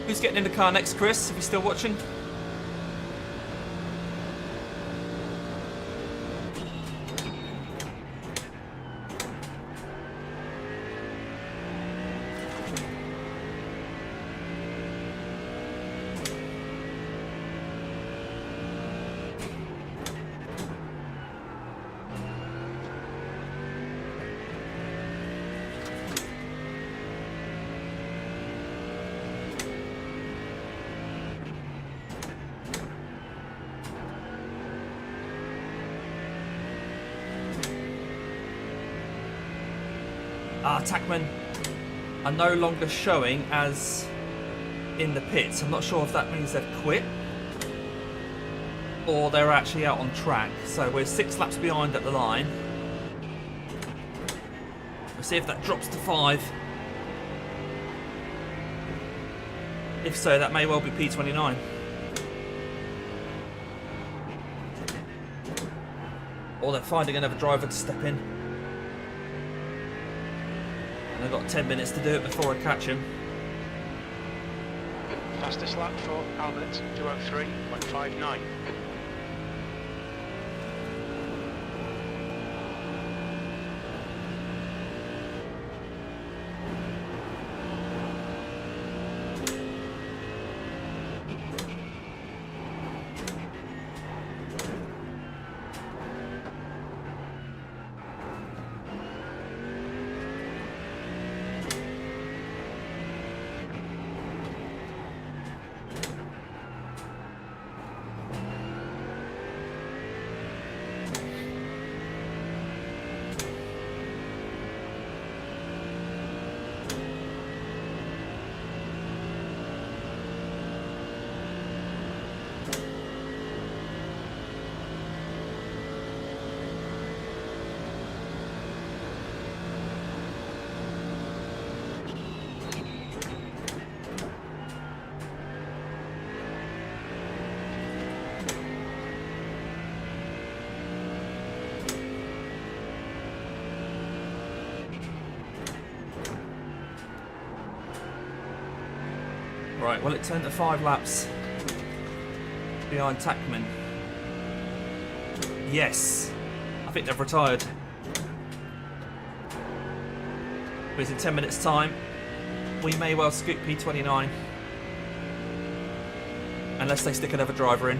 Who's getting in the car next, Chris, if you're still watching? Tackman are no longer showing as in the pits. I'm not sure if that means they've quit or they're actually out on track. So we're 6 laps behind at the line. We'll see if that drops to 5. If so, that may well be P29. Or they're finding another driver to step in. And they've got 10 minutes to do it before I catch him. Fastest lap for Albert, 2:03.59. Right, well, it turned to 5 laps behind Tackman. Yes, I think they've retired. But in 10 minutes' time, we may well scoop P29 unless they stick another driver in.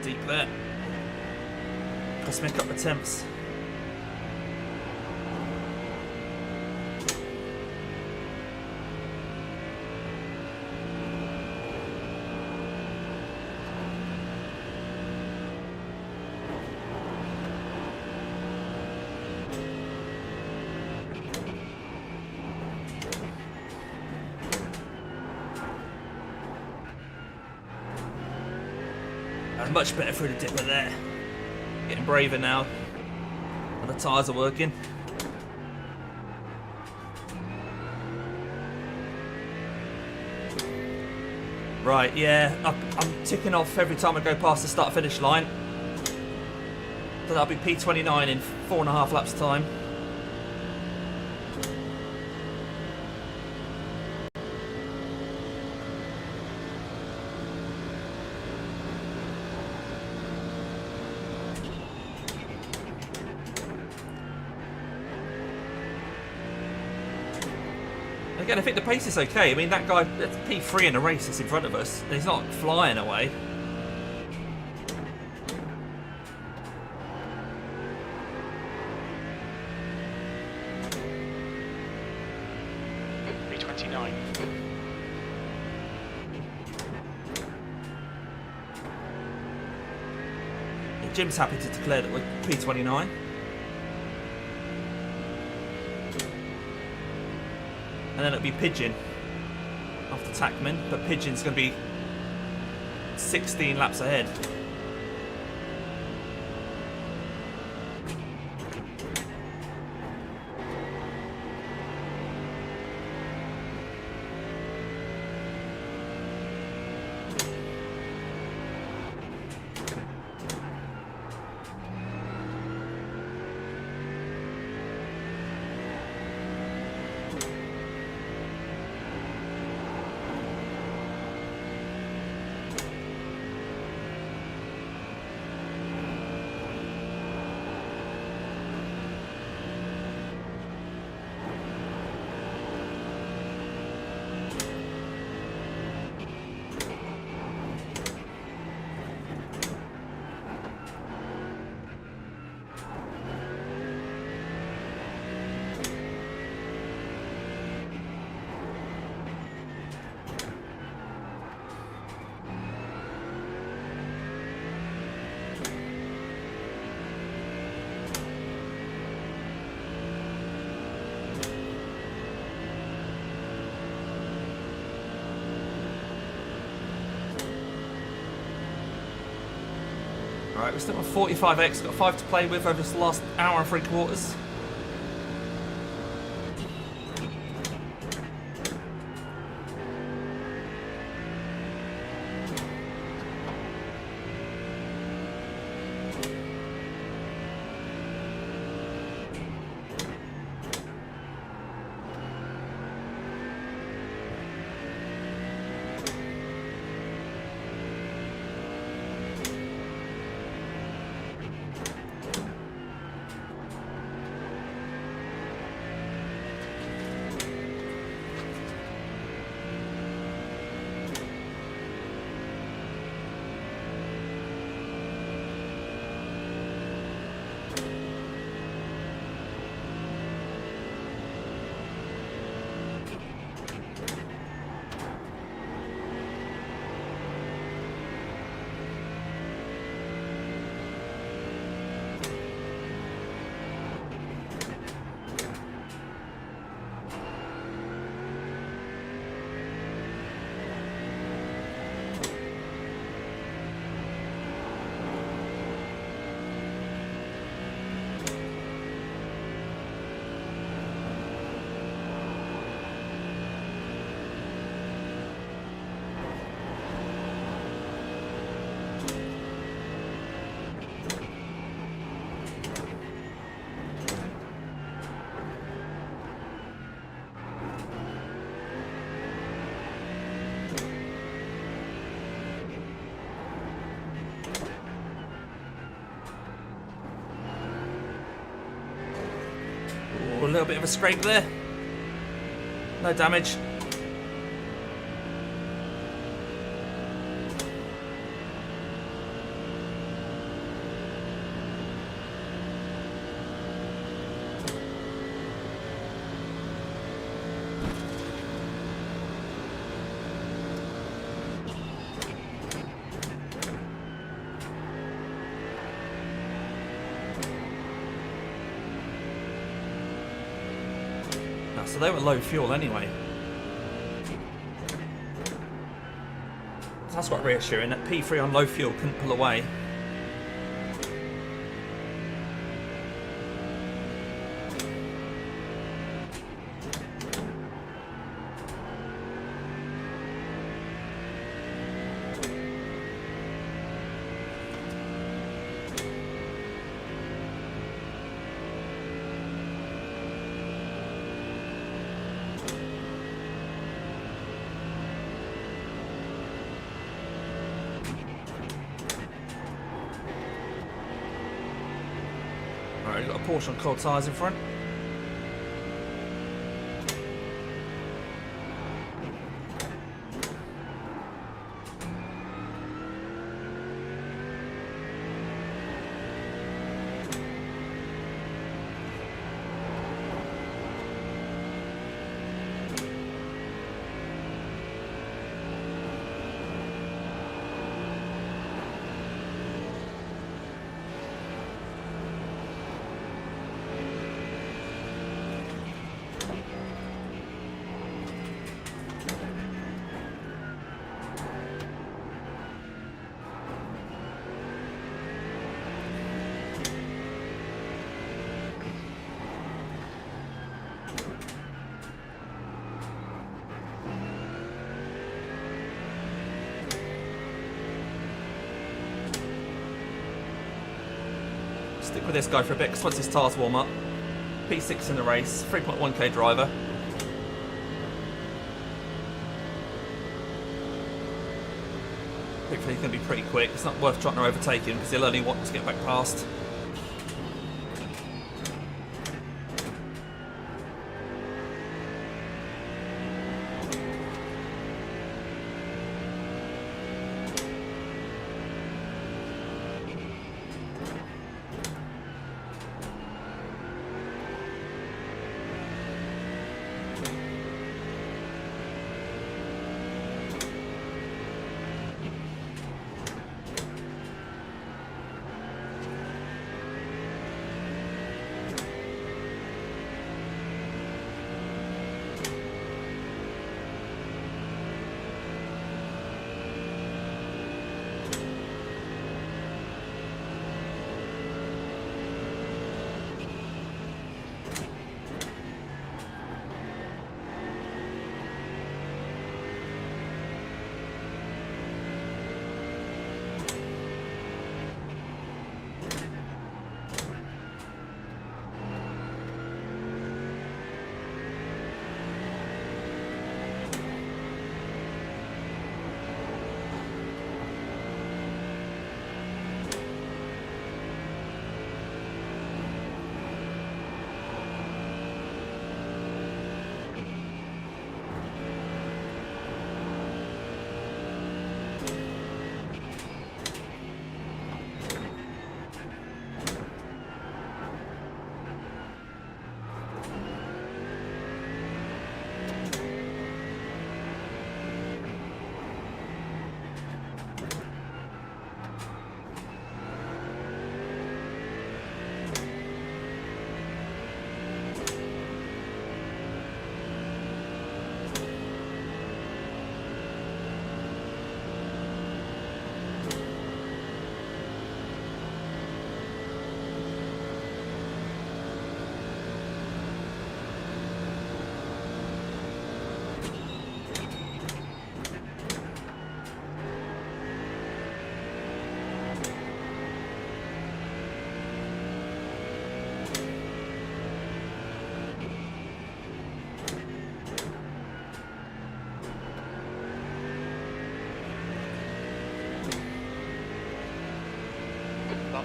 Deep there. Cost me a couple of attempts. Much better through the dipper there. Getting braver now. And the tyres are working. Right, yeah, I'm ticking off every time I go past the start-finish line. So that'll be P29 in 4.5 laps time. Again, I think the pace is okay. I mean, that guy, that's P3 in a race that's in front of us. He's not flying away. P29. Yeah, Jim's happy to declare that we're P29. And then it'll be Pigeon after Tackman, but Pigeon's going to be 16 laps ahead. Alright, we're still on 45x, got 5 to play with over this last hour and 3/4. A little bit of a scrape there. No damage. So they were low fuel anyway. So that's quite reassuring that P3 on low fuel couldn't pull away. Alright, got a Porsche on cold tyres in front. Stick with this guy for a bit, because once his tyres warm up, P6 in the race, 3.1k driver. Hopefully he's going to be pretty quick. It's not worth trying to overtake him because he'll only want to get back past.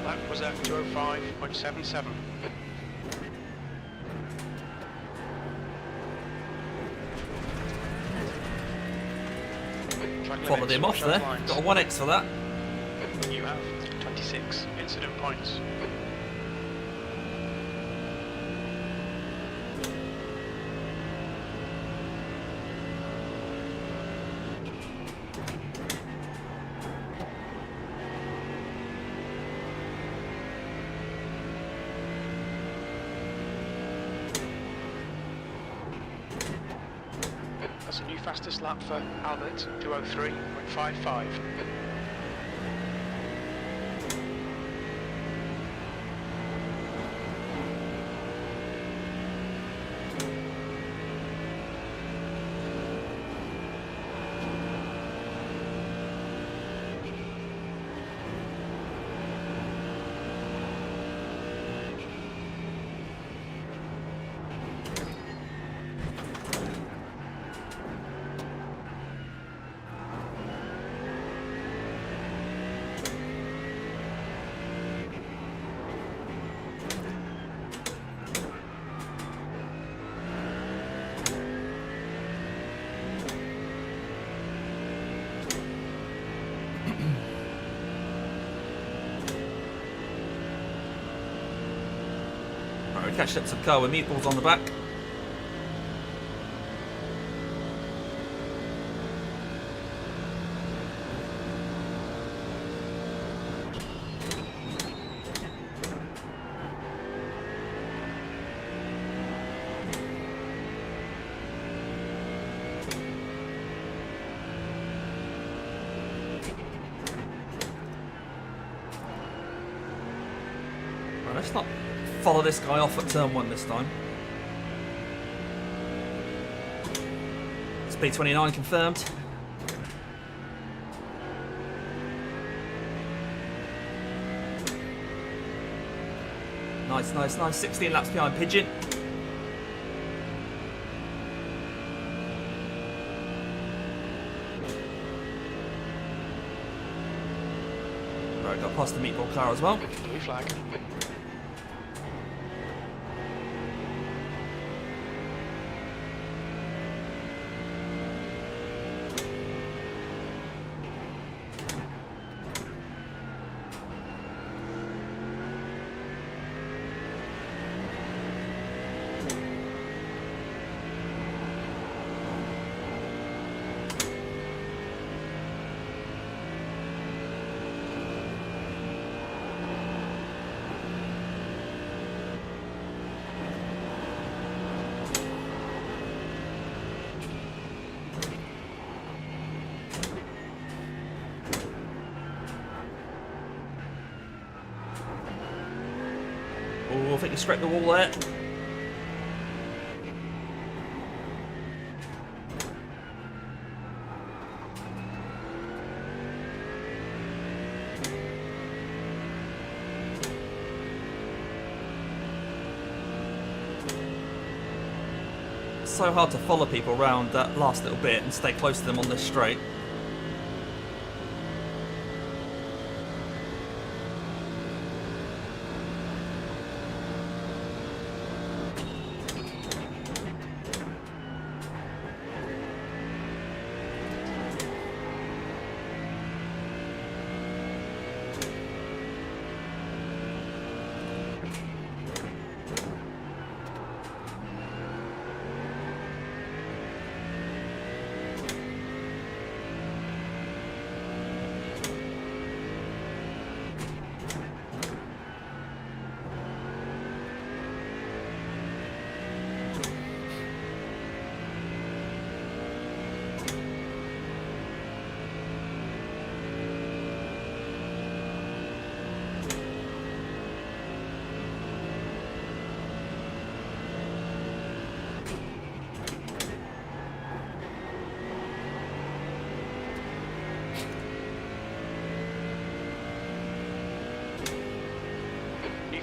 Lap was at 205.77. Followed him off there. Got a 1x for that. You have 26 incident points. That's a new fastest lap for Albert, 203.55. Right, we catched up to the car with meatballs on the back. Right, let's not follow this guy off at turn 1 this time. Speed 29 confirmed. Nice, nice, nice. 16 laps behind Pigeon. Right, got past the meatball car as well. Blue flag. Oh, I think you scraped the wall there. It's so hard to follow people around that last little bit and stay close to them on this straight.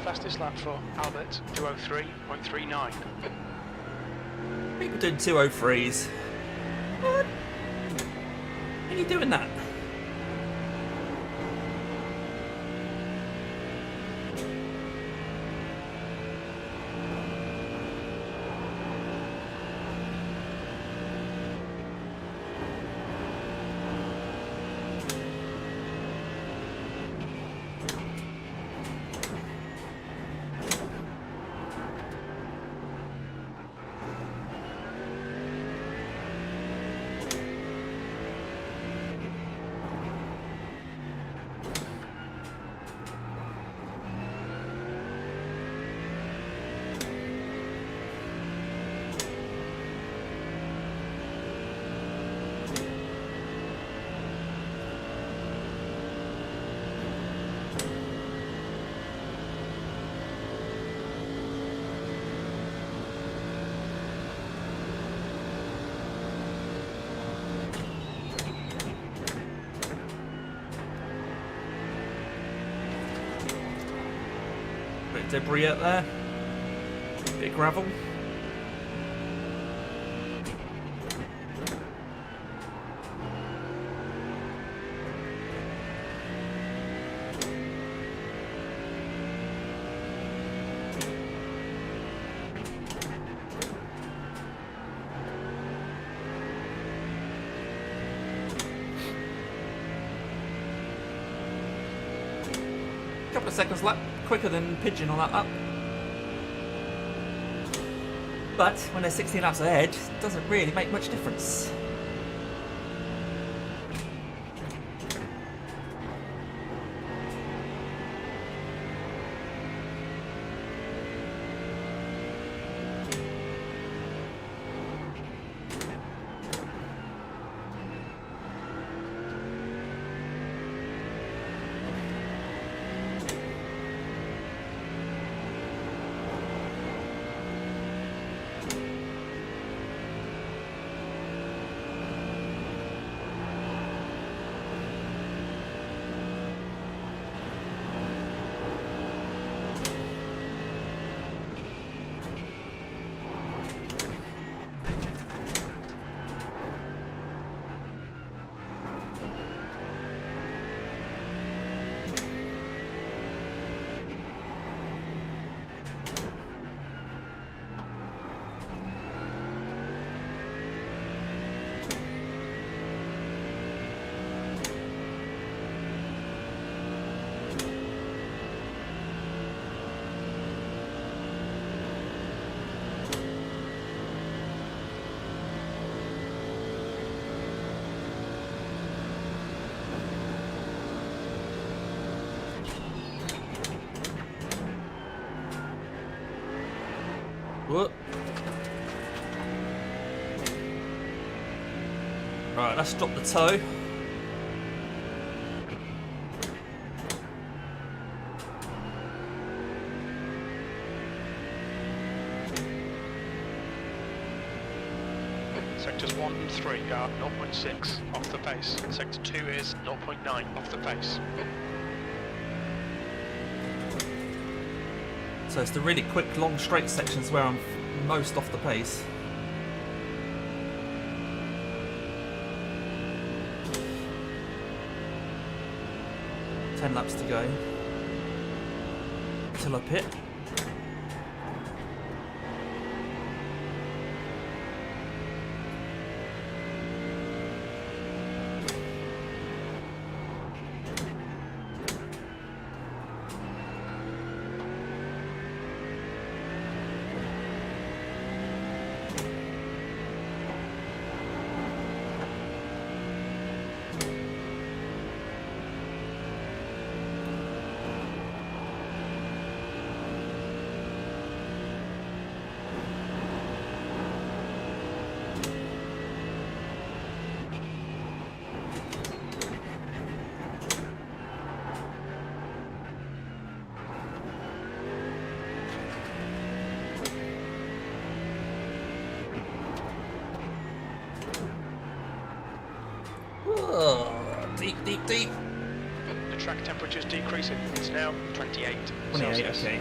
Fastest lap for Albert, 203.39. People doing 203s. What? How are you doing that? Bit of debris out there. Bit of gravel. Couple of seconds lap, quicker than Pigeon on that lap. But when they're 16 laps ahead, it doesn't really make much difference. Whoop. Right, let's drop the toe. Sectors 1 and 3 are 0.6 off the pace. Sector 2 is 0.9 off the pace. So it's the really quick, long, straight sections where I'm most off the pace. Ten laps to go till I pit. Oh, deep, deep, deep. The track temperature is decreasing. It's now 28 28, Celsius. okay.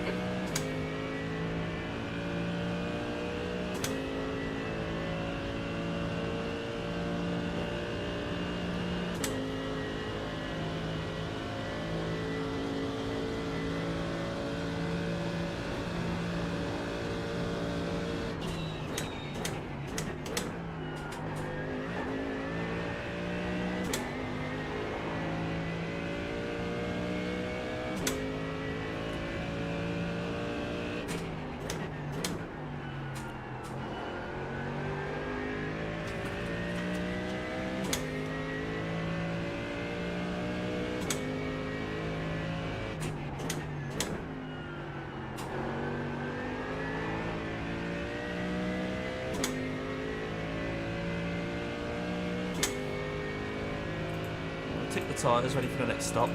Tick the tyres, ready for the next stop.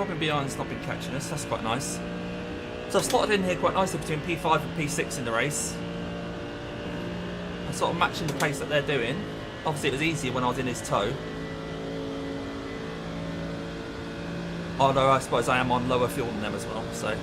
Robin Beyond's not been catching us, that's quite nice. So I've slotted in here quite nicely between P5 and P6 in the race. I'm sort of matching the pace that they're doing. Obviously it was easier when I was in his tow. Although I suppose I am on lower fuel than them as well, so...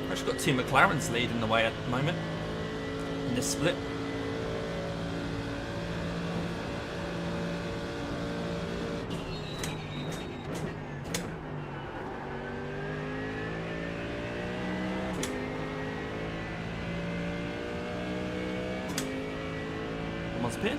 I've got two McLarens leading the way at the moment in this split. Someone's pin.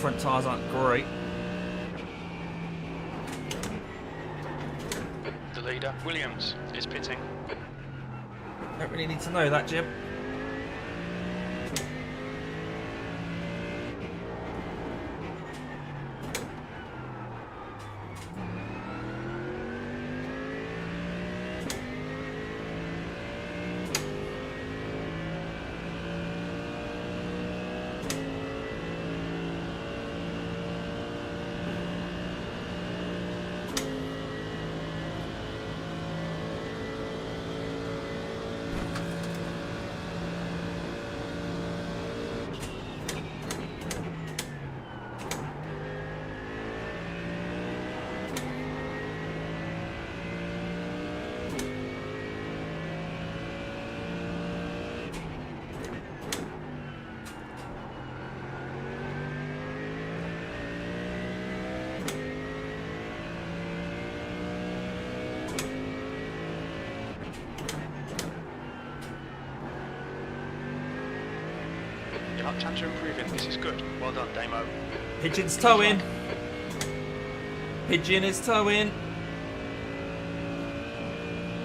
Front tyres aren't great. The leader, Williams, is pitting. Don't really need to know that, Jim. Time to improve it. This is good. Well done, Damo. Pigeon's towing. Pigeon is towing.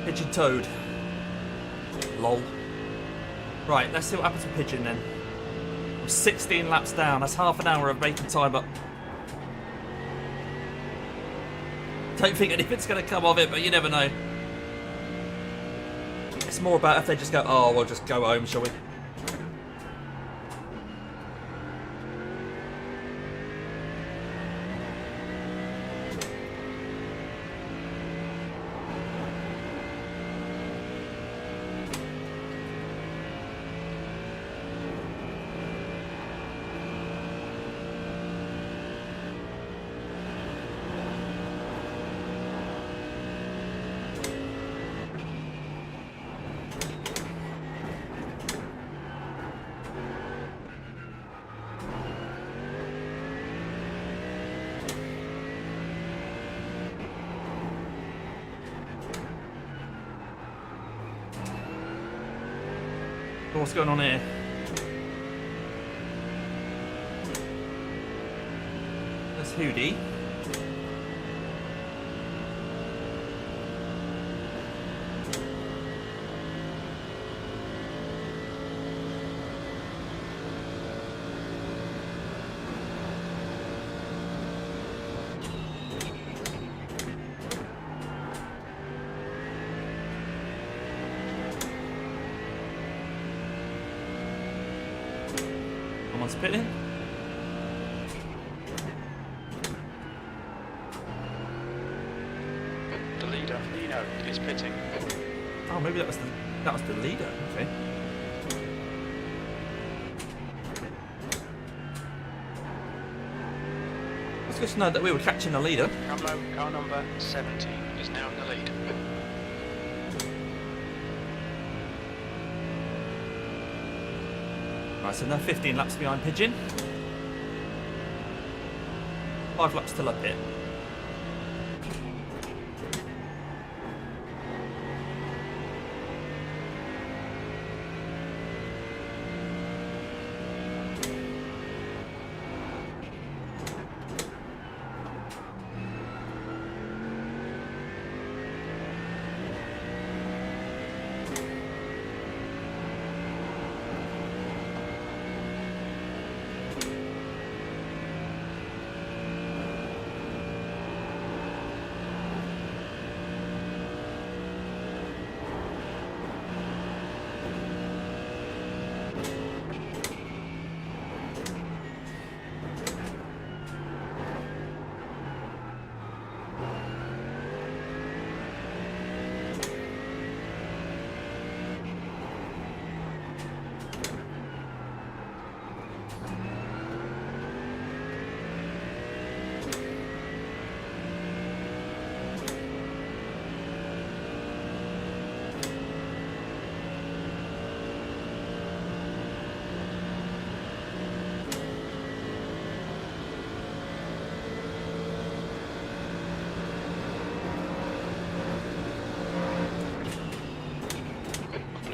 Pigeon towed. Lol. Right, let's see what happens with Pigeon then. I'm 16 laps down. That's half an hour of making time up. Don't think anything's going to come of it, but you never know. It's more about if they just go, oh, we'll just go home, shall we? What's going on here? That's Hootie. Someone's pitting. The leader, Nino, is pitting. Oh, maybe that was the leader. Okay. It's good to know that we were catching a leader. Camlo, car number 17, is now in the lead. Right, so now 15 laps behind Pigeon. 5 laps till up here.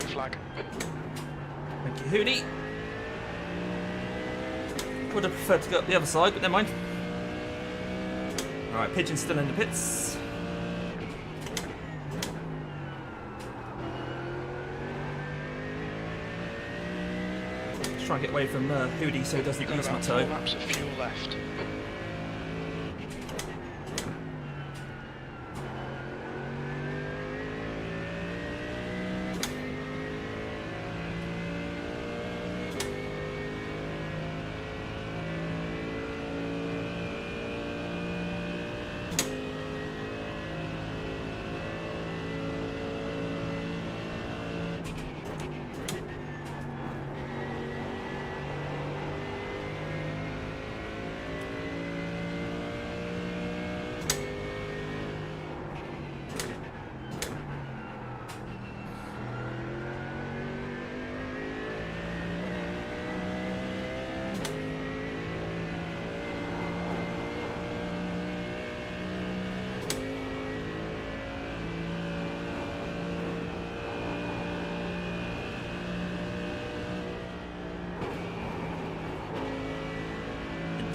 Flag. Thank you, Hootie. Would have preferred to go up the other side, but never mind. Alright, Pigeon's still in the pits. Let's try and get away from Hootie so he doesn't Got use my about toe. 4 laps of fuel left.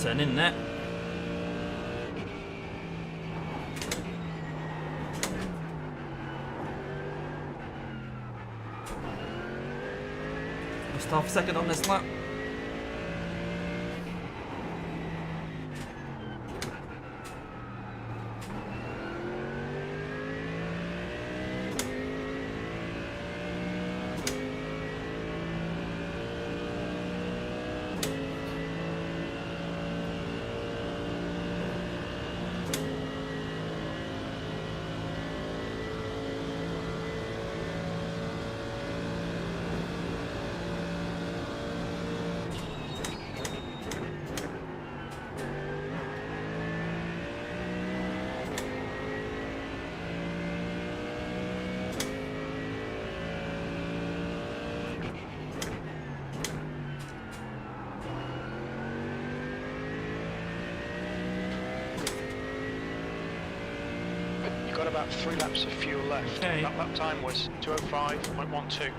turn in there. Just half a second on this lap. You've got about 3 laps of fuel left. Okay. That lap time was 2:05.12.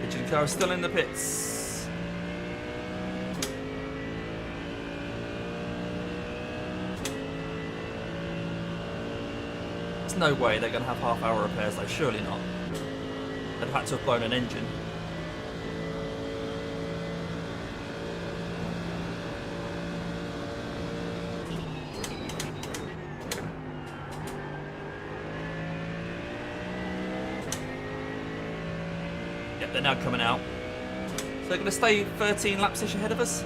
Engine car is still in the pits. There's no way they're going to have half-hour repairs though, surely not. They'd have had to have blown an engine. Yep, they're now coming out. So they're going to stay 13 laps-ish ahead of us.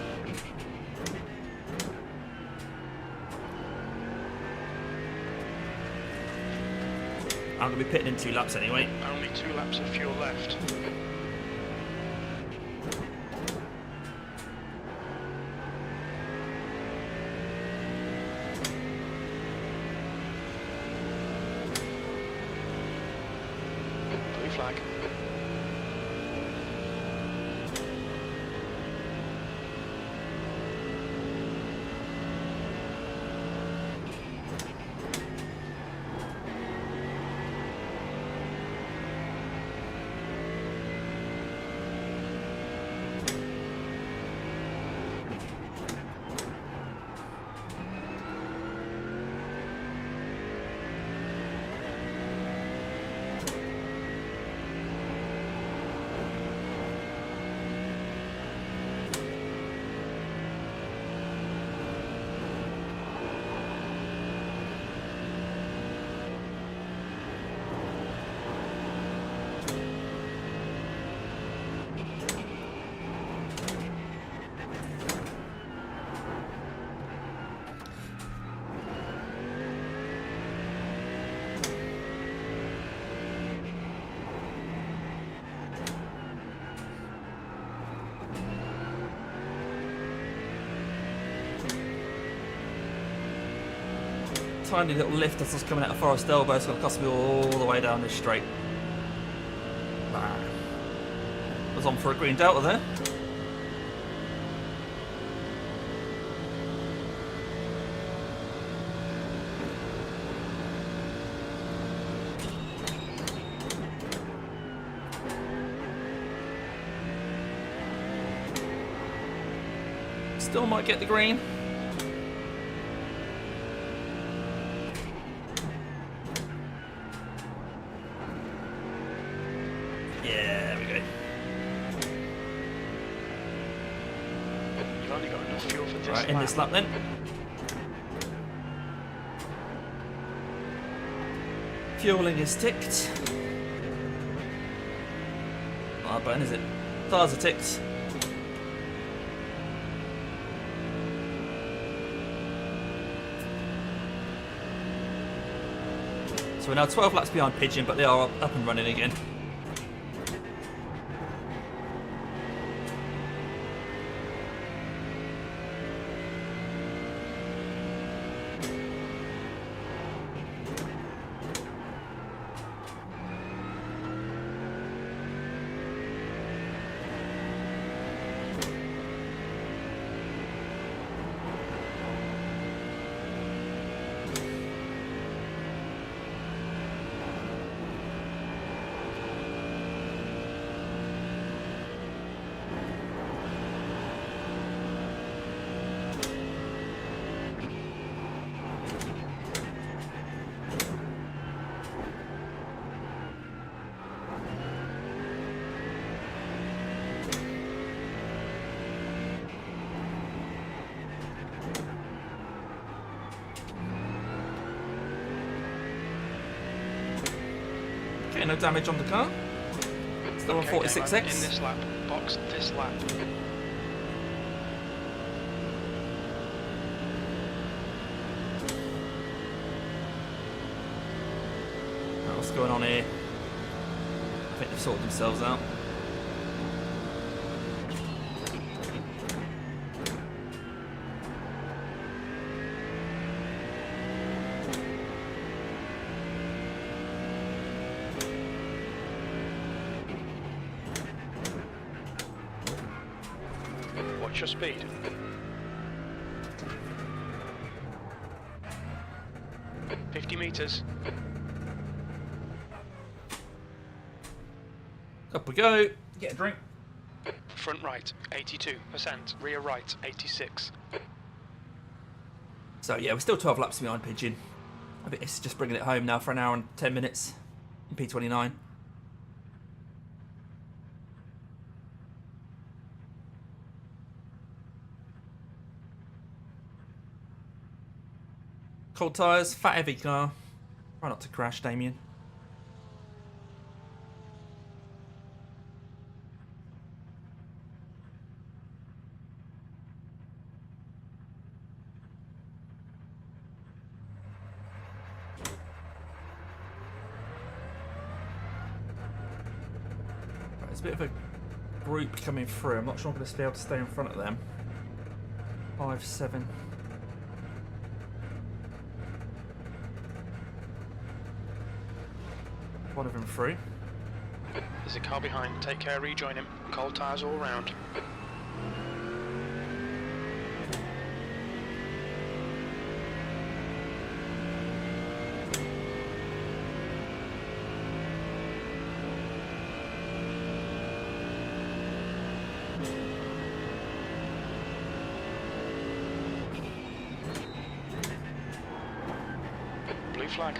I'm going to be pitting in 2 laps anyway. Only 2 laps of fuel left. Blue flag. Tiny little lift as I was coming out of Forest Elbow, it's going to cost me all the way down this straight. Nah. Was on for a green delta there. Still might get the green. Yeah, there we go. You've only got enough fuel for this Right, in lap. this lap then. Fueling is ticked. Not a button, is it? Tires are ticked. So we're now 12 laps behind Pigeon, but they are up and running again. Okay, no damage on the car. Still on Okay, 46x. Damon, in this lap, box this lap. What's going on here? I think they've sorted themselves out. Watch your speed. $50 meters. Up we go. Get a drink. Front right, 82%. Rear right, 86. So yeah, we're still 12 laps behind Pigeon. I think it's just bringing it home now for an hour and 10 minutes in P29. Cold tyres, fat heavy car. Try not to crash, Damien. There's a bit of a group coming through. I'm not sure I'm going to be able to stay in front of them. 5, 7. One of them through. There's a car behind. Take care, rejoin him. Cold tyres all round. Blue flag.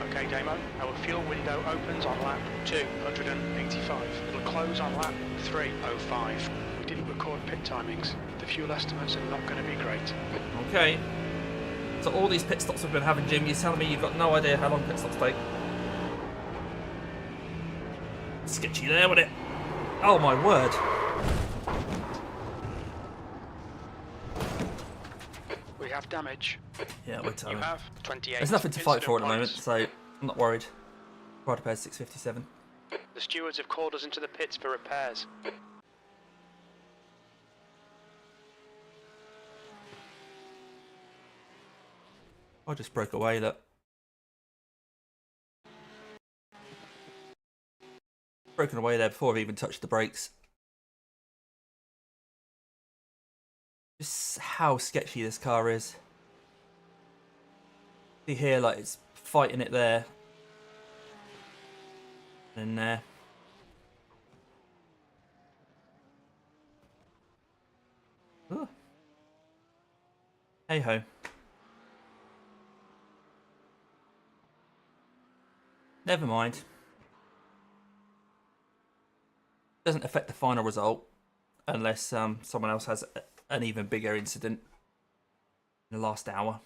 Okay, Damo, our fuel window opens on lap 285. It'll close on lap 305. We didn't record pit timings. The fuel estimates are not going to be great. Okay. So all these pit stops we've been having, Jim, you're telling me you've got no idea how long pit stops take? Sketchy there, wasn't it? Oh my word. We have damage. Yeah, we're You telling. have 28. There's nothing to fight for at the incident moment, points. so I'm not worried. Rider pairs 657. The stewards have called us into the pits for repairs. I just broke away, look. Broken away there before I've even touched the brakes. Just how sketchy this car is. See here, like it's fighting it there. And there. Hey ho. Never mind. Doesn't affect the final result unless someone else has an even bigger incident in the last hour.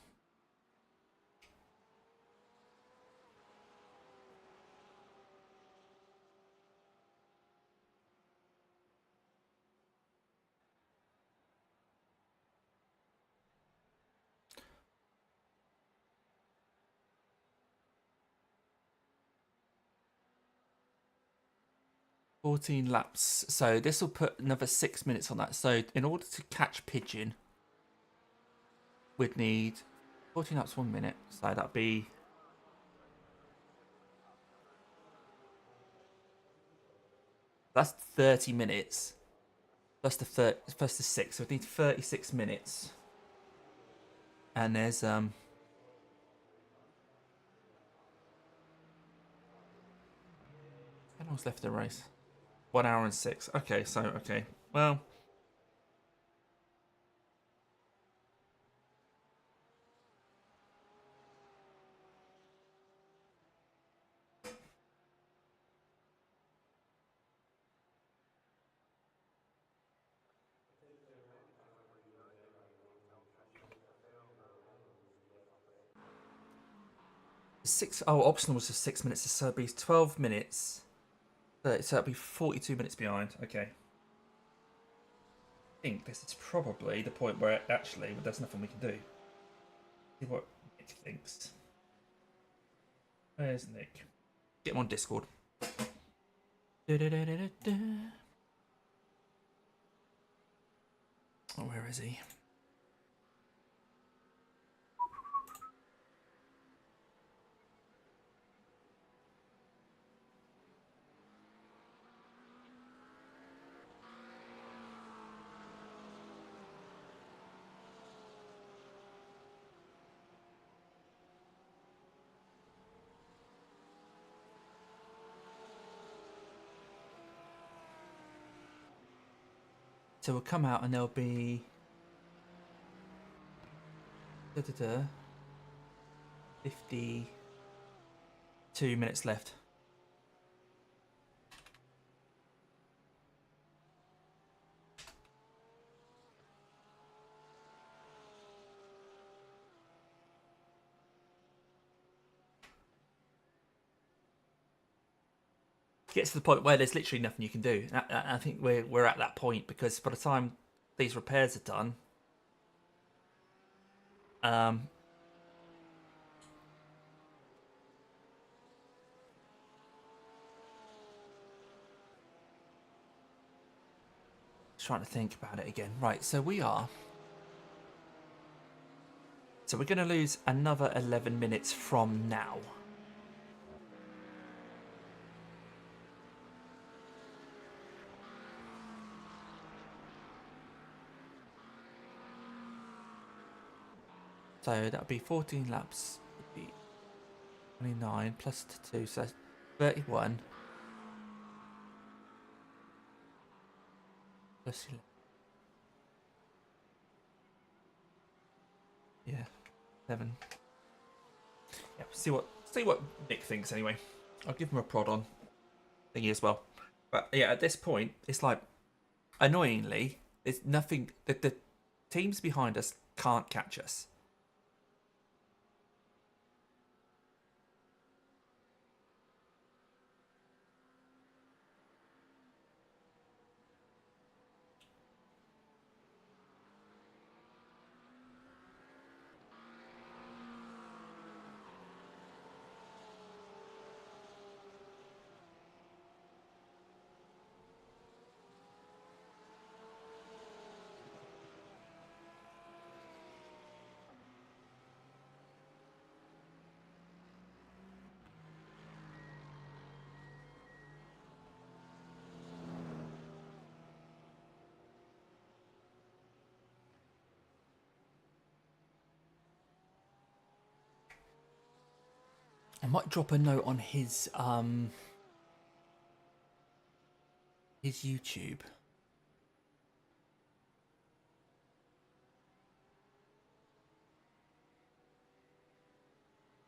$14 laps. So this will put another 6 minutes on that. So in order to catch Pigeon, we'd need 14 laps, 1 minute. So that'd be that's 30 minutes. Plus the 6. So we need 36 minutes. And there's how long's left of the race? 1 hour and 6. Okay, so okay. Well, optional was just 6 minutes, so it'd be 12 minutes. So it'd be 42 minutes behind. Okay. I think this is probably the point where actually there's nothing we can do. See what Nick thinks. Where's Nick? Get him on Discord. Oh, where is he? So we'll come out and there'll be 52 minutes left. Gets to the point where there's literally nothing you can do. I think we're at that point because by the time these repairs are done, trying to think about it again. Right, so we're going to lose another 11 minutes from now. So that'll be 14 laps. Would be 29 plus 2, so that's 31. Plus 11. Yeah, 7. Yeah, see what Nick thinks anyway. I'll give him a prod on thingy as well. But yeah, at this point, it's like annoyingly, there's nothing. The teams behind us can't catch us. I might drop a note on his YouTube.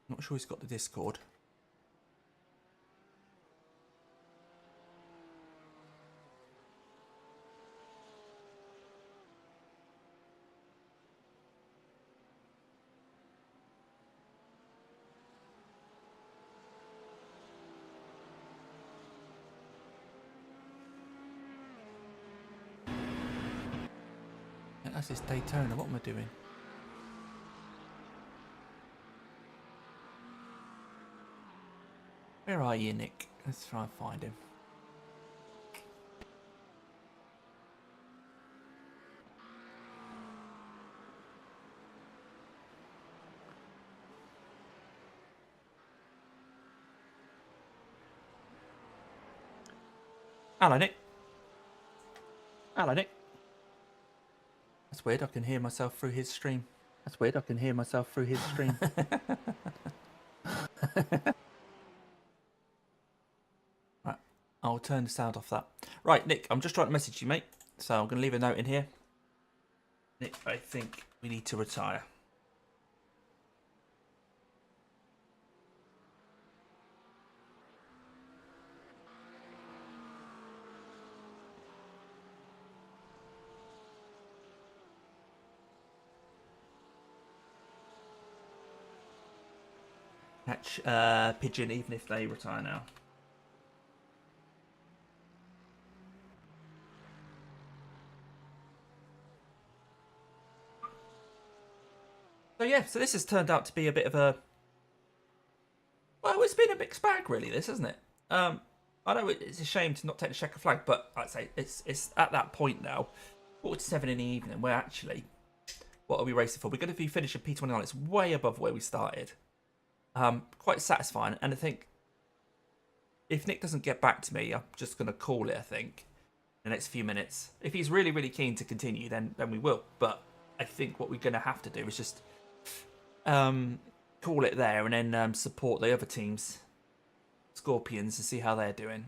Not sure he's got the Discord. That's this Daytona. What am I doing? Where are you, Nick? Let's try and find him. Hello, Nick. Hello, Nick. That's weird. I can hear myself through his stream. That's weird. I can hear myself through his stream. Right. I'll turn the sound off that. Right, Nick, I'm just trying to message you, mate. So I'm going to leave a note in here. Nick, I think we need to retire. Catch Pigeon even if they retire now. So yeah, so this has turned out to be a bit of a... Well, it's been a mixed bag really, this, hasn't it? I know it's a shame to not take the checker flag, but I'd say it's at that point now, 47 in the evening, where actually, what are we racing for? We're going to be finishing P29, it's way above where we started. Quite satisfying, and I think if Nick doesn't get back to me, I'm just going to call it, I think, in the next few minutes. If he's really, really keen to continue, then we will. But I think what we're going to have to do is just call it there and then support the other teams, Scorpions, and see how they're doing.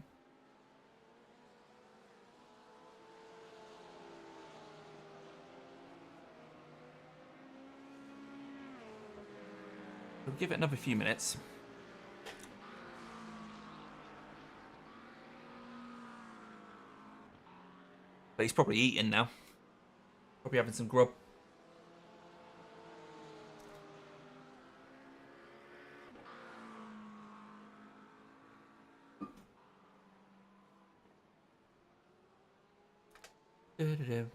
We'll give it another few minutes. But he's probably eating now. Probably having some grub. See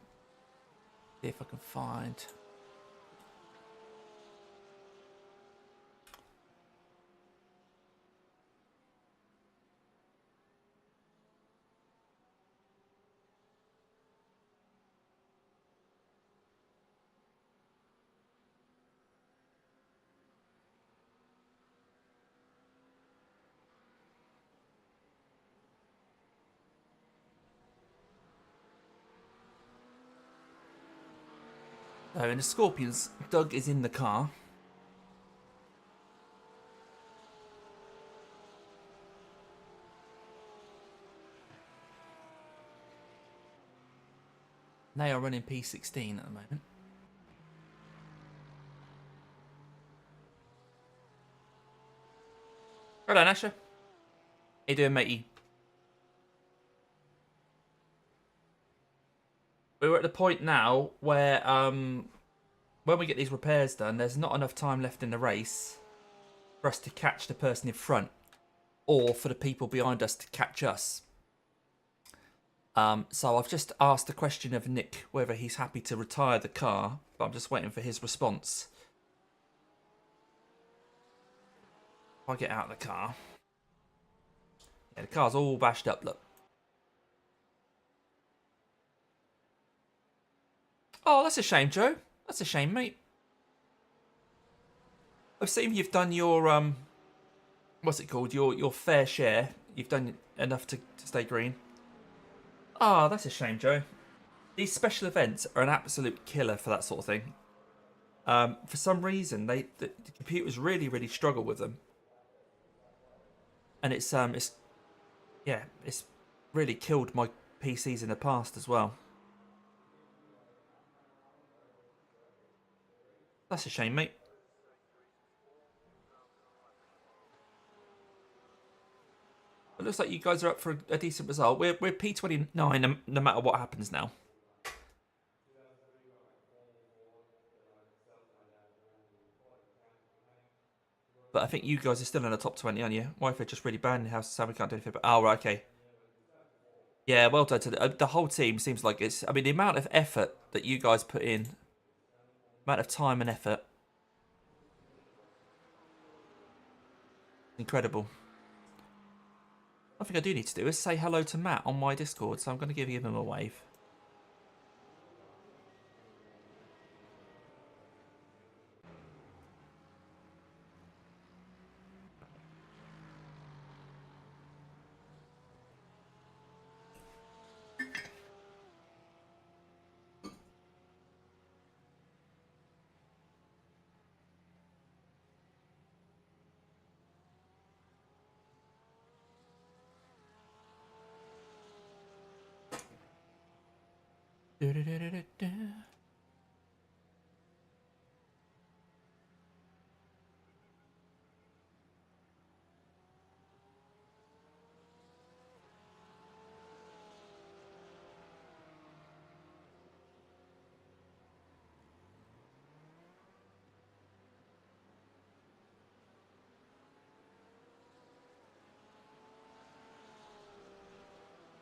if I can find... So in the Scorpions, Doug is in the car. They are running P16 at the moment. Hello, Ascher. How you doing, matey? We're at the point now where when we get these repairs done, there's not enough time left in the race for us to catch the person in front or for the people behind us to catch us. So I've just asked the question of Nick whether he's happy to retire the car, but I'm just waiting for his response. If I get out of the car. Yeah, the car's all bashed up, look. Oh, that's a shame, Joe. That's a shame, mate. I've seen you've done your, what's it called? Your fair share. You've done enough to stay green. Ah, oh, that's a shame, Joe. These special events are an absolute killer for that sort of thing. For some reason, the computers really, really struggle with them. and it's yeah, it's really killed my PCs in the past as well. That's a shame, mate. It looks like you guys are up for a decent result. We're P29 no matter what happens now. But I think you guys are still in the top 20, aren't you? Wi-Fi just really bad in the house, so we can't do anything. But oh, right, okay. Yeah, well done to the whole team. Seems like it's. I mean, the amount of effort that you guys put in, amount of time and effort, incredible. I think I do need to do is say hello to Matt on my Discord, so I'm going to give him a wave.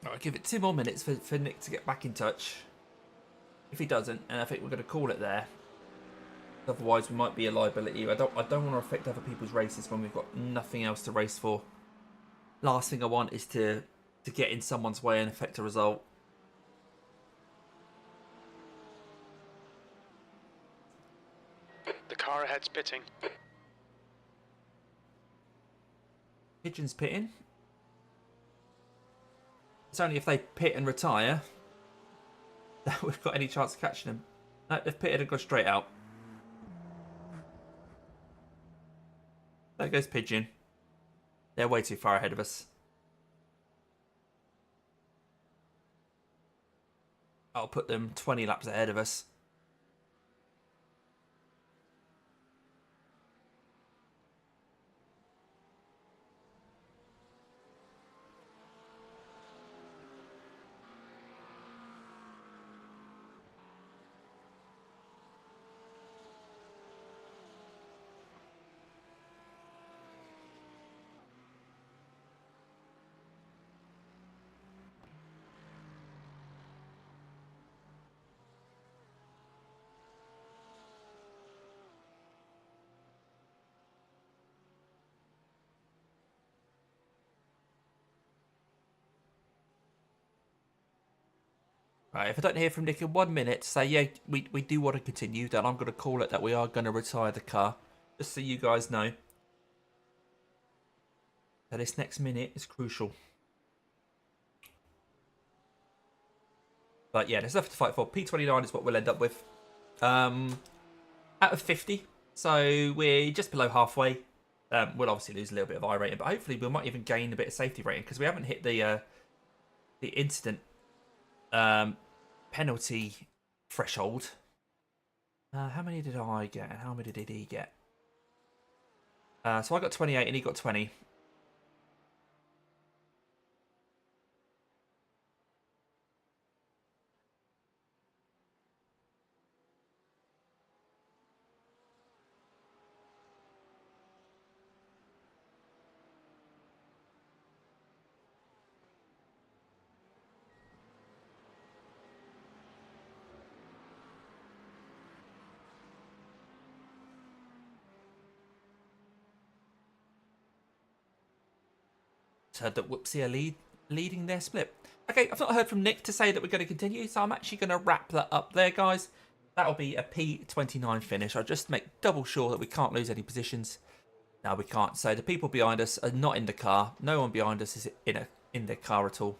I'll give it 2 more minutes for Nick to get back in touch. If he doesn't, and I think we're going to call it there. Otherwise, we might be a liability. I don't want to affect other people's races when we've got nothing else to race for. Last thing I want is to get in someone's way and affect a result. The car ahead's pitting. Pigeon's pitting. It's only if they pit and retire that we've got any chance of catching them. No, they've pitted and gone straight out. There goes Pigeon. They're way too far ahead of us. I'll put them 20 laps ahead of us. Right, if I don't hear from Nick in 1 minute, say, yeah, we do want to continue, then I'm going to call it that we are going to retire the car. Just so you guys know. So this next minute is crucial. But yeah, there's nothing to fight for. P29 is what we'll end up with. Out of 50. So we're just below halfway. We'll obviously lose a little bit of I rating, but hopefully we might even gain a bit of safety rating because we haven't hit the incident penalty threshold. How many did I get and how many did he get? So I got 28 and he got 20. Heard that Whoopsie are leading their split. Okay, I've not heard from Nick to say that we're going to continue, so I'm actually going to wrap that up there, guys. That'll be a P29 finish. I'll just make double sure that we can't lose any positions. No, we can't. So the people behind us are not in the car. No one behind us is in the car at all.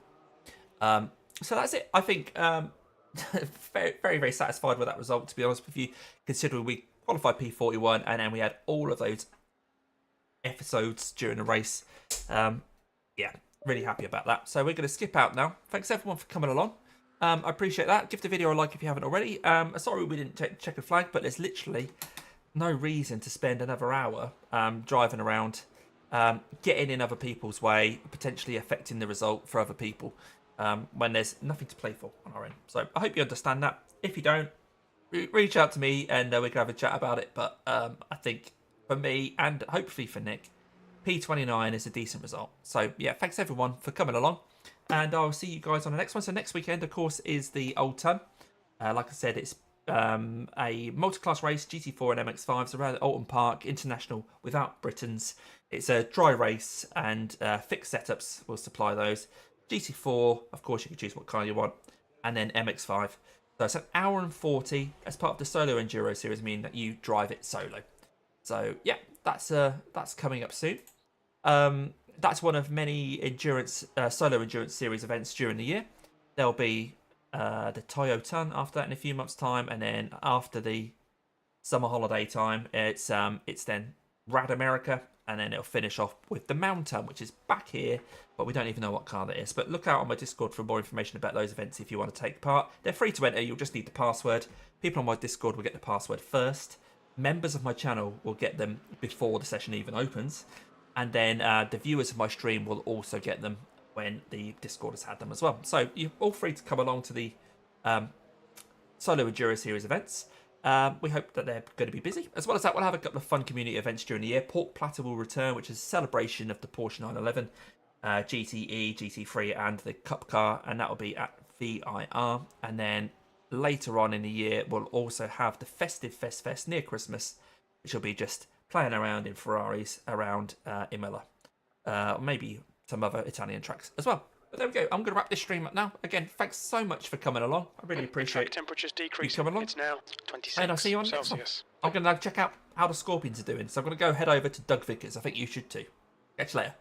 So that's it. I think very, very, very satisfied with that result, to be honest with you, considering we qualified P41 and then we had all of those episodes during the race. yeah, really happy about that. So we're going to skip out now. Thanks everyone for coming along. I appreciate that. Give the video a like if you haven't already. Sorry we didn't check a flag, but there's literally no reason to spend another hour driving around, getting in other people's way, potentially affecting the result for other people, when there's nothing to play for on our end. So I hope you understand that. If you don't, reach out to me and we can have a chat about it. But I think for me and hopefully for Nick, P29 is a decent result. So yeah, thanks everyone for coming along, and I'll see you guys on the next one. So next weekend, of course, is the Old Ton. Like I said, it's a multi-class race, GT4 and MX5s around Alton Park International without Britons. It's a dry race, and fixed setups will supply those. GT4, of course, you can choose what car you want, and then MX5. So it's an hour and 40 as part of the Solo Enduro series, meaning that you drive it solo. So yeah, that's coming up soon. That's one of many endurance solo endurance series events during the year. There'll be the Toyo Ton after that in a few months' time, and then after the summer holiday time, it's then Rad America, and then it'll finish off with the Mountain, which is back here, but we don't even know what car that is. But look out on my Discord for more information about those events if you want to take part. They're free to enter. You'll just need the password. People on my Discord will get the password first. Members of my channel will get them before the session even opens, and then the viewers of my stream will also get them when the Discord has had them as well. So you're all free to come along to the Solo Enduro Series events. We hope that they're going to be busy. As well as that, we'll have a couple of fun community events during the year. Port Platter will return, which is a celebration of the Porsche 911, GTE, GT3 and the Cup car, and that will be at VIR. And then later on in the year, we'll also have the Festive Fest near Christmas, which will be just playing around in Ferraris around Imola. Maybe some other Italian tracks as well. But there we go. I'm going to wrap this stream up now. Again, thanks so much for coming along. I really appreciate temperatures decreasing. coming along. It's now 26 and I'll see you on the next one. I'm going to check out how the Scorpions are doing. So I'm going to go head over to Doug Vickers. I think you should too. Catch you later.